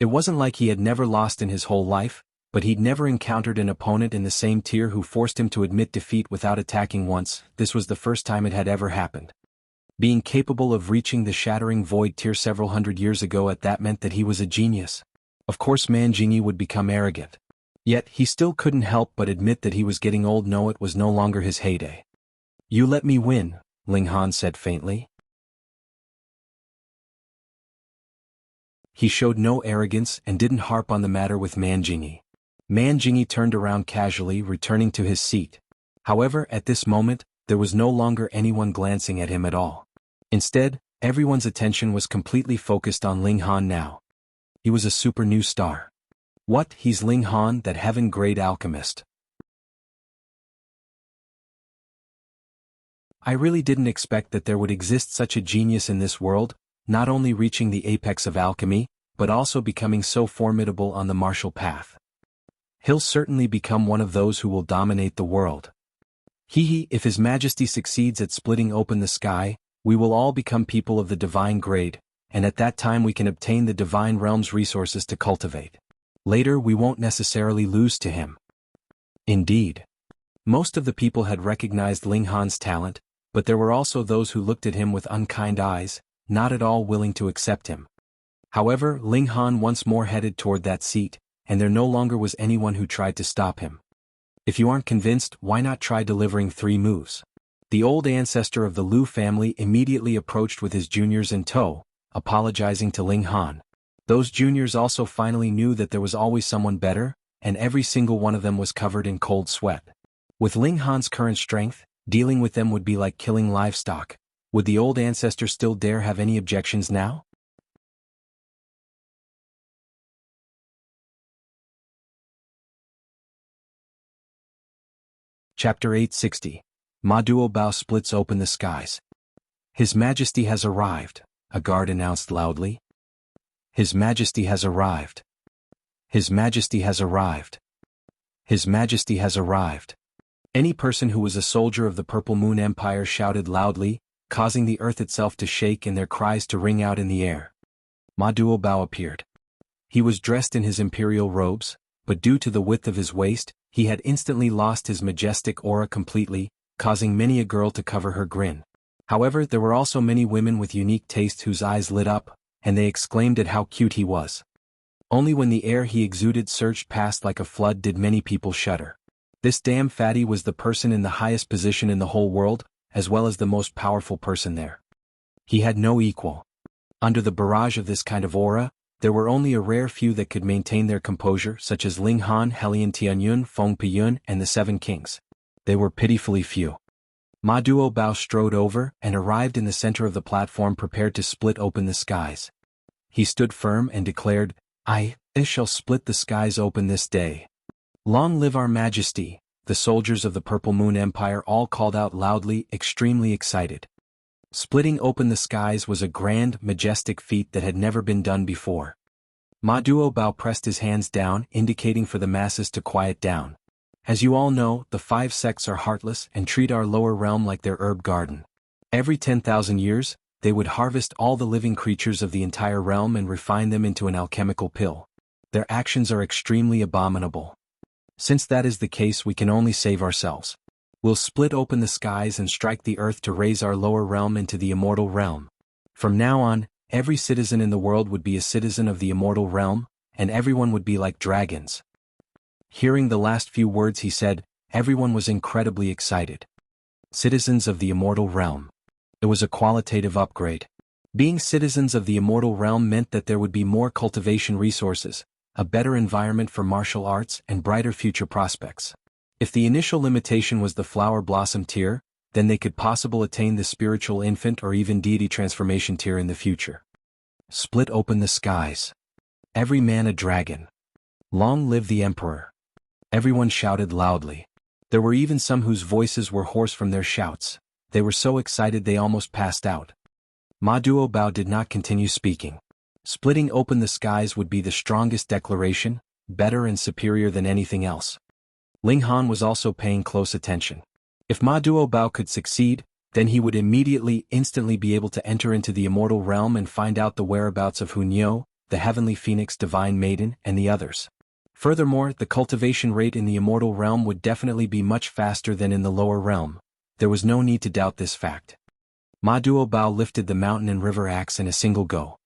Speaker 1: It wasn't like he had never lost in his whole life, but he'd never encountered an opponent in the same tier who forced him to admit defeat without attacking once. This was the first time it had ever happened. Being capable of reaching the Shattering Void tier several hundred years ago, that meant that he was a genius. Of course Manjingyi would become arrogant. Yet, he still couldn't help but admit that he was getting old. No, it was no longer his heyday. You let me win, Ling Han said faintly. He showed no arrogance and didn't harp on the matter with Manjingyi. Manjingyi turned around casually, returning to his seat. However, at this moment, there was no longer anyone glancing at him at all. Instead, everyone's attention was completely focused on Ling Han now. He was a super new star. What, he's Ling Han, that heaven-grade alchemist. I really didn't expect that there would exist such a genius in this world, not only reaching the apex of alchemy, but also becoming so formidable on the martial path. He'll certainly become one of those who will dominate the world. If His Majesty succeeds at splitting open the sky, we will all become people of the divine grade, and at that time we can obtain the divine realm's resources to cultivate. Later we won't necessarily lose to him. Indeed. Most of the people had recognized Ling Han's talent, but there were also those who looked at him with unkind eyes, not at all willing to accept him. However, Ling Han once more headed toward that seat, and there no longer was anyone who tried to stop him. If you aren't convinced, why not try delivering 3 moves? The old ancestor of the Liu family immediately approached with his juniors in tow, apologizing to Ling Han. Those juniors also finally knew that there was always someone better, and every single one of them was covered in cold sweat. With Ling Han's current strength, dealing with them would be like killing livestock. Would the old ancestor still dare have any objections now? Chapter 860. Ma Duobao splits open the skies. His Majesty has arrived, a guard announced loudly. His Majesty has arrived. His Majesty has arrived. His Majesty has arrived. Any person who was a soldier of the Purple Moon Empire shouted loudly, causing the earth itself to shake and their cries to ring out in the air. Ma Duobao appeared. He was dressed in his imperial robes, but due to the width of his waist, he had instantly lost his majestic aura completely, causing many a girl to cover her grin. However, there were also many women with unique tastes whose eyes lit up, and they exclaimed at how cute he was. Only when the air he exuded surged past like a flood did many people shudder. This damn fatty was the person in the highest position in the whole world, as well as the most powerful person there. He had no equal. Under the barrage of this kind of aura, there were only a rare few that could maintain their composure, such as Ling Han, Helian Tianyun, Feng Piyun, and the Seven Kings. They were pitifully few. Ma Duobao strode over and arrived in the center of the platform prepared to split open the skies. He stood firm and declared, I shall split the skies open this day. Long live our Majesty, the soldiers of the Purple Moon Empire all called out loudly, extremely excited. Splitting open the skies was a grand, majestic feat that had never been done before. Ma Duobao pressed his hands down, indicating for the masses to quiet down. As you all know, the 5 sects are heartless and treat our lower realm like their herb garden. Every 10,000 years, they would harvest all the living creatures of the entire realm and refine them into an alchemical pill. Their actions are extremely abominable. Since that is the case, we can only save ourselves. We'll split open the skies and strike the earth to raise our lower realm into the immortal realm. From now on, every citizen in the world would be a citizen of the immortal realm, and everyone would be like dragons. Hearing the last few words he said, everyone was incredibly excited. Citizens of the immortal realm. It was a qualitative upgrade. Being citizens of the immortal realm meant that there would be more cultivation resources, a better environment for martial arts, and brighter future prospects. If the initial limitation was the flower blossom tier, then they could possibly attain the spiritual infant or even deity transformation tier in the future. Split open the skies. Every man a dragon. Long live the Emperor. Everyone shouted loudly. There were even some whose voices were hoarse from their shouts. They were so excited they almost passed out. Ma Duobao did not continue speaking. Splitting open the skies would be the strongest declaration, better and superior than anything else. Ling Han was also paying close attention. If Ma Duobao could succeed, then he would instantly be able to enter into the immortal realm and find out the whereabouts of Hunyo, the Heavenly Phoenix Divine Maiden, and the others. Furthermore, the cultivation rate in the immortal realm would definitely be much faster than in the lower realm. There was no need to doubt this fact. Ma Duobao lifted the mountain and river axe in a single go.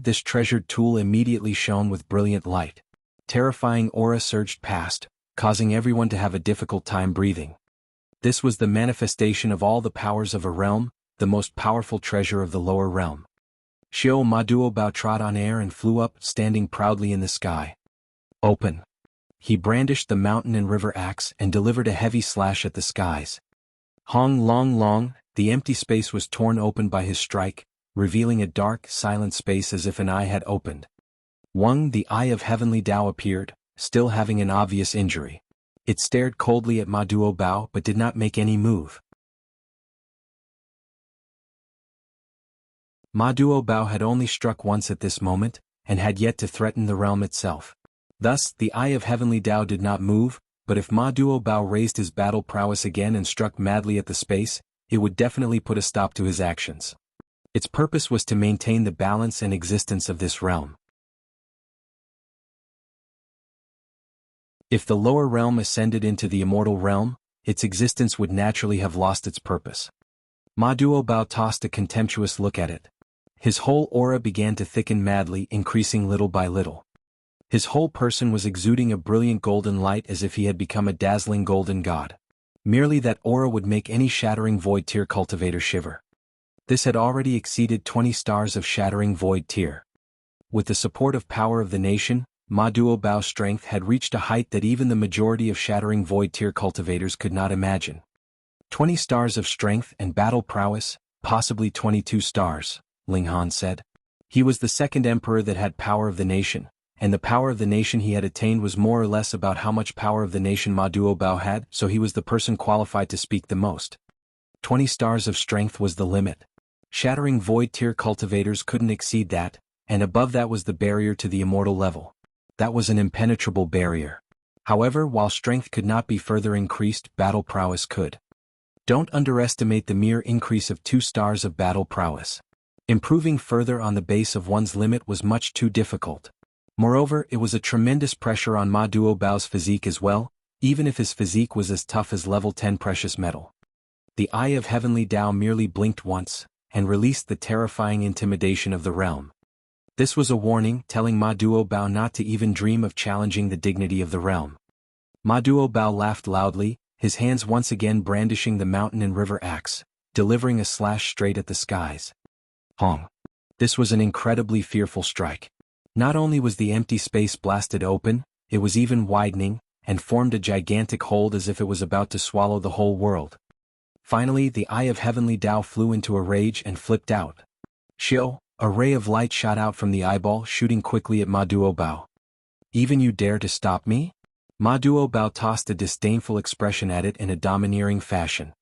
Speaker 1: This treasured tool immediately shone with brilliant light. Terrifying aura surged past, causing everyone to have a difficult time breathing. This was the manifestation of all the powers of a realm, the most powerful treasure of the lower realm. Xiao Ma Duobao trod on air and flew up, standing proudly in the sky. Open. He brandished the mountain and river axe and delivered a heavy slash at the skies. Hong long long, the empty space was torn open by his strike, revealing a dark, silent space as if an eye had opened. The Eye of Heavenly Tao appeared, still having an obvious injury. It stared coldly at Ma Duobao but did not make any move. Ma Duobao had only struck once at this moment, and had yet to threaten the realm itself. Thus, the Eye of Heavenly Tao did not move, but if Ma Duobao raised his battle prowess again and struck madly at the space, it would definitely put a stop to his actions. Its purpose was to maintain the balance and existence of this realm. If the lower realm ascended into the immortal realm, its existence would naturally have lost its purpose. Ma Duobao tossed a contemptuous look at it. His whole aura began to thicken madly, increasing little by little. His whole person was exuding a brilliant golden light as if he had become a dazzling golden god. Merely that aura would make any shattering void tier cultivator shiver. This had already exceeded 20 stars of shattering void tier. With the support of power of the nation, Ma Duobao's strength had reached a height that even the majority of Shattering Void tier cultivators could not imagine. 20 stars of strength and battle prowess, possibly 22 stars, Ling Han said. He was the second emperor that had power of the nation, and the power of the nation he had attained was more or less about how much power of the nation Ma Duobao had, so he was the person qualified to speak the most. 20 stars of strength was the limit. Shattering Void tier cultivators couldn't exceed that, and above that was the barrier to the immortal level. That was an impenetrable barrier. However, while strength could not be further increased, battle prowess could. Don't underestimate the mere increase of 2 stars of battle prowess. Improving further on the base of one's limit was much too difficult. Moreover, it was a tremendous pressure on Ma Duobao's physique as well, even if his physique was as tough as level 10 precious metal. The Eye of Heavenly Tao merely blinked once, and released the terrifying intimidation of the realm. This was a warning telling Ma Duobao not to even dream of challenging the dignity of the realm. Ma Duobao laughed loudly, his hands once again brandishing the mountain and river axe, delivering a slash straight at the skies. Hong. This was an incredibly fearful strike. Not only was the empty space blasted open, it was even widening, and formed a gigantic hold as if it was about to swallow the whole world. Finally, the Eye of Heavenly Tao flew into a rage and flipped out. Shio, a ray of light shot out from the eyeball, shooting quickly at Ma Duobao. Even you dare to stop me? Ma Duobao tossed a disdainful expression at it in a domineering fashion.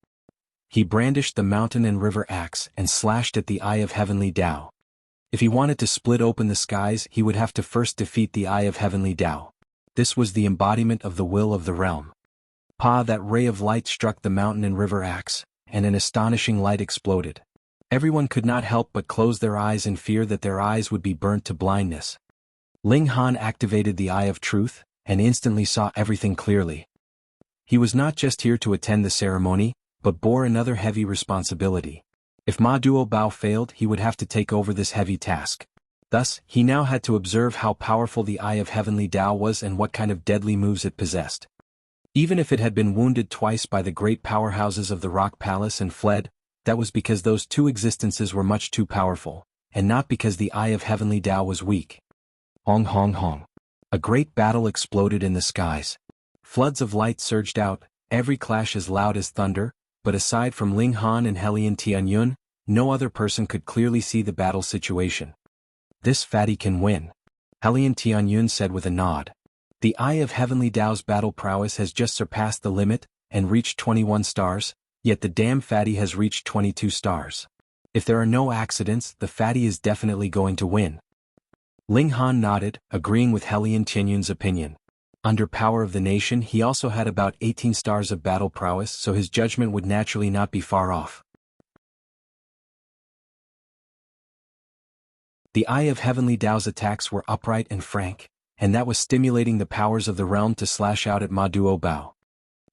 Speaker 1: He brandished the mountain and river axe and slashed at the Eye of Heavenly Tao. If he wanted to split open the skies, he would have to first defeat the Eye of Heavenly Tao. This was the embodiment of the will of the realm. That ray of light struck the mountain and river axe, and an astonishing light exploded. Everyone could not help but close their eyes in fear that their eyes would be burnt to blindness. Ling Han activated the Eye of Truth, and instantly saw everything clearly. He was not just here to attend the ceremony, but bore another heavy responsibility. If Ma Duobao failed, he would have to take over this heavy task. Thus, he now had to observe how powerful the Eye of Heavenly Tao was and what kind of deadly moves it possessed. Even if it had been wounded twice by the great powerhouses of the Rock Palace and fled, that was because those two existences were much too powerful, and not because the Eye of Heavenly Tao was weak. Hong hong hong. A great battle exploded in the skies. Floods of light surged out, every clash as loud as thunder, but aside from Ling Han and Helian Tianyun, no other person could clearly see the battle situation. This fatty can win, Helian Tianyun said with a nod. The Eye of Heavenly Tao's battle prowess has just surpassed the limit, and reached 21 stars, yet the damn fatty has reached 22 stars. If there are no accidents, the fatty is definitely going to win. Ling Han nodded, agreeing with Helian Tianyun's opinion. Under power of the nation, he also had about 18 stars of battle prowess, so his judgment would naturally not be far off. The Eye of Heavenly Tao's attacks were upright and frank, and that was stimulating the powers of the realm to slash out at Ma Duobao.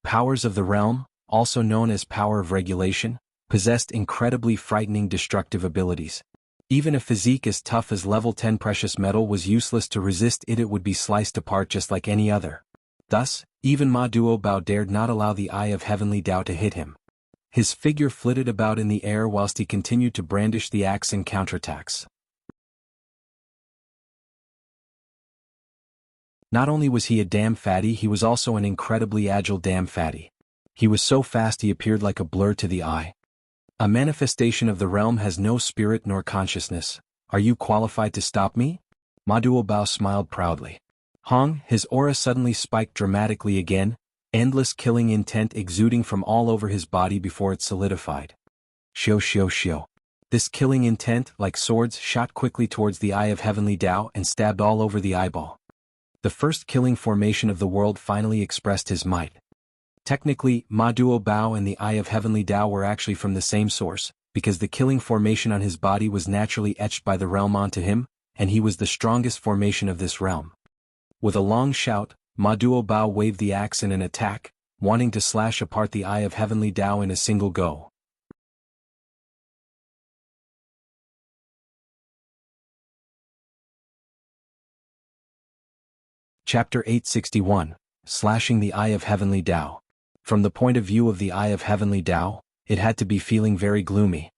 Speaker 1: Powers of the realm, also known as power of regulation, possessed incredibly frightening destructive abilities. Even a physique as tough as level 10 precious metal was useless to resist it would be sliced apart just like any other. Thus, even Ma Duobao dared not allow the Eye of Heavenly Tao to hit him. His figure flitted about in the air whilst he continued to brandish the axe in counterattacks. Not only was he a damn fatty, he was also an incredibly agile damn fatty. He was so fast he appeared like a blur to the eye. A manifestation of the realm has no spirit nor consciousness. Are you qualified to stop me? Ma Duobao smiled proudly. Hong, his aura suddenly spiked dramatically again, endless killing intent exuding from all over his body before it solidified. Shio shio shio. This killing intent, like swords, shot quickly towards the Eye of Heavenly Tao and stabbed all over the eyeball. The first killing formation of the world finally expressed his might. Technically, Ma Duobao and the Eye of Heavenly Tao were actually from the same source, because the killing formation on his body was naturally etched by the realm onto him, and he was the strongest formation of this realm. With a long shout, Ma Duobao waved the axe in an attack, wanting to slash apart the Eye of Heavenly Tao in a single go. Chapter 861, Slashing the Eye of Heavenly Tao. From the point of view of the Eye of Heavenly Tao, it had to be feeling very gloomy.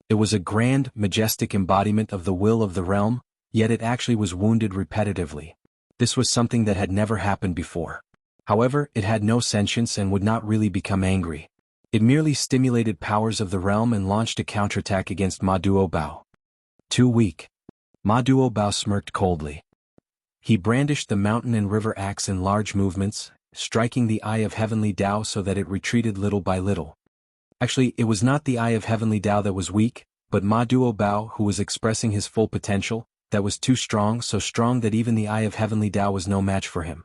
Speaker 1: It was a grand, majestic embodiment of the will of the realm, yet it actually was wounded repetitively. This was something that had never happened before. However, it had no sentience and would not really become angry. It merely stimulated powers of the realm and launched a counterattack against Ma Duobao. Too weak. Ma Duobao smirked coldly. He brandished the mountain and river axe in large movements, striking the Eye of Heavenly Tao so that it retreated little by little. Actually, it was not the Eye of Heavenly Tao that was weak, but Ma Duobao, who was expressing his full potential, that was too strong, so strong that even the Eye of Heavenly Tao was no match for him.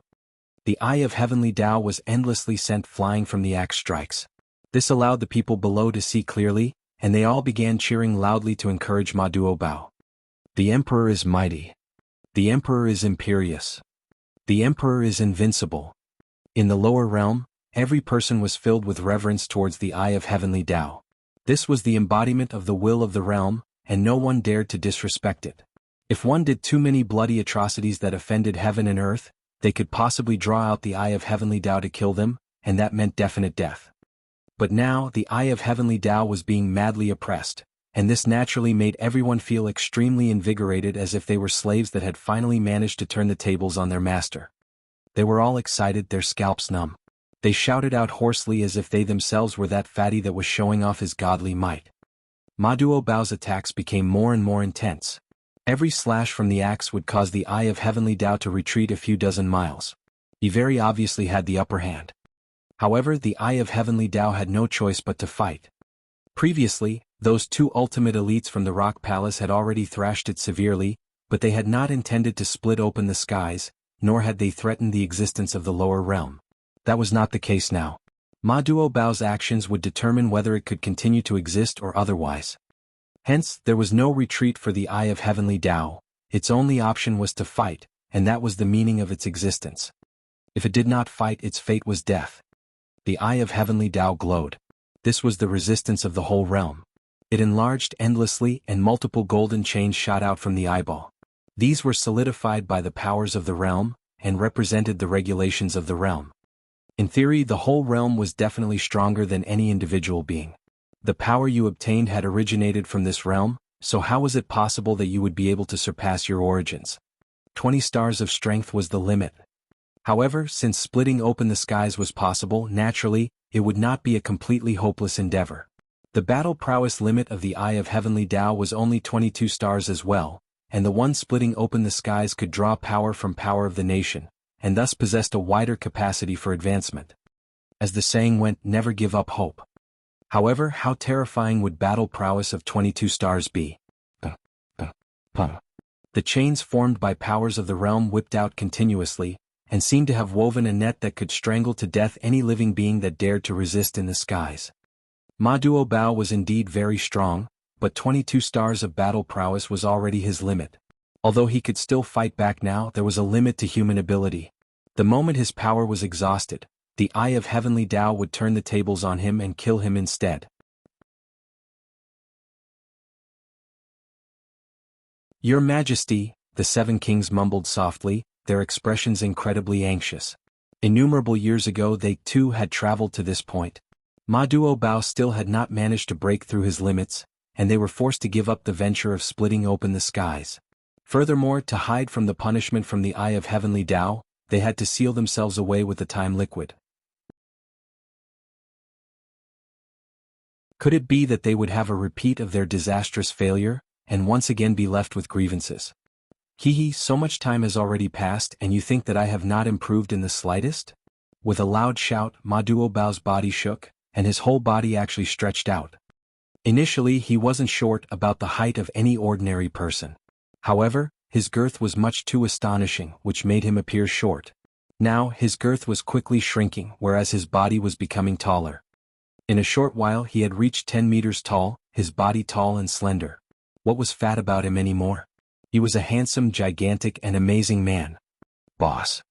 Speaker 1: The Eye of Heavenly Tao was endlessly sent flying from the axe strikes. This allowed the people below to see clearly, and they all began cheering loudly to encourage Ma Duobao. The Emperor is mighty. The Emperor is imperious. The Emperor is invincible. In the lower realm, every person was filled with reverence towards the Eye of Heavenly Tao. This was the embodiment of the will of the realm, and no one dared to disrespect it. If one did too many bloody atrocities that offended heaven and earth, they could possibly draw out the Eye of Heavenly Tao to kill them, and that meant definite death. But now the Eye of Heavenly Tao was being madly oppressed, and this naturally made everyone feel extremely invigorated, as if they were slaves that had finally managed to turn the tables on their master. They were all excited, their scalps numb. They shouted out hoarsely as if they themselves were that fatty that was showing off his godly might. Ma Duobao's attacks became more and more intense. Every slash from the axe would cause the Eye of Heavenly Tao to retreat a few dozen miles. He very obviously had the upper hand. However, the Eye of Heavenly Tao had no choice but to fight. Previously, those two ultimate elites from the Rock Palace had already thrashed it severely, but they had not intended to split open the skies, nor had they threatened the existence of the lower realm. That was not the case now. Ma Duobao's actions would determine whether it could continue to exist or otherwise. Hence, there was no retreat for the Eye of Heavenly Tao. Its only option was to fight, and that was the meaning of its existence. If it did not fight, its fate was death. The Eye of Heavenly Tao glowed. This was the resistance of the whole realm. It enlarged endlessly, and multiple golden chains shot out from the eyeball. These were solidified by the powers of the realm, and represented the regulations of the realm. In theory, the whole realm was definitely stronger than any individual being. The power you obtained had originated from this realm, so how was it possible that you would be able to surpass your origins? 20 stars of strength was the limit. However, since splitting open the skies was possible, naturally, it would not be a completely hopeless endeavor. The battle prowess limit of the Eye of Heavenly Tao was only 22 stars as well, and the one splitting open the skies could draw power from power of the nation, and thus possessed a wider capacity for advancement. As the saying went, never give up hope. However, how terrifying would battle prowess of 22 stars be? The chains formed by powers of the realm whipped out continuously, and seemed to have woven a net that could strangle to death any living being that dared to resist in the skies. Ma Duobao was indeed very strong, but 22 stars of battle prowess was already his limit. Although he could still fight back now, there was a limit to human ability. The moment his power was exhausted, the Eye of Heavenly Tao would turn the tables on him and kill him instead. Your Majesty, the seven kings mumbled softly, their expressions incredibly anxious. Innumerable years ago they too had traveled to this point. Ma Duobao still had not managed to break through his limits, and they were forced to give up the venture of splitting open the skies. Furthermore, to hide from the punishment from the Eye of Heavenly Tao, they had to seal themselves away with the time liquid. Could it be that they would have a repeat of their disastrous failure, and once again be left with grievances? So much time has already passed, and you think that I have not improved in the slightest? With a loud shout, Ma Duobao's body shook, and his whole body actually stretched out. Initially, he wasn't short, about the height of any ordinary person. However, his girth was much too astonishing, which made him appear short. Now, his girth was quickly shrinking, whereas his body was becoming taller. In a short while he had reached 10 meters tall, his body tall and slender. What was fat about him anymore? He was a handsome, gigantic, and amazing man. Boss.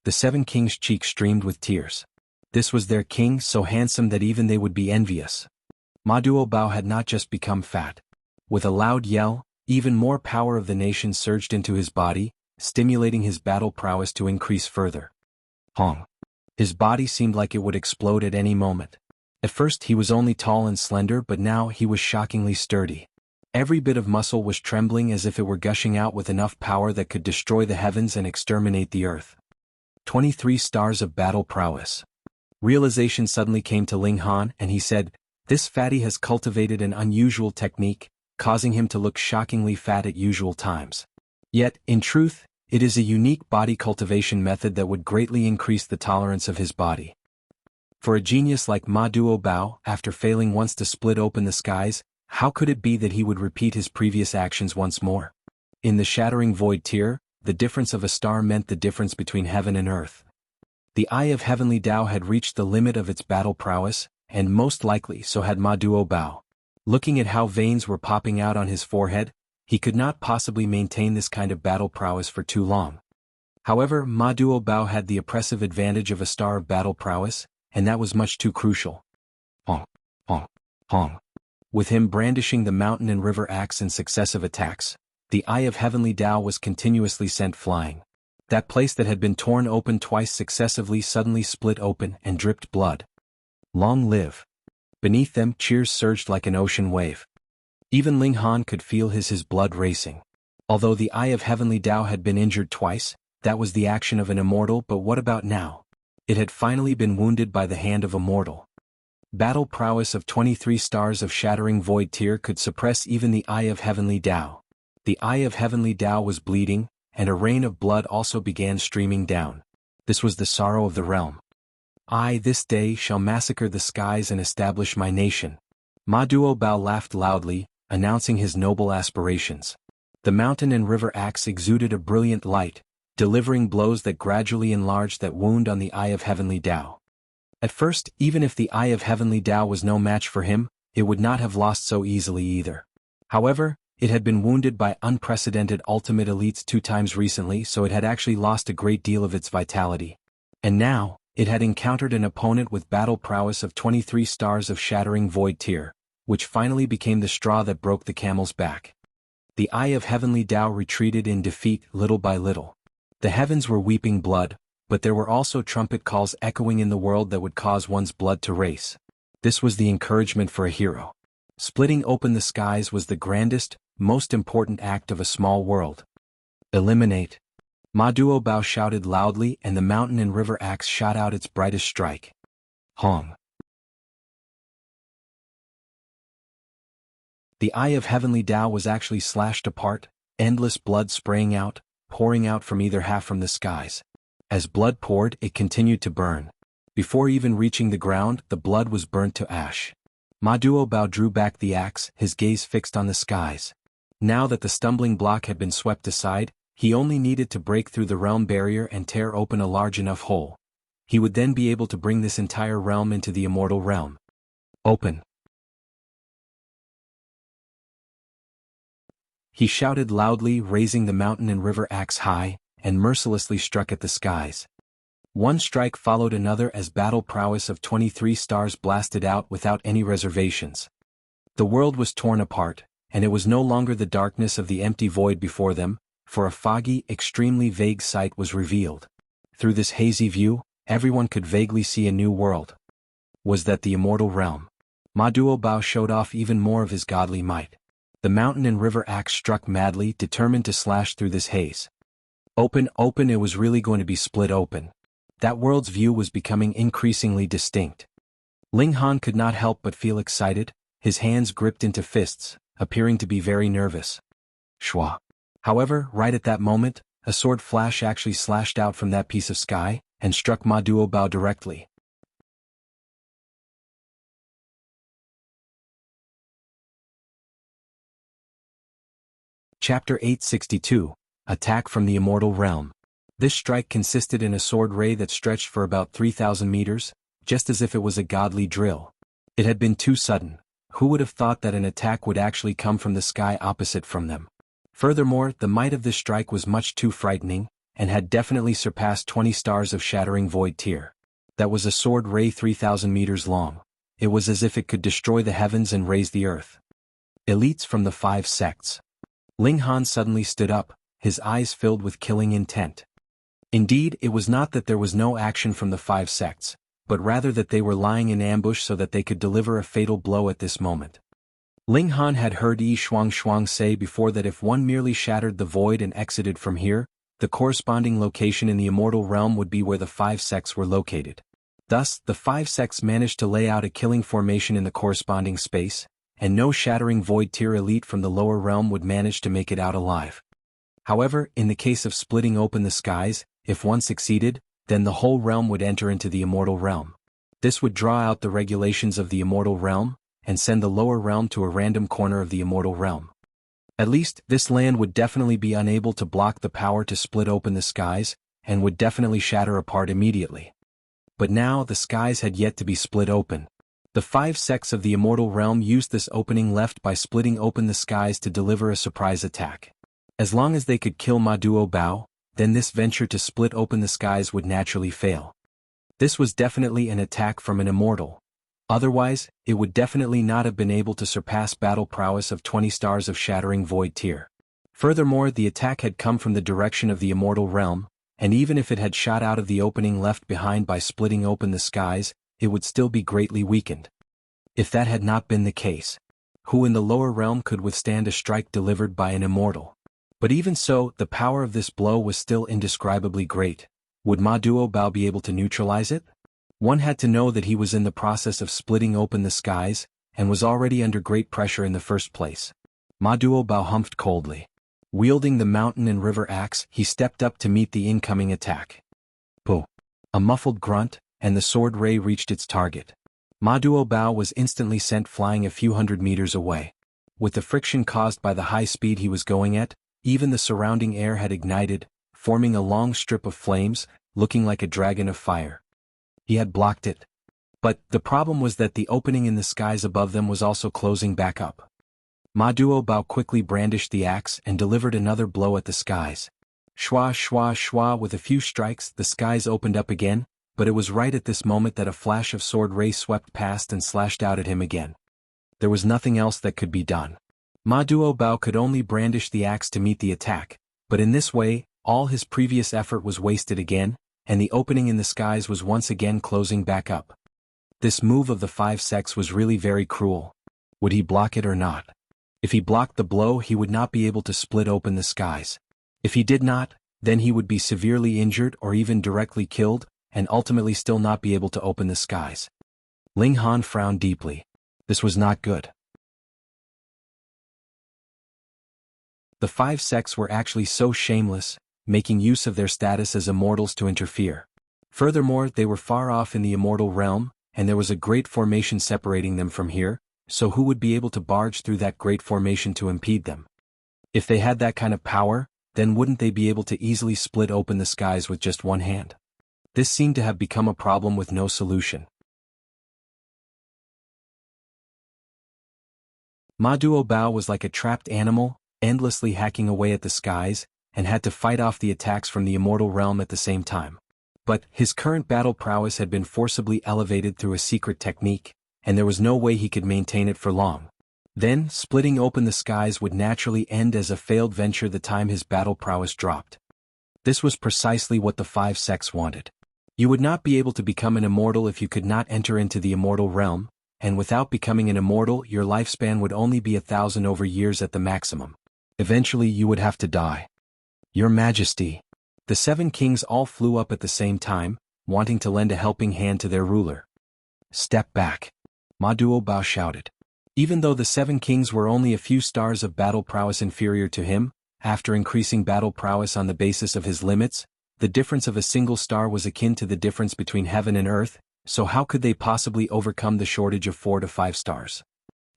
Speaker 1: The seven kings' cheeks streamed with tears. This was their king, so handsome that even they would be envious. Ma Duobao had not just become fat. With a loud yell, even more power of the nation surged into his body, stimulating his battle prowess to increase further. Hong. His body seemed like it would explode at any moment. At first he was only tall and slender, but now he was shockingly sturdy. Every bit of muscle was trembling as if it were gushing out with enough power that could destroy the heavens and exterminate the earth. 23 stars of battle prowess. Realization suddenly came to Ling Han and he said, "This fatty has cultivated an unusual technique, causing him to look shockingly fat at usual times. Yet, in truth, it is a unique body cultivation method that would greatly increase the tolerance of his body." For a genius like Ma Duo Bao, after failing once to split open the skies, how could it be that he would repeat his previous actions once more? In the Shattering Void tier, the difference of a star meant the difference between heaven and earth. The Eye of Heavenly Tao had reached the limit of its battle prowess, and most likely so had Ma Duo Bao. Looking at how veins were popping out on his forehead, he could not possibly maintain this kind of battle prowess for too long. However, Ma Duo Bao had the oppressive advantage of a star of battle prowess, and that was much too crucial. Hong, hong, hong. With him brandishing the mountain and river axe in successive attacks, the Eye of Heavenly Tao was continuously sent flying. That place that had been torn open twice successively suddenly split open and dripped blood. Long live. Beneath them, cheers surged like an ocean wave. Even Ling Han could feel his blood racing. Although the Eye of Heavenly Tao had been injured twice, that was the action of an immortal, but what about now? It had finally been wounded by the hand of a mortal. Battle prowess of 23 stars of Shattering Void tier could suppress even the Eye of Heavenly Tao. The Eye of Heavenly Tao was bleeding, and a rain of blood also began streaming down. This was the sorrow of the realm. "I this day shall massacre the skies and establish my nation." Ma Duo Bao laughed loudly, announcing his noble aspirations. The mountain and river axe exuded a brilliant light, delivering blows that gradually enlarged that wound on the Eye of Heavenly Tao. At first, even if the Eye of Heavenly Tao was no match for him, it would not have lost so easily either. However, it had been wounded by unprecedented ultimate elites 2 times recently, so it had actually lost a great deal of its vitality. And now, it had encountered an opponent with battle prowess of 23 stars of Shattering Void tier, which finally became the straw that broke the camel's back. The Eye of Heavenly Tao retreated in defeat little by little. The heavens were weeping blood, but there were also trumpet calls echoing in the world that would cause one's blood to race. This was the encouragement for a hero. Splitting open the skies was the grandest, most important act of a small world. Eliminate. Ma Duo Bao shouted loudly, and the mountain and river axe shot out its brightest strike. Hong. The Eye of Heavenly Tao was actually slashed apart, endless blood spraying out, pouring out from either half from the skies. As blood poured, it continued to burn. Before even reaching the ground, the blood was burnt to ash. Ma Duo Bao drew back the axe, his gaze fixed on the skies. Now that the stumbling block had been swept aside, he only needed to break through the realm barrier and tear open a large enough hole. He would then be able to bring this entire realm into the immortal realm. Open. He shouted loudly, raising the mountain and river axe high, and mercilessly struck at the skies. One strike followed another as battle prowess of 23 stars blasted out without any reservations. The world was torn apart, and it was no longer the darkness of the empty void before them, for a foggy, extremely vague sight was revealed. Through this hazy view, everyone could vaguely see a new world. Was that the immortal realm? Ma Duo Bao showed off even more of his godly might. The mountain and river axe struck madly, determined to slash through this haze. Open, it was really going to be split open. That world's view was becoming increasingly distinct. Ling Han could not help but feel excited, his hands gripped into fists, appearing to be very nervous. Shwa. However, right at that moment, a sword flash actually slashed out from that piece of sky, and struck Ma Duo Bao directly. Chapter 862, Attack from the Immortal Realm. This strike consisted in a sword ray that stretched for about 3,000 meters, just as if it was a godly drill. It had been too sudden. Who would have thought that an attack would actually come from the sky opposite from them? Furthermore, the might of this strike was much too frightening, and had definitely surpassed 20 stars of Shattering Void tier. That was a sword ray 3,000 meters long. It was as if it could destroy the heavens and raise the earth. Elites from the 5 sects. Ling Han suddenly stood up, his eyes filled with killing intent. Indeed, it was not that there was no action from the 5 sects, but rather that they were lying in ambush so that they could deliver a fatal blow at this moment. Ling Han had heard Yi Shuang say before that if one merely shattered the void and exited from here, the corresponding location in the immortal realm would be where the 5 sects were located. Thus, the 5 sects managed to lay out a killing formation in the corresponding space, and no shattering void tier elite from the lower realm would manage to make it out alive. However, in the case of splitting open the skies, if one succeeded, then the whole realm would enter into the immortal realm. This would draw out the regulations of the immortal realm, and send the lower realm to a random corner of the immortal realm. At least, this land would definitely be unable to block the power to split open the skies, and would definitely shatter apart immediately. But now the skies had yet to be split open. The 5 sects of the immortal realm used this opening left by splitting open the skies to deliver a surprise attack. As long as they could kill Ma Duo Bao, then this venture to split open the skies would naturally fail. This was definitely an attack from an immortal. Otherwise, it would definitely not have been able to surpass battle prowess of 20 stars of Shattering Void tier. Furthermore, the attack had come from the direction of the immortal realm, and even if it had shot out of the opening left behind by splitting open the skies, it would still be greatly weakened. If that had not been the case, who in the lower realm could withstand a strike delivered by an immortal? But even so, the power of this blow was still indescribably great. Would Ma Duo Bao be able to neutralize it? One had to know that he was in the process of splitting open the skies, and was already under great pressure in the first place. Ma Duo Bao humphed coldly. Wielding the mountain and river axe, he stepped up to meet the incoming attack. Pooh! A muffled grunt, and the sword ray reached its target. Ma Duo Bao was instantly sent flying a few hundred meters away. With the friction caused by the high speed he was going at, even the surrounding air had ignited, forming a long strip of flames, looking like a dragon of fire. He had blocked it. But the problem was that the opening in the skies above them was also closing back up. Ma Duo Bao quickly brandished the axe and delivered another blow at the skies. Shwa shwa shwa, with a few strikes, the skies opened up again, but it was right at this moment that a flash of sword ray swept past and slashed out at him again. There was nothing else that could be done. Ma Duo Bao could only brandish the axe to meet the attack, but in this way, all his previous effort was wasted again, and the opening in the skies was once again closing back up. This move of the 5 sects was really very cruel. Would he block it or not? If he blocked the blow, he would not be able to split open the skies. If he did not, then he would be severely injured or even directly killed, and ultimately still not be able to open the skies. Ling Han frowned deeply. This was not good. The 5 sects were actually so shameless, making use of their status as immortals to interfere. Furthermore, they were far off in the immortal realm, and there was a great formation separating them from here, so who would be able to barge through that great formation to impede them? If they had that kind of power, then wouldn't they be able to easily split open the skies with just one hand? This seemed to have become a problem with no solution. Ma Duo Bao was like a trapped animal, endlessly hacking away at the skies, and had to fight off the attacks from the immortal realm at the same time. But his current battle prowess had been forcibly elevated through a secret technique, and there was no way he could maintain it for long. Then, splitting open the skies would naturally end as a failed venture the time his battle prowess dropped. This was precisely what the 5 sects wanted. You would not be able to become an immortal if you could not enter into the immortal realm, and without becoming an immortal, your lifespan would only be 1,000 over years at the maximum. Eventually you would have to die. Your Majesty. The 7 kings all flew up at the same time, wanting to lend a helping hand to their ruler. Step back. Ma Duo Bao shouted. Even though the 7 kings were only a few stars of battle prowess inferior to him, after increasing battle prowess on the basis of his limits, the difference of a single star was akin to the difference between heaven and earth, so how could they possibly overcome the shortage of 4 to 5 stars?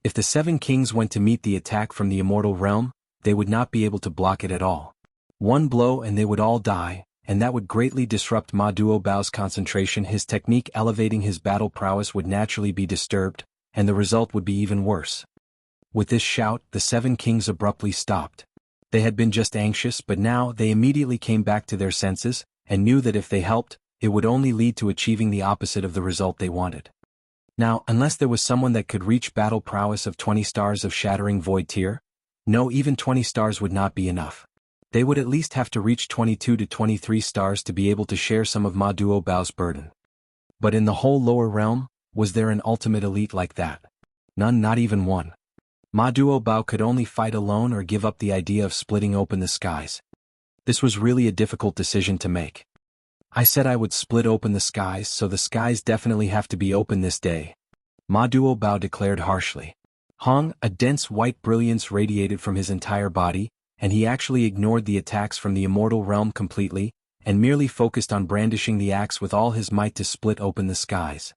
Speaker 1: If the 7 kings went to meet the attack from the immortal realm, they would not be able to block it at all. One blow and they would all die, and that would greatly disrupt Ma Duo Bao's concentration. His technique elevating his battle prowess would naturally be disturbed, and the result would be even worse. With this shout, the 7 kings abruptly stopped. They had been just anxious, but now they immediately came back to their senses, and knew that if they helped, it would only lead to achieving the opposite of the result they wanted. Now, unless there was someone that could reach battle prowess of 20 stars of Shattering Void tier, no, even 20 stars would not be enough. They would at least have to reach 22 to 23 stars to be able to share some of Ma Duo Bao's burden. But in the whole lower realm, was there an ultimate elite like that? None, not even one. Ma Duobao could only fight alone or give up the idea of splitting open the skies. This was really a difficult decision to make. I said I would split open the skies, so the skies definitely have to be open this day, Ma Duobao declared harshly. A dense white brilliance radiated from his entire body, and he actually ignored the attacks from the immortal realm completely, and merely focused on brandishing the axe with all his might to split open the skies.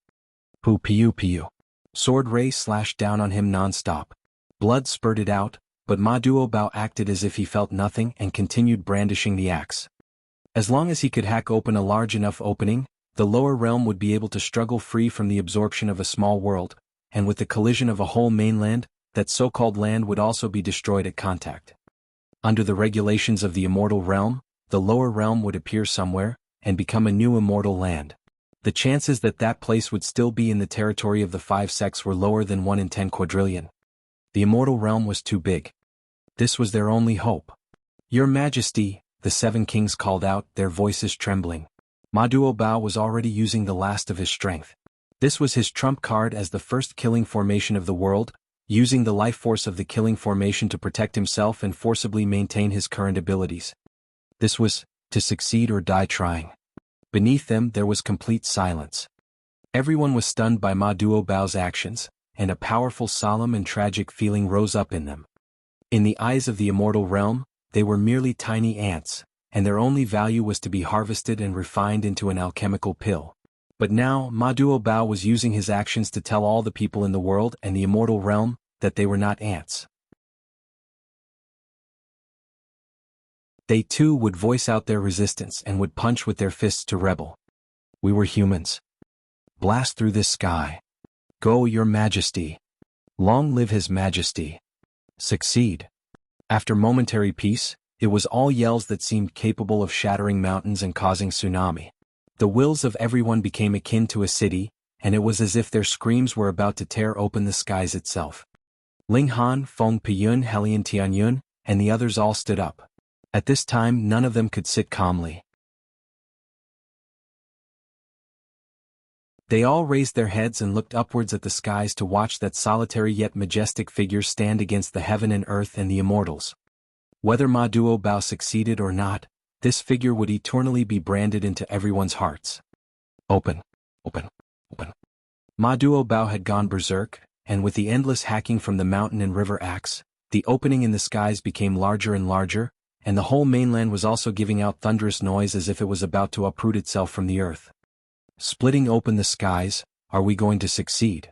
Speaker 1: Pu piu piu. Sword ray slashed down on him non-stop. Blood spurted out, but Ma Duobao acted as if he felt nothing and continued brandishing the axe. As long as he could hack open a large enough opening, the lower realm would be able to struggle free from the absorption of a small world, and with the collision of a whole mainland, that so-called land would also be destroyed at contact. Under the regulations of the immortal realm, the lower realm would appear somewhere, and become a new immortal land. The chances that that place would still be in the territory of the 5 sects were lower than 1 in 10 quadrillion. The immortal realm was too big. This was their only hope. Your Majesty, the 7 kings called out, their voices trembling. Ma Duobao was already using the last of his strength. This was his trump card as the first killing formation of the world, using the life force of the killing formation to protect himself and forcibly maintain his current abilities. This was, to succeed or die trying. Beneath them there was complete silence. Everyone was stunned by Ma Duobao's actions, and a powerful solemn and tragic feeling rose up in them. In the eyes of the immortal realm, they were merely tiny ants, and their only value was to be harvested and refined into an alchemical pill. But now, Ma Duobao was using his actions to tell all the people in the world and the immortal realm that they were not ants. They too would voice out their resistance and would punch with their fists to rebel. We were humans. Blast through this sky. Go, Your Majesty. Long live His Majesty. Succeed. After momentary peace, it was all yells that seemed capable of shattering mountains and causing tsunami. The wills of everyone became akin to a city, and it was as if their screams were about to tear open the skies itself. Ling Han, Feng Piyun, Helian Tianyun, and the others all stood up. At this time none of them could sit calmly. They all raised their heads and looked upwards at the skies to watch that solitary yet majestic figure stand against the heaven and earth and the immortals. Whether Ma Duobao succeeded or not, this figure would eternally be branded into everyone's hearts. Open, open, open. Ma Duobao had gone berserk, and with the endless hacking from the mountain and river axe, the opening in the skies became larger and larger, and the whole mainland was also giving out thunderous noise as if it was about to uproot itself from the earth. Splitting open the skies, are we going to succeed?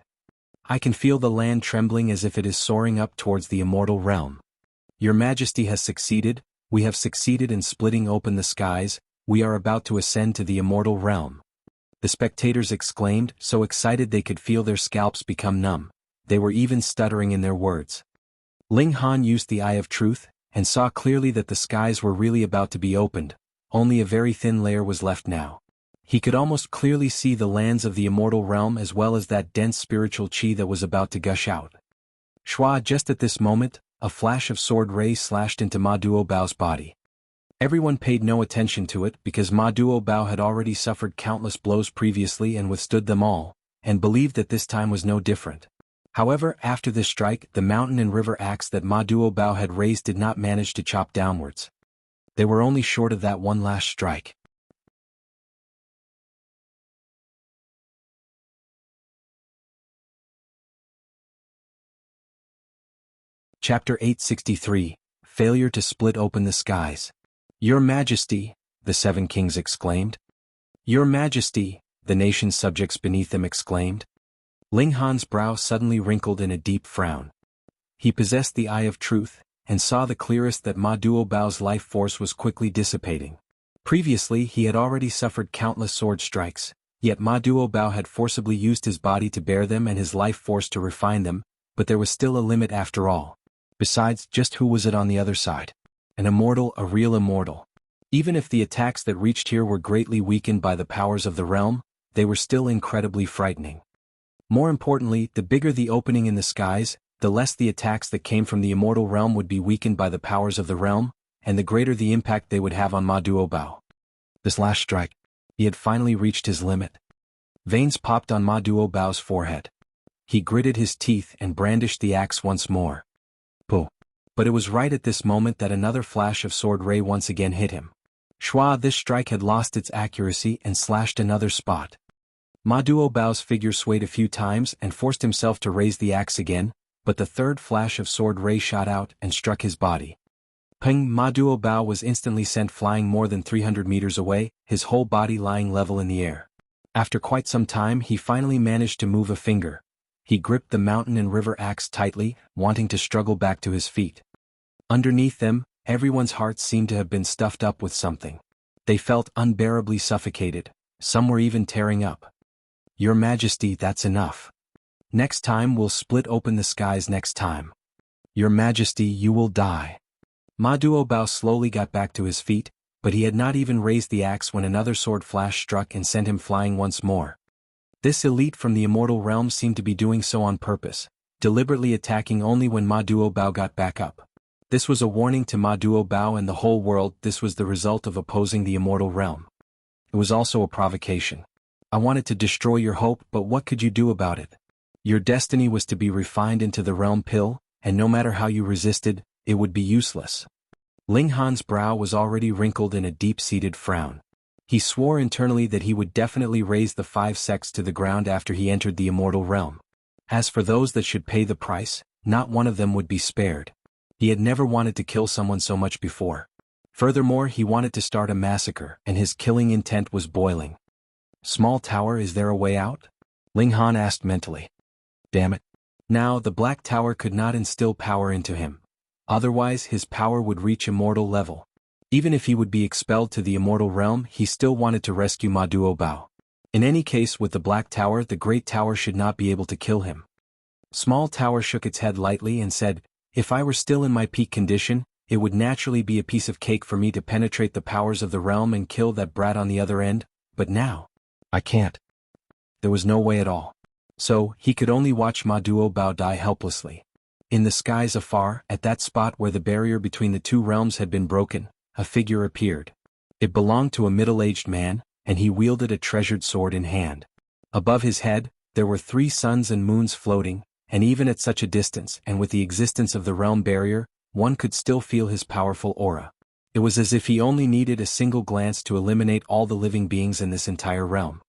Speaker 1: I can feel the land trembling as if it is soaring up towards the immortal realm. Your Majesty has succeeded, we have succeeded in splitting open the skies, we are about to ascend to the immortal realm. The spectators exclaimed, so excited they could feel their scalps become numb. They were even stuttering in their words. Ling Han used the eye of truth, and saw clearly that the skies were really about to be opened, only a very thin layer was left now. He could almost clearly see the lands of the immortal realm as well as that dense spiritual qi that was about to gush out. Shua, just at this moment, a flash of sword rays slashed into Ma Duobao's body. Everyone paid no attention to it because Ma Duobao had already suffered countless blows previously and withstood them all, and believed that this time was no different. However, after this strike, the mountain and river axe that Ma Duobao had raised did not manage to chop downwards. They were only short of that one last strike. Chapter 863, Failure to Split Open the Skies. Your Majesty, the 7 kings exclaimed. Your Majesty, the nation's subjects beneath them exclaimed. Ling Han's brow suddenly wrinkled in a deep frown. He possessed the eye of truth, and saw the clearest that Ma Duobao's life force was quickly dissipating. Previously he had already suffered countless sword strikes, yet Ma Duobao had forcibly used his body to bear them and his life force to refine them, but there was still a limit after all. Besides, just who was it on the other side? An immortal, a real immortal. Even if the attacks that reached here were greatly weakened by the powers of the realm, they were still incredibly frightening. More importantly, the bigger the opening in the skies, the less the attacks that came from the immortal realm would be weakened by the powers of the realm, and the greater the impact they would have on Ma Duobao. This last strike. He had finally reached his limit. Veins popped on Ma Duobao's forehead. He gritted his teeth and brandished the axe once more. Pooh. But it was right at this moment that another flash of sword ray once again hit him. Shua, this strike had lost its accuracy and slashed another spot. Ma Duobao's figure swayed a few times and forced himself to raise the axe again, but the third flash of sword ray shot out and struck his body. Ping! Ma Duobao was instantly sent flying more than 300 meters away, his whole body lying level in the air. After quite some time he finally managed to move a finger. He gripped the mountain and river axe tightly, wanting to struggle back to his feet. Underneath them, everyone's hearts seemed to have been stuffed up with something. They felt unbearably suffocated, some were even tearing up. Your Majesty, that's enough. Next time we'll split open the skies next time. Your Majesty, you will die. Ma Duobao slowly got back to his feet, but he had not even raised the axe when another sword flash struck and sent him flying once more. This elite from the immortal realm seemed to be doing so on purpose, deliberately attacking only when Ma Duobao got back up. This was a warning to Ma Duobao and the whole world. This was the result of opposing the immortal realm. It was also a provocation. I wanted to destroy your hope, but what could you do about it? Your destiny was to be refined into the realm pill, and no matter how you resisted, it would be useless. Ling Han's brow was already wrinkled in a deep-seated frown. He swore internally that he would definitely raise the 5 sects to the ground after he entered the immortal realm. As for those that should pay the price, not one of them would be spared. He had never wanted to kill someone so much before. Furthermore, he wanted to start a massacre, and his killing intent was boiling. Small tower, is there a way out? Ling Han asked mentally. Damn it. Now, the Black Tower could not instill power into him. Otherwise, his power would reach immortal level. Even if he would be expelled to the immortal realm, he still wanted to rescue Ma Duobao. In any case, with the Black Tower, the Great Tower should not be able to kill him. Small Tower shook its head lightly and said, if I were still in my peak condition, it would naturally be a piece of cake for me to penetrate the powers of the realm and kill that brat on the other end, but now, I can't. There was no way at all. So, he could only watch Ma Duobao die helplessly. In the skies afar, at that spot where the barrier between the two realms had been broken, a figure appeared. It belonged to a middle-aged man, and he wielded a treasured sword in hand. Above his head, there were 3 suns and moons floating, and even at such a distance and with the existence of the realm barrier, one could still feel his powerful aura. It was as if he only needed a single glance to eliminate all the living beings in this entire realm.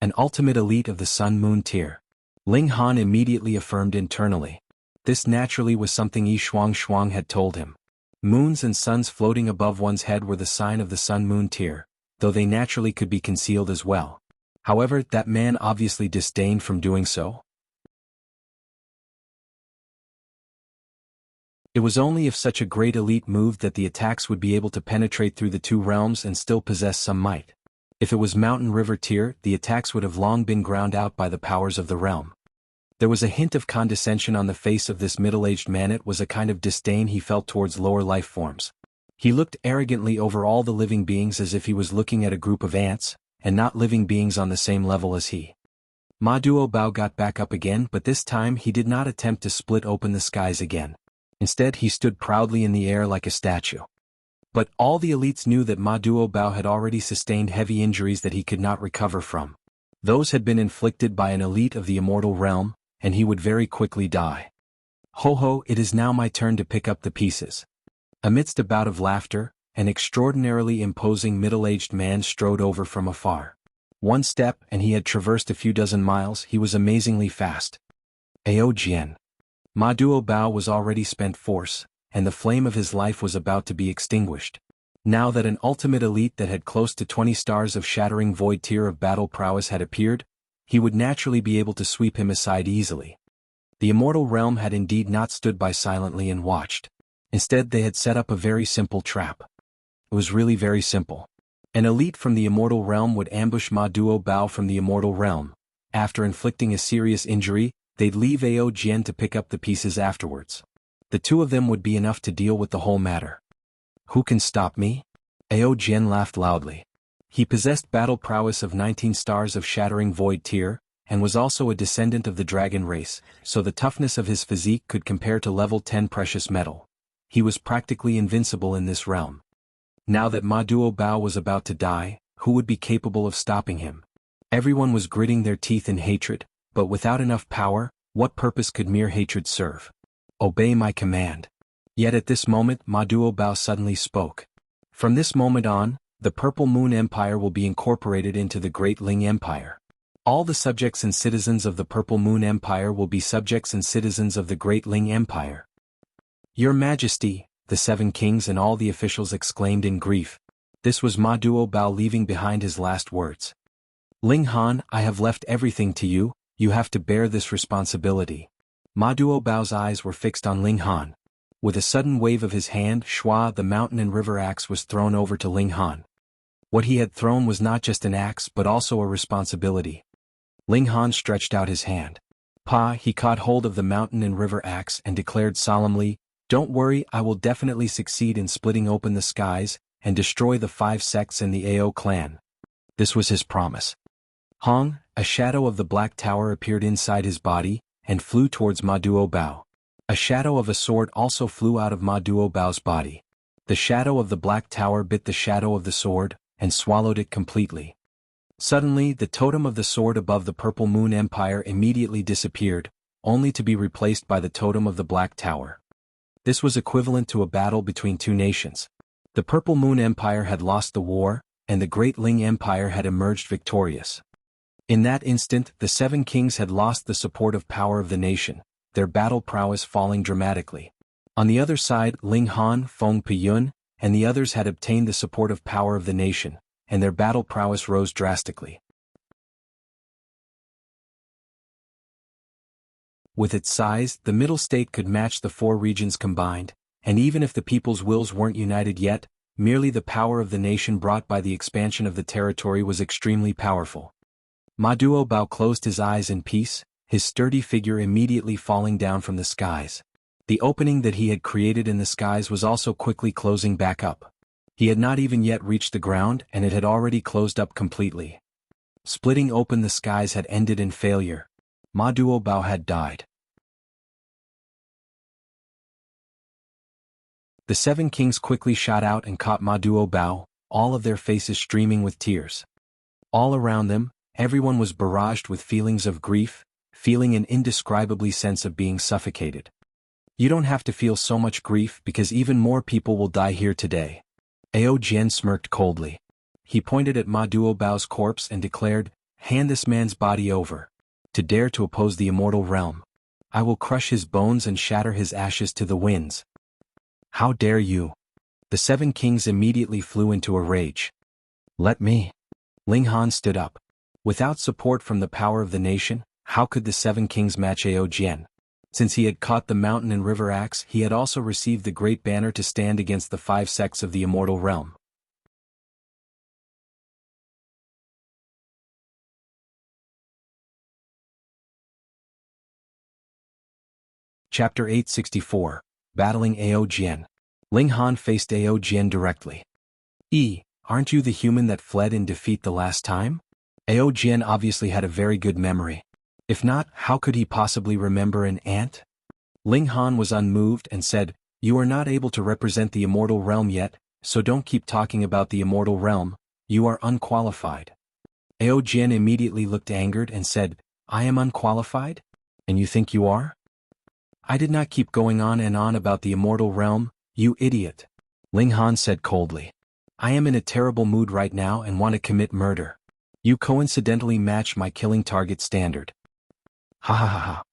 Speaker 1: An ultimate elite of the Sun-Moon tier. Ling Han immediately affirmed internally. This naturally was something Yi Shuang had told him. Moons and suns floating above one's head were the sign of the Sun-Moon tier, though they naturally could be concealed as well. However, that man obviously disdained from doing so. It was only if such a great elite moved that the attacks would be able to penetrate through the two realms and still possess some might. If it was Mountain River tier, the attacks would have long been ground out by the powers of the realm. There was a hint of condescension on the face of this middle-aged man. It was a kind of disdain he felt towards lower life forms. He looked arrogantly over all the living beings as if he was looking at a group of ants, and not living beings on the same level as he. Ma Duobao got back up again, but this time he did not attempt to split open the skies again. Instead, he stood proudly in the air like a statue. But all the elites knew that Ma Duobao had already sustained heavy injuries that he could not recover from. Those had been inflicted by an elite of the immortal realm, and he would very quickly die. Ho ho, it is now my turn to pick up the pieces. Amidst a bout of laughter, an extraordinarily imposing middle-aged man strode over from afar. One step and he had traversed a few dozen miles. He was amazingly fast. Ao Jian. Ma Duobao was already spent force, and the flame of his life was about to be extinguished. Now that an ultimate elite that had close to 20 stars of shattering void tier of battle prowess had appeared, he would naturally be able to sweep him aside easily. The immortal realm had indeed not stood by silently and watched. Instead, they had set up a very simple trap. It was really very simple. An elite from the immortal realm would ambush Ma Duobao from the immortal realm. After inflicting a serious injury, they'd leave Ao Jian to pick up the pieces afterwards. The two of them would be enough to deal with the whole matter. Who can stop me? Ao Jian laughed loudly. He possessed battle prowess of 19 stars of shattering void tier, and was also a descendant of the dragon race, so the toughness of his physique could compare to level 10 precious metal. He was practically invincible in this realm. Now that Ma Duobao was about to die, who would be capable of stopping him? Everyone was gritting their teeth in hatred, but without enough power, what purpose could mere hatred serve? Obey my command. Yet at this moment Ma Duobao suddenly spoke. From this moment on, the Purple Moon Empire will be incorporated into the Great Ling Empire. All the subjects and citizens of the Purple Moon Empire will be subjects and citizens of the Great Ling Empire. Your Majesty, the 7 kings and all the officials exclaimed in grief. This was Ma Duobao leaving behind his last words. Ling Han, I have left everything to you, you have to bear this responsibility. Ma Duobao's eyes were fixed on Ling Han. With a sudden wave of his hand, Shua, the mountain and river axe, was thrown over to Ling Han. What he had thrown was not just an axe but also a responsibility. Ling Han stretched out his hand. He caught hold of the mountain and river axe and declared solemnly, "Don't worry, I will definitely succeed in splitting open the skies and destroy the 5 sects and the Ao clan." This was his promise. Hong, a shadow of the Black Tower appeared inside his body and flew towards Ma Duobao. A shadow of a sword also flew out of Ma Duobao's body. The shadow of the Black Tower bit the shadow of the sword and swallowed it completely. Suddenly, the totem of the sword above the Purple Moon Empire immediately disappeared, only to be replaced by the totem of the Black Tower. This was equivalent to a battle between 2 nations. The Purple Moon Empire had lost the war, and the Great Ling Empire had emerged victorious. In that instant, the 7 kings had lost the supportive power of the nation, their battle prowess falling dramatically. On the other side, Ling Han, Feng Piyun, and the others had obtained the supportive power of the nation, and their battle prowess rose drastically. With its size, the Middle State could match the 4 regions combined, and even if the people's wills weren't united yet, merely the power of the nation brought by the expansion of the territory was extremely powerful. Ma Duobao closed his eyes in peace, his sturdy figure immediately falling down from the skies. The opening that he had created in the skies was also quickly closing back up. He had not even yet reached the ground and it had already closed up completely. Splitting open the skies had ended in failure. Ma Duobao had died. The 7 kings quickly shot out and caught Ma Duobao, all of their faces streaming with tears. All around them, everyone was barraged with feelings of grief, feeling an indescribably sense of being suffocated. You don't have to feel so much grief because even more people will die here today. Ao Jian smirked coldly. He pointed at Ma Duobao's corpse and declared, "Hand this man's body over. To dare to oppose the immortal realm. I will crush his bones and shatter his ashes to the winds." "How dare you?" The 7 kings immediately flew into a rage. "Let me." Ling Han stood up. Without support from the power of the nation, how could the 7 kings match Ao Jian? Since he had caught the mountain and river axe, he had also received the great banner to stand against the 5 sects of the immortal realm. Chapter 864, Battling Ao Jian. Ling Han faced Ao Jian directly. Aren't you the human that fled in defeat the last time?" Ao Jian obviously had a very good memory. If not, how could he possibly remember an ant? Ling Han was unmoved and said, "You are not able to represent the immortal realm yet, so don't keep talking about the immortal realm, you are unqualified." Ao Jian immediately looked angered and said, "I am unqualified? And you think you are?" "I did not keep going on and on about the immortal realm, you idiot," Ling Han said coldly. "I am in a terrible mood right now and want to commit murder. You coincidentally match my killing target standard." "Ha ha ha ha."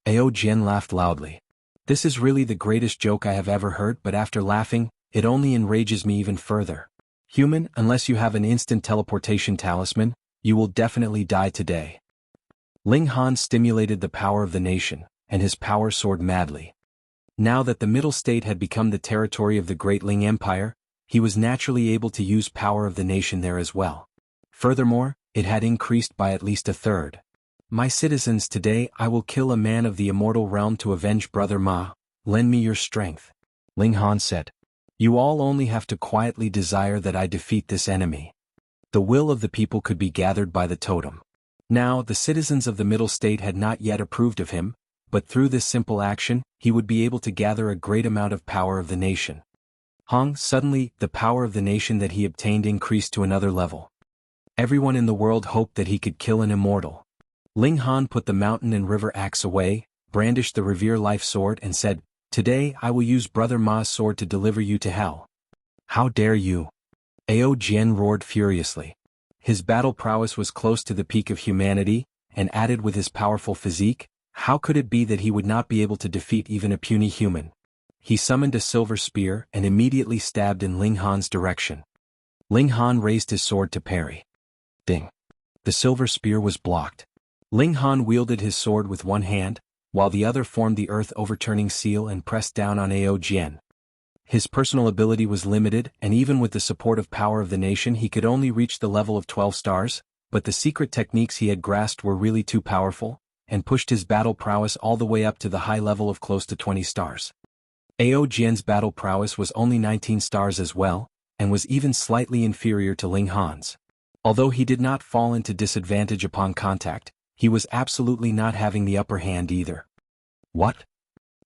Speaker 1: Ao Jian laughed loudly. "This is really the greatest joke I have ever heard, but after laughing, it only enrages me even further. Human, unless you have an instant teleportation talisman, you will definitely die today." Ling Han stimulated the power of the nation, and his power soared madly. Now that the Middle State had become the territory of the Great Ling Empire, he was naturally able to use power of the nation there as well. Furthermore, it had increased by at least a third. "My citizens, today I will kill a man of the immortal realm to avenge Brother Ma. Lend me your strength," Ling Han said. "You all only have to quietly desire that I defeat this enemy." The will of the people could be gathered by the totem. Now, the citizens of the Middle State had not yet approved of him, but through this simple action, he would be able to gather a great amount of power of the nation. Suddenly, the power of the nation that he obtained increased to another level. Everyone in the world hoped that he could kill an immortal. Ling Han put the mountain and river axe away, brandished the Revere Life sword and said, "Today I will use Brother Ma's sword to deliver you to hell." "How dare you?" Jian roared furiously. His battle prowess was close to the peak of humanity, and added with his powerful physique, how could it be that he would not be able to defeat even a puny human? He summoned a silver spear and immediately stabbed in Ling Han's direction. Ling Han raised his sword to parry. Ding! The silver spear was blocked. Ling Han wielded his sword with one hand, while the other formed the earth-overturning seal and pressed down on Jian. His personal ability was limited, and even with the support of power of the nation he could only reach the level of 12 stars, but the secret techniques he had grasped were really too powerful, and pushed his battle prowess all the way up to the high level of close to 20 stars. Jian's battle prowess was only 19 stars as well, and was even slightly inferior to Ling Han's. Although he did not fall into disadvantage upon contact, he was absolutely not having the upper hand either. What?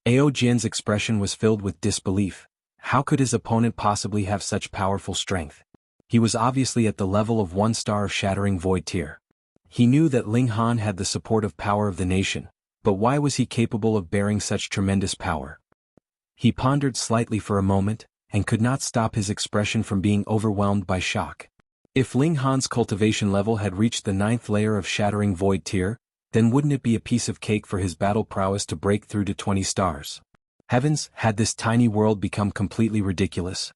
Speaker 1: Jian's expression was filled with disbelief. How could his opponent possibly have such powerful strength? He was obviously at the level of 1 star of Shattering Void tier. He knew that Ling Han had the supportive power of the nation, but why was he capable of bearing such tremendous power? He pondered slightly for a moment, and could not stop his expression from being overwhelmed by shock. If Ling Han's cultivation level had reached the 9th layer of Shattering Void tier, then wouldn't it be a piece of cake for his battle prowess to break through to 20 stars? Heavens, had this tiny world become completely ridiculous?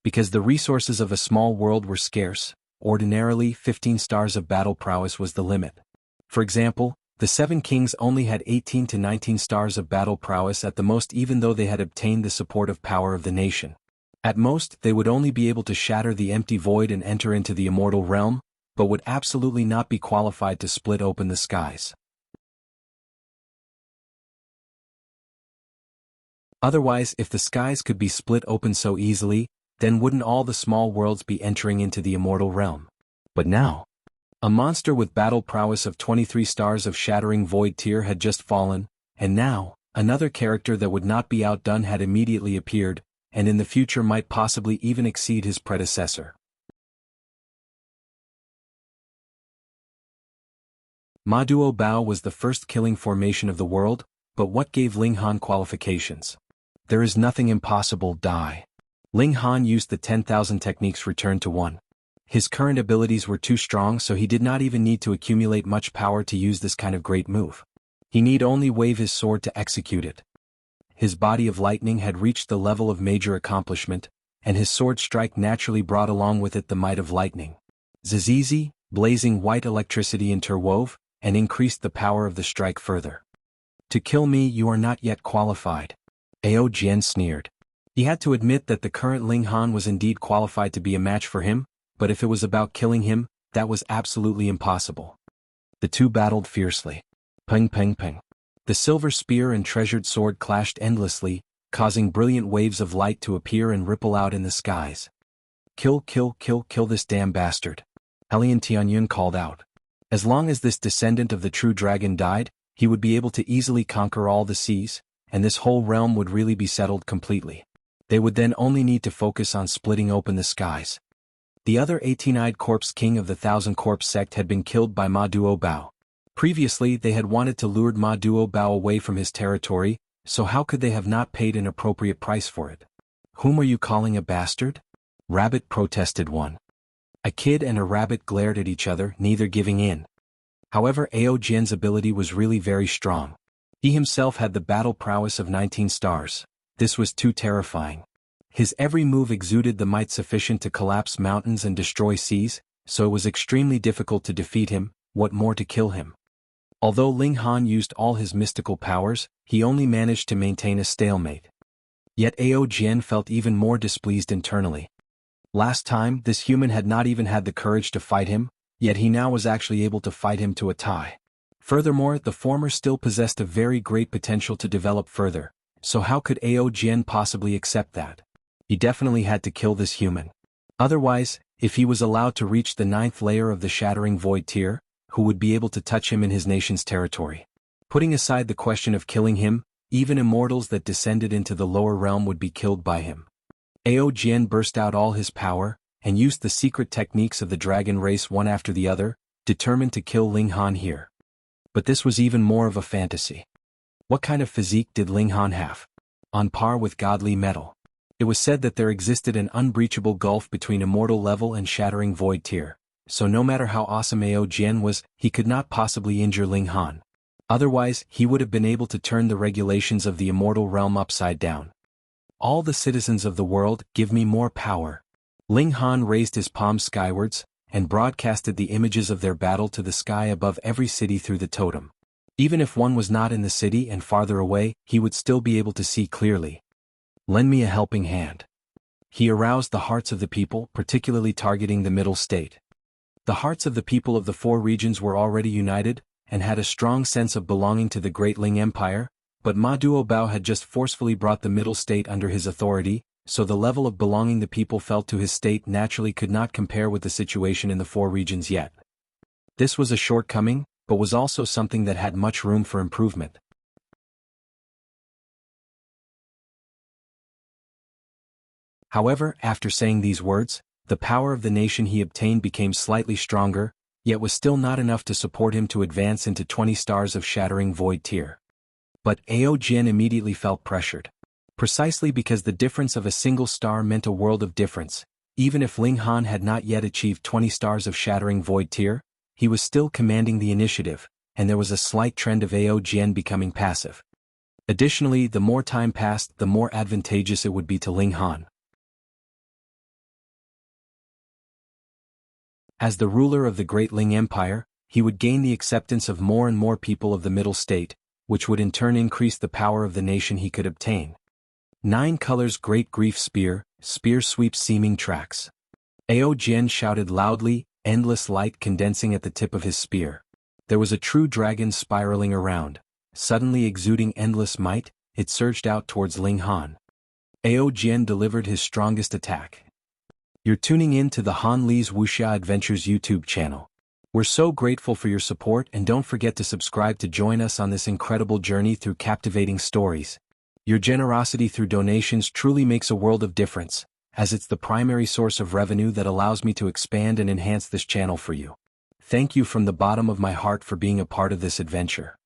Speaker 1: Because the resources of a small world were scarce, ordinarily 15 stars of battle prowess was the limit. For example, the 7 kings only had 18 to 19 stars of battle prowess at the most, even though they had obtained the supportive power of the nation. At most, they would only be able to shatter the empty void and enter into the immortal realm, but would absolutely not be qualified to split open the skies. Otherwise, if the skies could be split open so easily, then wouldn't all the small worlds be entering into the immortal realm? But now, a monster with battle prowess of 23 stars of Shattering Void tier had just fallen, and now, another character that would not be outdone had immediately appeared, and in the future might possibly even exceed his predecessor. Ma Duo Bao was the first killing formation of the world, but what gave Ling Han qualifications? There is nothing impossible, die. Ling Han used the 10,000 techniques returned to 1. His current abilities were too strong, so he did not even need to accumulate much power to use this kind of great move. He need only wave his sword to execute it. His body of lightning had reached the level of major accomplishment, and his sword strike naturally brought along with it the might of lightning. Zizizi, blazing white electricity interwove, and increased the power of the strike further. To kill me you are not yet qualified. Jian sneered. He had to admit that the current Ling Han was indeed qualified to be a match for him, but if it was about killing him, that was absolutely impossible. The two battled fiercely. Ping ping ping. The silver spear and treasured sword clashed endlessly, causing brilliant waves of light to appear and ripple out in the skies. Kill this damn bastard. Helian Tianyun called out. As long as this descendant of the true dragon died, he would be able to easily conquer all the seas, and this whole realm would really be settled completely. They would then only need to focus on splitting open the skies. The other 18-eyed corpse king of the 1,000 corpse sect had been killed by Ma Duo Bao. Previously they had wanted to lure Ma Duo Bao away from his territory, so how could they have not paid an appropriate price for it? Whom are you calling a bastard? Rabbit, protested one. A kid and a rabbit glared at each other, neither giving in. However, Jian's ability was really very strong. He himself had the battle prowess of 19 stars. This was too terrifying. His every move exuded the might sufficient to collapse mountains and destroy seas, so it was extremely difficult to defeat him, what more to kill him. Although Ling Han used all his mystical powers, he only managed to maintain a stalemate. Yet Jian felt even more displeased internally. Last time, this human had not even had the courage to fight him, yet he now was actually able to fight him to a tie. Furthermore, the former still possessed a very great potential to develop further, so how could Jian possibly accept that? He definitely had to kill this human. Otherwise, if he was allowed to reach the 9th layer of the Shattering Void tier, who would be able to touch him in his nation's territory? Putting aside the question of killing him, even immortals that descended into the lower realm would be killed by him. Jian burst out all his power, and used the secret techniques of the dragon race one after the other, determined to kill Ling Han here. But this was even more of a fantasy. What kind of physique did Ling Han have? On par with godly metal. It was said that there existed an unbreachable gulf between immortal level and shattering void tier, so no matter how awesome Ao Jian was, he could not possibly injure Ling Han. Otherwise, he would have been able to turn the regulations of the immortal realm upside down. All the citizens of the world, give me more power. Ling Han raised his palms skywards, and broadcasted the images of their battle to the sky above every city through the totem. Even if one was not in the city and farther away, he would still be able to see clearly. Lend me a helping hand. He aroused the hearts of the people, particularly targeting the middle state. The hearts of the people of the 4 regions were already united, and had a strong sense of belonging to the Great Ling Empire, but Ma Duobao had just forcefully brought the middle state under his authority, so the level of belonging the people felt to his state naturally could not compare with the situation in the 4 regions yet. This was a shortcoming, but was also something that had much room for improvement. However, after saying these words, the power of the nation he obtained became slightly stronger, yet was still not enough to support him to advance into 20 stars of shattering void tier. But Ao Jian immediately felt pressured. Precisely because the difference of a single star meant a world of difference, even if Ling Han had not yet achieved 20 stars of shattering void tier, he was still commanding the initiative, and there was a slight trend of Ao Jian becoming passive. Additionally, the more time passed, the more advantageous it would be to Ling Han. As the ruler of the Great Ling Empire, he would gain the acceptance of more and more people of the middle state, which would in turn increase the power of the nation he could obtain. 9 colors Great Grief Spear sweeps seeming tracks. Ao Jian shouted loudly, endless light condensing at the tip of his spear. There was a true dragon spiraling around. Suddenly exuding endless might, it surged out towards Ling Han. Ao Jian delivered his strongest attack. You're tuning in to the Han Li's Wuxia Adventures YouTube channel. We're so grateful for your support, and don't forget to subscribe to join us on this incredible journey through captivating stories. Your generosity through donations truly makes a world of difference, as it's the primary source of revenue that allows me to expand and enhance this channel for you. Thank you from the bottom of my heart for being a part of this adventure.